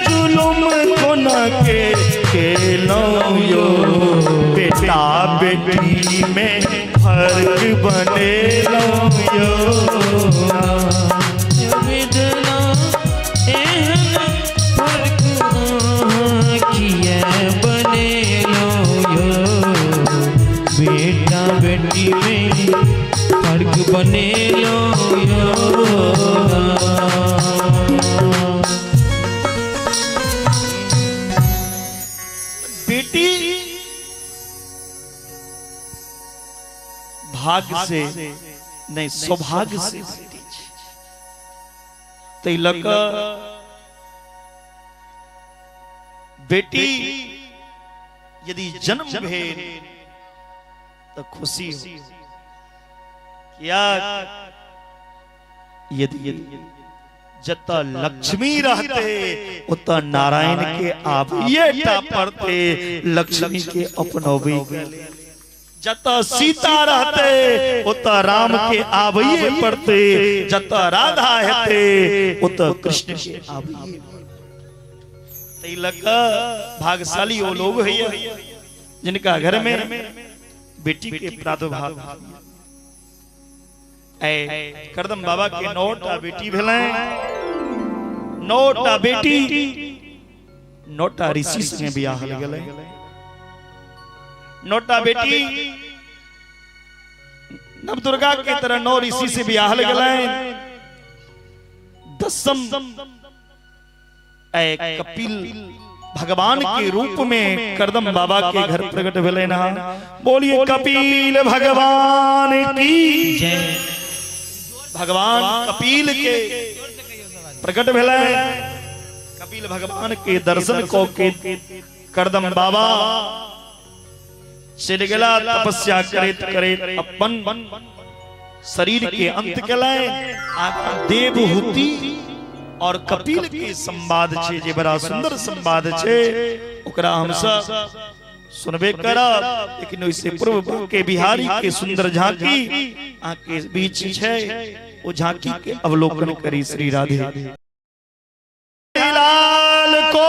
जुलुम को न के लो यो बेटा बेटी में फर्क बने लो यो विदना एहन फर्क किए बने लो यो बेटा बेटी में फर्क बने लो यो बेटी भाग्य से नहीं सौभाग्य से तिलक बेटी यदि जन्म भेल तो खुशी हो क्या यदि जत लक्ष्मी रहते उत नारायण के आबिये पड़ते लक्ष्मी के अपनोबे जत सीता रहते उत राम के आबिये पड़ते जत राधा हेते उत कृष्ण के आबिये तिलक भाग्यशाली वो लोग है जिनका घर में बेटी के प्रादुर्भाव करदम बाबा के 9टा बेटी भेलें 9टा बेटी 9टा ऋषि संगे बियाह हो गेलै 9टा बेटी नवदुर्गा के तरह 9 ऋषि से बियाह हो गेलै 10म कपिल भगवान के रूप में करदम बाबा के घर प्रकट भेले ना बोलिए कपिल भगवान की जय भगवान कपिल के प्रकट भेले कपिल भगवान के दर्शन को के करदम बाबा चल गेला तपस्या करैत करैत अपन शरीर के अंत केलै देवहूति और कपिल के संवाद छे जे बड़ा सुंदर संवाद छे ओकरा हम सब सुनबे करब लेकिन ओइसे पूर्व के बिहारी के सुंदर झांकी आके बीच छे ओ झांकी के अवलोकन करी श्री राधे लाल को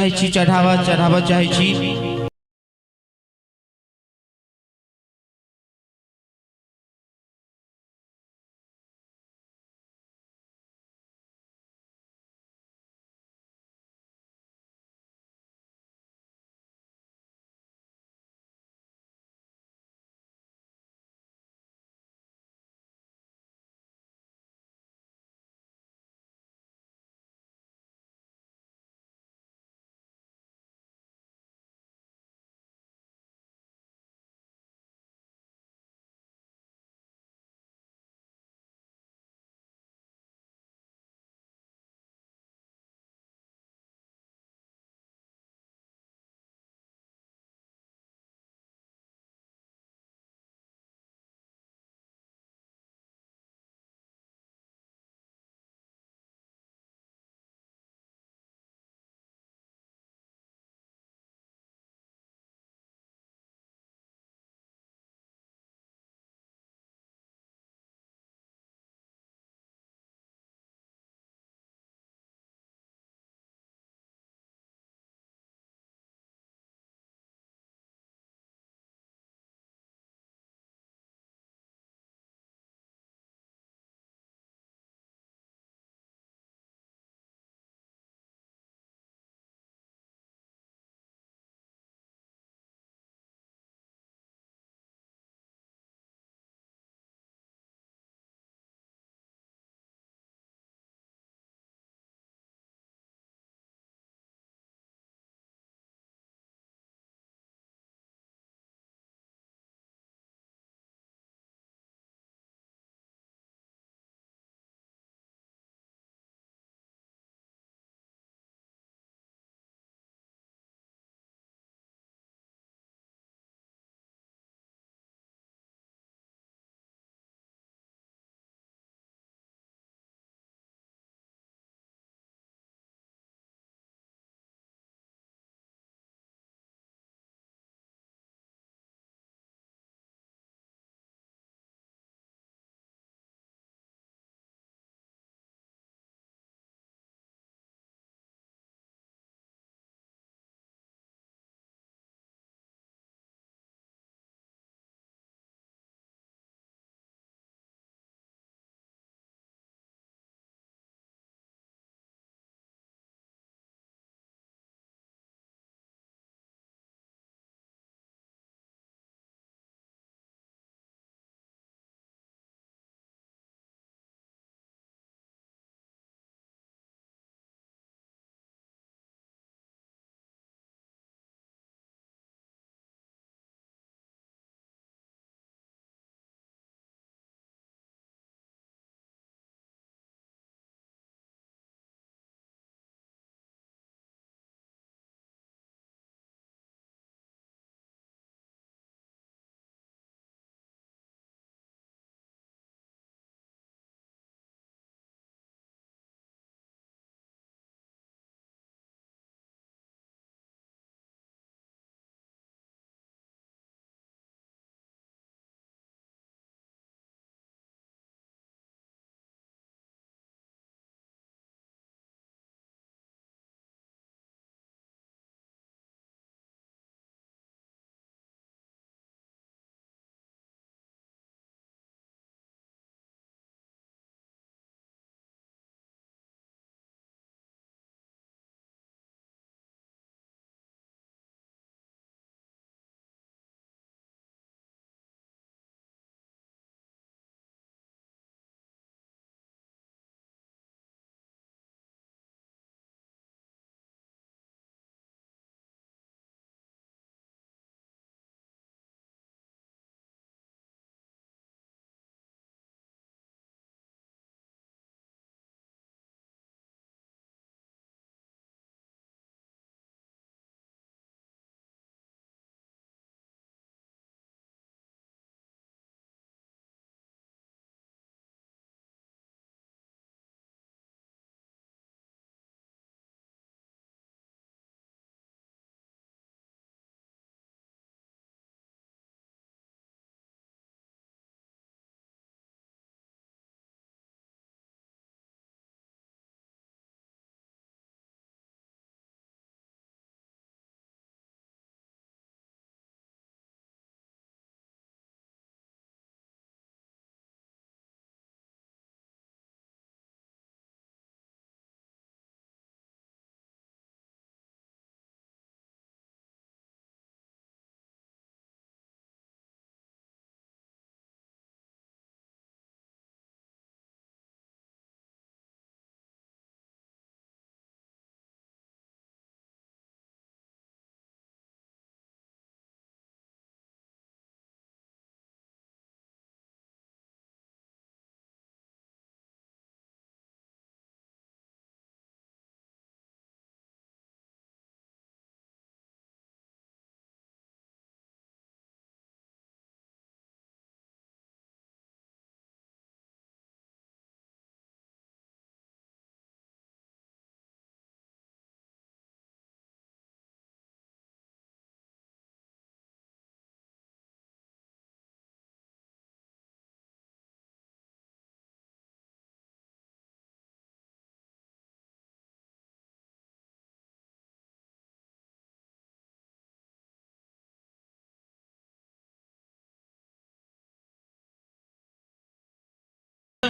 चढ़ावा चाहे छी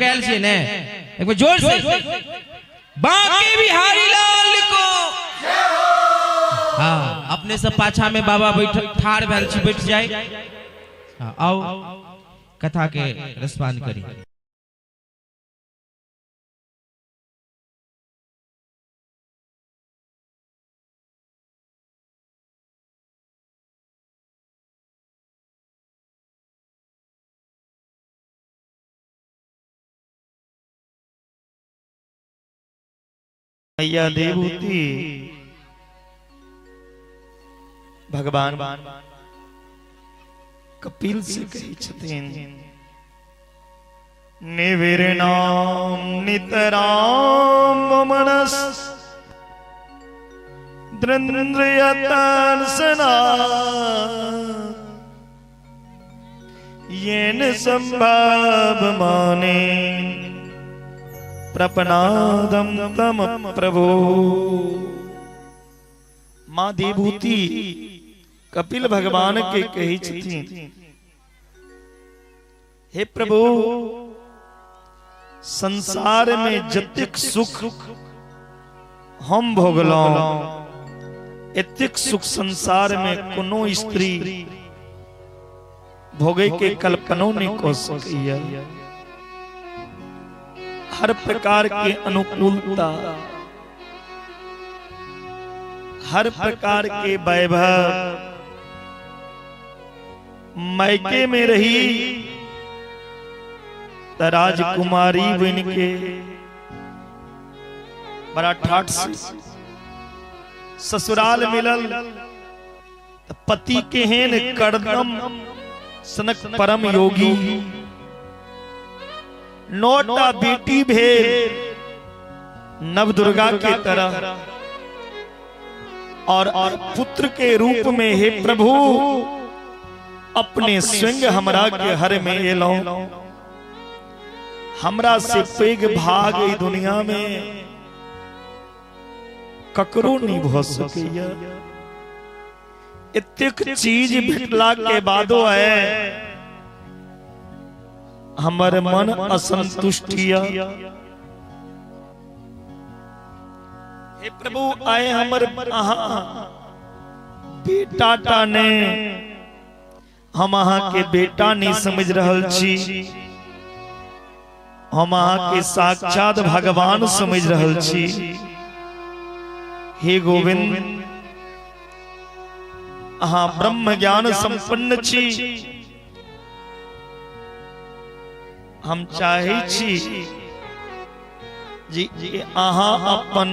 ख्याल से ने एक बार जोर से बांके बिहारी लाल को। हाँ अपने सब पाछा में बाबा बैठ ठाड़ भैल छी बैठ जाए। हाँ आओ कथा के रसपान करी। मैया देवूती भगवान कपिल से कही छथिन निविरनाम नितराम मनस द्रंद्रयतर्सना येन संभव माने प्रपनादम तम प्रभो। मां देवूती कपिल भगवान के कही छथिन हे प्रभु संसार में जतेक सुख हम भोगलौ एतेक सुख संसार में कोनो स्त्री भोगे के कल्पनो नहीं को सकैया। हर प्रकार के अनुकूलता हर प्रकार के वैभव मैके में रही त राजकुमारी बन के बड़ा ठाठ से ससुराल मिलल त पति के हेन कर्दम सनक परम योगी नौटा बेटी भेल नव दुर्गा के तरह और पुत्र के रूप में हे प्रभु अपने स्वयं हमरा के हर में एलौ। हमरा से पैघ भाग ई दुनिया में ककरो नहीं भ सकैया। एतेक चीज भेटला के बादो है हमर मन असंतुष्टिया। हे प्रभु आए हमर बेटा टाने हम अहाँ के बेटा नहीं समझ रहल छी हम अहाँ के साक्षात भगवान समझ रहल छी। हे गोविंद अहाँ ब्रह्म ज्ञान संपन्न छी हम चाहे छी जी अहाँ अपन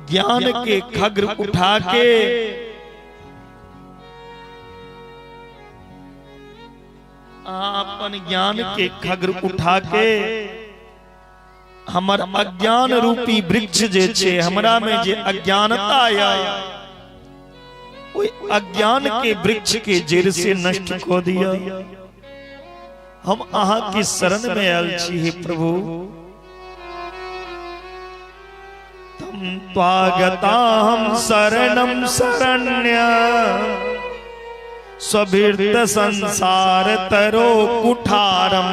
ज्ञान के खग्र उठा के अपन ज्ञान के खग्र उठा के हमर अज्ञान रूपी वृक्ष जे छे हमरा में जे अज्ञानता आया ओई अज्ञान के वृक्ष के जड़ से नष्ट को दिया। हम अहाँ की शरण में आयल छी हे प्रभु तम त्वागता हम शरणम शरण्य स्वभिर्त संसार तरो कुठारम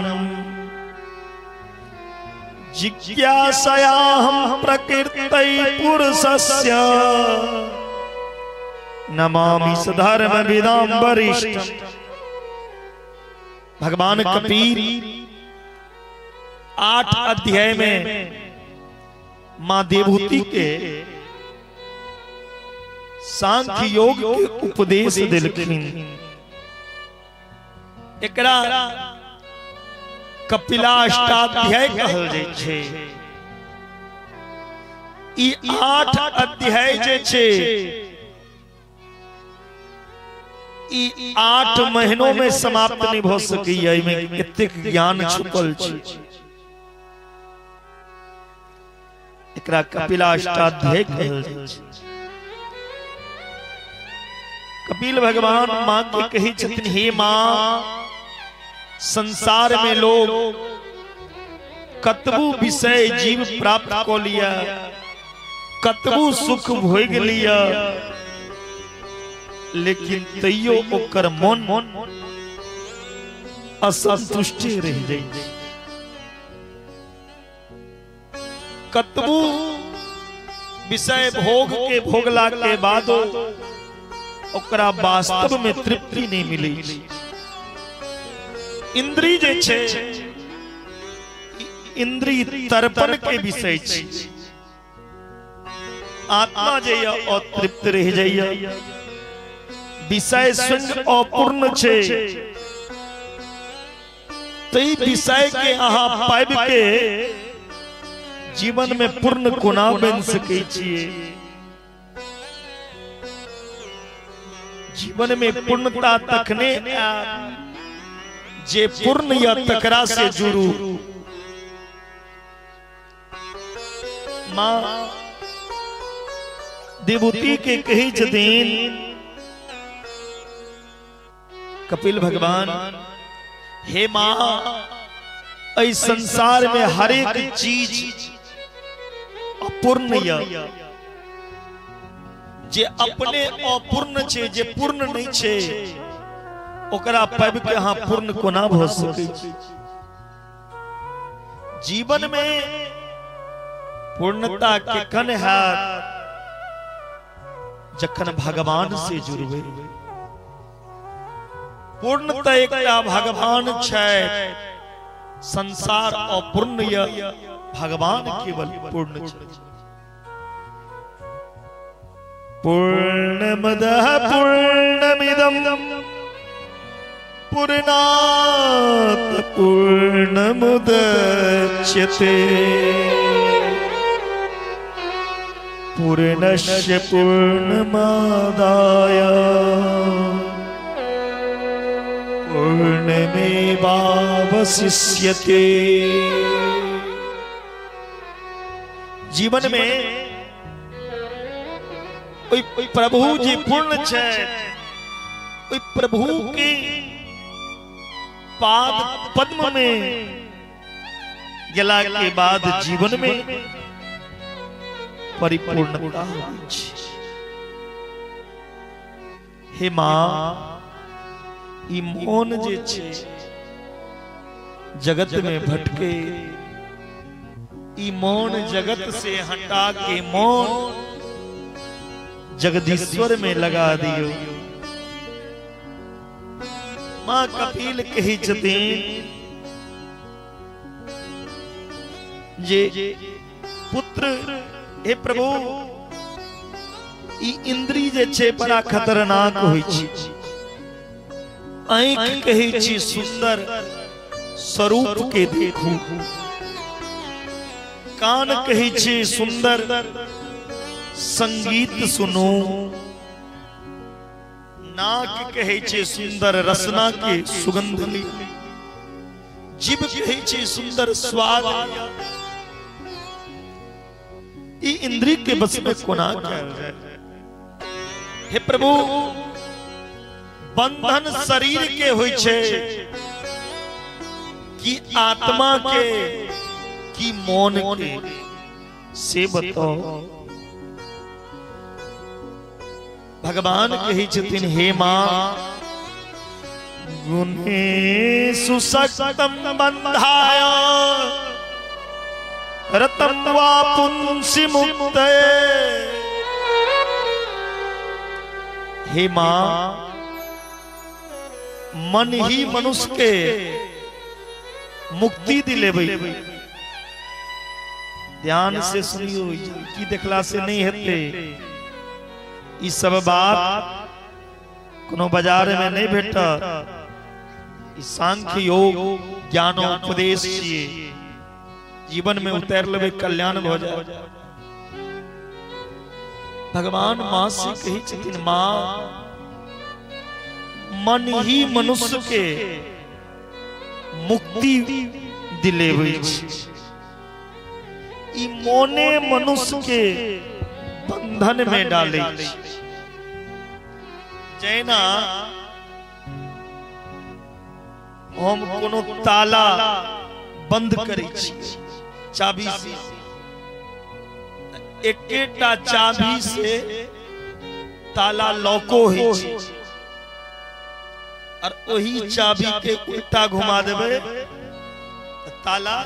जिज्ञासया हम प्रकृतै पुरुषस्य नमामि सधर्म विदाम वरिष्ठम्। भगवान कपिल 8 अध्याय में मां देवहूति के सांख्य योग के उपदेश दिलखिन। एकरा कपिलाष्टाध्याय कहल जाय छै। ई 8 अध्याय जे छै ई 8 महीनों में समाप्त नहीं भ सकैया। एमे एतेक ज्ञान छुपल छै। एकरा कपिलाष्टाध्याय कहल जाय छै। कपिल भगवान मां के कही छथिन हे मां संसार में लोग कतबू विषय जीव प्राप्त को लिया कतबू सुख भोग लिया लेकिन तैयो ओकर मन असंतुष्ट रह जाय। कतबू विषय भोग के भोगला के बाद ओकरा वास्तव में तृप्ति नहीं मिली। इंद्री जे छे इंद्री तर्पण के विषय छे, आत्मा जे अतृप्त रह जाइए, विषय स्वयं अपूर्ण छे, तई विषय के अहाँ पाबि के जीवन में पूर्ण कोना बन सके छिए। जीवन में पूर्णता तकने जे पूर्ण या तकरा से जुड़ू। मां देवूती के कही छथिन कपिल भगवान, हे मां इस संसार में हर एक चीज अपूर्ण या जे अपने अपूर्ण छे, जे पूर्ण नहीं छे, ओकरा पाबि के अहाँ पूर्ण कोना भ सकै छी। जीवन में पूर्णता के कन है जखन भगवान से जुड़बे। पूर्णता एकटा भगवान छै, संसार अपूर्ण या भगवान केवल पूर्ण छै। पूर्णमदः पूर्णमिदं पूर्णात् पूर्णमुदच्यते पूर्णस्य पूर्णमादाय पूर्णमेवावशिष्यते। जीवन में प्रभु जी पूर्ण छे, प्रभु के पाद पद्म में गेला के बाद जीवन में परिपूर्णता होई छै। हे मां ई मौन जे छे जगत में भटके, ई मौन जगत से हटा के मौन जगदीश्वर में लगा दियो। मां कपिल कही छथिन जे पुत्र, हे प्रभु ई इंद्री जे छे बड़ा खतरनाक होई छै। आँख कही छी सुंदर स्वरूप के देखू, कान कही छी सुंदर संगीत सुनो, नाक कहे छे सुंदर रसना के सुगंध ली, जीभ कहे छे सुंदर स्वाद। ई इंद्री के बस में कोना कैल जाए। हे प्रभु बंधन शरीर के होय छे कि आत्मा के कि मौन के, से बताओ। भगवान कही छथिन, हे मां गुणेषु सक्तं बन्धाय रतं वा पुंसि मुक्तये। हे मां मन ही मनुष्य के मुक्ति दिलेबै। ध्यान से सुनियो, की देखला से नहीं हेते। ई सब बात कोनो बाजार में नहीं भेटा। ई सांख्य योग ज्ञानोपदेश छिए, जीवन में उतार लेबे कल्याण भ जाए। भगवान मां से कही छथिन, मां मन ही मनुष्य के मुक्ति दिलेबै छै। ई मोने मनुष्य के बंधन में डाले। जैना हम कोनो ताला बंद करै छी चाबी से, एकेटा चाबी से ताला लॉको है, और वही चाबी के उल्टा घुमा देबे ताला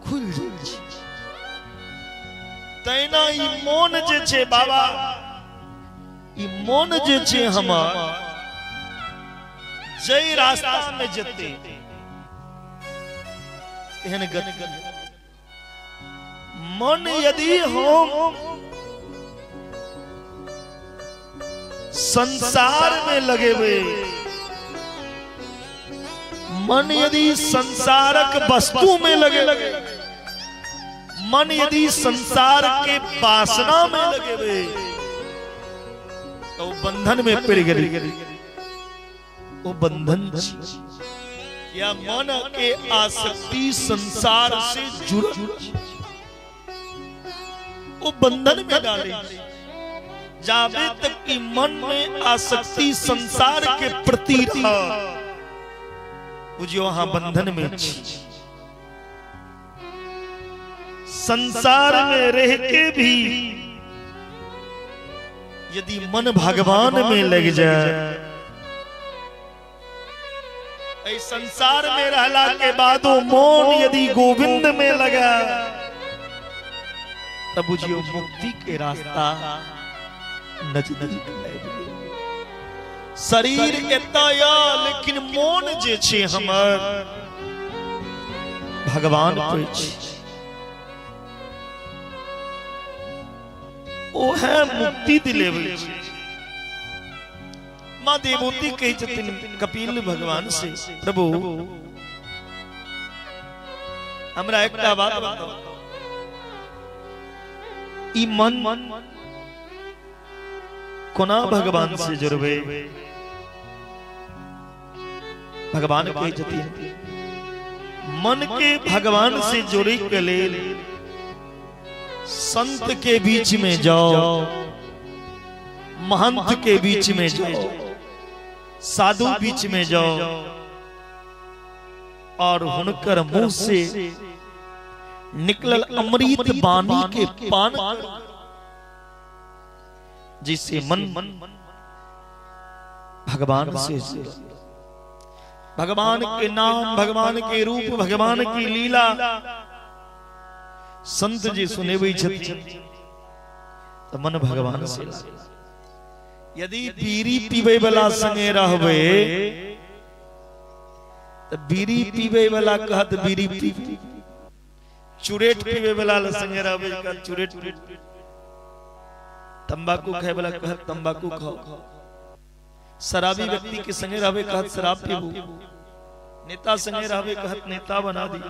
खुल जाए। तैना ई मोन जे छे बाबा, ई मोन जे छे हमर जय रास्ता में जते एहन गति मन यदि हम संसार में लगेबे, मन यदि संसारक वस्तु में लगे, मन यदि संसार के वासना में लगेबे तो बंधन में पड़ गई। वो बंधन या मन के आसक्ति संसार से जुड़, वो बंधन में डाले। जावे तक कि मन में आसक्ति संसार के प्रति रहा, बुझियो वहां बंधन में। संसार में रह के भी यदि मन भगवान में लग जाए, इस संसार में रहला के बाद वो मौन यदि गोविंद में लगा, तब बुझियो मुक्ति के रास्ता नजदीक। शरीर एता या लेकिन मौन जे छे हमर भगवान पे छे, ओ है मुक्ति दिलेवे। मां देवोती कही छथिन कपिल भगवान से, प्रभु हमरा एकटा बात बताओ, ई मन कोना भगवान से जुड़बे। भगवान कहे छथिन मन के भगवान से जोड़े के लेल संत के बीच में जाओ, महंत के बीच में जाओ, साधु बीच में जाओ और हुनकर मुंह से निकलल अमृत वाणी के पान करो, जिससे मन भगवान से, भगवान के नाम, भगवान के रूप, भगवान की लीला संत जी सुनेबे छथिन तो मन भगवान से। यदि बीड़ी पीबे वाला संगे रहबे तो बीड़ी पीबे वाला कहत बीड़ी पी, चुरेट पीबे वाला संगे रहबे कहत चुरेट, तंबाकू खाए वाला कहत तंबाकू खाओ, शराबी व्यक्ति के संगे रहबे कहत शराब पीबू, नेता संगे रहबे कहत नेता बना दी,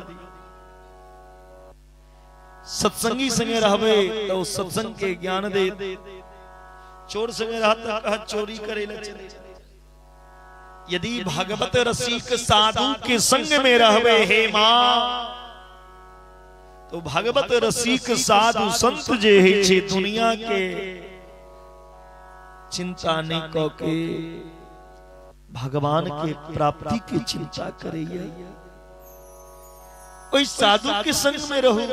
सत्संगी संगे रहबे तो सत्संग के ज्ञान दे, चोर संगे रहता कहत चोरी करे ल चले। यदि भागवत रसिक साधु के संग में रहबे हे मां, तो भागवत रसिक साधु संत जे है छे दुनिया के चिंता नहीं क के भगवान के प्राप्ति की चिंता करिए। ओई साधु के संग में रहो।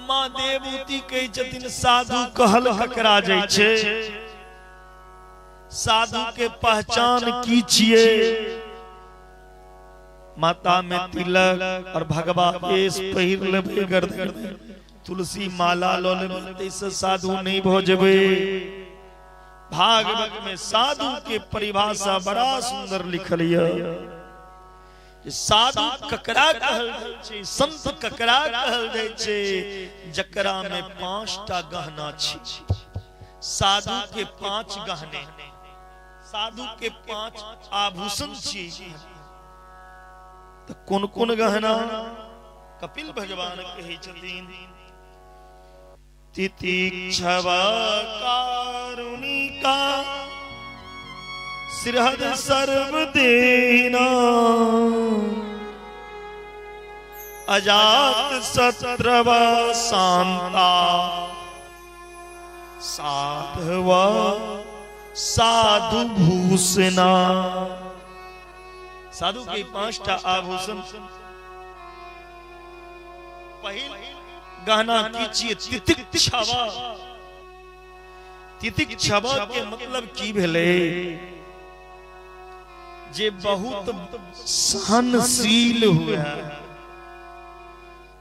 मां देवूती कही छथिन साधु कहल ककरा जाय छे, साधु के पहचान की छिए, माता में तिलक और भगवा केश पहिर लेबे, गर्दन तुलसी माला लो लेबे, इससे साधु नहीं भोजबे। भागवत में साधु के परिभाषा बड़ा सुंदर लिखल है। साधु ककरा कहल जाय छे, संत ककरा कहल जाय छे, जकरा में 5टा गहना छी। साधु के 5 गहने, साधु के 5 आभूषण छी। तो कौन कौन गहना कपिल भगवान कहे छथिन, तितिक्षवा कारुणिका सिरहद सर्व देना, अजात शत्रवा शांता साधवा साधु भूषणा। साधु के 5टा आभूषण। पहिल गहना कीजिए तितिक्षवा। तितिक्षवा के मतलब की भेले, जे बहुत सहनशील हुआ,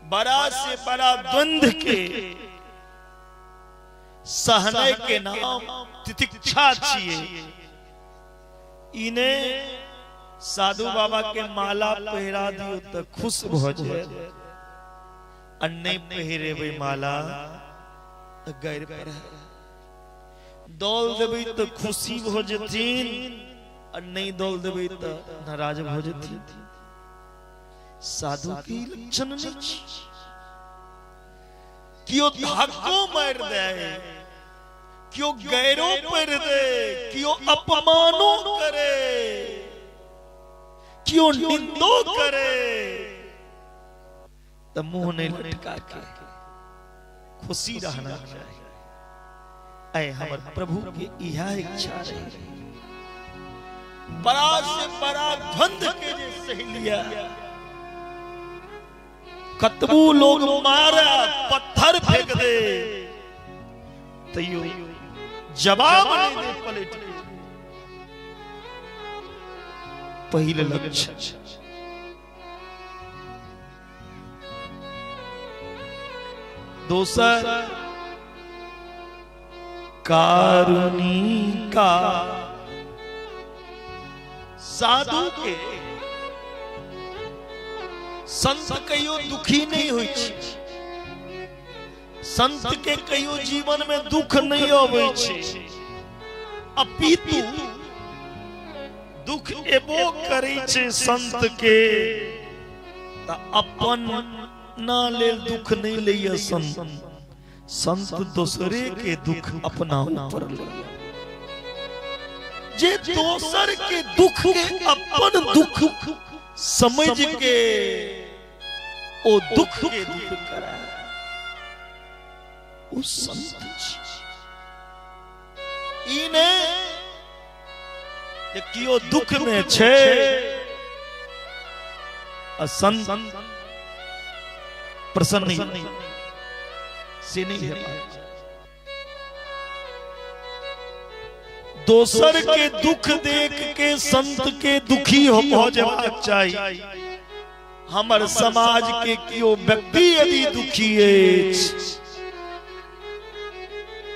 बड़ा से बड़ा द्वंद्व के सहने के नाम तितिक्षा छिए। इन्हें साधु बाबा के माला पहिरा दियो तो खुश हो जाए, अन्य पहिरे वे माला तो गैर पर दौल देवी तो खुशी हो जतीन, और नहीं दौल देवी तो नाराज हो जतीन। साधु की लक्षण नहीं क्यों धाको मार दे, क्यों गैरों पर दे, क्यों अपमानो करे, क्यों निंदो करे, तो मुंह नहीं लटका के खुशी रहना चाहिए। ऐ हमारे प्रभु की यह इच्छा रही, बड़ा से बड़ा द्वंद्व के जैसे लिया, कतबू लोग मारा पत्थर फेंक दे तैयो जवाब नहीं दे पलट के। पहले लक्ष्य दोसर कारुणी का साधु के संत कहियो दुखी नहीं हुई, संत के कहियो जीवन में दुख नहीं होवे छे, अपितु दुख एबो करे छे संत के ता अपन ना ले दुख नहीं लिया। संत दूसरे के दुख अपना ऊपर ले, जे दोसर के दुख के अपन दुख समझ के ओ दुख के दूर करा, उस संत इने कियो दुख में छे संत प्रसन्न से नहीं है। दोसर के दुख देख के संत के दुखी हो जाना चाहिए। हमारे समाज के कियो व्यक्ति यदि दुखी है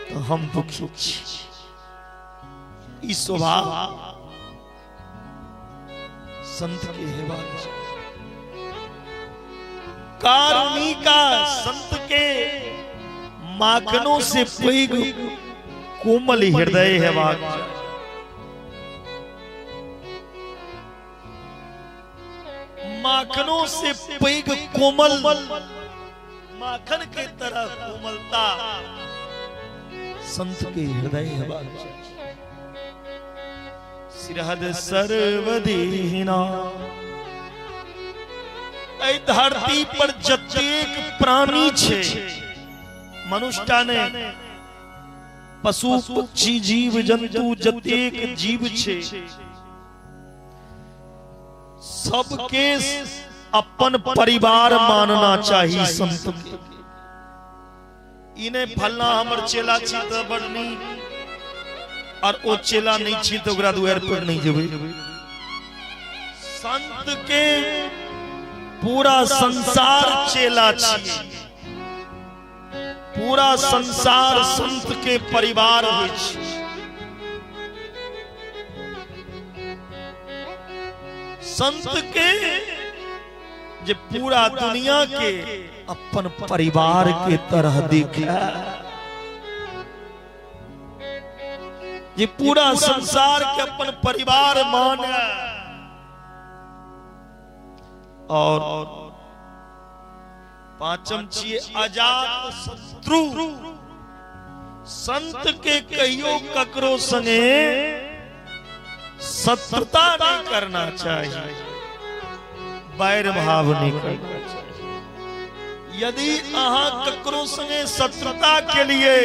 तो हम दुखी, इस स्वभाव संत के हेबाक। कारुणी का संत के माखनों से पैग कोमल हृदय हेबाक। माखनों से पैग कोमल, माखन के तरह कोमलता संत के हृदय हेबाक। सिरहद सर्वदेहिना, ऐ धरती पर जतेक प्राणी छे, मनुष्य ने पशु पक्षी जीव जंतु जतेक जीव छे, सबके अपन परिवार मानना चाहिए संत के। इन्हें फलना हमर चेला छी तो बड़नी, और ओ चेला नहीं छी तो ओकरा दुआर पर नहीं जेबे। संत के पूरा संसार चेला छी, पूरा संसार संत के परिवार होय छी। संत के जे पूरा दुनिया के अपन परिवार के तरह देखा, ये पूरा संसार के अपन परिवार माना। और पांचम छिए अजात शत्रु। संत के कहियो ककरो संगे शत्रुता नहीं करना चाहिए, बैर भाव नहीं करना चाहिए। यदि अहाँ ककरो संगे शत्रुता के लिए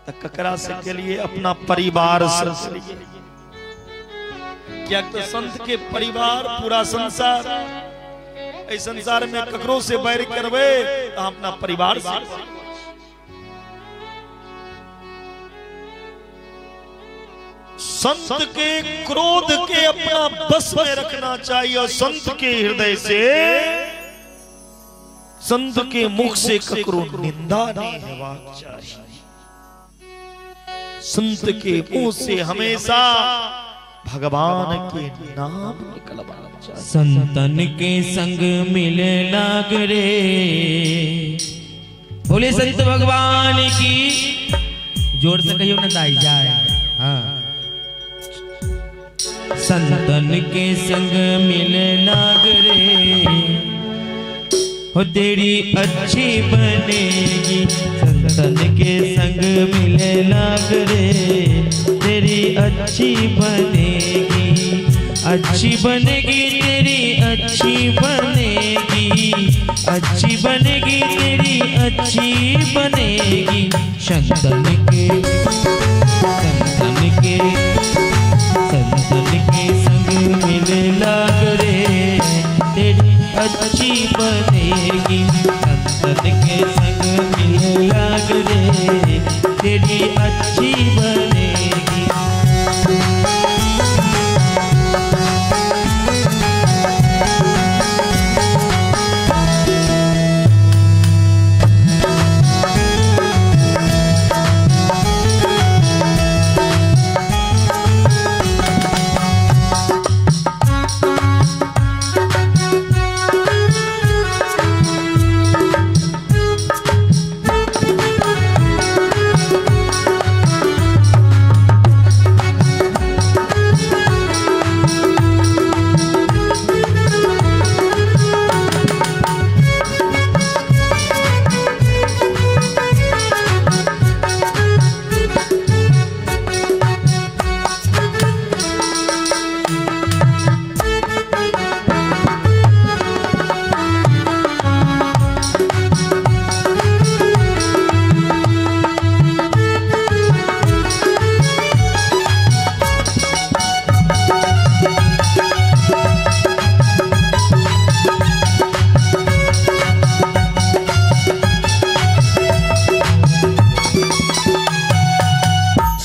तो ककरा से के लिए अपना परिवार से, क्या तो संत के परिवार पूरा संसार, इस संसार में ककरो से बैर करवे तो अपना परिवार से। संत के क्रोध के अपना बस में रखना चाहिए और संत के हृदय से संत के मुख से ककरो निंदा नहीं हेबाक चाहिए। संत के मुंह से हमेशा भगवान के नाम निकलवाना चाहिए। संतन के संग मिले लाग रे, बोले संत भगवान की, जोर से कहियो ना दाई जाए। हाँ, संतन के संग मिले लाग रे, हो तेरी अच्छी बनेगी। संतन के संग मिले लाग रे, तेरी अच्छी बनेगी, अच्छी बनेगी तेरी अच्छी बनेगी, अच्छी बनेगी तेरी अच्छी बनेगी। संतन के संग मिले लाग रे, तेरी अच्छी बनेगी। संतन के संग मिले लाग रे, तेरी अच्छी बनेगी।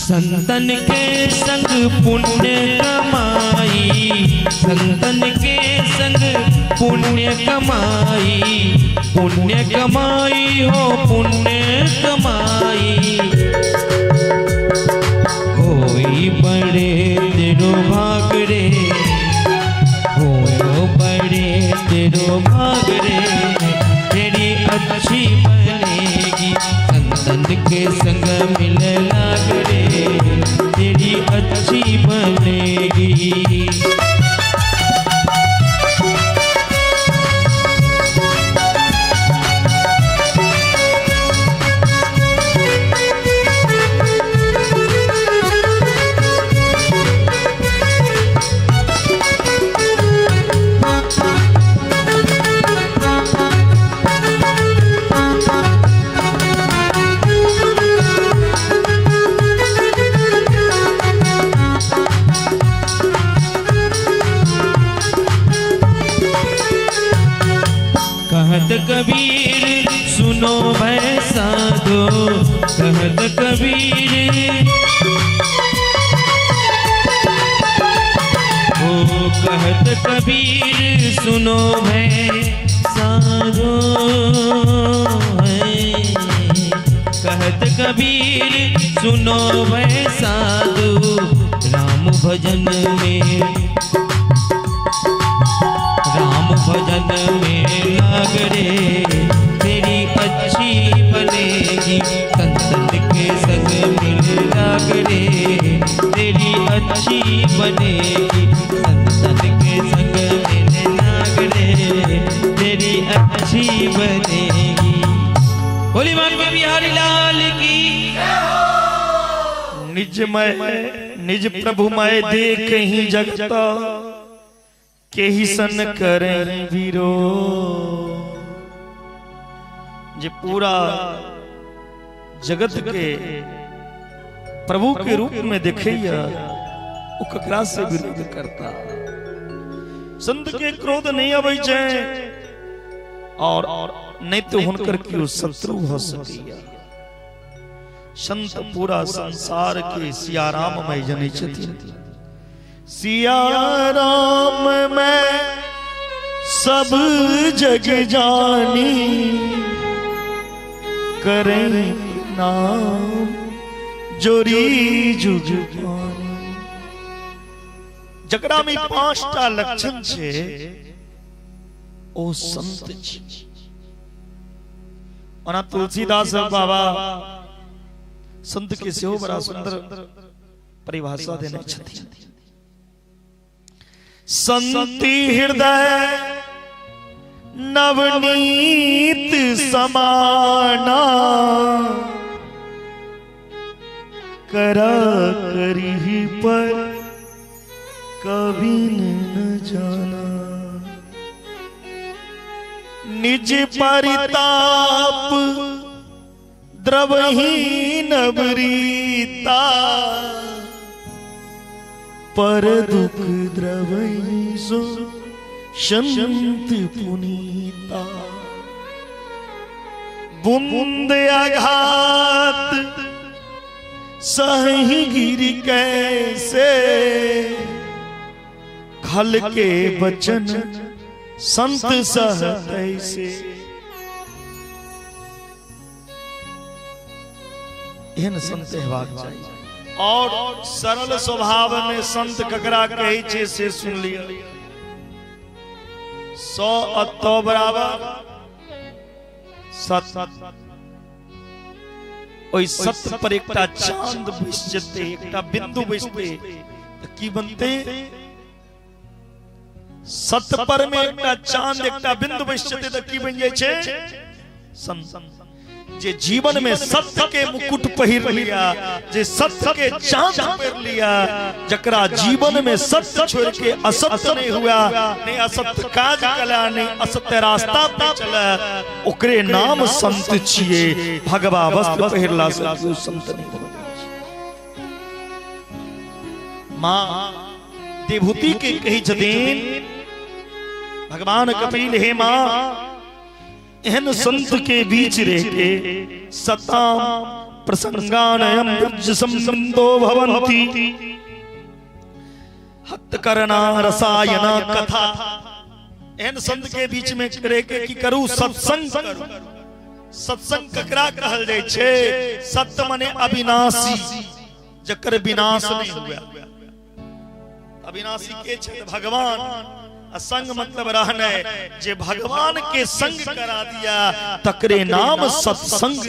संतन के संग पुण्य कमाई, संतन के संग पुण्य कमाई, पुण्य कमाई हो पुण्य कमाई। होई बड़े तेरो भाग रे, हो बड़े तेरो भाग रे, तेरी अच्छी बनेगी। संतन के संग मिले लाग रे, तेरी अच्छी बनेगी। कहत कबीर सुनो भय साधो, कहत कबीर, ओ कहत कबीर सुनो भय साधो, कहत कबीर सुनो भय साधो। राम भजन में, राम भजन में लाग रे, तेरी अच्छी बनेगी। संतन के संग मिल लाग रे, तेरी अच्छी बनेगी। संतन के संग मिल लाग रे, तेरी अच्छी बनेगी। बोली मान के बिहारी लाल की। निज मैं निज प्रभु मैं देख ही जगता, के ही सन करें वीरो। जे पूरा जगत के प्रभु के रूप में देखैया, वो ककरा से विरोध करता। संत के क्रोध नहीं अबै छै, और नहीं तो हुनकर कियो शत्रु हो सकैया। संत पूरा संसार के सिया राम में जनै छथिन। सिया राम में सब जग जानी करें नाम जोरी जुग पानी। जकरा में 5टा लक्षण छे ओ संत छी। और तुलसीदास बाबा संत के सेहो बड़ा सुंदर परिभाषा देने छथिन। संति हृदय नवनीत समाना करा करी पर कभी न जाना। निज परिताप द्रवही नवरीता पर दुख द्रवही सो संत पुनीता। बुंद आघात सही गिर कैसे खल के बचन संत सह तैसे। एहन संत हेबाक चाहिए। और सरल स्वभाव में संत ककरा कहै छै से सुन लिया। 100 अत्तो बराबर 7। ओई सत्य पर एकटा चांद बैस जेते, एकटा बिंदु बैसते त की बनते? सत्य पर में एकटा चांद एकटा बिंदु बैस जेते त की बन जाय छै? संत। जे जीवन में सत्य के मुकुट पहिर लिया, जे सत्य के चांद पहिर लिया, जकरा जीवन में सत्य छोड़ के असत्य नहीं हुआ, नहीं असत्य काज कला, नहीं असत्य रास्ता पे चला, ओकरे नाम संत छिए। भगवा वस्त्र पहिरला से संत नहीं बने। मां देवहूति के कही छथिन भगवान कपिल, हे मां एहन संत के बीच रह के सताम प्रसंगानयम संबंधो भवन्ति हत करना रसायना कथा। एहन संत के बीच में रह के की करू? सत्संग करू। सत्संग ककरा कहल जाय छै? सत्य माने अविनाशी, जकर विनाश नहीं हुआ। अविनाशी के छै? भगवान। असंग मतलब रहने, जे भगवान के संग करा दिया तकरे नाम सत्संग।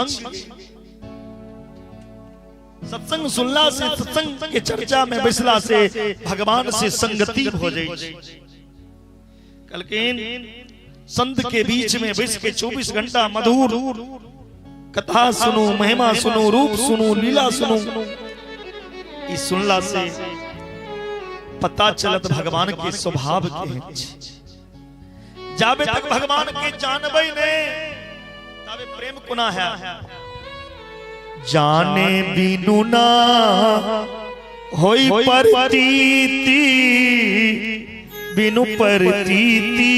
सत्संग सुनला से, सत्संग के चर्चा में बैसला से भगवान से संगति हो जाए। कलकिन संत के बीच में बैस के 24 घंटा मधुर कथा सुनो, महिमा सुनो, रूप सुनो, लीला सुनो। इस सुनला से पता चलत भगवान के स्वभाव के। जाबे तक भगवान के जानबे ने तबे प्रेम कोना है। जाने बिनु ना होई प्रतीति, बिनु प्रतीति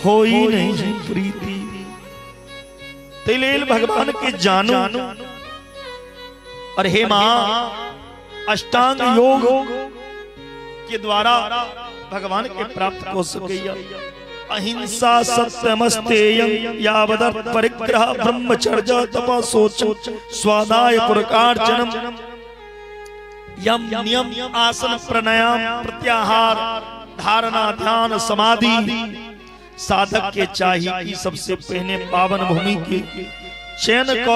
होई नहीं प्रीति। तेलेल भगवान के जानो। और हे मां अष्टांग योग के द्वारा भगवान के प्राप्त हो सकैया। अहिंसा सत्यमस्तेयं यावदर्थ परिग्रह ब्रह्मचर्य तप सोच स्वादाय पुरकार्चनम यम नियम आसन प्राणायाम प्रत्याहार धारणा ध्यान समाधि साधक के चाहिए कि सबसे पहले पावन भूमि के चयन क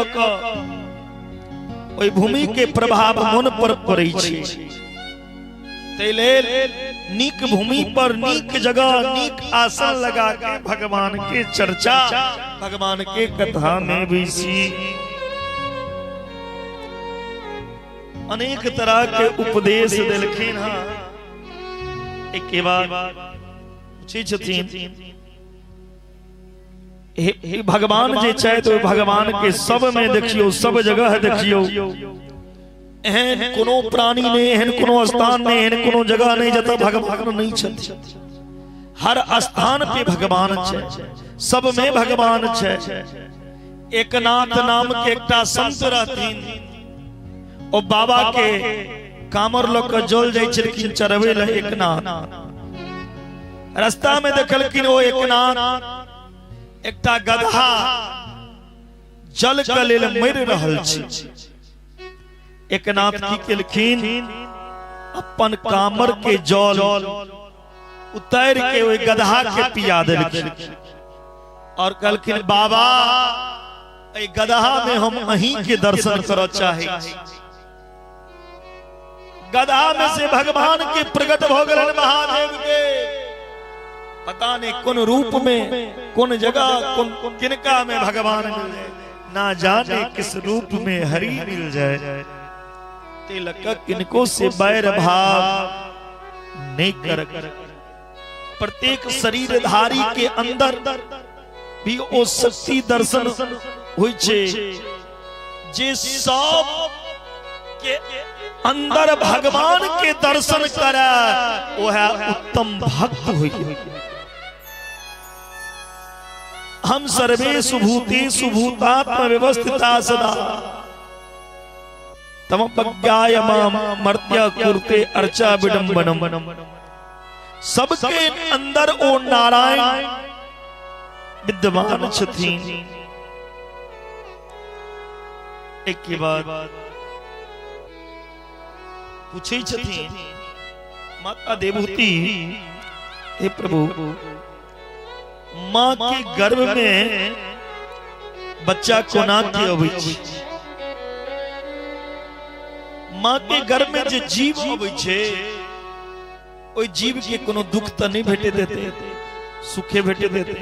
ओई भूमि के प्रभाव मन पर पड़ै छै। तेलेल नीक भूमि पर नीक जगह नीक आसन लगा के भगवान के चर्चा, भगवान के कथा में बैसी अनेक तरह के उपदेश देलखिन। एक के बाद पूछे छथिन, हे भगवान जे चाहे तो भगवान के सब में देखियो, सब जगह देखियो। एहन कोनो प्राणी नहीं, एहन कोनो स्थान नहीं, एहन कोनो जगह नहीं जता भगवान नहीं छथि। हर स्थान पे भगवान छै, सब में भगवान छै। एकनाथ नाम के एकटा संत रहथिन, ओ बाबा के कामर लोक जल जाय छलखिन चढ़बै ले। एकनाथ रास्ता में देखलखिन ओ एकनाथ एकटा गधा जल के लेल मरि रहल छै। एकनाथ की केलखिन अपन कामर के जल उतार के ओइ गधा के पिया देलखिन और कहलखिन बाबा ए गधा में हम अहीं के दर्शन करऽ चाहे। गधा में से भगवान के प्रकट भ गेलन महादेव के, पता नहीं कौन रूप में कौन जगह कौन किनका में भगवान मिल जाए, ना जाने किस रूप में हरि मिल जाए। तिलक किनको से बैर भाव नहीं कर, प्रत्येक शरीरधारी के अंदर भी ओ शक्ति दर्शन होई छे जे सब के अंदर भगवान के दर्शन करे वो है उत्तम भक्त होई। हम सर्वेषु भूतेषु भूतात्म व्यवस्थिता सदा तम प्रज्ञाय माम मर्त्य कुरुते अर्चा विडंबनम। सबके अंदर ओ नारायण विद्यमान छथिन। एक के बाद पूछे छथिन माता देवहूति, हे प्रभु माँ के गर्भ में बच्चा कोना के अबै छै, माँ के गर्भ में जे जीव अबै छै ओइ जीव के कोनो दुख त नहीं भेटे देते, सुखे भेटे देते।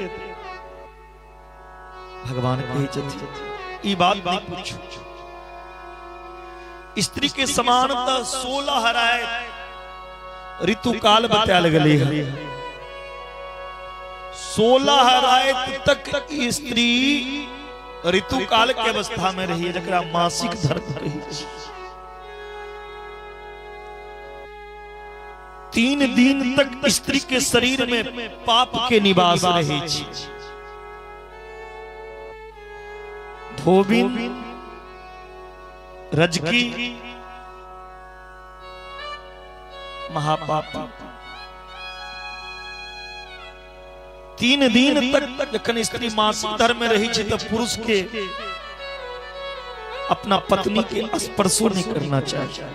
भगवान कहे छथिन ई बात नहीं पूछो, स्त्री के समानता 16 रात ऋतु काल बतायल गेलै है। 16 रात तक स्त्री ऋतु काल के अवस्था में रही है, जकरा मासिक धर्म कही छै। 3 दिन तक स्त्री के शरीर में पाप के निवास रहे छै। धोबिन, रजकी, महापापी। 3 दिन तक जखन स्त्री मासिक धर्म में रही छै तो पुरुष के अपना पत्नी के स्पर्शो नहीं करना चाहिए।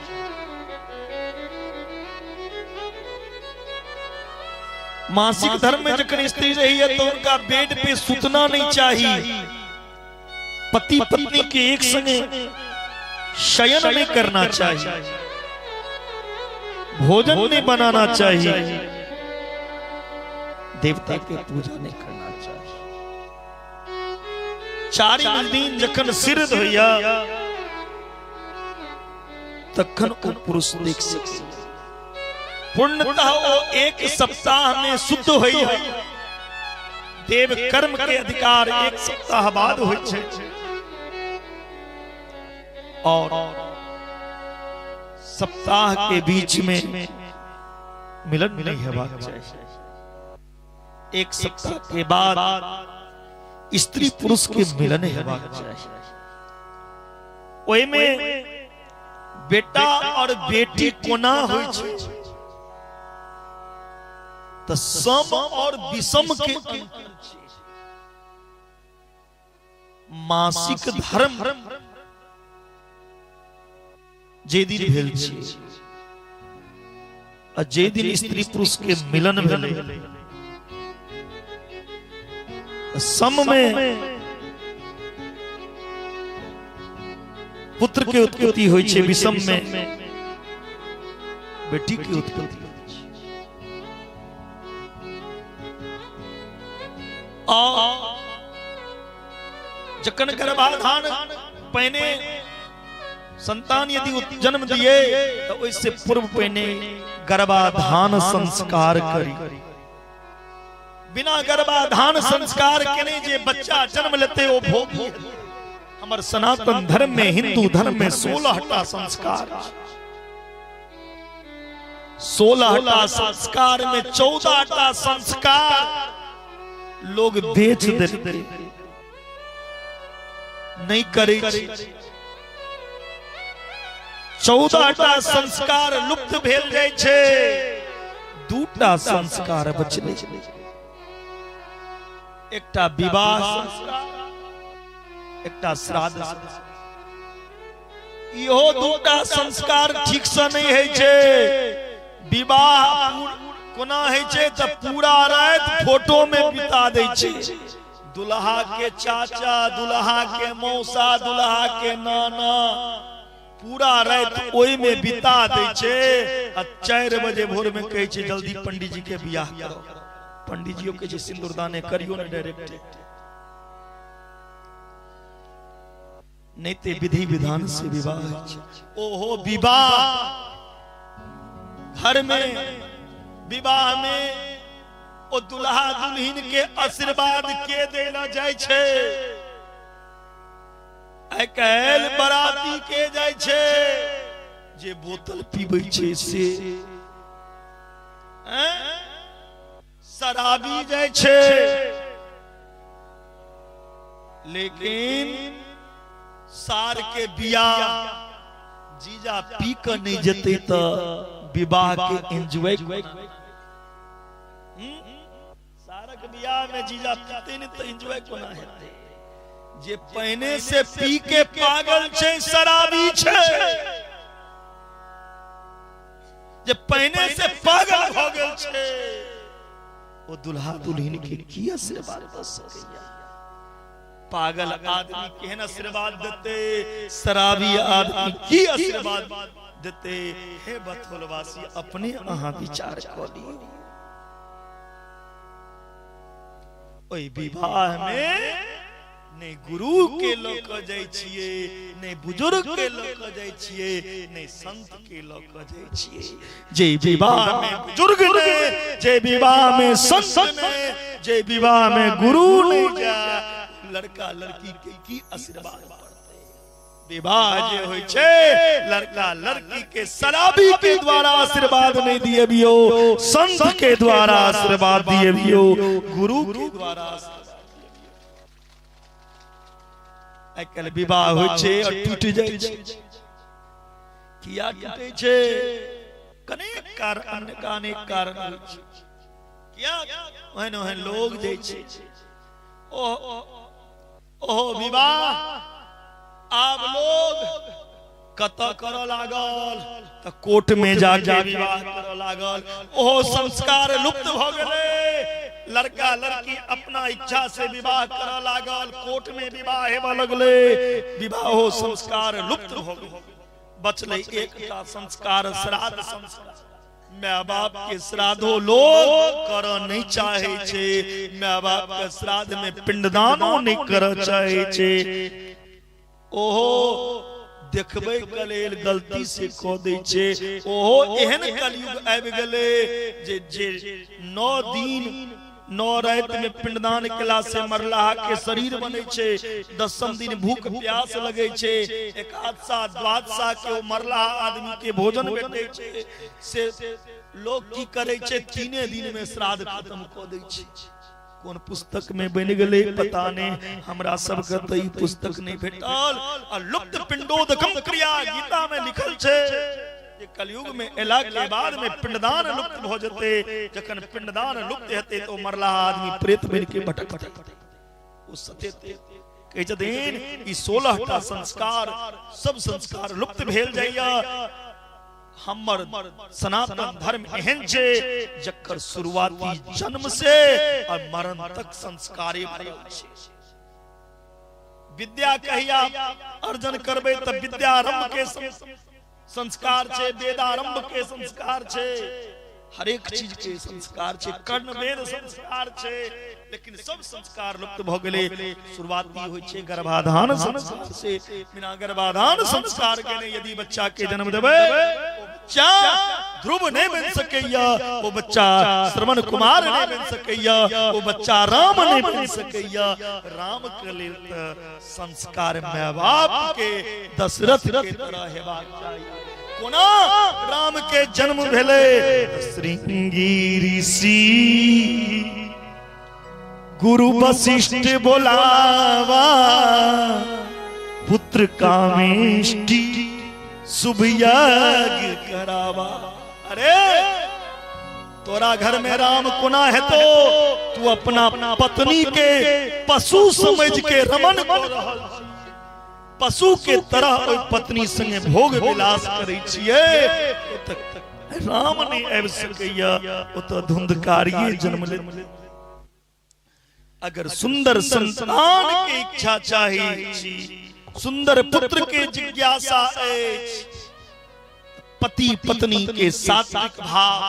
मासिक धर्म में जखन स्त्री रही है तो उनका बेड पे सुतना नहीं चाहिए, पति पत्नी के एक संगे शयन नहीं करना चाहिए, भोजन नहीं बनाना चाहिए, देवता के पूजा नहीं करना चाहिए। 4 दिन जखन सिर धोइया तखन ओ पुरुष देख सके। पूर्णतः वो 1 सप्ताह में शुद्ध होई है। देव कर्म के अधिकार 1 सप्ताह बाद होई छै और सप्ताह के बीच में मिलन नहीं हेबाक चाहिए। 1 सप्ताह के बाद स्त्री पुरुष के मिलन हेबाक चाहिए। ओहि में बेटा और बेटी कोना होई छै तो सम और विषम के अंतर छै। मासिक धर्म जे दिन भेल छै आ जे दिन स्त्री पुरुष के मिलन भेलै, सम में पुत्र के उत्पत्ति होय छै, विषम में बेटी की उत्पत्ति होय छै। आ जखन गर्भाधान पहिने संतान यदि जन्म दिए तो उससे पूर्व पहिने गर्भाधान संस्कार करी। बिना गर्भाधान संस्कार केने जे बच्चा जन्म लेते वो भोगी। हमर सनातन धर्म में, हिंदू धर्म में 16टा संस्कार, 16टा संस्कार में 14टा संस्कार लोग बेच देते, नहीं करे। 14टा संस्कार लुप्त भेल जाय छै। दूटा संस्कार बचले, एकटा विवाह संस्कार, एकटा श्राद्ध संस्कार। इहो दूटा संस्कार ठीक से नहीं है छे। विवाह कोना है छे त पूरा रात फोटो में बिता दे छे। दुल्हा के चाचा, दुल्हा के मौसा, दुल्हा के नाना पूरा रात ओई में बिता दे छे। 4 बजे भोर में कहे छे जल्दी पंडित जी के बियाह करो। पंडित जी के जे सिंदूरदाने करियो ना डायरेक्ट, नहीं ते विधि विधान से विवाह है। ओहो विवाह, घर में विवाह में ओ दुल्हा दुल्हिन के आशीर्वाद के देला जाय छे। आइ काल्हि बराती के जाय छे जे बोतल पीबै छे से, शराबी जाय छे। लेकिन सार के बियाह जीजा पी कर नहीं जते तो विवाह के एंजॉय। सारक बियाह में जीजा पीते नहीं तो एंजॉय कोना हेते। जे पहने से पी के पागल छे, शराबी छे। जे पहने से पागल हो गेल छे, वो दुल्हा दुल्हिन के की आशीर्वाद दे सकैया। पागल आदमी केहन आशीर्वाद देते, शराबी आदमी की आशीर्वाद देते। हे बथुलवासी अपने अहाँ विचार क लियो। ओई विवाह में नहीं गुरु के लोग जाय छिए, नहीं बुजुर्ग के लोग जाय छिए, नहीं संत के लोग जाय छिए। जे विवाह में बुजुर्ग ने, जे विवाह में संत ने, जे विवाह में गुरु ने जा, लड़का लड़की के की आशीर्वाद पड़ते। विवाह जे होय छे लड़का लड़की के शराबी के द्वारा आशीर्वाद नहीं दिए बियो, संत के द्वारा आशीर्वाद दिए बियो, गुरु के द्वारा आशीर्वाद। आइकाल्हि विवाह होय छे और टूट जाय छे। किया टूटे छे? कनेक कारण, अनेक कारण होय छे। किया ओहन ओहन लोग जाय छे। ओहो विवाह आब लोग कत करो लागल त कोर्ट में जाके विवाह करो लागल। ओहो संस्कार लुप्त भ गेले। लड़का लड़की अपना इच्छा से विवाह करो लागल, कोर्ट में विवाह हेबा लगले। विवाहो संस्कार लुप्त भ गेल। बचले एकटा संस्कार, श्राद्ध संस्कार। माय बाप के श्राद्धो लोग कर नहीं चाहे छे। माय बाप के श्राद्ध में पिंडदानो नहीं कर चाहे छे। ओहो देखबे के लेल गलती से क दै छे। ओहो एहन कलयुग आबि गेले जे 9 दिन 9 रात में पिंडदान केला से मरलाहा के शरीर बने छे। 10म दिन भूख प्यास लगे छे। एकादशा द्वादशा के ओ मरलाहा आदमी के भोजन भेटै छे। से लोग की करे छे, 3 दिन में श्राद्ध खत्म क दै छे। कौन पुस्तक में बन गले पता नहीं, हमरा सब के त ई पुस्तक नहीं भेटल। आ लुप्त पिंडोदकम क्रिया गीता में लिखल छे। ये कलयुग में एला के बाद में पिंडदान लुप्त भ जते। जखन पिंडदान लुप्त हेते तो मरला आदमी प्रेत बन के भटक भटक उस सतेते कहे छथिन ई 16टा संस्कार, सब संस्कार लुप्त भेल जाइया। हमर सनातन धर्म एहन छे जकर शुरुआती जन्म से और मरण तक संस्कारे भरल छे। विद्या कहिया अर्जन करबे त विद्यारंभ के संस्कार छे, वेदारंभ के संस्कार छे, हर एक चीज के संस्कार छे, कर्ण वेद संस्कार छे। लेकिन सब संस्कार लुप्त भ गेले। शुरुआती होय छे गर्भाधान संस्कार से। बिना गर्भाधान संस्कार के ने यदि बच्चा के जन्म देबे, बच्चा ध्रुव नहीं बन सकैया, वो बच्चा श्रवण कुमार नहीं बन सकैया, वो बच्चा राम नहीं बन सकैया। राम के लेल संस्कार माय बाप के दशरथ के तरह हेबाक चाहिए। कोना राम के जन्म भेले श्रृंगी ऋषि गुरु वशिष्ठ बोलावा, पुत्र कामेष्टि शुभ यज्ञ करावा। अरे तोरा घर में राम कोना है तो तू अपना पत्नी के पशु समझ के रमन कर रहल छी। पशु के तरह ओई पत्नी संगे भोग विलास करै छियै। राम ने आब सकैया ओ तो धुंधकारिये जन्म ले। अगर सुंदर संतान के इच्छा चाहिए छी, सुंदर पुत्र के जिज्ञासा अछि, पति पत्नी के सात्विक भाव,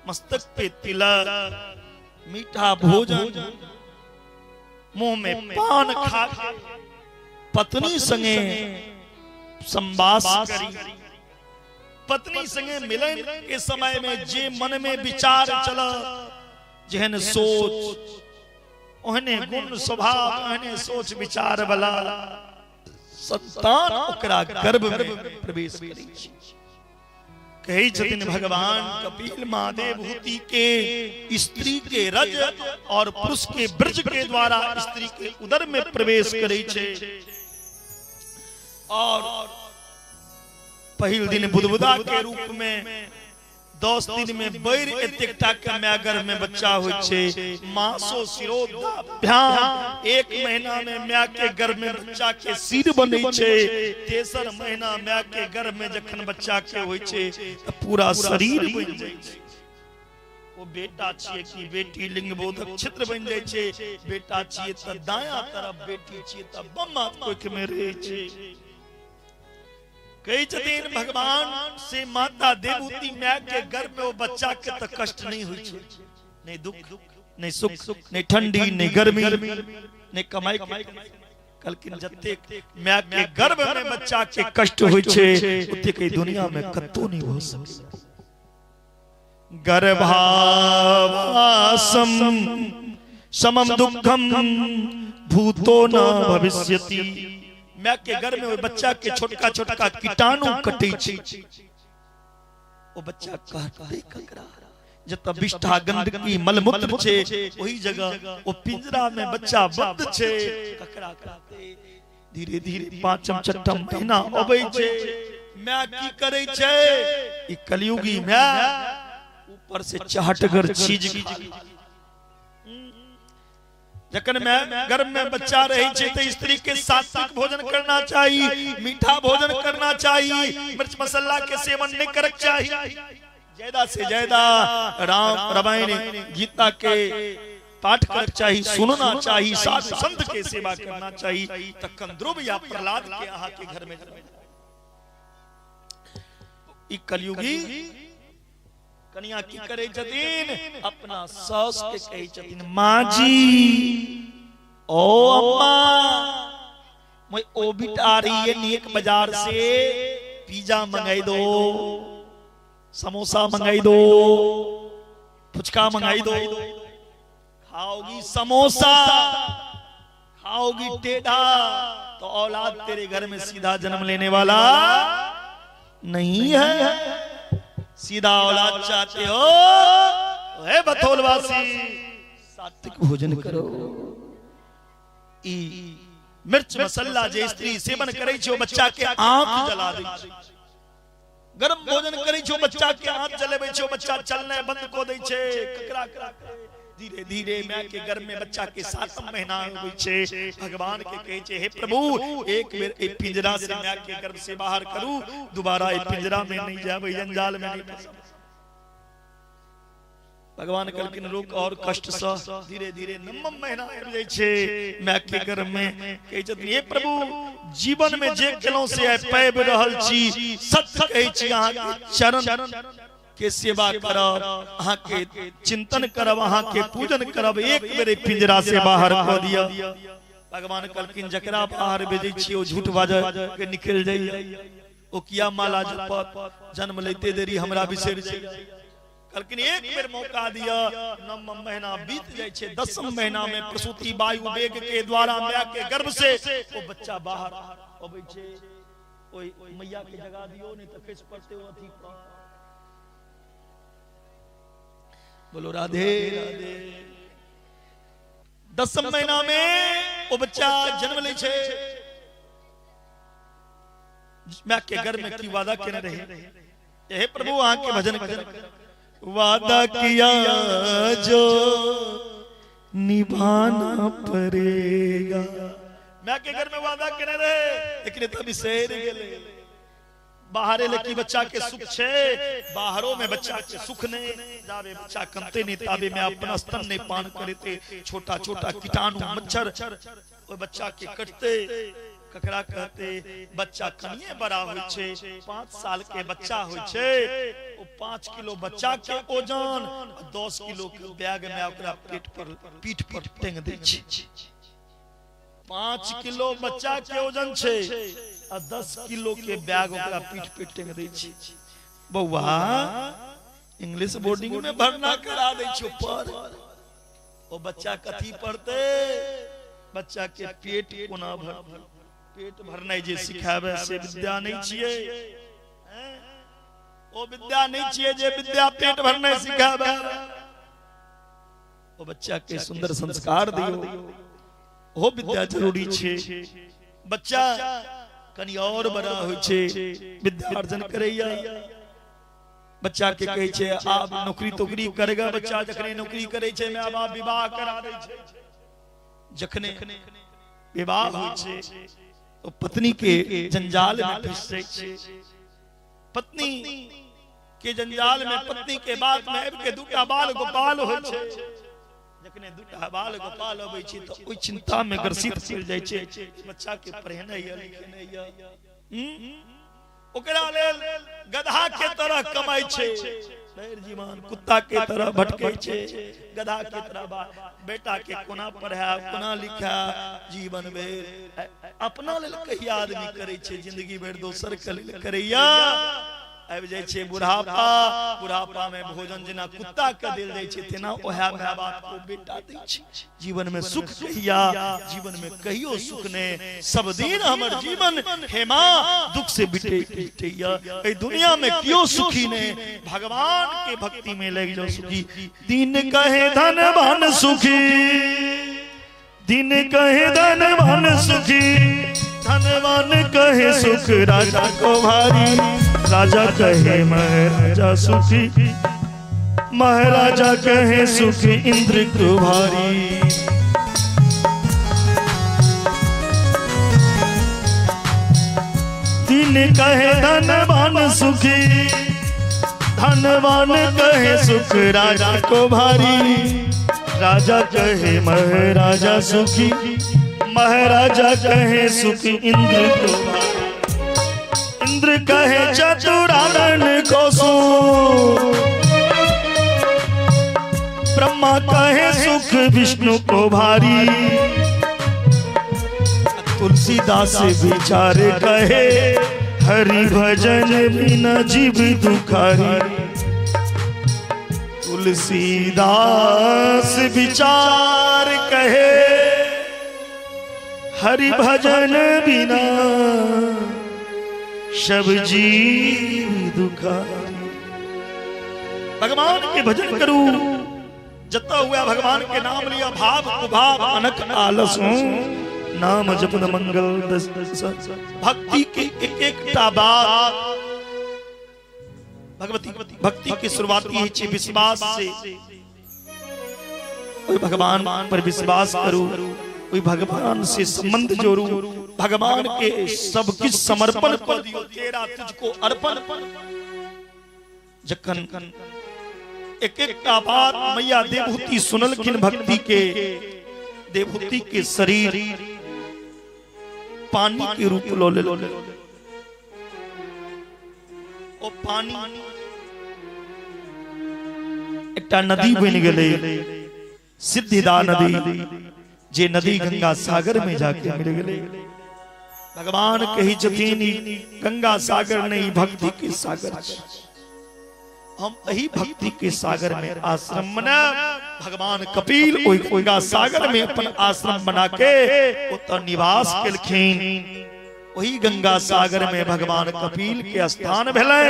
मस्तक पे तिलक, मीठा भोजन, मुंह में पान खा पत्नी संगे संवास करी, पत्नी संगे मिलन के समय में जे मन में विचार चला, जेहन सोच ओहने गुण स्वभाव, ओहने सोच विचार वाला संतान ओकरा गर्भ में प्रवेश करै छै। कहै छथिन भगवान कपिल महादेव हूति के स्त्री के रज और पुरुष के ब्रज के द्वारा स्त्री के उदर में प्रवेश करै छै। और पहिल दिन बुधबुदा के रूप में 10 दिन में बैर एतेकटा के माय गर्भ में बच्चा होय छै। मासो शिरोधाभ्याम 1 महीना में माय के गर्भ में बच्चा के सिर बनै छै। तेसर महीना माय के गर्भ में जखन बच्चा के होय छै त पूरा शरीर बन जाय छै। वो बेटा छिए कि बेटी लिंग बोधक क्षेत्र बन जाय छै। बेटा छिए त दायां तरफ, बेटी छिए त बामा कोख में रहै छै। कई छथिन भगवान से माता देवहूति माय के गर्भ में वो बच्चा के तो कष्ट नहीं हुई छे, नहीं दुख, नहीं सुख, नहीं ठंडी, नहीं गर्मी, नहीं कमाई। कलकिन जते माय के गर्भ में बच्चा के कष्ट हुई छे उते कई दुनिया में कत्तो नहीं हो सके। गर्भावासम समम दुखम भूतो न भविष्यति। माय के घर में वो बच्चा के छोटका छोटका कीटाणु कटे छै। वो बच्चा कहते ककरा जत विष्ठा गंदगी मलमूत्र छे वही जगह वो पिंजरा में बच्चा बंद छे। ककरा कहते धीरे धीरे 5म 6म महीना अबै छै। माय की करे छै ई कलयुगी माय ऊपर से चहटगर चीज जखन में गर्भ में बच्चा रही छे तो स्त्री के सात्विक भोजन करना चाहिए, मीठा भोजन करना चाहिए, मिर्च मसाला के सेवन नहीं करना चाहिए। ज्यादा से ज्यादा राम रामायण गीता के पाठ करना चाहिए, सुनना चाहिए, साधु संत के सेवा करना चाहिए। तखन ध्रुव या प्रहलाद के आहा के घर में ई कलयुगी कन्या की करे छथिन अपना सास के कहे छथिन माँ जी ओ अम्मा मैं ओ बिट आ रही है नेक बाजार से पिज्जा मंगाई दो, समोसा मंगाई दो, फुचका मंगाई दो। खाओगी समोसा, खाओगी टेढ़ा तो औलाद तेरे घर में सीधा जन्म लेने वाला नहीं है। सीधा औलाद चाहते हो है बथौलवासी सात्विक भोजन करो। ई मिर्च मसाला जे स्त्री सेवन करे छो बच्चा के आंख जला दे छै। गरम भोजन करे छो बच्चा के आंख जलेबे छो, बच्चा चलने बंद को दे छै। ककरा ककरा धीरे धीरे मां के गर्भ में बच्चा के 7म महीना होय छै। भगवान के कहे छै हे प्रभु एक बेर ए पिंजरा से मां के गर्भ से बाहर करू, दोबारा ए पिंजरा में नहीं जाबे, जंजाल में नहीं फंसब। भगवान कहलकिन रुक और कष्ट से धीरे धीरे 9म महीना आबि जाय छै मां के गर्भ में। कहे छथिन हे प्रभु जीवन में जे केलौ से पाबि रहल छी, सत्य कहै छी अहाँ के चरण के सेवा करब, अहाँ के चिंतन करब, अहाँ के पूजन करब, एक बेर पिंजरा से बाहर क दिया। भगवान कहलकिन जकरा बाहर भेजै छी ओ झूठ बाजे के निकल जाइए, ओ किया माला जपत जन्म लेते देरी हमरा बिसर छै। कहलकिन एक बेर मौका दिया। 9म महीना बीत जाय छै, 10म महीना में प्रसूति वायु वेग के द्वारा मां के गर्भ से ओ बच्चा बाहर अबै छै। ओई मैया के जगा दियो नहीं त खसि पड़ते ओ अथी पर। बोलो राधे राधे। 10म महीना में वो बच्चा जन्म ले छे। मां के गर्भ में की वादा केने रहे हे प्रभु अहाँ के भजन कर वादा किया जो निभाना पड़ेगा। मैं के घर में वादा करे रहे लेकिन तभी शहर गेले बाहरे लेकी बच्चा के सुख छे बाहरों में बच्चा के सुख ने जावे बच्चा कंते नहीं ताबे में अपना स्तन नहीं पान करे थे छोटा छोटा कीटाणु मच्छर वो बच्चा के कटते ककरा कहते बच्चा कनिए बड़ा होय छे 5 साल के बच्चा होय छे वो 5 किलो बच्चा के ओजन 10 किलो के बैग में ओकरा पेट पर पीठ पर टेंग दे छे 5 किलो बच्चा के ओजन छे और 10 किलो के बैग ओकरा पीठ पे टेंग दे छे। बौआ इंग्लिश बोर्डिंग में भरना करा दे छो पर वो बच्चा कथी पढ़ते बच्चा के पेट कोना भर पेट भरना जे सिखावे से विद्या नहीं छिए वो विद्या नहीं छिए जे विद्या पेट भरना सिखावे वो बच्चा के सुंदर संस्कार दियो वो विद्या जरूरी छे। बच्चा कनी और बड़ा होय छे विद्या अर्जन करैया बच्चा के कहे छे आप नौकरी करेगा बच्चा जखने नौकरी करे छे मैं अब विवाह करा दे छे जखने विवाह होय छे तो पत्नी के जंजाल में फंस जाय छे पत्नी के जंजाल में पत्नी के बात में अब के दूटा बाल गोपाल होय छे जखने दूटा बाल गोपाल होय छे तो ओई चिंता में ग्रसित चल जाय छे बच्चा के पढ़ने या लिखने या ओकरा लेल गधा के तरह कमाई छे जीवन कुत्ता के तरह भटके छे गधा के तरह बेटा के कोना पढ़ा कोना लिखा जीवन में अपना लेल कही आदमी करे छे जिंदगी भर दोसर के लेल करैया आबि जाय छे बुढ़ापा में भोजन जना कुत्ता के देल जाय छे तेना ओहा माय बाप को बेटा दै छे जीवन में सुख कहिया जीवन में कहियो सुख ने सब दिन हमर जीवन हे मां दुख से बिटैया ए दुनिया में कियो सुखी ने भगवान के भक्ति में लग जाओ सुखी दिन कहे धनवान सुखी दिन कहे धनवान सुखी धनवान कहे सुख राजा को भारी राजा कहे महाराजा सुखी महाराजा कहे सुख इंद्र को भारी। दिन कहे धनवान सुखी धनवान कहे सुख राजा को भारी राजा कहे महाराजा सुखी महाराजा कहे सुख इंद्र को भारी। इंद्र कहे चतुरानन को सुख ब्रह्मा कहे सुख विष्णु को भारी तुलसीदास विचार कहे हरि भजन बिना जीव दुखारी तुलसीदास विचार कहे हरि भजन बिना सब जीव दुखारी। भगवान के भजन करूं जता हुआ भगवान के नाम लिया भाव कुभाव अनक आलसों नाम जपन मंगल दस भक्ति के एक बात भक्ति की शुरुआत ही है विश्वास से कोई भगवान पर विश्वास करूं कोई भगवान से संबंध जोड़ू भगवान के सब कुछ समर्पण कर दियो तेरा तुझको अर्पण जखन एक बात मैया देवहूति सुनलखिन भक्ति के देवहूति के शरीर पानी के रूप लो ले ओ पानी एकटा नदी बन गेले सिद्धिदा नदी जे नदी गंगा सागर में जाके मिल गेले भगवान कही जतीन गंगा सागर नहीं भक्ति के सागर हम यही भक्ति के सागर में आश्रम बना भगवान कपिल गंगा सागर में अपन आश्रम बना के उतर निवास केलखिन वही गंगा सागर में भगवान कपिल के स्थान भेलै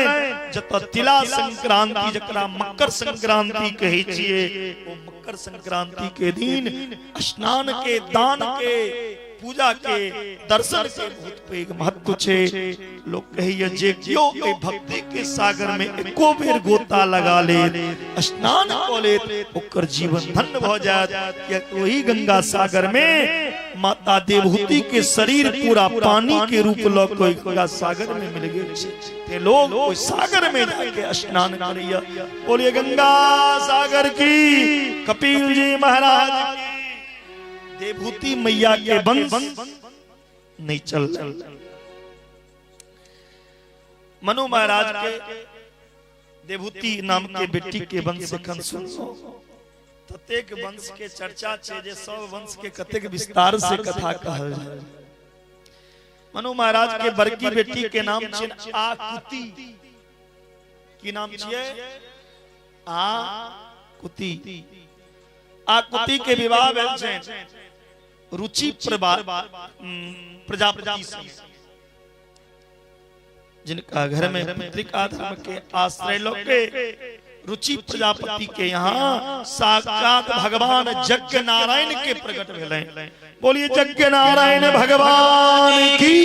जत तिला संक्रांति जकरा मकर संक्रांति कहे छिए वो मकर संक्रांति के दिन स्नान के दान के पूजा के दर्शन के बहुत पैघ महत्व भक्त छे लोग कहिए जे क्यों ए भक्ति के सागर में एको बेर गोता लगा ले स्नान को ले ओकर जीवन धन्य हो जात या वही गंगा सागर में माता देवहूति के शरीर पूरा पानी के रूप लो कोई गंगा सागर में मिल गए ते लोग कोई सागर में जाके स्नान करिया। बोलिए गंगा सागर की, कपिल जी महाराज की, देवहूति मैया के वंश नहीं चल। मनु महाराज के देवहूति नाम के बेटी के वंश से खन सुनो ततेक वंश के चर्चा छे जे सब वंश के कतेक विस्तार से कथा कहल जाय। मनु महाराज के बड़की बेटी के नाम छे आकुति। की नाम छिए? आकुति। आकुति के विवाह भेल छे रुचि प्रजापति से, जिनका घर में पुत्रिका धर्म के आश्रय लोके रुचि प्रजापति के यहाँ साक्षात भगवान यज्ञ नारायण के प्रकट भेले। बोलिए यज्ञ नारायण भगवान की।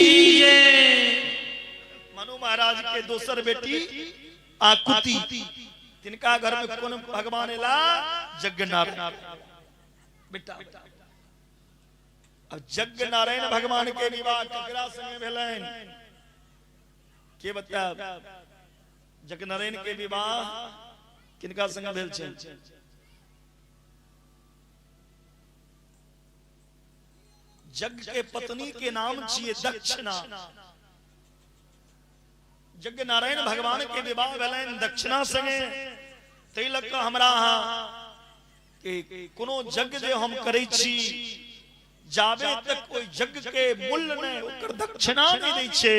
मनु महाराज के दोसर बेटी आकुति, तिनका घर में कौन भगवान एला? यज्ञ नारायण बेटा। अब यज्ञ नारायण भगवान के विवाह ककरा संगे भेलैन के बता? यज्ञ नारायण के विवाह किनका संग भेल छै? यज्ञ के पत्नी के नाम छिए दक्षिणा। यज्ञ नारायण भगवान के विवाह भेलैन दक्षिणा संगे। तै लग कऽ हमरा के कोनो यज्ञ जे हम करै छी जाबे तक कोई यज्ञ के मूल्य नहीं ओकर दक्षिणा नहीं दै छै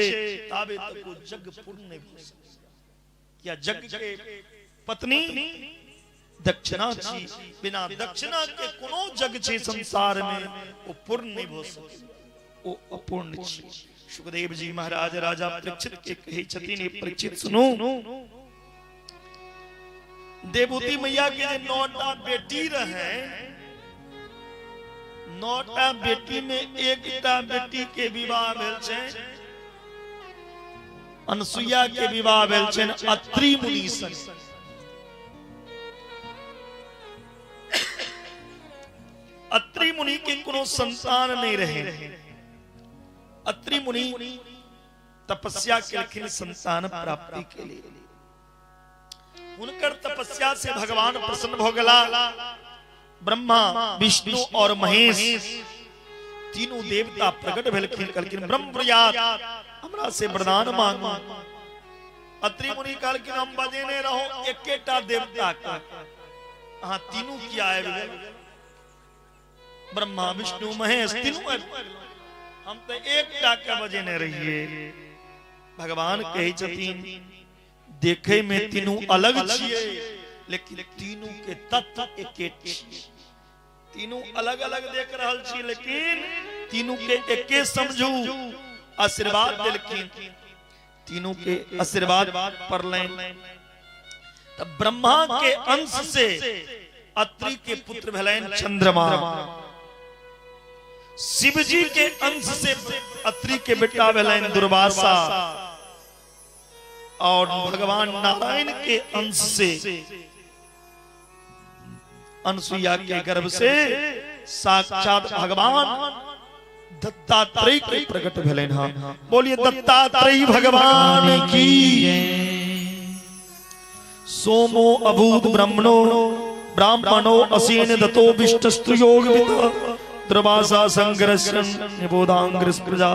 ताबे तक कोई यज्ञ पूर्ण नहीं भ सकैया। यज्ञ के पत्नी दक्षिणा छी, बिना दक्षिणा के कोनो यज्ञ छै संसार में वो पूर्ण नहीं भ सकै, वो अपूर्ण छी। सुखदेव जी महाराज राजा परीक्षित के कहे छथिन, हे परीक्षित सुनो, देवहूति मैया के 9टा बेटी रहे, 9टा बेटी में एकटा बेटी के विवाह भेल छै अनसुईया के विवाह भेल छै अत्रि मुनि संग। अत्रि मुनि के कोनो संतान नहीं रहे। अत्रि मुनि तपस्या केलखिन संतान प्राप्ति के लिए। उनकर तपस्या से भगवान प्रसन्न भ गेला। ब्रह्मा विष्णु और महेश तीनों देवता प्रकट भेलखिन, कहलखिन ब्रह्म प्रयात हमरा से वरदान मांगो। अत्रि मुनि कहलखिन हम बजेने रहो एकेटा देवता का, हां तीनों किया है? ब्रह्मा विष्णु महेश तीनों हम तो एकटा के बजेने रहिए। भगवान कहे छथिन देखे में तीनों अलग छिए लेकिन तीनों के तत्व एके छिए। तीनों अलग अलग देख रहल छी लेकिन तीनों के एके समझू। आशीर्वाद देलखिन, तीनों के आशीर्वाद पड़लैन। तब ब्रह्मा के अंश से अत्रि के पुत्र भेलैन चंद्रमा। शिव जी के अंश से अत्रि के बेटा भेलैन दुर्वासा। और भगवान नारायण के अंश से अनसुईया के गर्भ से साक्षात भगवान दत्तात्रेय के प्रकट भेलैन। बोलिए दत्तात्रेय भगवान की। सोमो अभूत ब्राह्मणो असीन दतो विष्टस्तु योगविद द्रवासा संग्रसन निबोधांग्र प्रजा।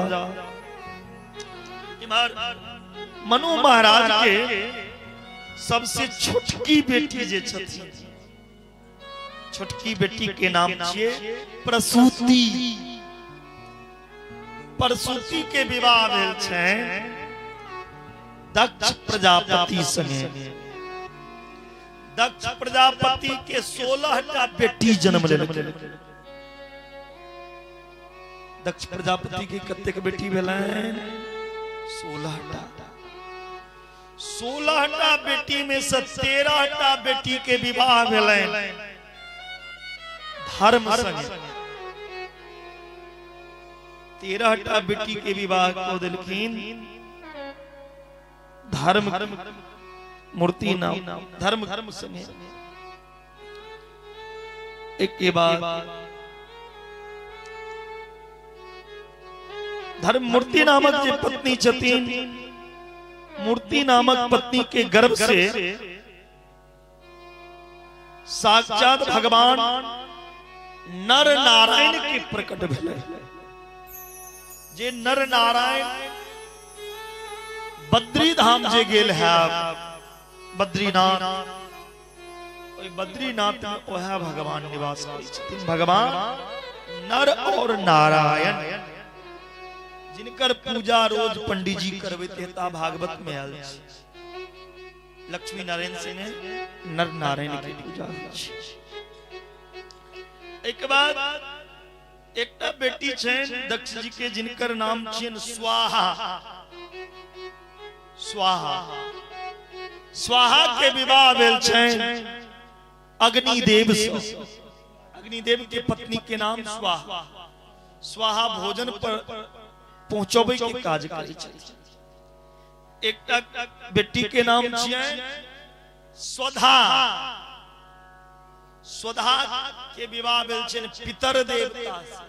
मनु महाराज के सबसे छोटकी बेटी जे छथिन, छोटकी बेटी के नाम छिए प्रसूति। प्रसूति के विवाह भेल छै दक्ष प्रजापति संगे। दक्ष प्रजापति के 16टा बेटी जन्म लेलखिन। दक्ष प्रजापति के कतेक बेटी भेलैन? 16टा। 16टा बेटी में से 13टा बेटी के विवाह भेलैन धर्म संगे। 13 बेटी के विवाह को दिलखीन धर्म मूर्ति नाम धर्म संगे एक के बाद धर्म मूर्ति नामक जो पत्नी छतीन मूर्ति नामक पत्नी के गर्भ से साक्षात भगवान नर नारायण के प्रकट भेले। जे नर नारायण बद्री धाम जे गेल है बद्रीनाथ, बद्रीनाथ में वह भगवान निवास करै छथिन। भगवान नर और नारायण जिनकर पूजा रोज पंडित जी करबैते ता भागवत में आयल छै। लक्ष्मी नारायण सिंह नर नारायण की पूजा छै। एक बाद एकटा बेटी छन दक्ष जी के जिनकर नाम छिन स्वाहा। स्वाहा स्वाहा के विवाह भेल छन अग्निदेव से। अग्निदेव के पत्नी के नाम स्वाहा। स्वाहा भोजन पर पहुंचबे के काज करै छै। एकटा बेटी के नाम छियै स्वधा। स्वधा के विवाह भेल छन पितर देवता से।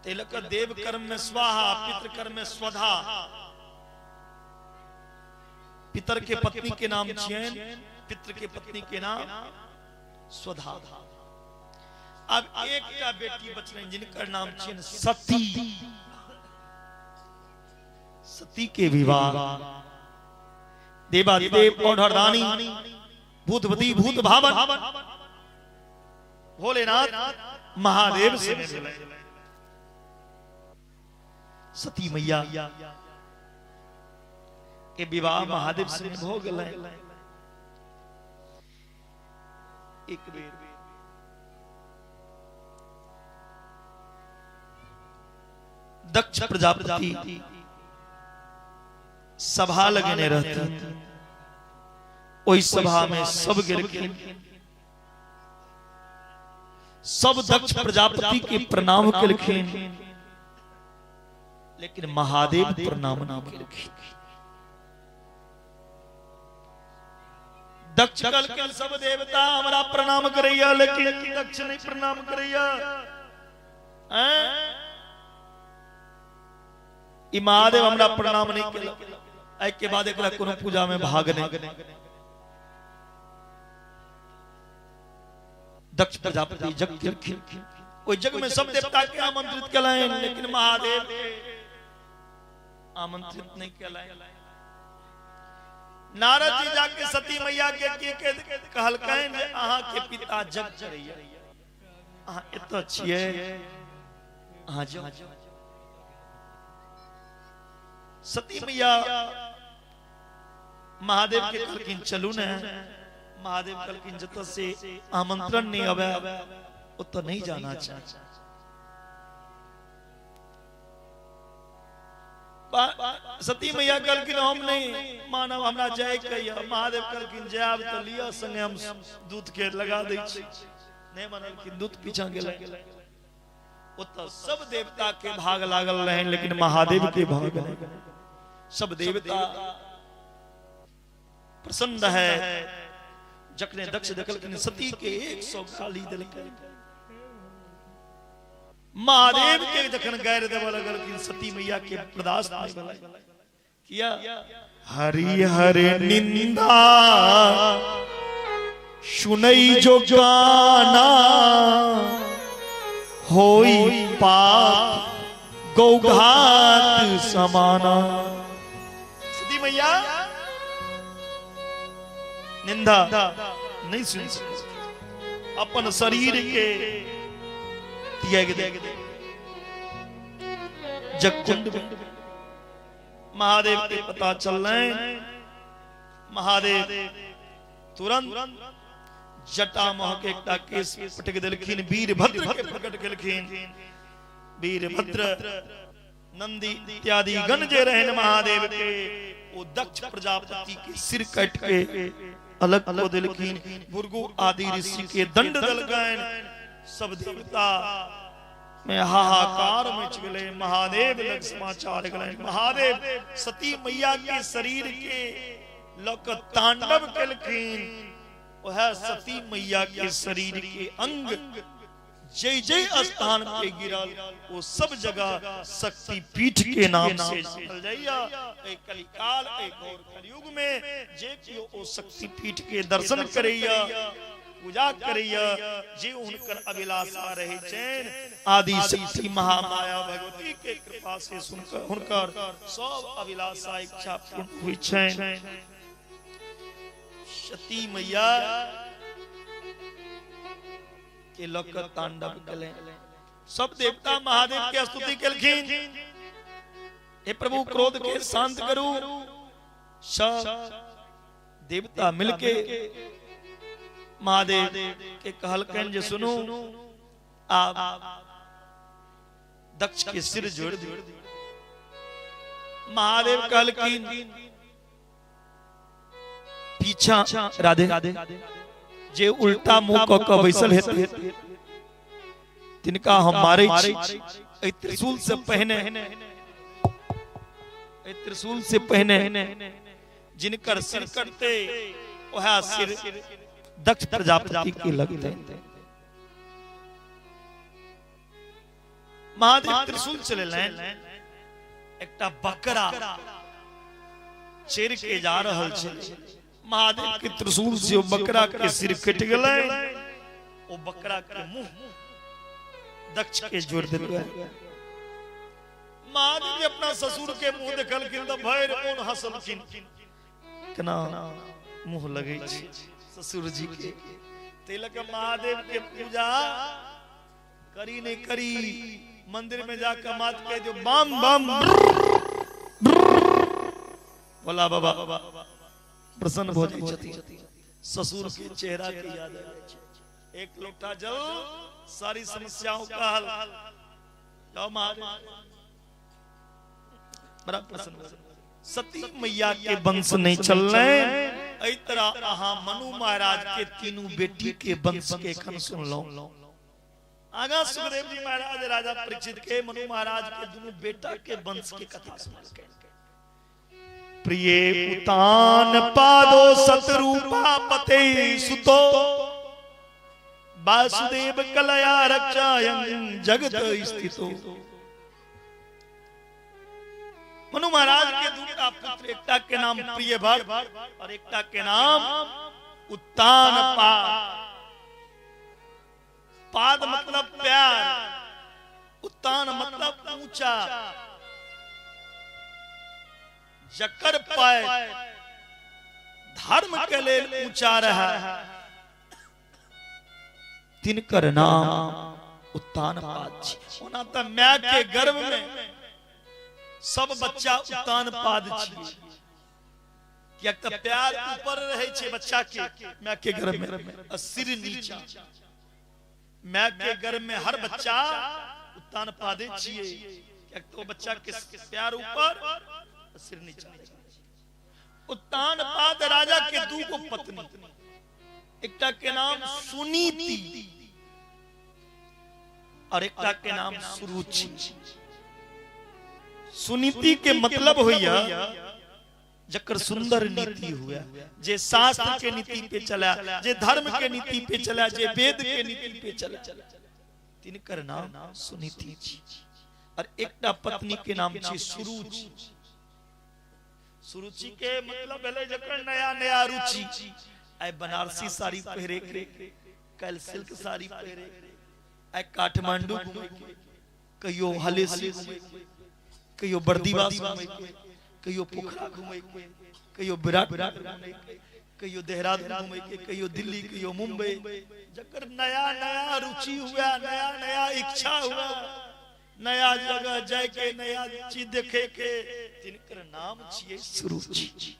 तिलक देव कर्म में स्वाहा पितृ कर्म में स्वधा। पितर के पत्नी के नाम छियन पितृ के पत्नी के नाम स्वधा। अब एकटा बेटी बचलै जिनकर नाम छियन सती। सती के विवाह देवादिदेव और हरदानी भूतपति भूत भावन भोलेनाथ महादेव से मिले। सती मैया के विवाह महादेव से हो गए। एक बेर दक्ष प्रजापति सभा लगने रहती। ओई सभा में सब गिरखिन। सब दक्ष प्रजापति के प्रणाम केलखिन लेकिन महादेव प्रणाम ना केलखिन। दक्ष कहलखिन सब देवता हमरा प्रणाम करैया लेकिन दक्ष नहीं प्रणाम करैया। ई महादेव हमरा प्रणाम नहीं केला। आई के बाद एकरा कोनो पूजा में भाग नहीं। दक्ष प्रजापति जग केलखिन। ओई जग में सब देवता के आमंत्रित केलैन लेकिन महादेव के आमंत्रित नहीं केलैन। नारद जी जाके सती मैया के कहलकैन जे अहाँ के पिता जग करैया। अहाँ एतऽ छियै अहाँ जाउ। सती मैया महादेव के कहलखिन चलू ने। महादेव कहलखिन जतऽ से आमंत्रण नहीं आवे ओतऽ नहीं जाना चाहिए। सती मैया कहलखिन हम नहीं मानब हमरा जाय कहिया। महादेव कहलखिन जायब तऽ लिअ संगे हम दूत के लगा दै छी। नहीं मानलखिन दूत पीछा गेलै। ओतऽ सब देवता के भाग लागल रहन लेकिन महादेव के भाग नहीं। सब देवता प्रसन्न है। जखने दक्ष देखलखिन सती के 100 गाली देलखिन। महादेव के जखन गैर देव लगलखिन सती मैया के बर्दाश्त नहीं भेलै। किया हरि हरि निंदा सुनई जो गाना होई पाप गौघात समाना। सती मैया निंदा नहीं सुन सकती। अपन शरीर के त्याग दे। जगकुंड महादेव के पता चल रहे। महादेव तुरंत जटा मह के एकटा केस पटक देलखिन। वीरभद्र के प्रकट केलखिन। वीरभद्र नंदी इत्यादि गण जे रहन महादेव के वो दक्ष प्रजापति के सिर काट के अलग को दिलखिन। भृगु आदि ऋषि के दंड दलगैन। सब देवता में हाहाकार मच गए। महादेव लग समाचार गए। महादेव सती मैया के शरीर के लोक तांडव कलखीन। वह सती मैया के शरीर के अंग जय जय स्थान पे गिरल, वो सब जगह शक्ति पीठ के नाम से चल जाइया। एक कलिकाल एक और कलयुग में जे कियो ओ शक्ति पीठ के दर्शन करैया, पूजा करैया, जे उनकर अभिलाषा रहे चैन आदि शक्ति महामाया भगवती के कृपा से सुनकर उनकर सब अभिलाषा इच्छा पूर्ण हुई चैन। सती मैया के लोक तांडव कले। सब देवता महादेव की स्तुति कलखिन। हे प्रभु क्रोध के शांत करू। सब देवता मिलके महादेव के कहलकन जे सुनो, आप दक्ष के सिर जोड़ दो। महादेव कहलखिन पीछा राधे राधे जे उल्टा मुंह क बैसल है तिनका हम मारे त्रिशूल से पहने, त्रिशूल से पहने जिनकर सिर कटते वह सिर दक्ष प्रजापति के लगते। महादेव त्रिशूल चले लाइन। एकटा बकरा चेर के जा रहल छे। महादेव के त्रिशूल से वो बकरा के सिर कट गए। वो बकरा के मुंह दक्ष के जोड़ देते। महादेव ने अपना ससुर के मुंह देखल किन त भैर कोन हसल किन केना मुंह लगे छी ससुर जी के। तिलक महादेव के पूजा करी नहीं करी, मंदिर में जाकर मात कह दो बम बम बोला बाबा प्रसन्न हो जाती। ससुर के चेहरा की याद है। एक लोटा जल सारी समस्याओं का हल। जाओ महादेव बड़ा प्रसन्न। सती मैया के वंश नहीं चल रहे। तरह अहा मनु महाराज के तीनों बेटी के वंश के खन सुन लो। आगा सुखदेव जी महाराज राजा परीक्षित के मनु महाराज के दोनों बेटा के वंश की कथा सुन के। प्रिय उतान पादो सतरूपा पते सुतो वासुदेव कलया रक्षायं जगत स्थितो। मनु महाराज के दूसरा पुत्र एकता के नाम प्रिय भट्ट और एकता के नाम उत्तान पाद। पाद मतलब प्यार, उत्तान मतलब ऊंचा। जकर पाए धर्म के लिए ऊंचा रहा तिनकर नाम उत्तान पाद। ओना त माय के गर्भ में सब बच्चा उत्तान पाद छियै। किया त प्यार ऊपर रहे छे बच्चा के, माय के गर्भ में सिर नीचा। माय के गर्भ में हर बच्चा उत्तान पादे छियै। किया तो बच्चा के प्यार ऊपर सिर नीचा। उत्तान पाद राजा के दू गो पत्नी, एकटा के नाम सुनीति और एकटा के नाम सुरुचि। सुनीति के मतलब होइया जकर सुंदर नीति हुआ, जे शास्त्र के नीति पे चला, जे धर्म के नीति पे चला, जे वेद के नीति पे चला, तिनकर नाम सुनीति छी। और एकटा पत्नी के नाम छी सुरुचि। सुरुचि के मतलब है जकर नया नया रुचि। आई बनारसी साड़ी पहरे के, कल सिल्क साड़ी पहरे, आई काठमांडू घूमे के, कहियो हलेसी घूमे के, कहियो बर्दीवास घूमे के, कहियो पोखरा घूमे के, कहियो विराट घूमे के, कहियो देहरादून घूमे के, कहियो दिल्ली, कहियो मुंबई। जकर नया नया रुचि हुआ, नया नया इच्छा हुआ, नया जगह जाए के, नया चीज देखे के, तिनकर नाम छिए सुरुचि।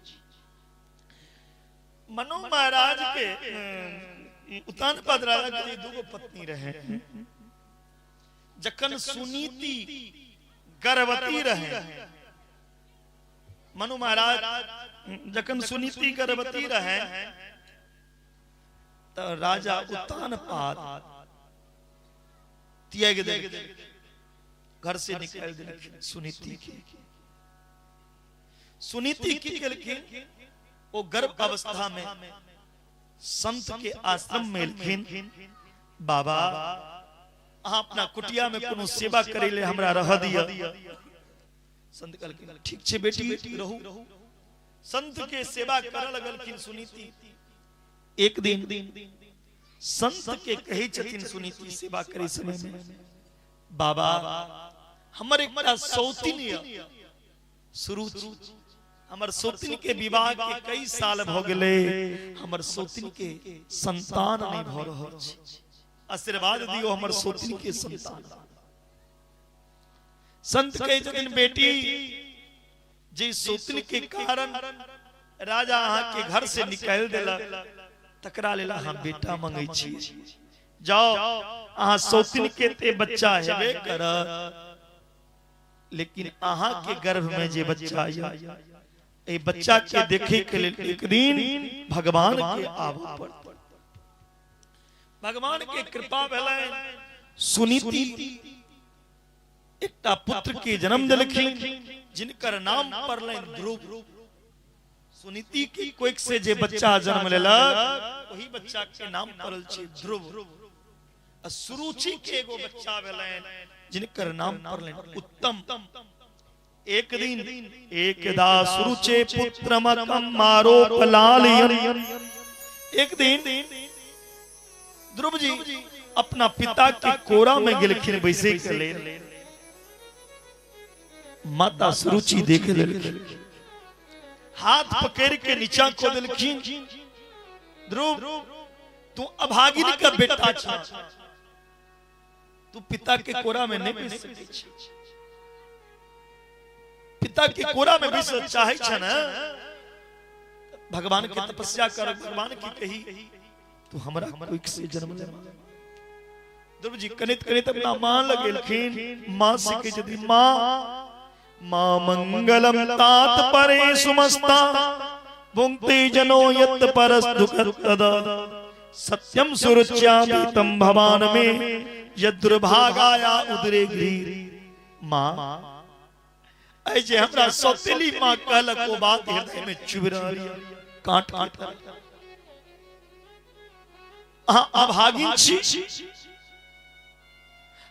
मनु महाराज के उत्तान पाद राजा के दूगो पत्नी रहे। जखन सुनीति गर्भवती रहे, मनु महाराज जखन सुनीति गर्भवती रहे तो राजा उत्तान पाद त्याग दे घर से निकाल दे सुनीति की केलखिन वो गर्भ अवस्था में संत के आश्रम में लिखिन बाबा अहाँ अपना कुटिया में कोनो सेवा करे ले हमरा रह दिया। संत कहलखिन ठीक छे बेटी रहू। संत के सेवा कर लगलखिन सुनीति। एक दिन संत के कहे छथिन सुनीति सेवा करे समय में बाबा हमर एक बड़ा सौतीन सुरुचि हमर सौतीन के विवाह के कई साल भ गेले हमर सौतीन के संतान नहीं भ रहल छै आशीर्वाद दियो हमर सौतीन के संतान। संत कहे छथिन बेटी जे सौतीन के कारण राजा अहाँ के घर से निकाल देला तकरा लेला हम बेटा मांगे छी जाओ अहाँ सौतीन के ते बच्चा हेबे कर लेकिन अहाँ के गर्भ में जे बच्चा आया ए बच्चा के देखे के लिए एक दिन भगवान के आवा पड़ भगवान के कृपा भेलै सुनीति एकटा पुत्र के जन्म देलखिन जिनकर नाम पड़लनि ध्रुव। सुनीति की कोख से जे बच्चा जन्म लेलक वही बच्चा के नाम पड़ल छै ध्रुव। सुरुचि के एगो बच्चा भेलनि जिनकर नाम पड़लनि उत्तम। एक दिन एकदा सुरुचे पुत्रमकं मारोपलालयन्। एक दिन ध्रुव जी अपना पिता के कोरा में गेलखिन बैसे के लेल। माता सुरुचि देखे लेलखिन हाथ पकड़ के नीचा को देलखिन ध्रुव तू अभागिनी का बेटा छ तू पिता के कोरा में नहीं बैस सकै छ। पिता के कोरा में बैस चाहे छ ना भगवान के तपस्या कर भगवान की कही तू हमरा कोई से जन्म ले। ध्रुव जी कनित कनित अपना मां लगेलखिन मां से कहे यदि मां मंगलम तात परे सुमस्ता भुंक्ते जनो यत् परस दुःखद सत्यम सुरुच्यामितं भवान में यद्रुभागाया उदरे गृह। मां ऐजे हमरा सौतेली मां कहलक ओ बात हृदय में चुभ रही काट काट अभागिन छी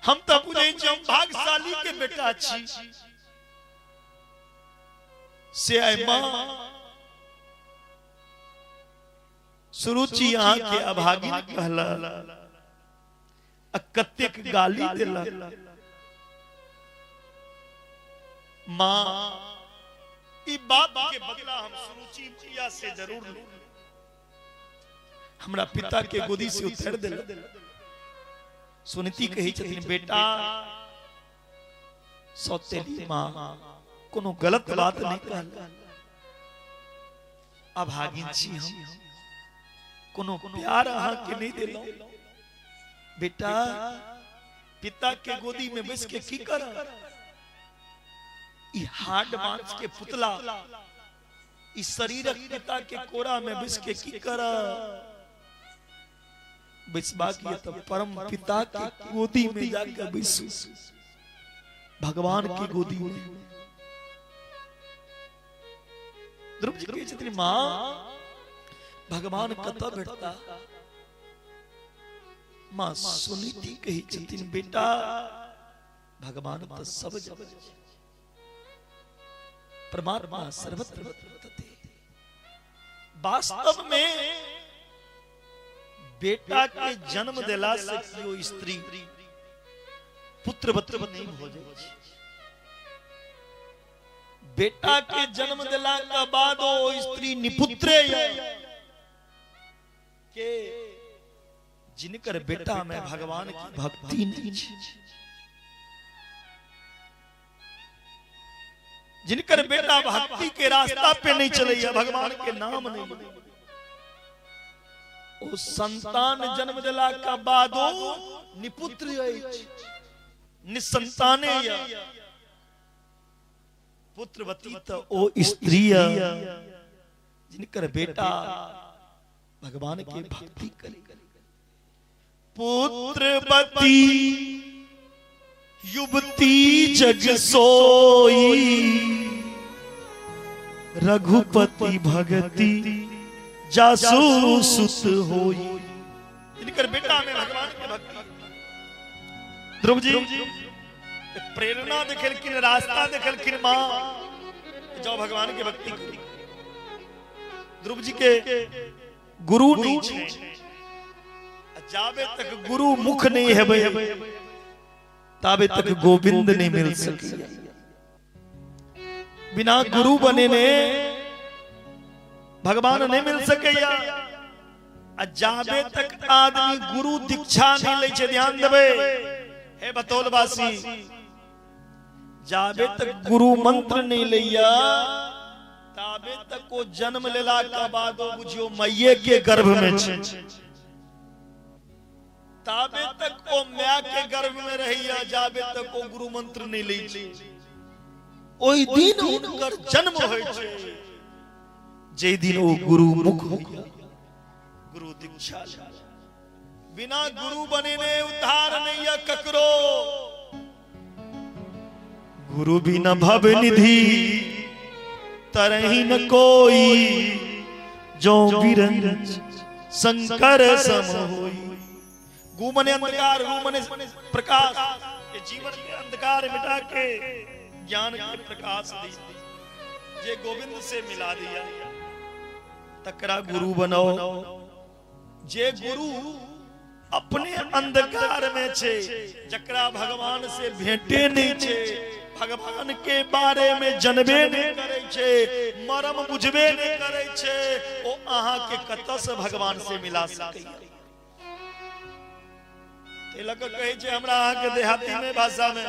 हम तो बुझे छी हम भाग्यशाली के बेटा छी से आय मां सुरुचि यहाँ के अभागिन कहला कतेक गाली देला। मां ई बात के बदला हम सुरुचि प्रिया से जरूर लूं। हमरा पिता के गोदी से उतर देला। सुनीति कही छथिन बेटा सौतेली मां कोनो गलत बात नहीं कहला। अभागिन छी हम कोनो प्यार अहाँ के नहीं देलो। बेटा पिता के गोदी में बैस के की कर ई हाड मांस के पुतला ई शरीर पिता के कोरा में बैस के की कर बैसबा की तो परम पिता के गोदी में जाकर बैसू भगवान की गोदी में। ध्रुव जी कहे छथिन मां भगवान कतऽ भेटता। मां सुनीति कही छथिन बेटा भगवान तो सब जगह परमात्मा सर्वत्र वर्तते। वास्तव में बेटा के जन्म देला से कियो स्त्री पुत्रवत नहीं हो जाए। बेटा के जन्म देला के बाद वो स्त्री निपुत्रे के जिनकर बेटा में भगवान की भक्ति नहीं जिनकर बेटा भक्ति के रास्ता पे नहीं चले भगवान के नाम नहीं ओ संतान जन्म दिला का बाद निपुत्र निसंताने पुत्रवती तो ओ स्त्री जिनकर बेटा भगवान की भक्ति करे। पुत्रवती युवती जग सोई रघुपति भगति जासु सुत होई। इनकर बेटा में भगवान के भक्ति। ध्रुव जी प्रेरणा देखलखिन, रास्ता देखलखिन मां जो भगवान के भक्ति करी। ध्रुव जी के गुरु नहीं छे, जाबे तक गुरु मुख नहीं है ताबे तक गोविंद नहीं मिल सकी। बिना गुरु बने ने भगवान नहीं मिल सके। जाबे तक आदमी गुरु दीक्षा नहीं ले छे, ध्यान देबे हे बतौलवासी, जाबे तक गुरु मंत्र नहीं लिया ताबे तक को जन्म लेला का बाद बुझियो मैये के गर्भ में छे। ताबे तक को मां के गर्भ में रहिया, जाबे तक को गुरु मंत्र नहीं ली छे। ओई दिन उनकर जन्म होय छे जे दिन वो गुरु मुख होया, गुरु दीक्षा। बिना गुरु बने ने उद्धार नहीं या ककरो। गुरु बिना भव निधि तरही न कोई, जो बिरंज शंकर सम होई। गु मने अंधकार, रु मने प्रकाश। ये जीवन के अंधकार मिटा के ज्ञान के प्रकाश दी, जे गोविंद से मिला दिया। तकरा गुरु बनाओ। जे गुरु अपने अंधकार में छे, जकरा भगवान से भेंटे नहीं छे, भगवान के बारे में जनबे नहीं करे छे, मरम बुझबे नहीं करे छे, ओ आहा के कत से भगवान से मिला सके। तिलक कहे छे हमरा आहा के देहाती में भाषा में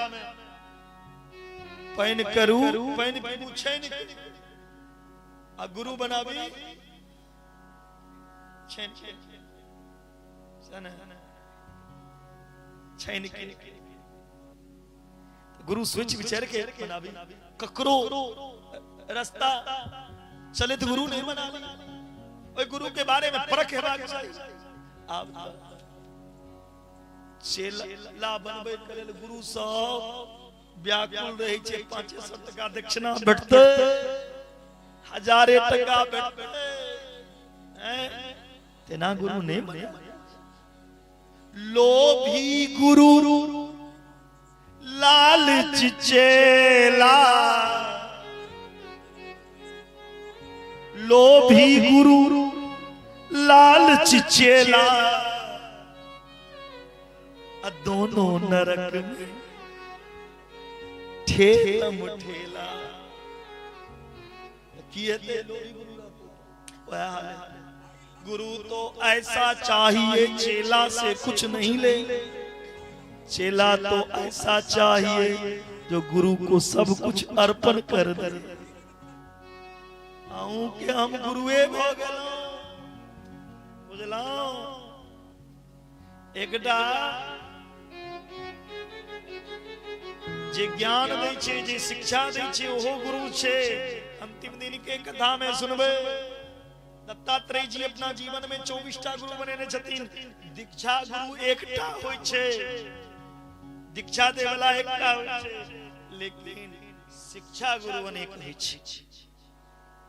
पैन करू पैन पूछे नहीं आ गुरु बनाबी छेन छेन के गुरु सोच विचार के बनाबी। ककरो रास्ता चले तो गुरु नहीं बना। ओए गुरु के बारे में परख हेबाक चाही। आप चेला बनबे करे गुरु सब व्याकुल रहे छे। 500 टका दक्षिणा भेटते, 1000 टका भेटते, तेना गुरु नहीं बने। लोभी गुरु लालच चेला, लोभी गुरु लालच चेला, दोनों नरक में ठेलम ठेला। गुरु तो ऐसा चाहिए चेला से कुछ नहीं ले। चेला तो ऐसा चाहिए जो गुरु को सब कुछ अर्पण कर दे। आऊं के हम गुरुए हो गलो बुझला। एकटा जे ज्ञान दै छे, जे शिक्षा दै छे, ओहो गुरु छे। अंतिम दिन के कथा में सुनबे दत्तात्रेय जी अपना जीवन में 24टा गुरु बनेने छथिन। दीक्षा गुरु एकटा होय छे, दीक्षा दे वाला एकटा होय छे, लेकिन शिक्षा गुरु अनेक होय छे।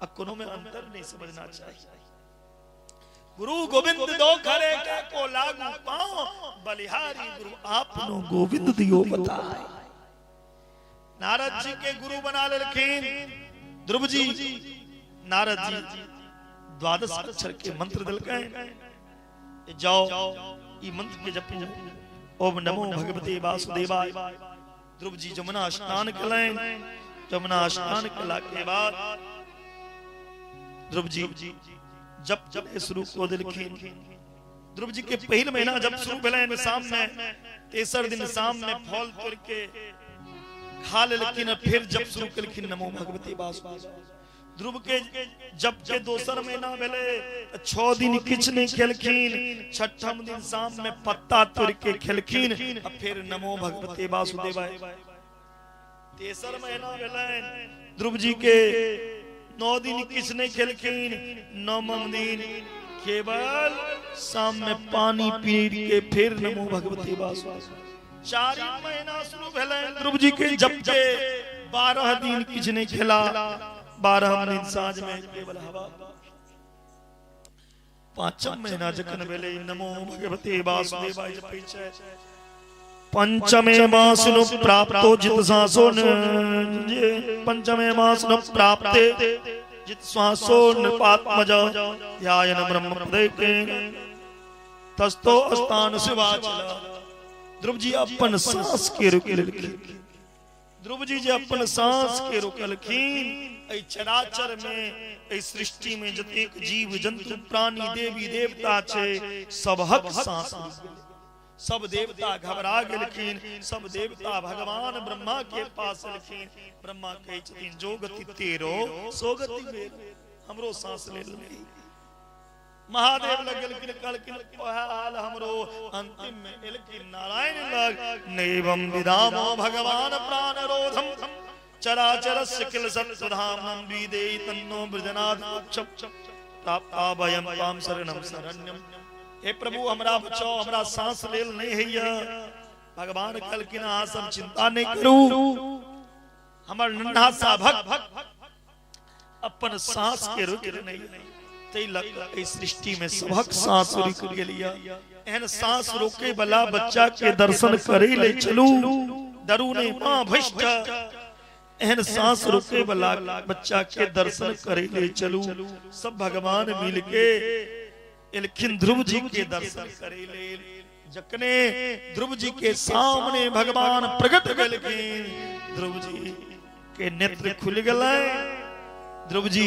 आ कोनो में अंतर नहीं समझना चाहिए। गुरु गोविंद दो खरे का को लागू पाओ, बलिहारी गुरु आपनो गोविंद दियो बताए। नारद जी के गुरु बना लेलखिन ध्रुव जी। नारद जी 12 अक्षर के मंत्र दिलके, जाओ ई मंत्र के जपो। ओम नमो भगवते वासुदेवाय। ध्रुव जी जमुना स्नान कलें। जमुना स्नान कला के बाद ध्रुव जी जप जप शुरू को दिलखिन। ध्रुव जी के पहल महीना जब शुरू भेलन शाम में, तेसर दिन शाम में फल तोड़ के खा लेलखिन। फिर जब शुरू कलखिन नमो भगवते वासुदेवाय। ध्रुव के जब के दोसर महीना भेले 6 दिन किछ नहीं खेलखिन। छठम दिन शाम में पत्ता तोड़ के खेलखिन। फिर नमो भगवते वासुदेवाय। तेसर महीना भेले ध्रुव जी के 9 दिन किछ नहीं खेलखिन। 9वें दिन केवल शाम में पानी पी के फिर नमो भगवते वासुदेवाय। 4 महीना शुरू भेले ध्रुव जी के जब के 12 दिन किछ नहीं खेला 12 दिन साँझ में केवल हवा 5 महीना जखन भेले नमो भगवते वासुदेवाय जपै छै पंचमे मासनु प्राप्तो जित सांसो पंचमे मासनु प्राप्ते जित सांसो नृपात्मज यायन ब्रह्म प्रदेके तस्तो स्थान शिवाचल ध्रुव जी अपन सांस के रोकलखिन ध्रुव जी जे अपन सांस के रोकलखिन एहि चराचर में एहि सृष्टि में जतेक जीव जंतु प्राणी देवी देवता छै सबहक सांस सब देवता घबरा गेलखिन सब देवता भगवान ब्रह्मा के पास एलखिन ब्रह्मा कहै छथिन जो गति तेरो सो गति मेरो हमरो सांस ले ले महादेव लग गेलखिन कहलखिन ओहे हाल हमरो अंतिम में एलखिन नारायण लग नैवं विदामो भगवान प्राण रोधम चराचरस्य किल सत्सधामं विदे तन्नो ब्रजनाद प्राप्ता भयं पाम शरणं शरण्यम हे प्रभु हमरा बचाओ हमरा सांस लेल नहीं हैया भगवान कहलखिन अहाँ सब चिंता नहीं करू हमर नन्हा सा भक्त अपन सांस के रोक नहीं तै लग इस सृष्टि में सबक सांस रुक गेलिया एहन सांस रोके वाला बच्चा के दर्शन करे ले चलू डरू नहीं मां भ्रष्ट एहन सांस रोके वाला बच्चा के दर्शन करे ले चलू सब भगवान मिलके एलखिन ध्रुव जी के दर्शन करे ले जकने ध्रुव जी के सामने भगवान प्रकट भेलखिन ध्रुव जी के नेत्र खुल गेलै ध्रुव जी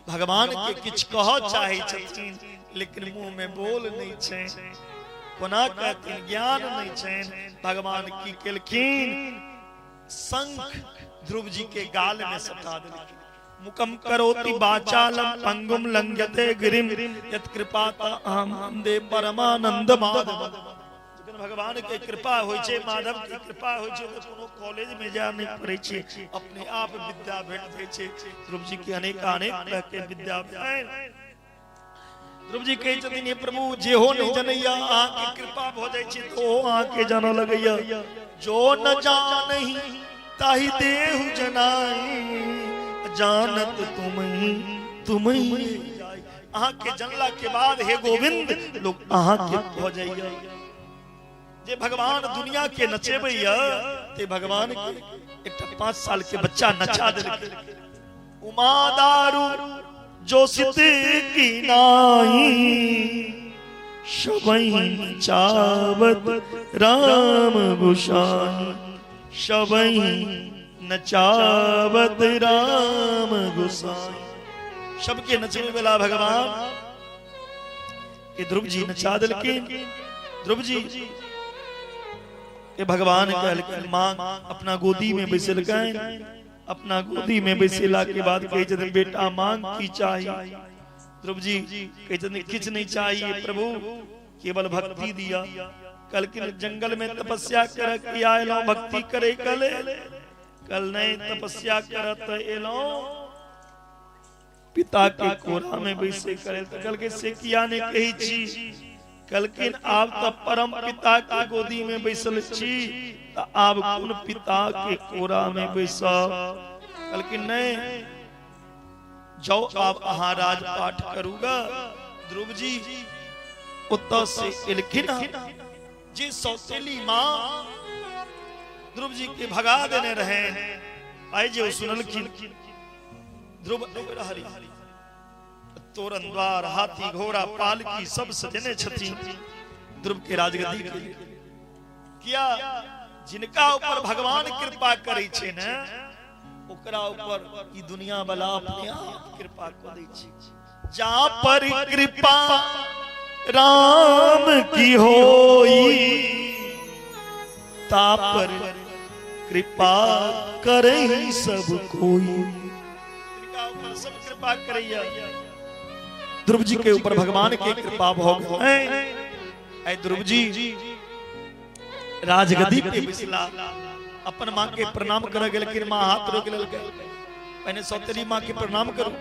भगवान के किछ कह चाहे छथिन लेकिन मुंह में बोल नहीं छै कोना कहथिन ज्ञान नहीं छै भगवान की केलखिन शंख ध्रुव जी के गाल में सटा देलखिन मुकम करोति वाचालम पंगुम लंघ्यते गिरिम यत् कृपाता अहम वन्दे परमानंद माधव जखन भगवान के कृपा होय छै माधव के कृपा होय छै तो कोनो कॉलेज में जा नहीं पड़ै छै अपने आप विद्या भेट जाय छै ध्रुव जी के अनेक तरह के विद्या ध्रुव जी कहे छथिन हे प्रभु जे हो नहीं जनैया अहाँ के कृपा भ जाय छै तो अहाँ के जान लगैया जो न जानहि ताहि देहु जनाई जानत तुम्ही अहाँ के जनला के बाद हे गोविंद लोग अहाँ के हो जाइया जे भगवान दुनिया के नचेबैया ते भगवान के एकटा 5 साल के बच्चा नचा देलकै उमा दारू जो सित की नाही शबई चावत राम गोसाई शबई नचावत राम गोसाई सबके नचने वाला भगवान के ध्रुव जी नचा दिलखिन ध्रुव जी के भगवान कहलखिन मां अपना गोदी में बैसलखिन अपना गोदी में बैसेला के बाद कहे छथिन बेटा मांग की चाहिए ध्रुव जी कहे छथिन किछ नहीं चाहिए प्रभु केवल भक्ति दिया कहलखिन जंगल में तपस्या कर के आयलो भक्ति करे कल नहीं तपस्या करत एलो पिता के कोरा में बैसे करे तो कल के से किया ने कही छी कलकिन आप तो परम पिता के गोदी में बैसल छी तो आप कौन पिता के कोरा में बैसब कलकिन नहीं जाओ आप अहाँ राजपाठ करूगा ध्रुव जी उत्तर से एलखिन जी सौतेली मां ध्रुव जी के भगा देने रहे आई जो सुनलखिन ध्रुव हरि तोरण द्वार हाथी घोड़ा पालकी सब सजने छथिन ध्रुव के राजगद्दी के किया जिनका ऊपर भगवान कृपा करे छे न ओकरा ऊपर ई दुनिया वाला अपने आप कृपा कर दै छे जहां पर कृपा राम की होई ता पर कृपा करे सब कोई सब कृपा करैया ध्रुव जी के ऊपर भगवान के कृपा भोग है ध्रुव जी राजगद्दी पे बैसला अपन मां के प्रणाम कर गेल कि मां हाथ रोक लेलकै पहले सौतेली मां के प्रणाम करू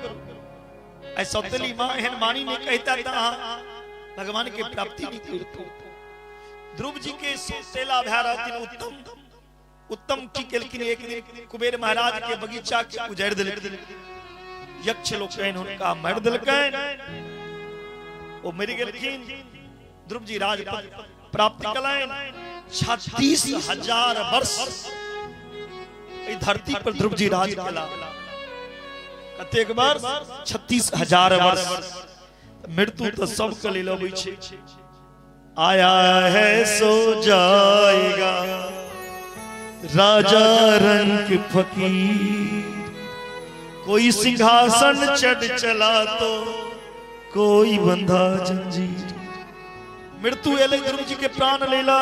ऐ सौतेली मां एहन मानी नहीं कहता था भगवान के प्राप्ति नहीं करतो ध्रुव जी के सौतेला भै रहथिन उत्तम उत्तम की केलकिन एक दिन कुबेर महाराज के बगीचा के उजाड़ दिलकिन यक्ष लोग उनका मर दिलकन ओ मर गेलखिन ध्रुव जी राज प्राप्त कलाइन 36,000 वर्ष इस धरती पर ध्रुव जी राज केला कतेक वर्ष 36,000 वर्ष मृत्यु तो सब के लेल अबै छै आया है सो जाएगा राजा रंग फकीर कोई सिंहासन चढ़ चला तो कोई बंधा जंजीर मृत्यु एले ध्रुव जी के प्राण लेला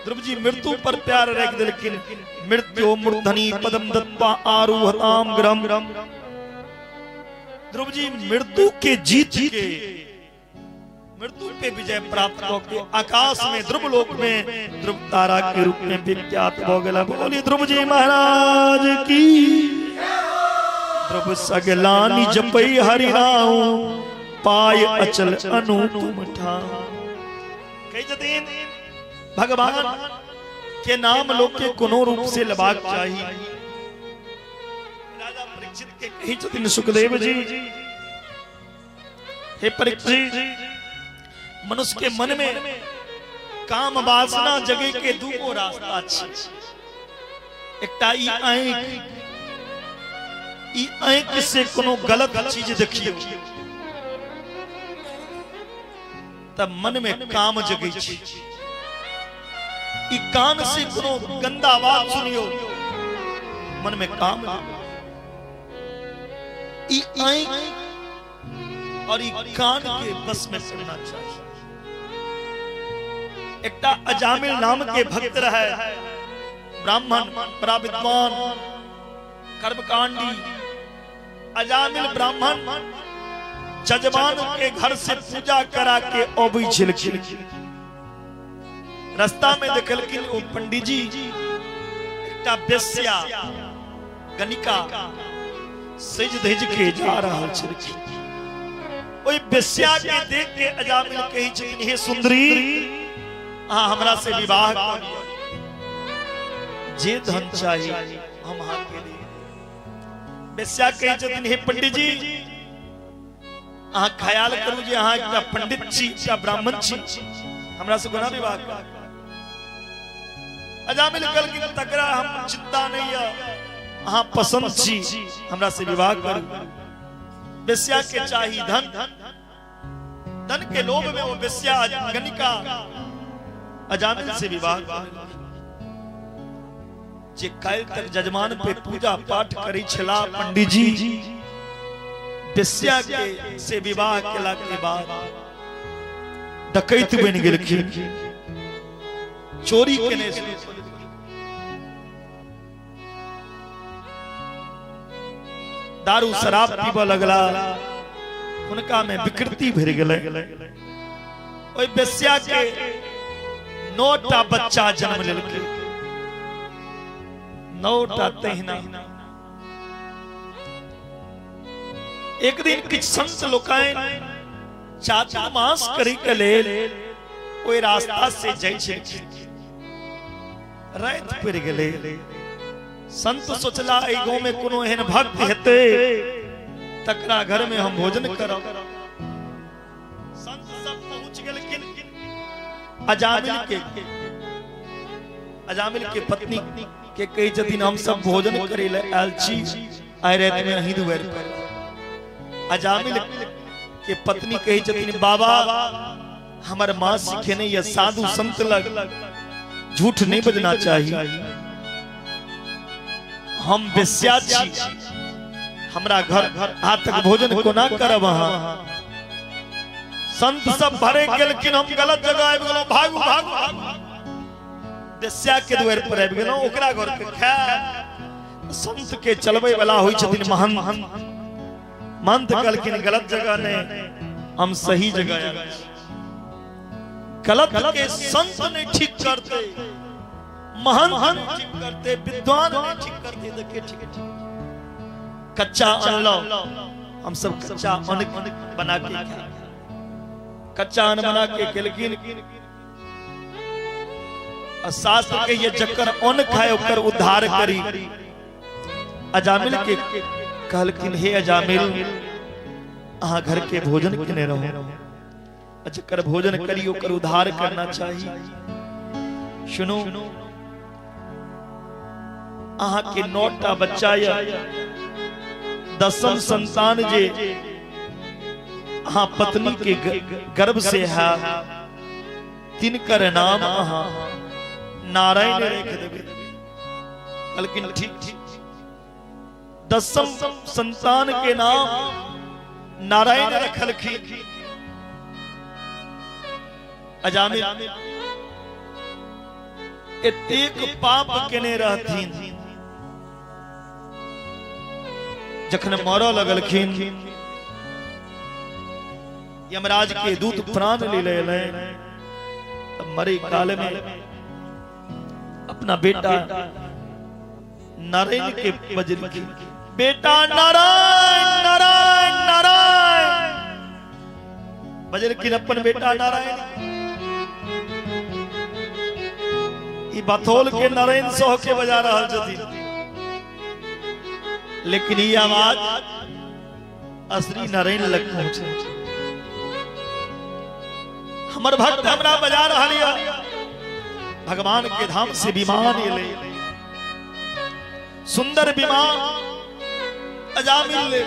ध्रुव जी मृत्यु पर प्यार रख दिलकिन मृत्यु मूर्धनि पदम दत्वा आरूहताम ग्रम ध्रुव जी मृत्यु के जीत के मृत्यु पे विजय प्राप्त करके आकाश में ध्रुव लोक में ध्रुव तारा के रूप में विख्यात हो गया। बोली ध्रुव जी महाराज की ध्रुव सगलानी जपई हरि नाम पाय अचल अनुपम ठाम कई दिन भगवान के नाम लोग के कोनो रूप से लबाक चाहिए। राजा परीक्षित के कही दिन सुखदेव जी हे परीक्षित मनुष्य के मन में काम वासना जगे के दूगो रास्ता छै एकटा ई आंख से कोनो गलत चीज देखियो तब मन में काम जगे छै ई कान से कोनो गंदा बात सुनियो मन में काम ई आंख और ई कान के बस में करना चाहिए। एकटा अजामिल नाम के भक्त रहे ब्राह्मण बड़ा विद्वान कर्मकांडी अजामिल ब्राह्मण जजमान के घर से पूजा करा के अबै छलखिन रास्ता में देखलखिन ओ पंडित जी एकटा बेश्या गणिका सज धज के जा रहल छलखिन ओई बेश्या के देख के अजामिल कहि छथिन हे सुंदरी हमरा से विवाह करियो जे धन चाहिए हम हाथ के लिए बेश्या कहि छथिन हे पंडित जी ख्याल करू जे एकटा पंडित छी एकटा ब्राह्मण छी हमरा से कोना विवाह करू अजामिल कहलखिन तकरा हम चिंता नहीं है पसंद छी हमरा से विवाह करू बेश्या के चाहिए धन धन के लोभ में वो बेश्या गणिका अजामिल से विवाह जे काल तक जजमान पे पूजा पाठ करी छला पंडित जी बेश्या के से विवाह केला के बाद डकैत बन गेलखिन चोरी केने दारू शराब पीबा लगला उनका में विकृति भर गेलै ओई बेश्या के 9टा बच्चा जन्म लेलकै 9टा तहिना एक दिन किछ संत लोकाइन चातुर्मास करी के लेल ओई रास्ता से जाइ छै रात पड़ गेलै संत सोचला ए गांव में कोनो एहन भक्त हेते तकरा घर में हम भोजन करब संत सब पहुंच गेलखिन अजामिल के पत्नी के कही जतिन हम सब भोजन करे ले आयल छी आइ रात में अहीं दुआर पर अजामिल के पत्नी कही जतिन बाबा हमर मां सिखेने ये साधु संत लग झूठ नहीं बजना चाहिए हम बेश्या छी हमरा घर हाथ तक भोजन को ना करब अहां संत सब भरे गेलखिन हम गलत जगह आबि गेलौ भागू भागू बेश्या के द्वार पर आबि गेलौ ओकरा घर पे खा संत के चलबै वाला होई छथिन महंत महंत कहलखिन गलत जगह नहीं हम सही जगह आए गलत के संत नहीं ठीक करते महंत ठीक करते विद्वान नहीं ठीक करते देखे ठीक कच्चा अन्न लो हम सब कच्चा अन्न बना के कच्चा अन्न बना के केलकिन और शास्त्र के ये जक्कर अन्न खाए ओकर उद्धार करी। अजामिल के कहलकिन हे अजामिल अहाँ घर के भोजन केने रहो, जक्कर भोजन करी ओकर उद्धार करना चाहिए। सुनो अहाँ के 9टा बच्चा या 10म संतान जे अहाँ पत्नी के गर्भ से है, तिनकर नाम अहाँ नारायण रख देवे। लेकिन ठीक 10म संतान के नाम नारायण रखलखिन। अजामिल एतेक पाप केने रहथिन, जखन मरऽ लगलखिन यमराज के दूत प्राण ले लेले। मरे काल में अपना बेटा नारायण के बजरखिन, बेटा नारायण नारायण नारायण बजरखिन अपन बेटा नारायण। ई बथौल के नारायण सह के बजा रहल छथिन, लेकिन ये आवाज असली नारायण लग पहुंचे। हमर भक्त हमरा बजा रहल है, भगवान के धाम से विमान ले, सुंदर विमान अजामिल ले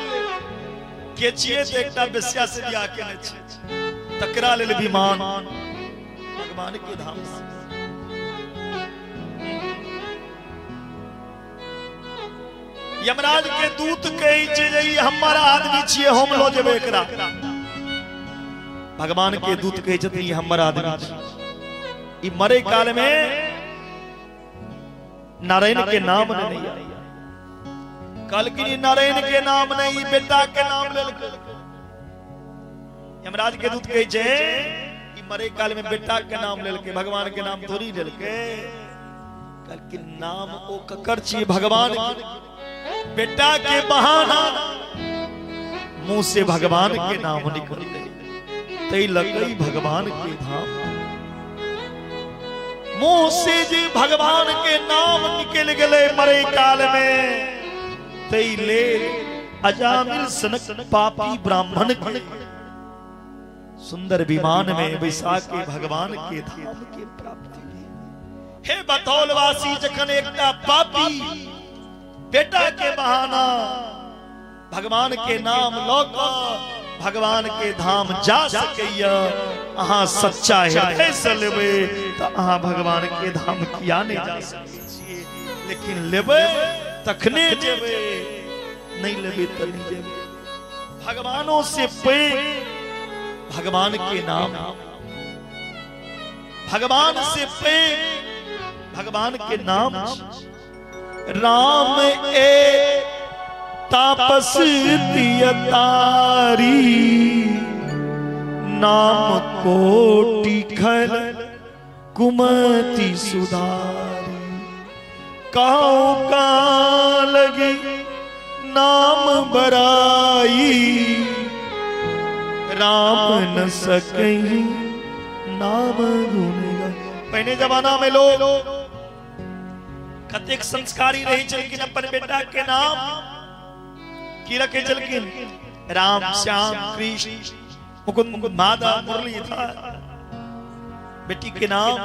के छिए त एकटा बेस्या से बियाह केने छै, तकरा लेल विमान भगवान के धाम से। यमराज के दूत कहे छै जे ई हमारा आदमी छिए, हम लो जेबे एकरा। भगवान के दूत कहे छथिन ई हमर आदमी छै। ई मरे काल में नारायण के नाम नहीं आया, कहलखिन नारायण के नाम नहीं, बेटा के नाम लेलकै। यमराज के दूत कहे छै ई मरे काल में बेटा के नाम लेलकै, भगवान के नाम थोड़ी लेलकै। कहलखिन नाम ओ ककर छिए, भगवान के। बेटा के बहाना मुंह से भगवान के नाम निकल गए, तई लगई भगवान के धाम। मुंह से जे भगवान के नाम निकल गए मरे काल में, तई ले अजामिल सनक पापी ब्राह्मण के सुंदर विमान में बैसा के भगवान के धाम के प्राप्ति। हे बतौलवासी जखन एकटा पापी बेटा के बहाना भगवान के नाम लौका भगवान के धाम जा सकैया, अहाँ सच्चा हृदय से लेबे तो अहाँ भगवान के धाम किया नहीं जा सकै छियै। लेकिन लेबे तखने जेबे, नहीं लेबे तो नहीं जेबे। भगवानों से पैघ भगवान के नाम, भगवान से पैघ भगवान के नाम। राम ए तापस तियतारी, नाम कोटि खल कुमति सुधारी। कहो का लगी नाम बराई, राम न सकहीं नाम गुण। पहले जमाना में लोग कतेक संस्कारी रही चलकिन, अपन बेटा के नाम की रखे चलकिन, राम श्याम कृष्ण मुकुंद माधव मुरली था। बेटी के नाम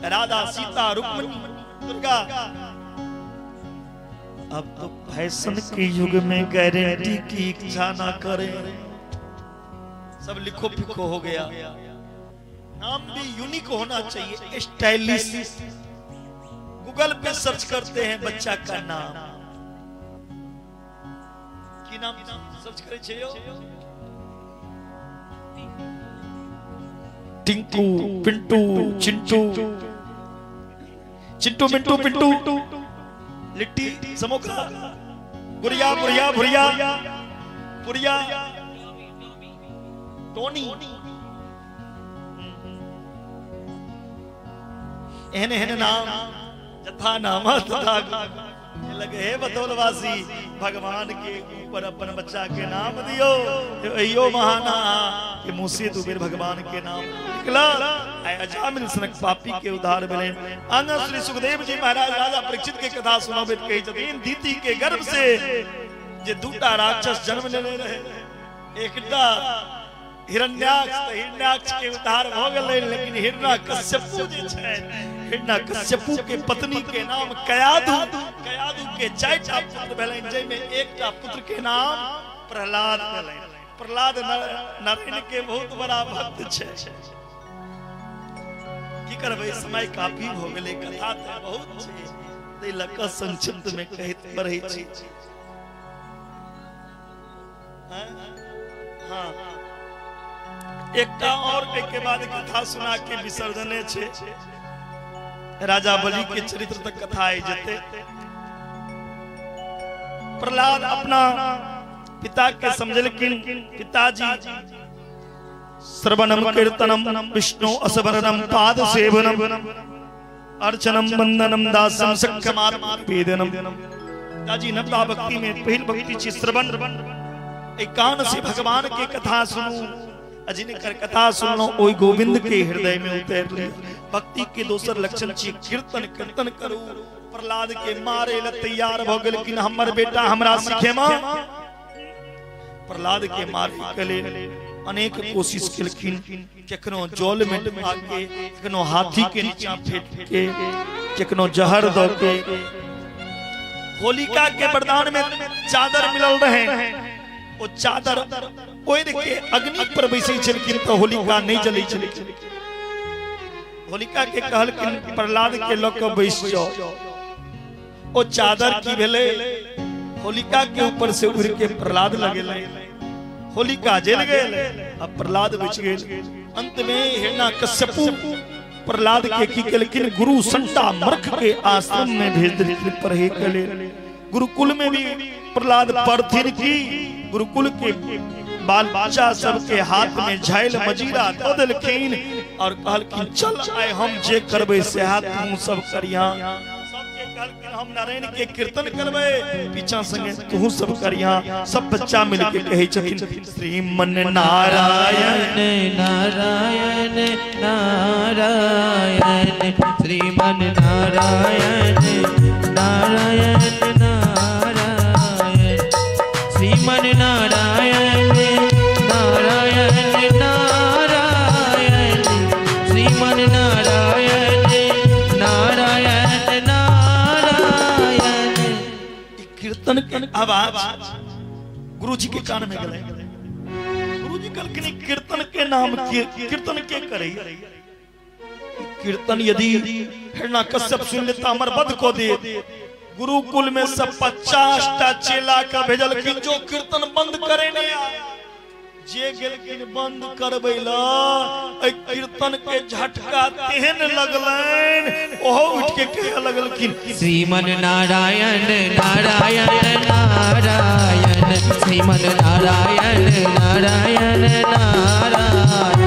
राधा सीता रुक्मिणी दुर्गा। अब तो फैशन के युग में गारंटी की इच्छा ना करें, सब लिखो पिखो हो गया। नाम भी यूनिक होना चाहिए, स्टाइलिश। गूगल पे सर्च करते हैं बच्चा का नाम, की नाम सर्च करे छे यो? टिंकू, पिंटू, चिंटू, चिंटू मिंटू पिंटू, लिट्टी समोसा, गुड़िया बुढ़िया भुरिया पुरिया, टोनी। एहने एहने नाम जथा नामा तथा लगे। हे बतौलवासी भगवान के ऊपर अपन बच्चा के नाम दियो, यो महाना के मुँह से तू फिर भगवान के नाम निकला। अजामिल सनक पापी के उद्धार मिले। आंगा श्री सुखदेव जी महाराज राजा परीक्षित के कथा सुनाबे कही जतीन दीति के गर्भ से जे दूटा राक्षस जन्म लेने रहे, एकटा हिरण्याक्ष, हिरण्याक्ष के उद्धार भ गेलै, लेकिन हिरण्यकश्यपु जे छै, हिरण्यकश्यपु के पत्नी के नाम कयाधु, कयाधु के 4टा पुत्र भेलैन, जै में एकटा पुत्र के नाम प्रहलाद भेलैन। प्रहलाद नारायण के बहुत बड़ा भक्त छै। की करबै, समय काफी भ गेलै, कथा त बहुत छै, तै लक संक्षिप्त में कहैत पढ़ै छी। हां एकटा और के बाद कथा सुना के विसर्जने छे। राजा बलि के चरित्र तक कथा आई जते। प्रहलाद अपना पिता के समझलकिन, पिताजी श्रवणम कीर्तनम विष्णु असवरणम पाद सेवनम अर्चनम वंदनम दासम सख्यमात्म वेदनम। पिताजी नवदा भक्ति में पहिल भक्ति छी श्रवण, एकान से भगवान के कथा सुनू, जिनकर कथा सुनो ओई गोविंद के हृदय में उतर ले। भक्ति के दोसर लक्षण छी कीर्तन, कीर्तन करू। प्रहलाद के मारे ल तैयार भ गेल कि हमर बेटा हमरा सिखे में। प्रहलाद के मारे के लिए अनेक कोशिश केलखिन, केकनो जल में डुबा के, केकनो हाथी के नीचा फेंक के, केकनो जहर द के। होलिका के वरदान में चादर मिलल रहे, वो चादर ओढ़ के अग्नि पर बैसे छलखिन तो होलिका नहीं जलै छलखिन। होलिका के कहलखिन प्रहलाद के लऽ कऽ बैस जाओ। ओ चादर की भेलै, होलिका के ऊपर से उड़ के प्रहलाद लगेलै, होलिका जल गेल, अब प्रहलाद बच गेल। अंत में हिरण्यकश्यपु प्रहलाद के की केलखिन, गुरु संता मर्ख के आश्रम में भेज देलखिन पढ़े के लिए। गुरुकुल में भी प्रहलाद पढ़थिन की गुरुकुल के बाल बच्चा सबके हाथ में झाइल मजीरा दो देलखिन और कहलखिन चल आए हम जे करबे से हाथ तू सब करिया। सबके कहलखिन हम नारायण के कीर्तन करबे, पीछा संगे तू सब करिया। सब बच्चा मिलके कहै छथिन श्रीमन नारायण नारायण नारायण श्रीमन नारायण नारायण नारायण श्रीमन नारायण नारायण नारायण श्रीमन नारायण नारायण नारायण। कीर्तन के आवाज गुरु जी के कान में गले। गुरु जी कहलखिन कीर्तन के नाम कीर्तन के करे। कीर्तन यदि हिरण्यकश्यप सुन लेता हमर वध को दे। गुरुकुल में सब 50टा चेला का भेजलखिन जो कीर्तन बंद करे ने जे गेलखिन बंद करबैला। कीर्तन के झटका तेहन लगलैन ओहो उठ के कहे लगलखिन श्रीमन नारायण नारायण नारायण श्रीमन नारायण नारायण नारायण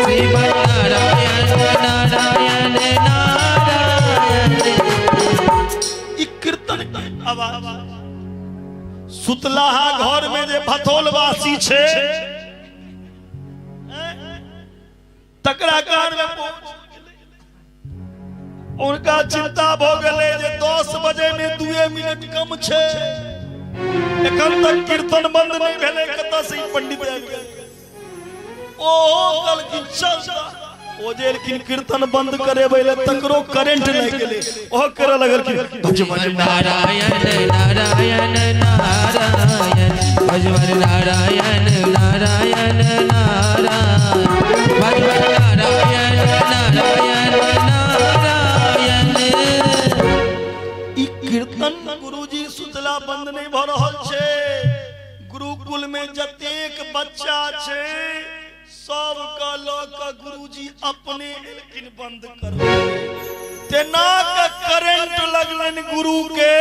श्रीमन नारायण नारायण नारायण। कीर्तन आवाज सुतलाहा घर में जे भथोलवासी छे तकरा कान में पहुंच उनका चिंता भ गेलै जे 10 बजे में 2 मिनट कम छे, एखन तक कीर्तन बंद नहीं भेलै। कतऽ से पंडित आबि गेल ओ कहलखिन चल ओ जे लेकिन कीर्तन बंद करेबै ले तकरो करंट नहीं गेलै। ओ करे लगलखिन भजन नारायण नारायण नारायण भजन नारायण नारायण नारायण भजन नारायण नारायण नारायण। ई कीर्तन गुरुजी सुतला बंद नहीं भ रहल छे। गुरुकुल में जतेक बच्चा छे सब का लोक गुरुजी अपने लेकिन बंद करो। तेना का करंट लगलन गुरु के।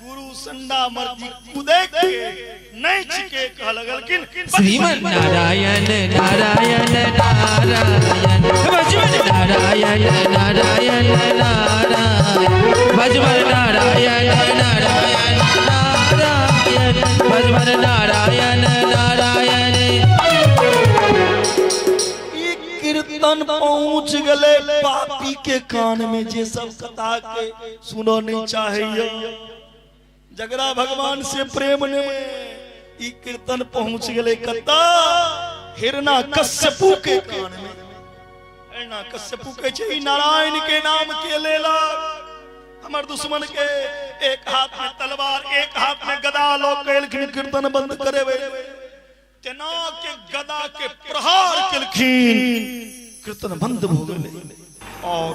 गुरु संडा मर्जी खुदे के नहीं छिके कह लगलकिन श्रीमन नारायण नारायण नारायण भजन नारायण नारायण नारायण भजन नारायण नारायण नारायण भजन नारायण नारायण। कीर्तन पहुंच गले पापी के कान में जे सब कथा के सुनो नहीं चाहिए। जगरा भगवान से प्रेम ने ई कीर्तन पहुंच गले कथा हिरणा कश्यपु के कान में। हिरणा कश्यपु के छे नारायण के नाम के लेला हमर दुश्मन के एक हाथ में तलवार एक हाथ में गदा लोग कीर्तन बंद करे तेना के गदा के प्रहार केलखिन कीर्तन बंद हो गए और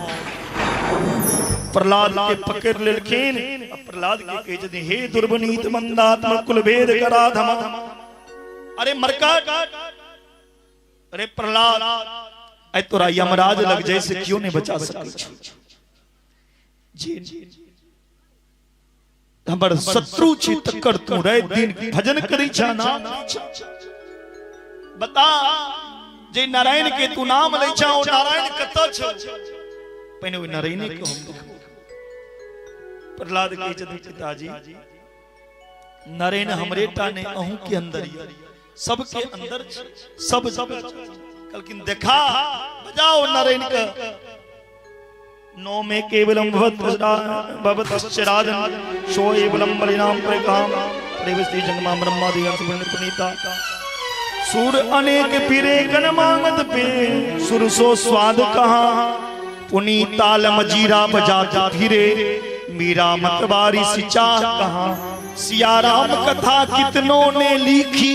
प्रहलाद के पकड़ लेलखिन। प्रहलाद के कहे जदि हे दुर्बनीत मंदात्म कुल भेद करा धम। अरे मरकट अरे प्रहलाद ऐ तोरा यमराज लग जैसे क्यों नहीं बचा सके जी हमर शत्रु छी तकर तू रे दिन भजन करी छा ना बता जे नारायण के तू नाम ले छा नारायण कत छ पहने वो नारायण के हम प्रहलाद के जदि पिताजी नारायण हमरे टाने अहू के अंदर ही सबके अंदर सब कलकिन देखा बजाओ नारायण का नो में केवलम भवतश्चराजन शोएवलम बलिनाम प्रकाम प्रेवस्ती जंगमा ब्रह्मादि प्रणीता सुर अनेक पीरे गणमामद पे सुर सो स्वाद कहा पुनीताल मजीरा बजाता धीरे मीरा मतवारी सिचा कहा सिया राम कथा कितनों ने लिखी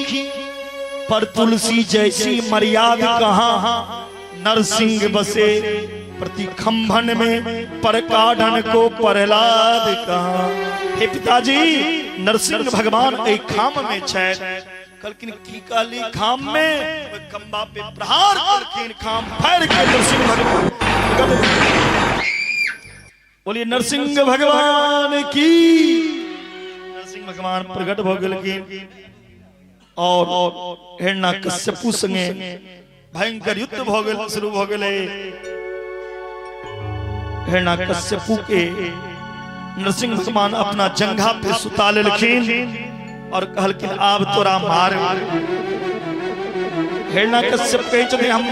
पर तुलसी जैसी मर्यादा कहा नरसिंह बसे प्रति खंभन में पर काढ़न को प्रहलाद कहा। हे पिताजी नरसिंह भगवान एक खाम में छै कलकिन की काली खाम में खंभा पे प्रहार करके खाम फाड़ के नरसिंह भगवान बोलिए नरसिंह भगवान की। नरसिंह भगवान प्रकट हो गेलखिन और हिरणा कश्यपु संगे भयंकर युद्ध भ गेल शुरू भ गेलै। हिरणा कश्यपु के नरसिंह भगवान अपना जंघा पे सुता लेलखिन और कहलखिन आब तोरा मार। हिरणा कश्यप कहे छथिन हम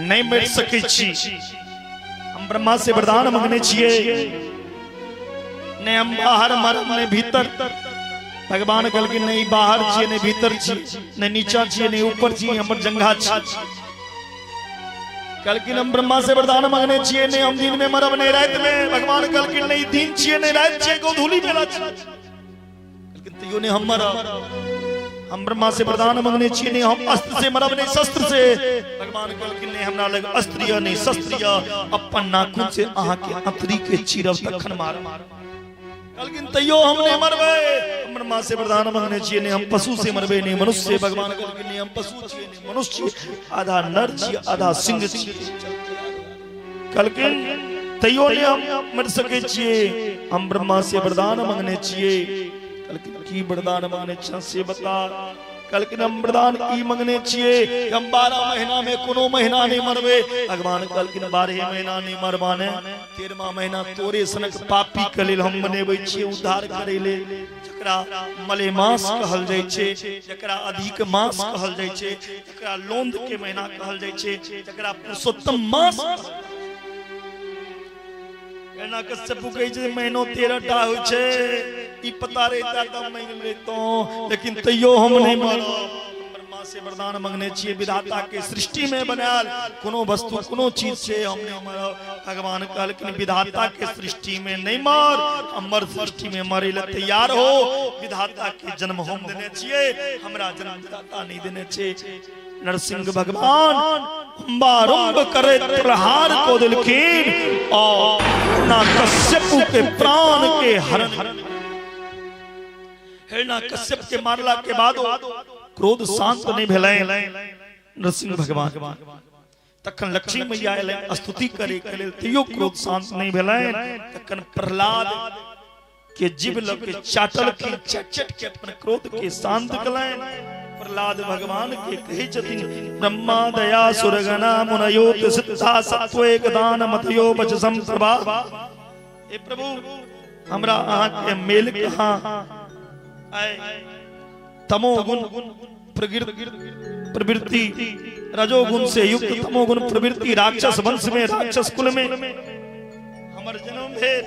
नहीं मर सकै छी हम ब्रह्मा से वरदान मांगने छिए ने हम बाहर मरब ने भीतर। भगवान कहलखिन नहीं बाहर छिए नहीं भीतर छिए नहीं नीचा छिए नहीं ऊपर छिए हमर जंघा छिए। कहलखिन हम ब्रह्मा से वरदान मांगने छिए नहीं हम दिन में मरब नहीं रात में। भगवान कहलखिन नहीं दिन छिए नहीं रात छिए गोधूली बेला छिए। कहलखिन तइयो ने हम मरब हम ब्रह्मा से वरदान मांगने छिए नहीं हम अस्त्र से मरब नहीं शस्त्र से। भगवान कहलखिन नहीं हमरा लग अस्त्र नहीं शस्त्र अपन नाखून से अहाँ के अंतरी के चीरब तखन मारब। कहलखिन तइयो हम नहीं मरबे हम ब्रह्मा से वरदान मांगने छिए नहीं हम पशु से मरबे नहीं मनुष्य से। भगवान कहलखिन नहीं हम पशु छिए नहीं मनुष्य आधा नर छिए आधा सिंह छिए। कहलखिन तइयो ने हम मर सके छिए हम ब्रह्मा से वरदान मांगने छिए। कहलखिन की वरदान मांगने छ से बता। कहलखिन हम वरदान की मांगने छिए हम 12 महीना में कोनो महीना नहीं मरबे। भगवान कहलखिन 12 महीना नहीं मरबाने 13वां महीना तोरे सनक पापी के लेल हम बनेबै छिए उद्धार करे ले। जकरा मलेमास कहल जाय छै जकरा अधिक मास कहल जाय छै जकरा लोंद के महीना कहल जाय छै जकरा पुरुषोत्तम मास। हिरणा कश्यपु कहे छै महीनो 13टा होय छै ई पता रहता त मांग लेतो लेकिन तइयो हम नहीं मरब। ब्रह्मा से वरदान मांगने छिए विधाता के सृष्टि में बनाल कोनो वस्तु कोनो चीज से हम नहीं मरब। भगवान कहलखिन विधाता के सृष्टि में नहीं मर हमर सृष्टि में मरे ले तैयार हो। विधाता के जन्म हम देने छिए हमरा जन्म विधाता नहीं देने छिए। नरसिंह भगवान बारंब करे प्रहार को दिलखिन और ना कश्यपु के प्राण के हरण। हिरणा कश्यप के मारला के बाद क्रोध शांत नहीं भेलै नरसिंह भगवान। तखन लक्ष्मी मैया एलै स्तुति करे के लेल तइयो क्रोध शांत नहीं भेलै। तखन प्रहलाद के जीभ लग के चाटल के चट के अपन क्रोध के शांत कलैन। प्रहलाद भगवान के कहे छथिन ब्रह्मा दया सुरगना मुनयो सिद्धा सत्वेक दान मतयो वचसम प्रभा। हे प्रभु हमरा अहाँ के मेल कहां तमो गुण प्रवृत्ति रजोगुण से युक्त तमोगुण प्रवृत्ति राक्षस वंश में राक्षस कुल में हमर जन्म भेल।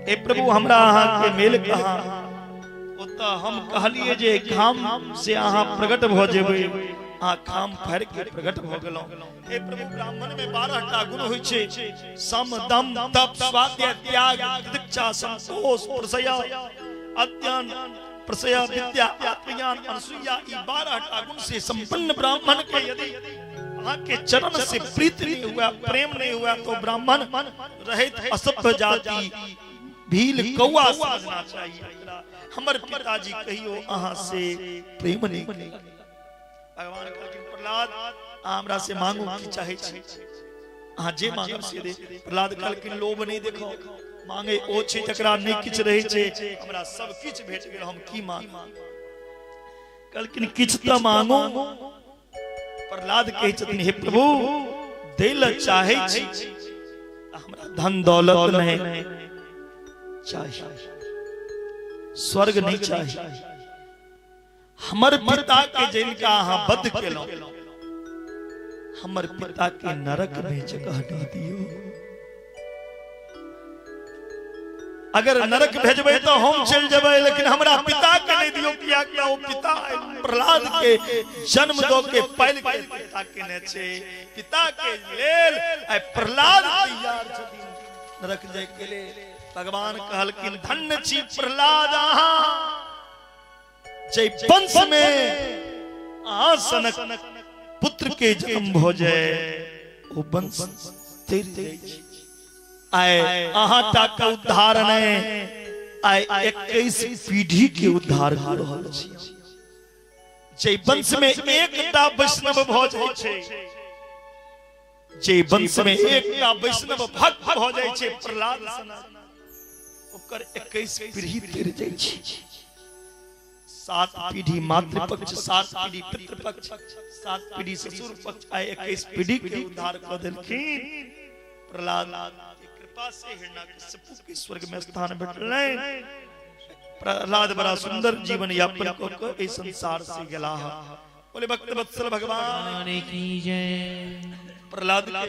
ए प्रभु हमरा अहाँ के मेल कहा ओता हम कहलिए जे काम से अहाँ प्रकट भ जेबै, अहाँ काम फाड़ के प्रकट भ गेलौ। ए प्रभु ब्राह्मण में 12 टा गुण होय छै, सम दम तप स्वाध्याय त्याग दीक्षा संतोष प्रसया अध्ययन प्रसया विद्या आत्मज्ञान अनसूया। ई 12 टा गुण से संपन्न ब्राह्मण के यदि अहाँ के चरण से प्रीति नहीं हुआ, प्रेम नहीं हुआ, तो ब्राह्मण रहित असभ्य जाति भील कौआ समझना चाहिए। हमर पिताजी कहियो अहाँ से प्रेम नहीं किया। भगवान कहलखिन प्रहलाद हमरा से मांगू की चाहे छी, अहाँ जे मांगब से दे। प्रहलाद कहलखिन लोभ नहीं देखो, मांगे ओ छै जकरा नहीं किछ रहै छै, हमरा सब किछ भेट गेल, हम की मांगू। कहलखिन किछ त मांगो। प्रहलाद कहै छथिन हे प्रभु देल चाहे छी, हमरा धन दौलत नहीं चाहिए, स्वर्ग नहीं चाहिए, हमर पिता के जिनका अहाँ वध केलौ, हमर पिता के नरक में जगह नहीं दियो। अगर नरक भेजबै तो हम चल जेबै, लेकिन हमरा पिता के नहीं दियो। किया क्या वो पिता प्रहलाद के जन्म दो के पहले के पिता के ने छे, पिता के लेल आइ प्रहलाद तैयार छथिन नरक जाय के लेल। भगवान कहलखिन धन्य छी प्रहलाद अहाँ जय वंश में अहाँ सनक पुत्र के जन्म भ जाए, ओ वंश तेर जाय। आए अहाँ टा के उद्धार नहीं, आए 21 पीढ़ी के उद्धार कर रहल छी। जय वंश में एकटा वैष्णव भ जाय छै, जय वंश में एकटा वैष्णव भक्त भ जाय छै प्रहलाद सनक, ओकर 21 पीढ़ी तेर जाय छै। 7 पीढ़ी मातृपक्ष, 7 पीढ़ी पितृपक्ष, 7 पीढ़ी ससुर पक्ष, आए 21 पीढ़ी के उद्धार कर देलखिन प्रहलाद की कृपा से। हिरण्यकशिपु के स्वर्ग में स्थान भेटलै। प्रहलाद बड़ा सुंदर जीवन यापन को इस संसार से गेला। बोले भक्त वत्सल भगवान की जय। प्रहलाद के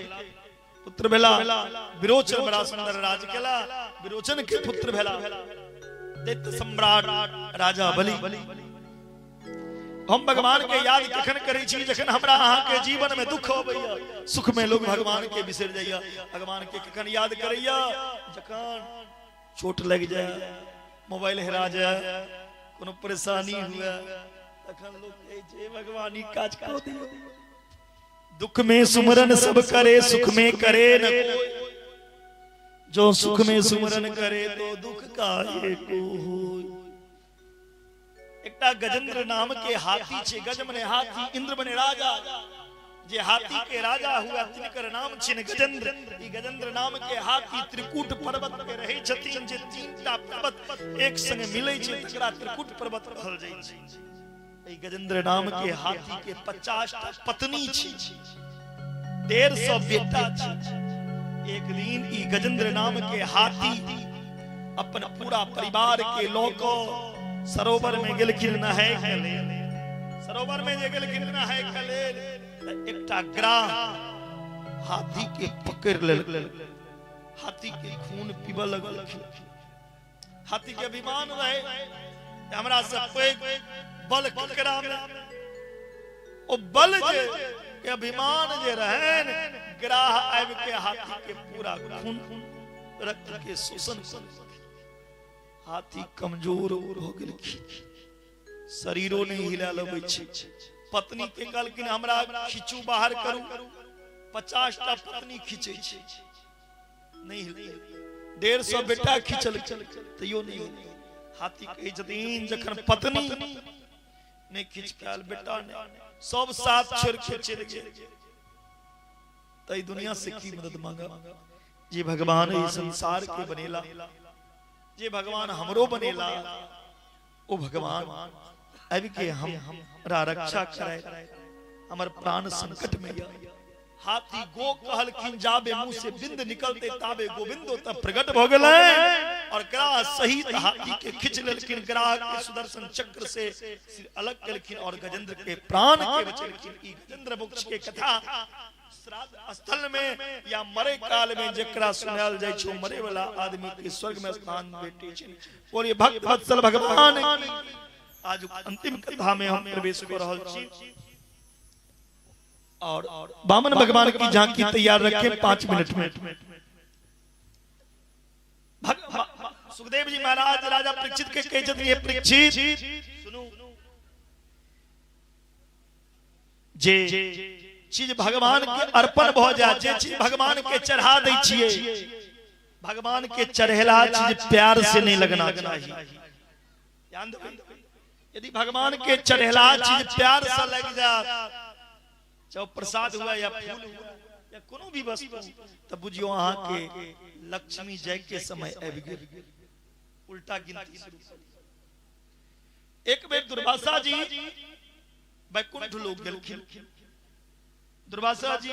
पुत्र भेला विरोचन, बड़ा सुंदर राज केला। विरोचन के पुत्र भेला दैत्य सम्राट राजा बलि। हम भगवान के याद कखन करै छी जखन हमरा अहाँ के जीवन में दुख होबैया, सुख में लोग भगवान के बिसर जाइया। भगवान के कखन याद करैया जखन चोट लग जाए, मोबाइल हेरा जाए, कोनो परेशानी हुए, तखन लोग कहै छै भगवान ई काज कऽ दियौ। दुख में सुमरन सब करे, सुख में करे न कोई, जो सुख में सुमरन करे तो दुख काहे को होय। एकटा गजेंद्र नाम के हाथी छे, गज मने हाथी, इंद्र बने राजा। जे हाथी के राजा हुआ तिनकर नाम छिन गजेंद्र। ई गजेंद्र नाम के हाथी त्रिकूट पर्वत पे रहै छथिन। जे 3टा पर्वत एक संग मिलै छै तकरा त्रिकूट पर्वत कहल जाइ छै। ई गजेंद्र नाम के हाथी के 50टा पत्नी छी, 150 बेटा छी। एक दिन ई गजेंद्र नाम के हाथी अपन पूरा परिवार के लोको सरोवर में गेलखिन नहाय के लेल। सरोवर में जे गेलखिन नहाय के लेल, एकटा ग्राह हाथी के पकड़ लेल, हाथी के खून पीबे लगलखिन। हाथी के अभिमान रहे हमरा से पैघ बल ककरा में, ओ बल जे के अभिमान जे रहन, ग्राह आबि के हाथी के पूरा खून रक्त के शोषण कर। हाथी कमजोर हो गेलखिन, शरीरो नहीं हिला लबै छै। पत्नी के कहलखिन हमरा खींचू बाहर करू, 50टा पत्नी खींचे छै, नहीं हिलै। 150 बेटा खींचल तैयो नहीं हिलै। हाथी कहै छथिन जखन पत्नी नहीं खींच पायल, बेटा ने सब साथ छोड़ के चल गेल, तई दुनिया से की मदद मांगा। जे भगवान इस संसार के बनेला, जे भगवान हमरो बनेला, ओ भगवान अब के हमरा रक्षा करे, हमर प्राण संकट में या। हाथी गो कहलखिन जाबे मुंह से बिंद निकलते ताबे गोविंदो तब प्रकट भ गेलै और ग्राह सहित हाथी के खिंच लेकिन ग्राह के सुदर्शन चक्र से सिर अलग कलखिन और गजेंद्र के प्राण के बचलखिन। ई गजेंद्र वृक्ष के कथा श्राद्ध स्थल में या मरे काल में जकरा सुनाल जाय छो मरे वाला आदमी के स्वर्ग में स्थान भेटे छै। बोलिए भक्त वत्सल भगवान की। आज अंतिम कथा में हम प्रवेश कर रहल छी और वामन भगवान की झांकी तैयार रखे 5 मिनट में। सुखदेव जी महाराज राजा परीक्षित के कहे छथिन, ये परीक्षित सुनू, जे चीज भगवान के अर्पण भ जाए, जे चीज भगवान के चढ़ा दै छिए, भगवान के चढ़ेला चीज प्यार से नहीं लगना चाहिए। ध्यान दो, यदि भगवान के चढ़ेला चीज प्यार से लग जाए, चाहे प्रसाद हुआ या फूल हुआ या कोनो भी वस्तु, तब बुझियो अहाँ के लक्ष्मी जय के समय आबि गेल। उल्टा गिनती शुरू। एक बेर दुर्वासा जी वैकुंठ लोक गेलखिन। दुर्वासा जी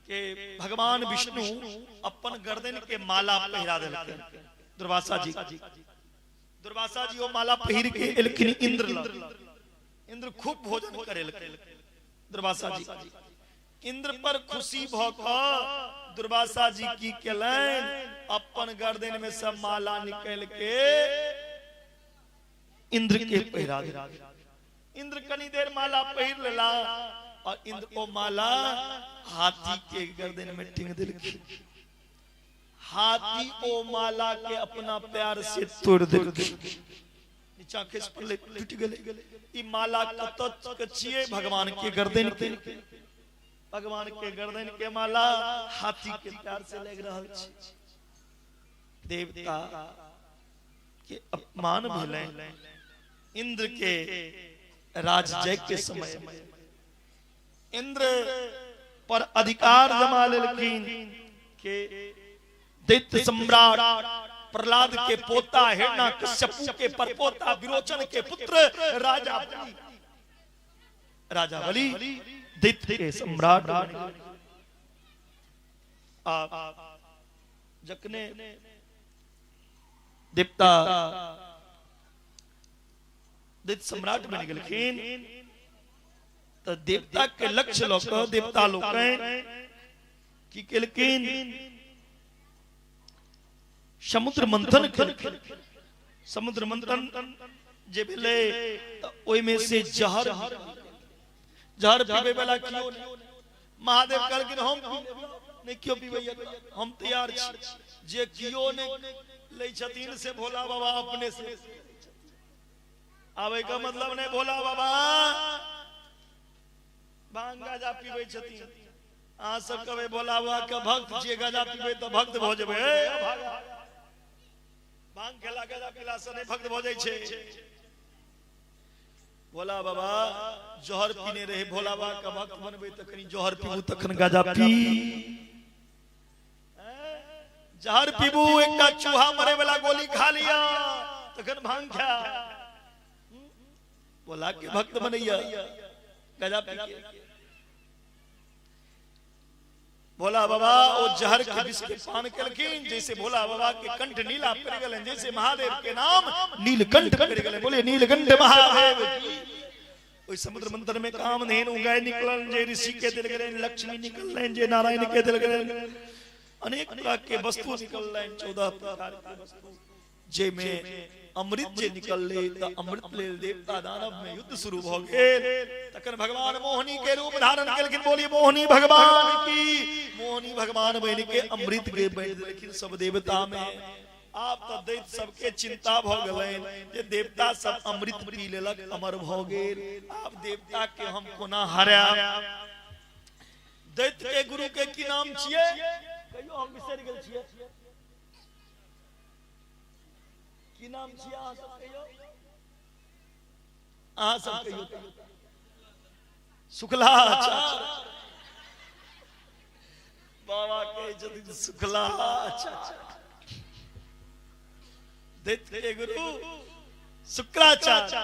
के भगवान विष्णु अपन गर्दन के माला पहिरा देलखिन। दुर्वासा जी वो माला पहिर के एलखिन इंद्र लग। इंद्र खूब भोजन करेलखिन दुर्वासा जी। इंद्र पर खुशी भऽ दुर्वासा जी की केलैन, अपन गर्दन में सब माला निकाल के इंद्र के पहिरा दे। इंद्र कनी देर माला पहिर लेला और इंद्र को माला हाथी के गर्दन में टिंग देलखिन। हाथी ओ माला के अपना प्यार से तोड़ देलखिन, नीचा खिस पड़ले, टूट गेले। ई माला कत के छिए? भगवान के गर्दन के। भगवान के गर्दन के माला हाथी के प्यार से लग रहल छै। देवता के अपमान भेलै। इंद्र के राज जय के समय में इंद्र पर अधिकार जमा लेलखिन के दैत्य सम्राट प्रहलाद के पोता हिरण्यकश्यपु के परपोता विरोचन के पुत्र राजा बलि दैत्य के सम्राट। जखने देवता दैत्य सम्राट बन गेलखिन तो देवता के लक्ष्य लोक देवता लोक की केलखिन, समुद्र मंथन केलखिन। समुद्र मंथन जे भेलै त ओइ में से जहर पीबे वाला कियो नहीं। महादेव कहलखिन हम नहीं क्यों पीबे, हम तैयार छी। जे कियो नहीं ले छथिन से भोला बाबा अपने से आवे का मतलब नहीं। भोला बाबा भांग गाजा पीबे छथिन, अहाँ सब कहबे भोला बाबा के भक्त जे गाजा पीबे तो भक्त भ जेबे। भांग खेला गाजा पीला से नहीं भक्त भ जाय छै। भोला बाबा जहर पीने रहे, भोला बाबा का भक्त बनबे तखनी जहर पीबू तखन गाजा पी। जहर पीबू एकटा चूहा मरे वाला गोली खा लिया तखन भांग खा। भोला के भक्त बनैया गाजा पी के। भोला बाबा ओ जहर के विष के पान केलखिन। जैसे भोला बाबा के कंठ नीला पड़ गेलन, जैसे महादेव के नाम नीलकंठ पड़ गेलन। बोले नीलकंठ महादेव की। ओइ समुद्र मंथन में कामधेनु गाय निकलन, जे ऋषि के दिल गेलन, लक्ष्मी निकलन, जे नारायण के दिल गेलन, अनेक प्रकार के वस्तु निकलन, 14 प्रकार के वस्तु। जे में अमृत जे निकलले त अमृत लेल देवता दानव में युद्ध शुरू भ गेल। तखन भगवान मोहिनी के रूप धारण केलखिन। बोलिए मोहिनी भगवान की। मोहिनी भगवान बन के अमृत के बांट देलखिन सब देवता में। आप तो दैत्य सबके चिंता भ गेलैन जे देवता सब अमृत पी लेलक, अमर भ गेल। आप देवता के हम कोना हरायब? दैत्य के गुरु के की नाम छिए? कहियो हम बिसरि गेल छिए। की नाम छिए अहाँ सब कहियो? अहाँ सब कहियो। शुक्लाचार्य बाबा के जदी शुक्लाचार्य। दैत्य के गुरु शुक्राचार्य,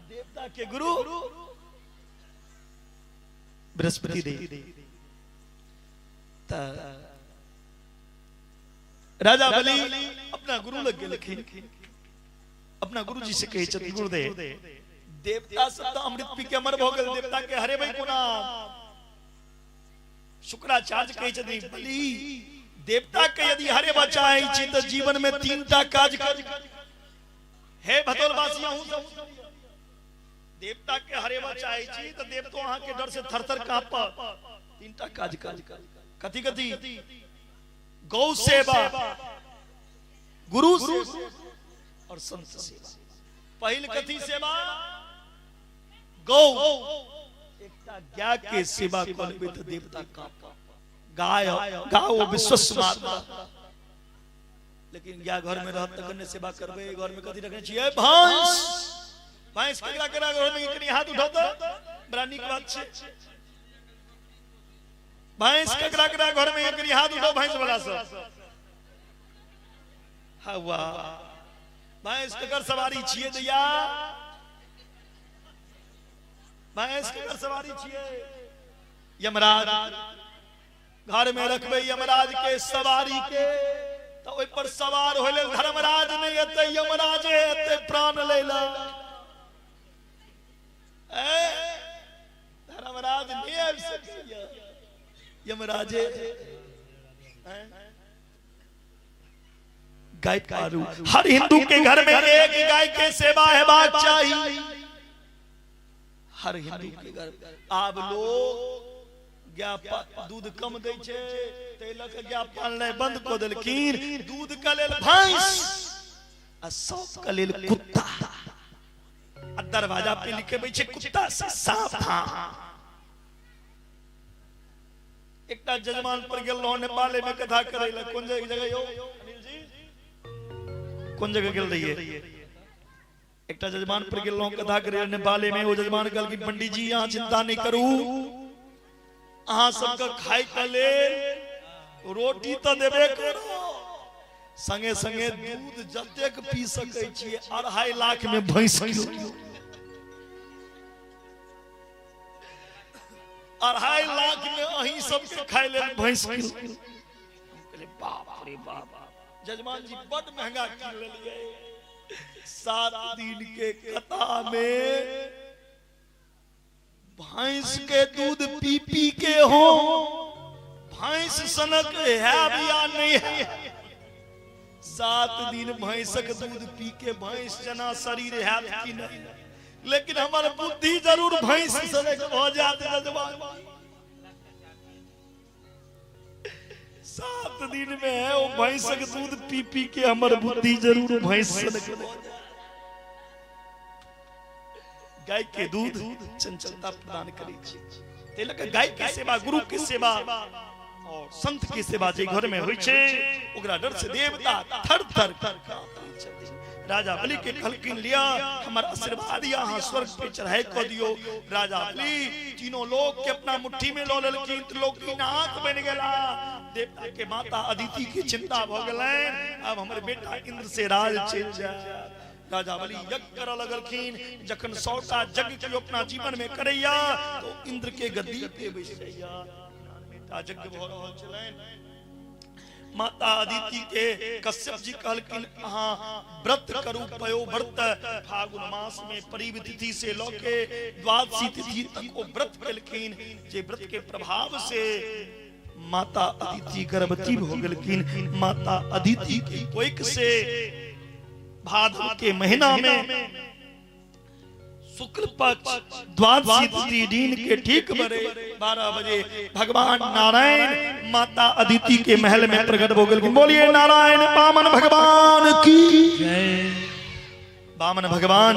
देवता के गुरु बृहस्पति देव। राजा बलि अपना गुरु लग के लिखी, अपना गुरु जी से कहे छथि गुरुदेव देवता सब अमृत पी के अमर भोगल, देवता के हरे भाई को नाम। शुक्राचार्य कहे छथि बलि देवता के यदि हरे बचाई छी तो जीवन में 3टा काज कर। हे भतोलवासिया हूं सब देवता के हरे बचाई छी तो देव तो अहां के डर से थरथर कांप। 3टा काज कर। कथि कथि? गौ सेवा, गुरु सेवा और संत सेवा। पहिल कथि सेवा? गौ। एकटा गाय के सेवा करबे तो देवता का गाय गाओ विश्वस्त माता। लेकिन गाय घर में रहत त कने सेवा करबे। घर में कथि रखने छिए? भैंस। भैंस केकरा केकरा घर में कनी हाथ उठाओ तो बड़ा नीक बात छे। भैंस केकरा केकरा घर में कनी हाथ उठाओ भैंस वाला सब। हवा भैंस केकर सवारी छिए दैया? भैंस केकर सवारी छिए? यमराज। घर में रखबे यमराज के सवारी के तो ओइ पर सवार होले धर्मराज नहीं एते, यमराज एते प्राण लेला। धर्मराज नहीं आबि सकैया, यमराजे गाय कारू। हर हिंदू के घर में एक गाय के सेवा हेबाक चाहिए। हर हिंदू के घर। आब लोग दूध कम दै छै तै ल के गाय पालनाइ बंद क देलखिन। दूध के लेल भैंस आ शौक के लेल कुत्ता। आ दरवाजा पे लिखे छै कुत्ता से सावधान। एकटा जजमान पर गेल रहो नेपाल में कथा करे ला। कोन जगह यो अनिल जी? कोन जगह गेल रहिए? एकटा जजमान पर गेल रहो कथा करे नेपाल में। वो जजमान कहल कि पंडित जी यहाँ चिंता नहीं करू, अहाँ सबके खाय के लेल रोटी तो देबे करो, संगे संगे दूध जतेक पी सकै छियै। 2.5 लाख में भैंस किलो। 2.5 लाख में अहीं सबके खाय लेल भैंस किलो। कहले बाप रे बाप, जजमान जी बड़ महंगा किन लेलिए। 7 दिन के कथा में भैंस के दूध पी पी के हो भैंस सनक है या नहीं है। 7 दिन भैंसक दूध पी के भैंस जना शरीर है कि नहीं, लेकिन हमारे बुद्धि जरूर भैंस सनक हो जाते। जजमान 7 दिन में है वो भैंसक दूध पी पी के हमारे बुद्धि जरूर भैंस सनक हो जाते। गाय के दूध चंचलता प्रदान करे छै। लगे गाय के सेवा, गुरु के सेवा और संत के सेवा जे घर में होय छै ओकरा डर से देवता थर थर कांपै छथिन। राजा बलि के कहलखिन लिया हमर आशीर्वाद या अहाँ स्वर्ग पे चढ़ाई क दियो। राजा बलि तीनों लोग के अपना मुट्ठी में ल लेलखिन। लोग की नाक बन गेला। देवता के माता अदिति की चिंता भ गेलैन। अब हमर बेटा इंद्र से राज चल जाए। राजा बलि यज्ञ कर लगलखिन। जखन 100टा यज्ञ के अपना जीवन में करैया तो इंद्र के गद्दी पे बैसैया। बेटा यज्ञ भ रहल छलैन। माता अदिति के कश्यप जी कहलखिन अहाँ व्रत करू, पयो व्रत। फागुन मास में परिव तिथि से लौके द्वादशी तिथि तक वो व्रत केलखिन। जे व्रत के प्रभाव से माता अदिति गर्भवती हो गेलखिन। माता अदिति के कोइक से भादव के महीना में शुक्ल पक्ष द्वादशी तिथि दिन के ठीक 12 बजे भगवान नारायण माता अदिति के महल में प्रकट हो गए। बोलिए नारायण वामन भगवान की जय। वामन भगवान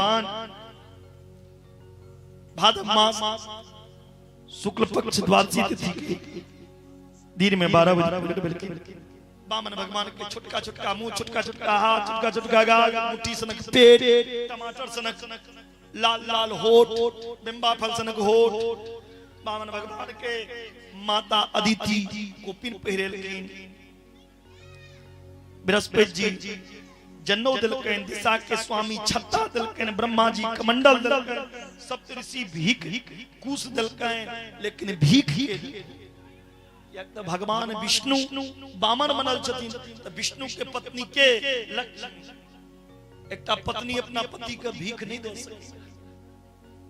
भादव मास शुक्ल पक्ष द्वादशी तिथि के दिन में 12 बजे वामन भगवान के छोटका छोटका मुंह, छोटका छोटका हाथ, छोटका छोटका गाल, मुट्ठी सनक पेट, टमाटर सनक लाल लाल होठ, बिंबा फल सनक होठ। वामन भगवान के माता अदिति को पिन पहिरेलखिन। बृहस्पति जी जन्नो दिलकन, दिशा के स्वामी छत्ता दिलकन, ब्रह्मा जी कमंडल दिलकन, सप्तऋषि भीख कुश दिलकन। लेकिन भीख तो भगवान विष्णु बामन बनल छथिन तो विष्णु के पत्नी के लक्ष्मी एक पत्नी अपना पति के भीख नहीं दे सकती,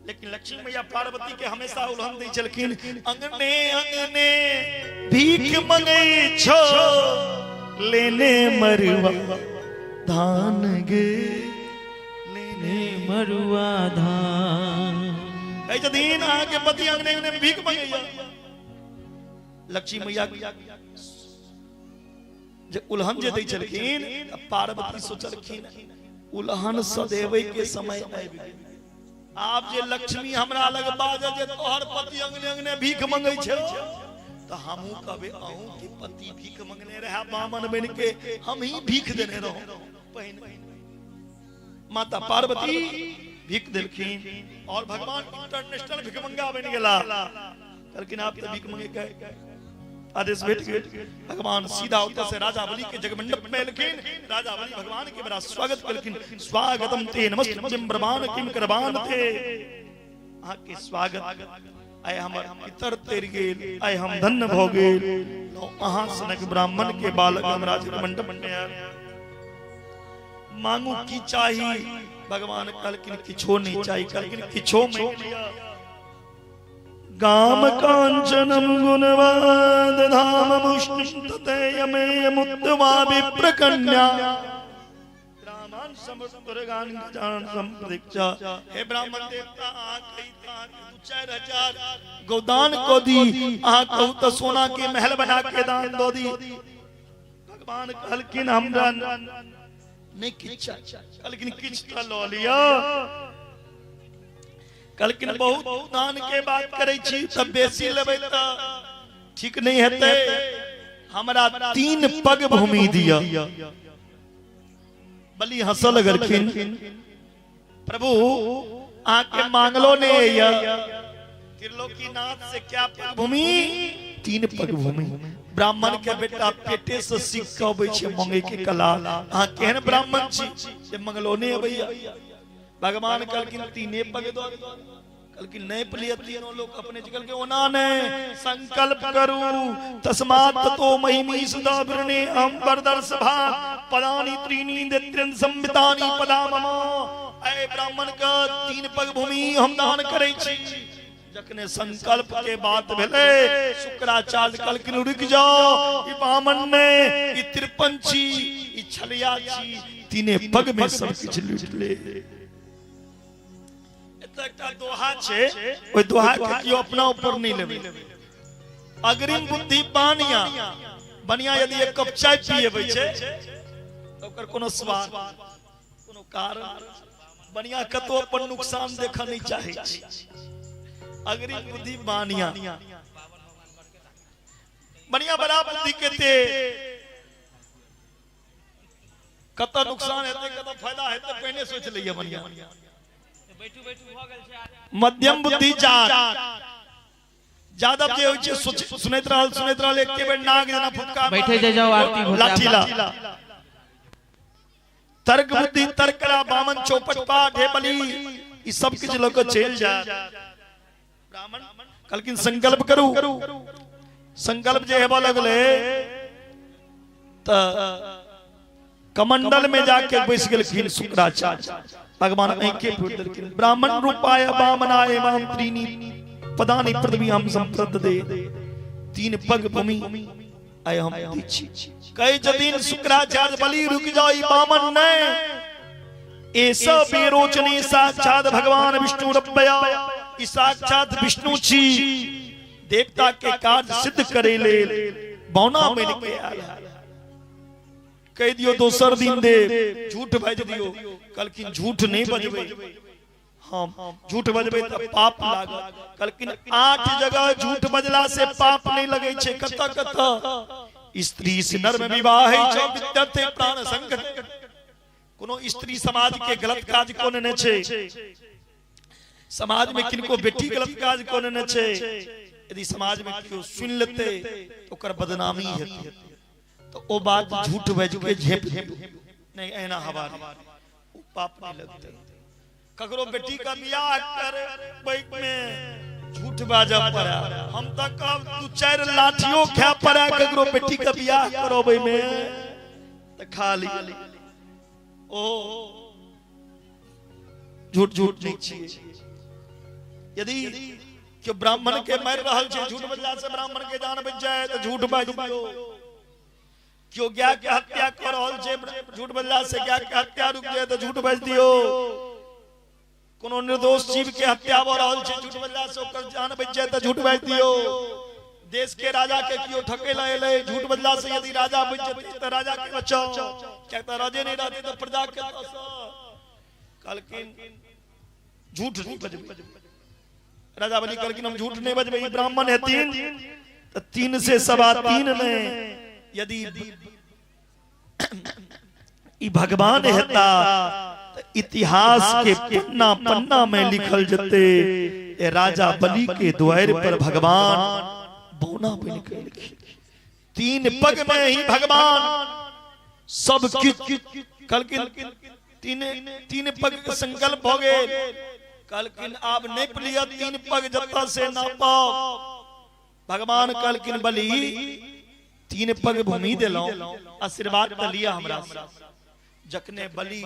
लेकिन लक्ष्मी मैया पार्वती के हमेशा उल्हन दै छलखिन, अंगने अंगने भीख मंगै छो लेने मरुआ धान गे लेने मरुआ धान। कई दिन आके पति अंगने अंगने भीख मंगैया। लक्ष्मी मैया जे उल्हन जे दै छलखिन पार्वती सोचलखिन उल्हन सदैव के समय आबि गेल। आप जे लक्ष्मी हमरा लग बाजे जे तोहर पति अंगने अंगने भीख मंगै छै तो हमहू कहबे अहू के पति भीख मंगने रहा बामन बन के हम ही भीख देने रहो। पहिने माता पार्वती भीख देलखिन और भगवान इंटरनेशनल भीख मंगा बन गेला। लेकिन आप तो भीख मंगे के आदेश भेट गेल। भगवान सीधा उतर से राजा बलि के जगमंडप में लेकिन राजा बलि भगवान के बड़ा स्वागत करकिन, स्वागतम ते नमस्ते ब्रह्मांड किम करबान थे। आके स्वागत आय हमर पितर तेर गेल आय हम धन्य भ गेल। अहाँ सनक ब्राह्मण के बालक हमरा जगमंडप में मांगू की चाही। भगवान कहलकिन किछो नहीं चाही, कहलकिन किछो मैं गाम कांचनम गुणवाद धाम मुष्टिम ततेयमेय मुत्तवा विप्रकन्या रामान समस्तुरगान जान संप्रदीक्षा। हे ब्राह्मण देवता आ कई ता 4000 गोदान को दी, आ कहू तो सोना के महल बना के दान दो दी। भगवान कहलकिन हमरा नहीं किछ, कहलकिन किछ त लो लिया। कहलकिन बहुत दान के बात करे छी तब बेसी लेबै त ठीक नहीं हेतै, हमरा 3 पग भूमि दिया। बलि हंसल लगलखिन, प्रभु आके मांगलो ने या त्रिलोकीनाथ से क्या पग भूमि? 3 पग भूमि। ब्राह्मण के बेटा पेटे से सीख के अबै छै मांगे के कला। अहाँ केहन ब्राह्मण छी जे मंगलो ने अबैया? भगवान कहलकिन 3 पग दो, कहलकिन नहीं प्रिय तीनों लोग अपने जगल के ओना ने संकल्प करू तस्मात् तो महिमी सदा वृणे हम बरदर्श भा पदानि त्रीणि देत्रन संवितानि पदा मम। ऐ ब्राह्मण का 3 पग भूमि हम दान करै छी। जखने संकल्प के बात भेले शुक्राचार्य कहलकिन रुक जाओ, ई ब्राह्मण ने ई त्रिपंची ई छलिया छी 3 पग में सब किछ लूट ले। एकटा दोहा छै, ओइ दोहा के कियो अपना ऊपर नहीं लेबे। अग्रिम बुद्धि बानिया बनिया यदि एक कप चाय पिएबै छै त ओकर कोनो स्वाद कोनो कारण बनिया कतो अपन नुकसान देखा नहीं चाहे छै। अग्रिम बुद्धि बानिया बनिया बड़ा बुद्धि के ते कत नुकसान हेतै कत फायदा हेतै पहिने सोच लइए बनिया। मध्यम बुद्धि जादव जे होय छै सुनैत रहल एक बेर नाग जना फुटका बैठे जाओ आरती लाठीला। तर्क बुद्धि तर्करा बामन चौपट पाठ हे बलि ई सब किछ लोग चल जा। ब्राह्मण कहलकिन संकल्प करू। संकल्प जे हेबा लगले त कमंडल में जाके बैस गेलखिन शुक्राचार्य। भगवान ऐके फूट देलखिन, ब्राह्मण रूपाय वामनाय माम त्रीणि पदानि पृथ्वी हम संप्रददे। 3 पग भूमि आय हम दीछि। कई जदीन शुक्राचार्य बलि रुक जाओ, ई बामन ने ऐसा बेरोचने साक्षात भगवान विष्णु रब्बया ई साक्षात विष्णु छी। देवता के कार्य सिद्ध करे ले बौना बन के आया। कह दियो दोसर दिन दे झूठ बज दियो। कहलकिन झूठ नहीं बजबे, हम झूठ बजबे त पाप लागत। कहलकिन 8 जगह झूठ बजला से पाप नहीं लगे छे। कत स्त्री से नर में विवाह है छ विद्यते प्राण संकट। कोनो स्त्री समाज के गलत काज कोने ने छे, समाज में किनको बेटी गलत काज कोने ने छे। यदि समाज में कियो सुन लेते तो ओकर बदनामी हेतै। तो ओ बात झूठ बज के झेप नहीं एना हवा पाप नहीं लगते। ककरो बेटी का बियाह कर बैक में झूठ बाजा पड़ा हम तक दू चार लाठियों खा पड़ा ककरो बेटी का बियाह करबै में त खाली ओ झूठ झूठ नहीं छिए। यदि क्यों ब्राह्मण के मार रहल छे झूठ बजला से ब्राह्मण के जान बच जाए तो झूठ बाज दियो। क्यों गया के हत्या कर रहल छे झूठ बजला से गया के हत्या रुक जाए तो झूठ बाज दियो। कोनो निर्दोष जीव के हत्या हो रहल छे झूठ बजला से ओकर जान बच जाए तो झूठ बाज दियो। देश के राजा के कियो ठकेला एले झूठ बजला से यदि राजा बच जाते तो राजा के बचाओ क्या तो राजे नहीं रहते तो प्रजा के कलकिन झूठ नहीं बजबे। राजा बलि कलकिन हम झूठ नहीं बजबे। ब्राह्मण है 3 तो 3 से 3.25 में यदि ई भगवान हेता इतिहास के पन्ना पन्ना में लिखल जते ए राजा बलि के द्वार पर भगवान बौना बन के लिखे। 3 पग में ही भगवान सब कुछ कलकिन 3 पग का संकल्प हो गए। कलकिन आप नेप लिया 3 पग जत्ता से नापा भगवान कलकिन बलि 3 पग भूमि दिलो आशीर्वाद त लिया हमरा जखने बलि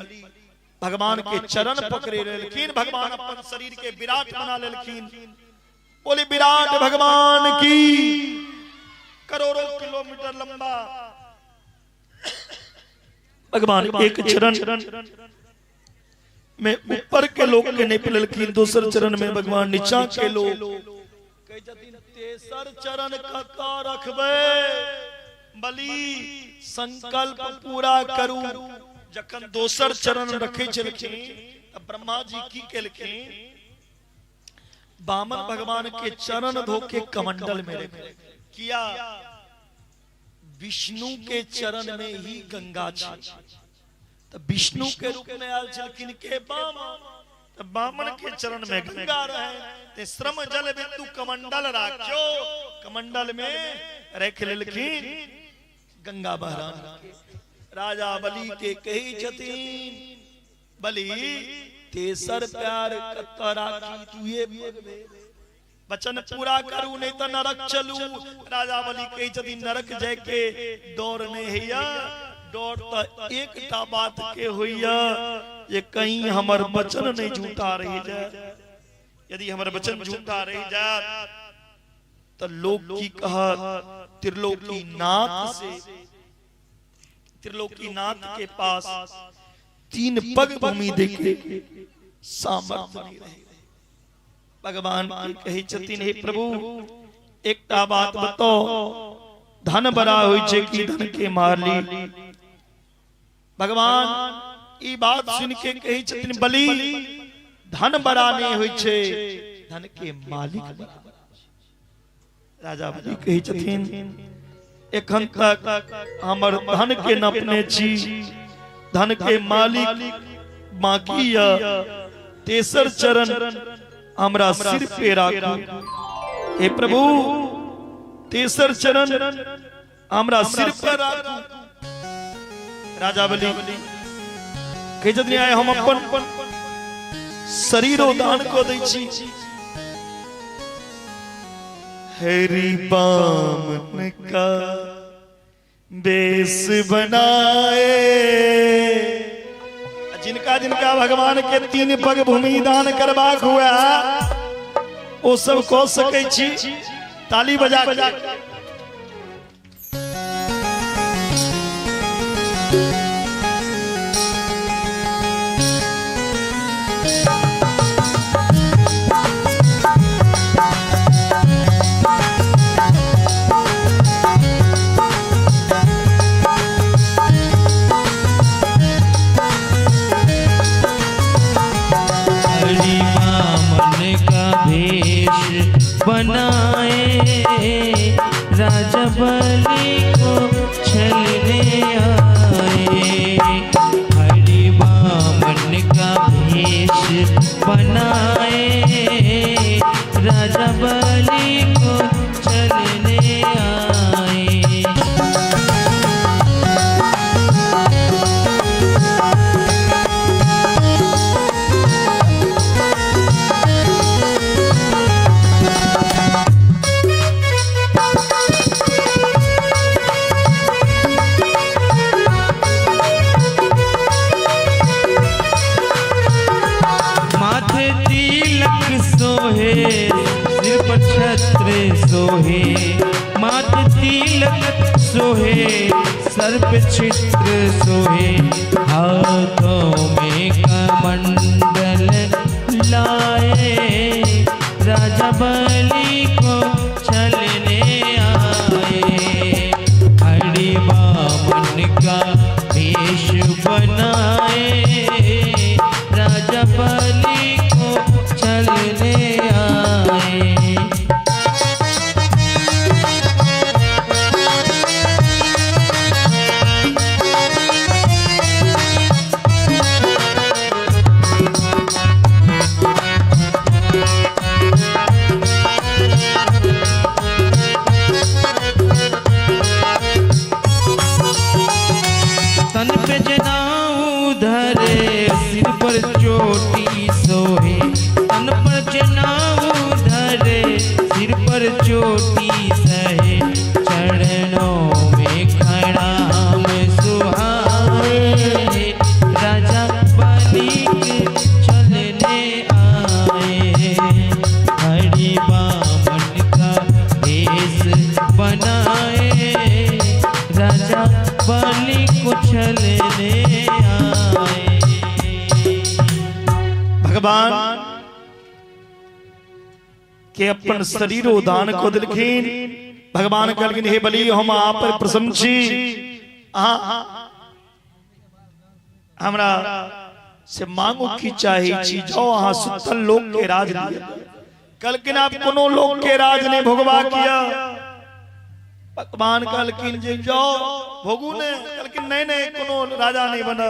भगवान के चरण पकड़े लेकिन भगवान अपन शरीर के विराट बना लेलखिन। बोले विराट भगवान की करोड़ों किलोमीटर लंबा भगवान एक चरण में ऊपर के लोग के नहीं लेलखिन। दूसर चरण में भगवान नीचा के लोग तेसर चरण का रखबे बलि संकल्प पूरा करू। जखन दोसर चरण रखे छलखिन तब ब्रह्मा जी की केलखिन बामन भगवान के चरण धोके कमंडल में रखे किया। विष्णु के चरण में ही गंगा छै तो विष्णु के रूप में आल छलखिन के बामन तो बामन के चरण में गंगा रहे ते श्रम जल बिंदु कमंडल राख्यो कमंडल में रख लेलखिन गंगा बहरान। राजा बलि के कही छतीन बलि तेसर प्यार कत्ता राखी तुए वचन पूरा करू नहीं तो नरक चलू। राजा बलि कही छतीन नरक जाय के डर नहीं हैया डर तो एकटा बात के होइया ये कहीं हमर वचन नहीं झूठा रही जाए। यदि हमर वचन झूठा रही जाए तो लोग की कहा त्रिलोकीनाथ के पास 3 पग भूमि देके सामर्थ्य नहीं रहे। भगवान कही छथिन हे प्रभु एकटा बात बताओ धन बड़ा होई छे कि धन के मारली। भगवान ई बात सुन के कही छथिन बलि धन बड़ा नहीं होई छे धन के मालिक बड़ा। राजा बलि कही छथिन एखन तक हमर धन के नपने छी धन के मालिक बाकी या तेसर चरण हमरा सिर पे राखू। हे प्रभु तेसर चरण हमरा सिर पर राखू। राजा बलि कहि जतनी आए हम अपन शरीरो दान को दै छी। हरि बामन का बेस बनाए जिनका जिनका भगवान के 3 पग भूमि दान करबाक हुआ वो सब कह सकै छी ताली बजा के। बनाए राजा बलि को छलने आए। हरि बामन का भेष बनाए राजा बलि को छलने आए। सोहे सर्प छिद्र सोहे हाथों में कमंडल लाए राजा बलि को छलने आए हरि वामन का वेश बनाए राजा बलि को छलने आए चोटी सोहे तन पर जनाऊ धरे सिर पर चोटी सहे चरणों में खड़ाम सुहाए राजा बलि के चलने आए हरि वामन का भेष बनाए राजा बलि को चलने आए। भगवान के अपन शरीरो दान को दिलखीन भगवान कहलखिन हे बलि हम आप पर प्रसन्न छी हमरा से मांगो की चाहे छी जाओ अहाँ सुतल लोक के राज लिया कहलखिन आप कोनो लोक के राज ने भोगवा किया भगवान कहलखिन जे जाओ भोगू ने कहलखिन नहीं नहीं कोनो राजा नहीं बना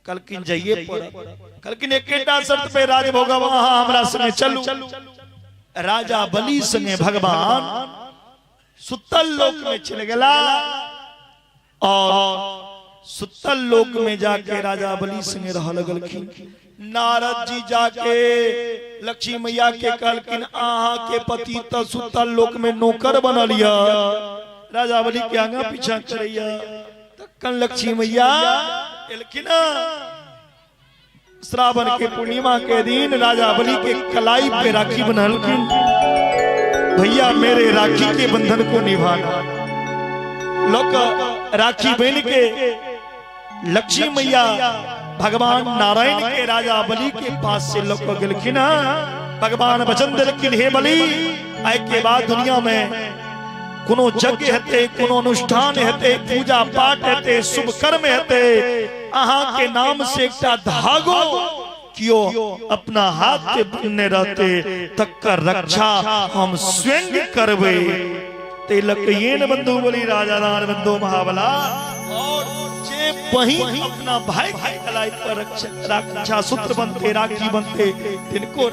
कहलखिन जाइए कहलखिन एकेटा शर्त पे राज भोगवा हमरा संगे चलू राजा बलि संगे भगवान सुतल लोक में चल गया और सुतल लोक में जाके राजा बलि संगे रह लगलखिन नारद जी जाके लक्ष्मी मैया के कहलखिन आहा के पति त सुतल लोक में नौकर बना लिया राजा बलि के आगा पीछा करैया तखन लक्ष्मी मैया एलखिन श्रावण के पूर्णिमा के दिन राजा बलि के कलाई पे राखी बनलखिन भैया मेरे राखी के बंधन को निभाना लोग राखी बन के लक्ष्मी मैया भगवान नारायण के राजा बलि के पास से लोग गेलखिन भगवान वचन दिलखिन हे बलि आय के बाद दुनिया में कोनो यज्ञ हेते कोनो अनुष्ठान हेते पूजा पाठ हेते शुभ कर्म हेते अहाँ के नाम से एकटा धागो कियो अपना हाथ के बनने रहते तकर रक्षा हम स्वयं करबे तिलक येन बंधु बलि राजा दान बंधु महाबला और जे बहिन अपना भाई के कलाई पर रक्षा सूत्र बनते राखी बनते तिनको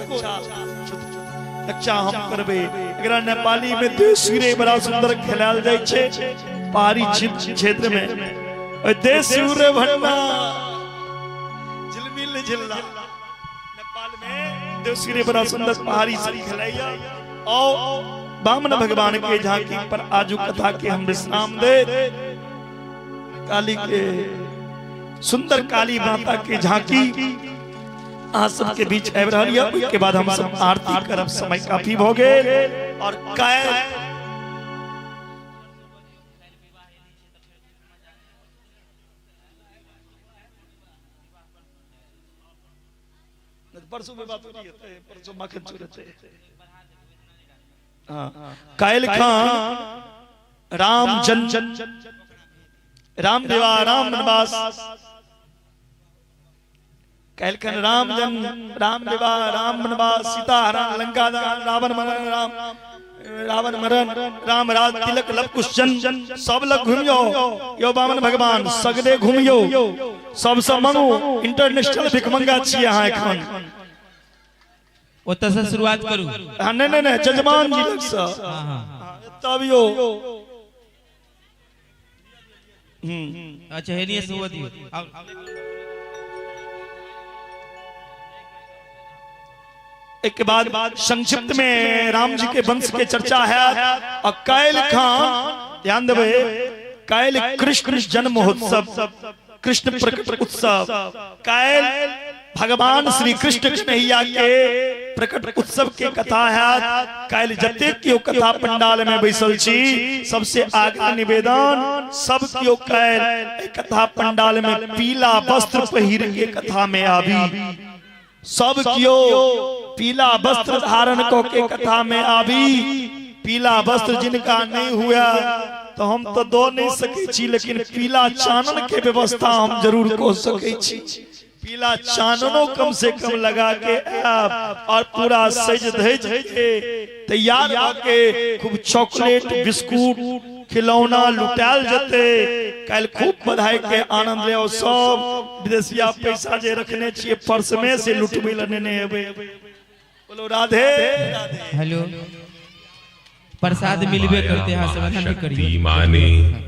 रक्षा हम करबे। एकरा नेपाली में देशगिरे बड़ा सुंदर खेलाल जाय छे पहाड़ी क्षेत्र में देशगिरे भंडा झिलमिल झिल्ला नेपाल में देशगिरे बड़ा सुंदर पहाड़ी से खेलाइया और बामन भगवान के झांकी पर आजू कथा के हम विश्राम दे काली के सुंदर काली माता के झांकी आप सबके बीच आबि रहल है उसके बाद हम सब आरती करब समय काफी हो गए और कायल परसों में बात हो रही है परसों माखन चुरते कायल खां राम जन राम देवा राम बनवास कहलखन राम जन राम देवा राम बनवास सीता हरण लंका दान रावण मरण राम राज तिलक लव कुश जन सब लग घूमियो यो बामन भगवान सगदे घूमियो सब मंगू इंटरनेशनल भिखमंगा छी अहाँ एखन ओतऽ से शुरुआत करू नहीं जजमान जी लग से तब यो अच्छा हेनिए से हुआ दियो एक बाद संक्षिप्त में राम जी के वंश के चर्चा है और कायल खां ध्यान देवे कायल कृष्ण जन्म महोत्सव कृष्ण प्रकट उत्सव काल भगवान श्री कृष्ण कन्हैया के प्रकट उत्सव के कथा है। काल जते कियो कथा पंडाल में बैसल छी सबसे आगा निवेदन सब कियो काल कथा पंडाल में पीला वस्त्र पहिर के कथा में आवी। सब कियो पीला वस्त्र धारण को के कथा में आवी। पीला वस्त्र जिनका नहीं हुआ तो हम तो दो नहीं सके छी, लेकिन पीला चानन के व्यवस्था हम जरूर को सके छी। पीला चाननो कम से कम लगा के और पूरा सज धज के तैयार होके खूब चॉकलेट बिस्कुट खिलौना लुटाल जते। कल खूब बधाई के आनंद ले सब विदेशिया पैसा जे रखने छिए पर्स में से लुटबे लने हेबे। बोलो राधे राधे। हेलो प्रसाद मिलबे करते हैं समाधान करिए।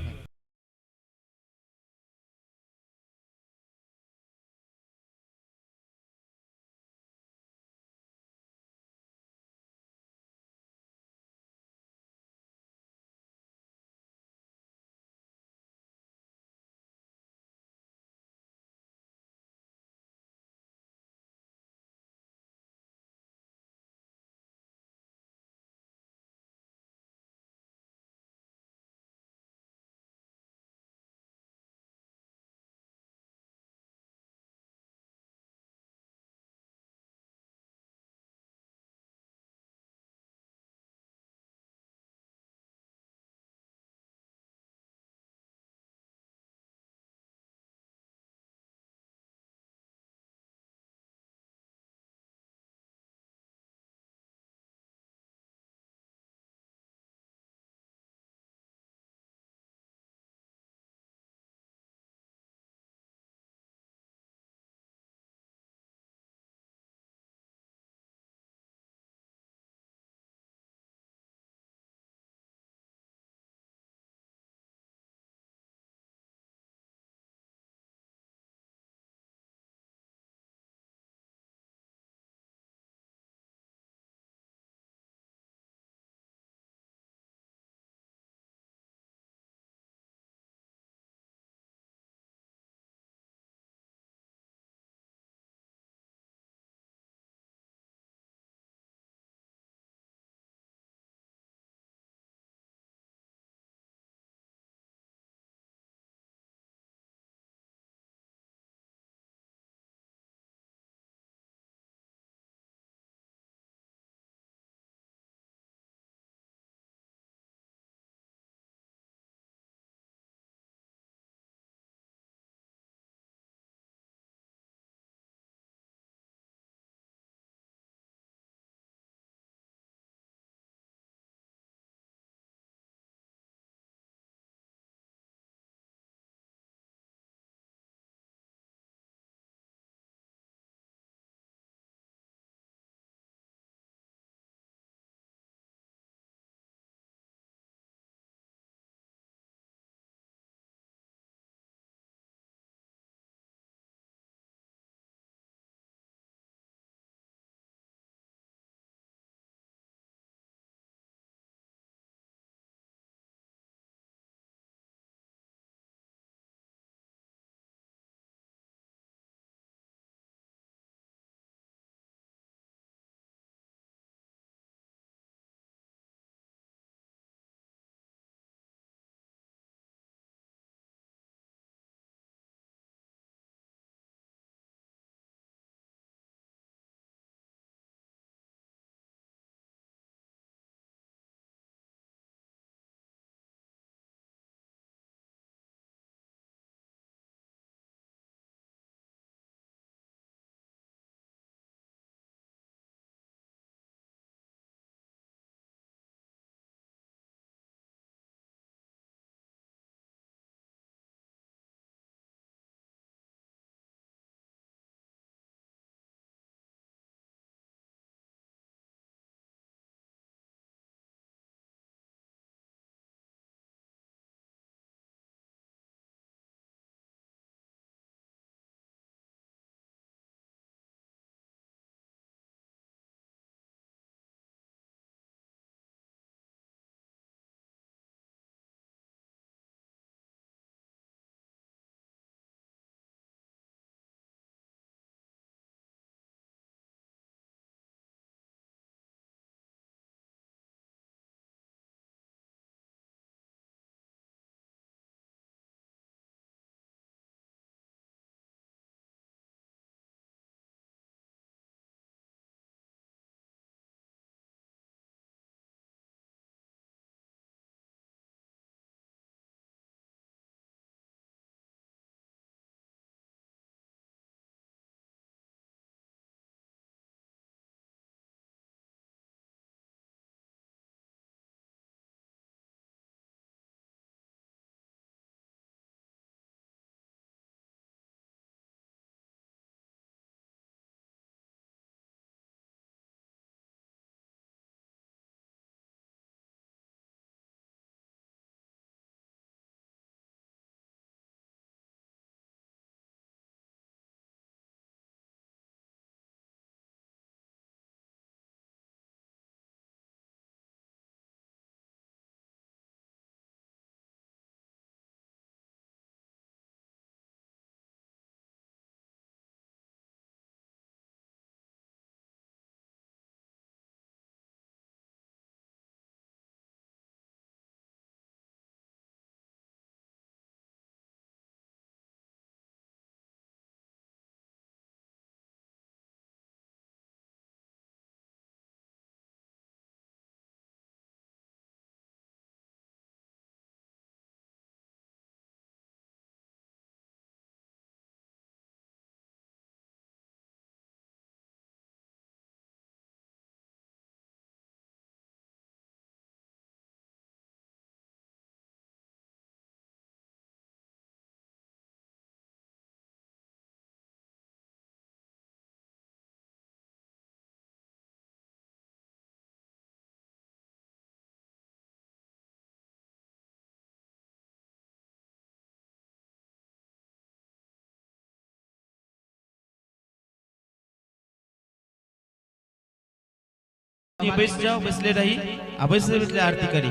बैठ जाओ, बस ले रही अब से बस आरती करी।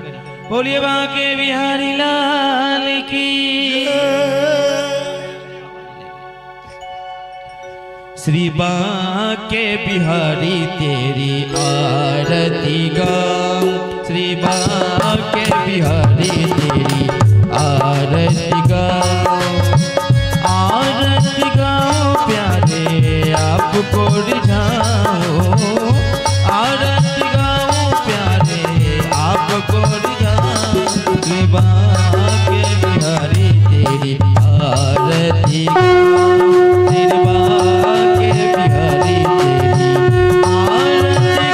बोलिए बांके बिहारी लाल की। श्री बांके बिहारी तेरी आरती गाऊं, श्री बांके बिहारी तेरी आरती गाऊं, आरती गाऊं प्यारे आपको रिझाऊं, आरती गाऊं प्यारे आपको रिझाऊं, श्री बांके बिहारी तेरी आरती गाऊं, श्री बांके बिहारी तेरी आरती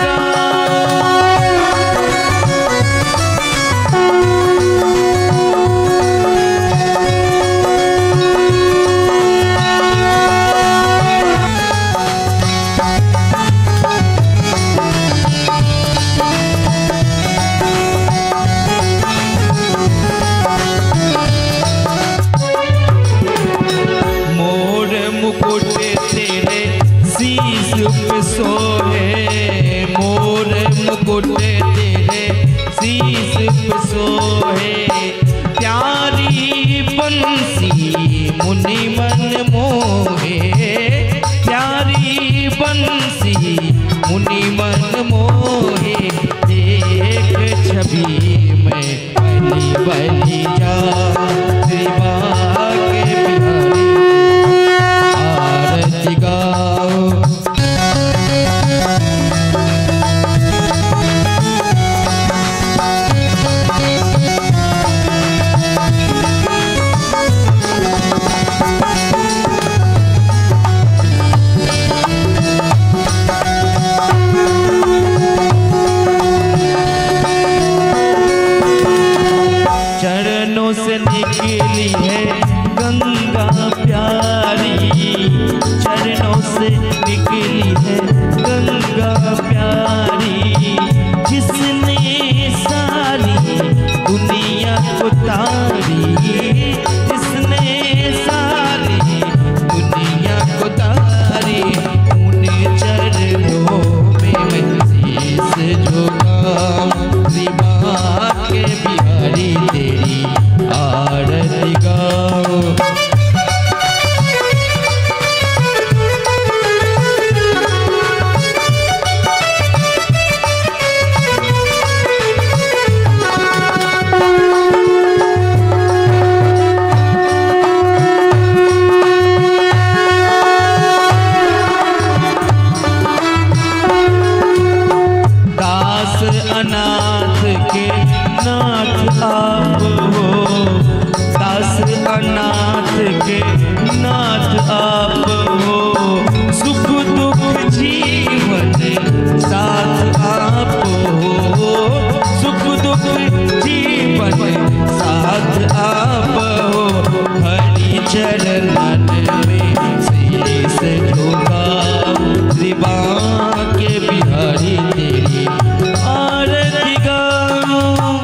सोहे, मोर मुकुट तेरे शीश पे सोहे, प्यारी बंसी मुनि मन मोहे, प्यारी बंसी मुनि मन मोहे, एक छवि में बली बली जाऊं, श्री बांके बिहारी आरती गाऊं। चरणों से निकली है गंगा प्यारी, चरणों से निकली है गंगा प्यारी, जिसने सारी दुनिया को तारी, जिसने सारी दुनिया को तारी, उन चरणों में मैं शीश झुकाऊं, श्री बांके बिहारी तेरी आरती गाऊं। दास अनाथ के नाथ आप हो, दास अनाथ के नाथ आप हो, सुख दुख जीवन साथ आप हो, सुख दुख जीवन साथ आप हो, हरि चरणन में शीश झुकाऊं, श्री बांके बिहारी तेरी आरती गाऊं।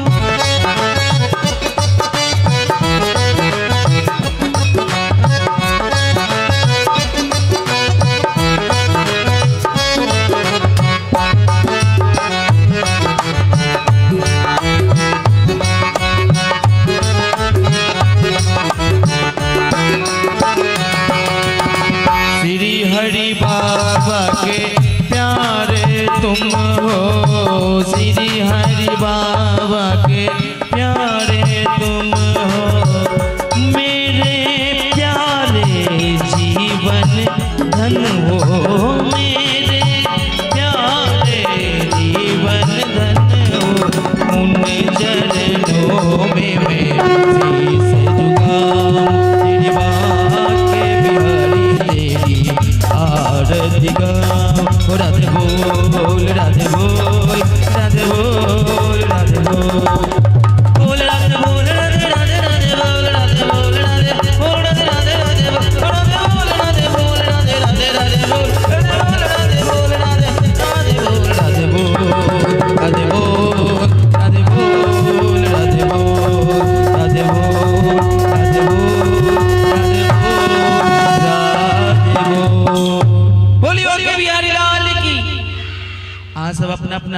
श्री हरि बाबा के प्यारे तुम हो, श्री हरि बाबा के प्यारे तुम हो, मेरे प्यारे जीवन धन हो, मेरे प्यारे जीवन धन हो, उन चरणों में मैं शीश झुकाऊं, श्री बांके बिहारी तेरी आरती गाऊं। राधे बोल राधे बोल राधे बोल राधे बोल, बोल राधे बोल राधे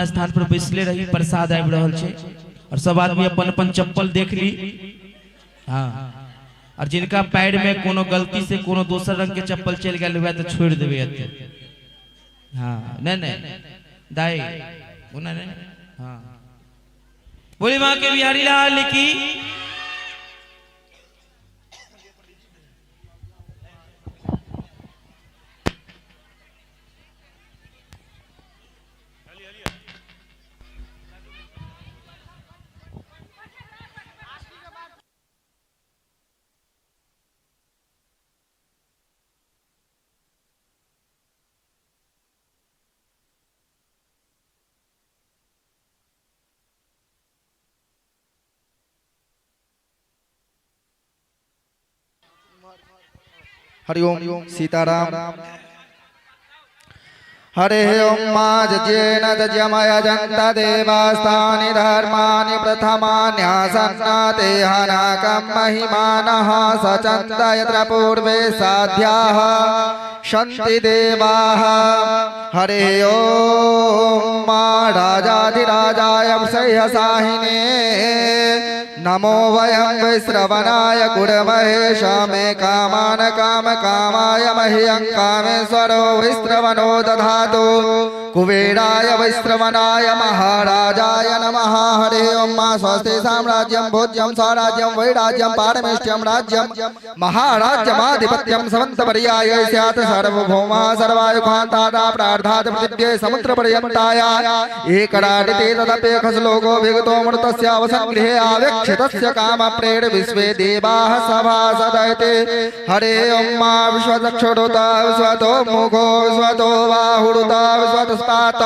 अपना स्थान पर बैसले रही, प्रसाद आबि रहल छै और सब आदमी अपन अपन चप्पल देख ली। हाँ, और जिनका पैर में कोनो गलती से कोनो दोसर रंग के चप्पल चल गया हुआ तो छोड़ देवे अते। हाँ नहीं दाई उना नहीं। हाँ बोली मां के बिहारी लाल की। हरिओम सीताराम। हरे ओम माजेन तजमयजन्त देवास्तानि धर्माणि प्रथमान्यासन्नाते हनाकं महिमानः सचन्त यत्र पूर्वे साध्याः शन्ति देवाः। हरे ओम राजाधिराजाय सह्यसाहिने नमो वयं विश्रवणाय कुर्महे शमे कामान काम कामाय मह्यं कामेश्वरो विश्रवणो दधातु कुबेराय विश्रवणाय महाराजाय नमः। हरे ओम स्वस्ति साम्राज्यं भोज्यं स्वराज्यं वैराज्यं पारमेष्ट्यं राज्यं महाराज्यमाधिपत्यं समन्तपर्याय स्यात् सर्वभौमा सर्वायुखान्तादा प्रार्थात् पृथिव्यै समुद्रपर्यन्ताय एकराडिते तदपेक्षलोको विगतो मृतस्य अवसङ्गृहे आवेक्षितस्य कामप्रेण विश्वे देवाः सभासदयते। हरे ओम विश्वचक्षुरुता विश्वतो मुखो विश्वतो बाहुरुता विश्वतस्पात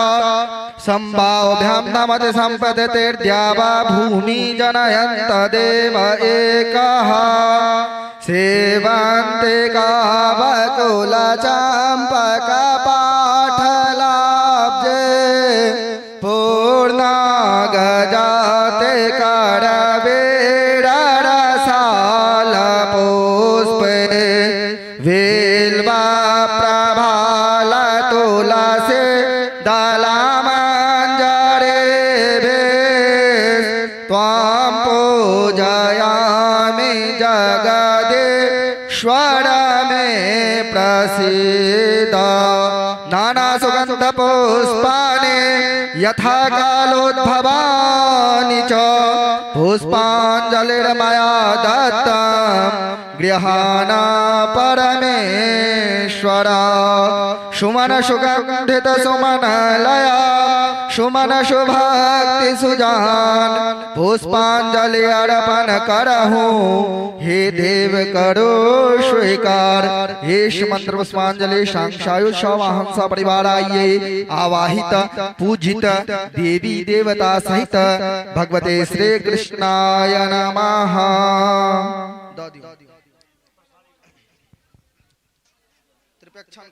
संभाव्यां नमति सम्पदतेर्द्यावा भूमि जनयन्त देव एकः। सेवन्ते कावकुल चम्पक पाठलाब्जे पूर्णा गजाते करवीररसाल पुष्पे विल्वा प्रभाल तुलसी दलामञ्जरेभे त्वां पूजयामि जगदीश्वर मे प्रसीद। नाना सुगंध पुष्पाणि यथा कालोद्भवानि च पुष्पाञ्जलिर्मया दत्तं गृहाणा परमेश्वर। सुमन सुगंधित सुमनलया सुमन सुभक्ति सुजान पुष्पांजलि अर्पण करहूँ हे देव करो स्वीकार। हे मंत्र पुष्पांजलि सांक्षायुष हंस परिवार आइए आवाहित पूजित देवी देवता सहित भगवते श्री कृष्णाय नमः। त्रिपेक्षण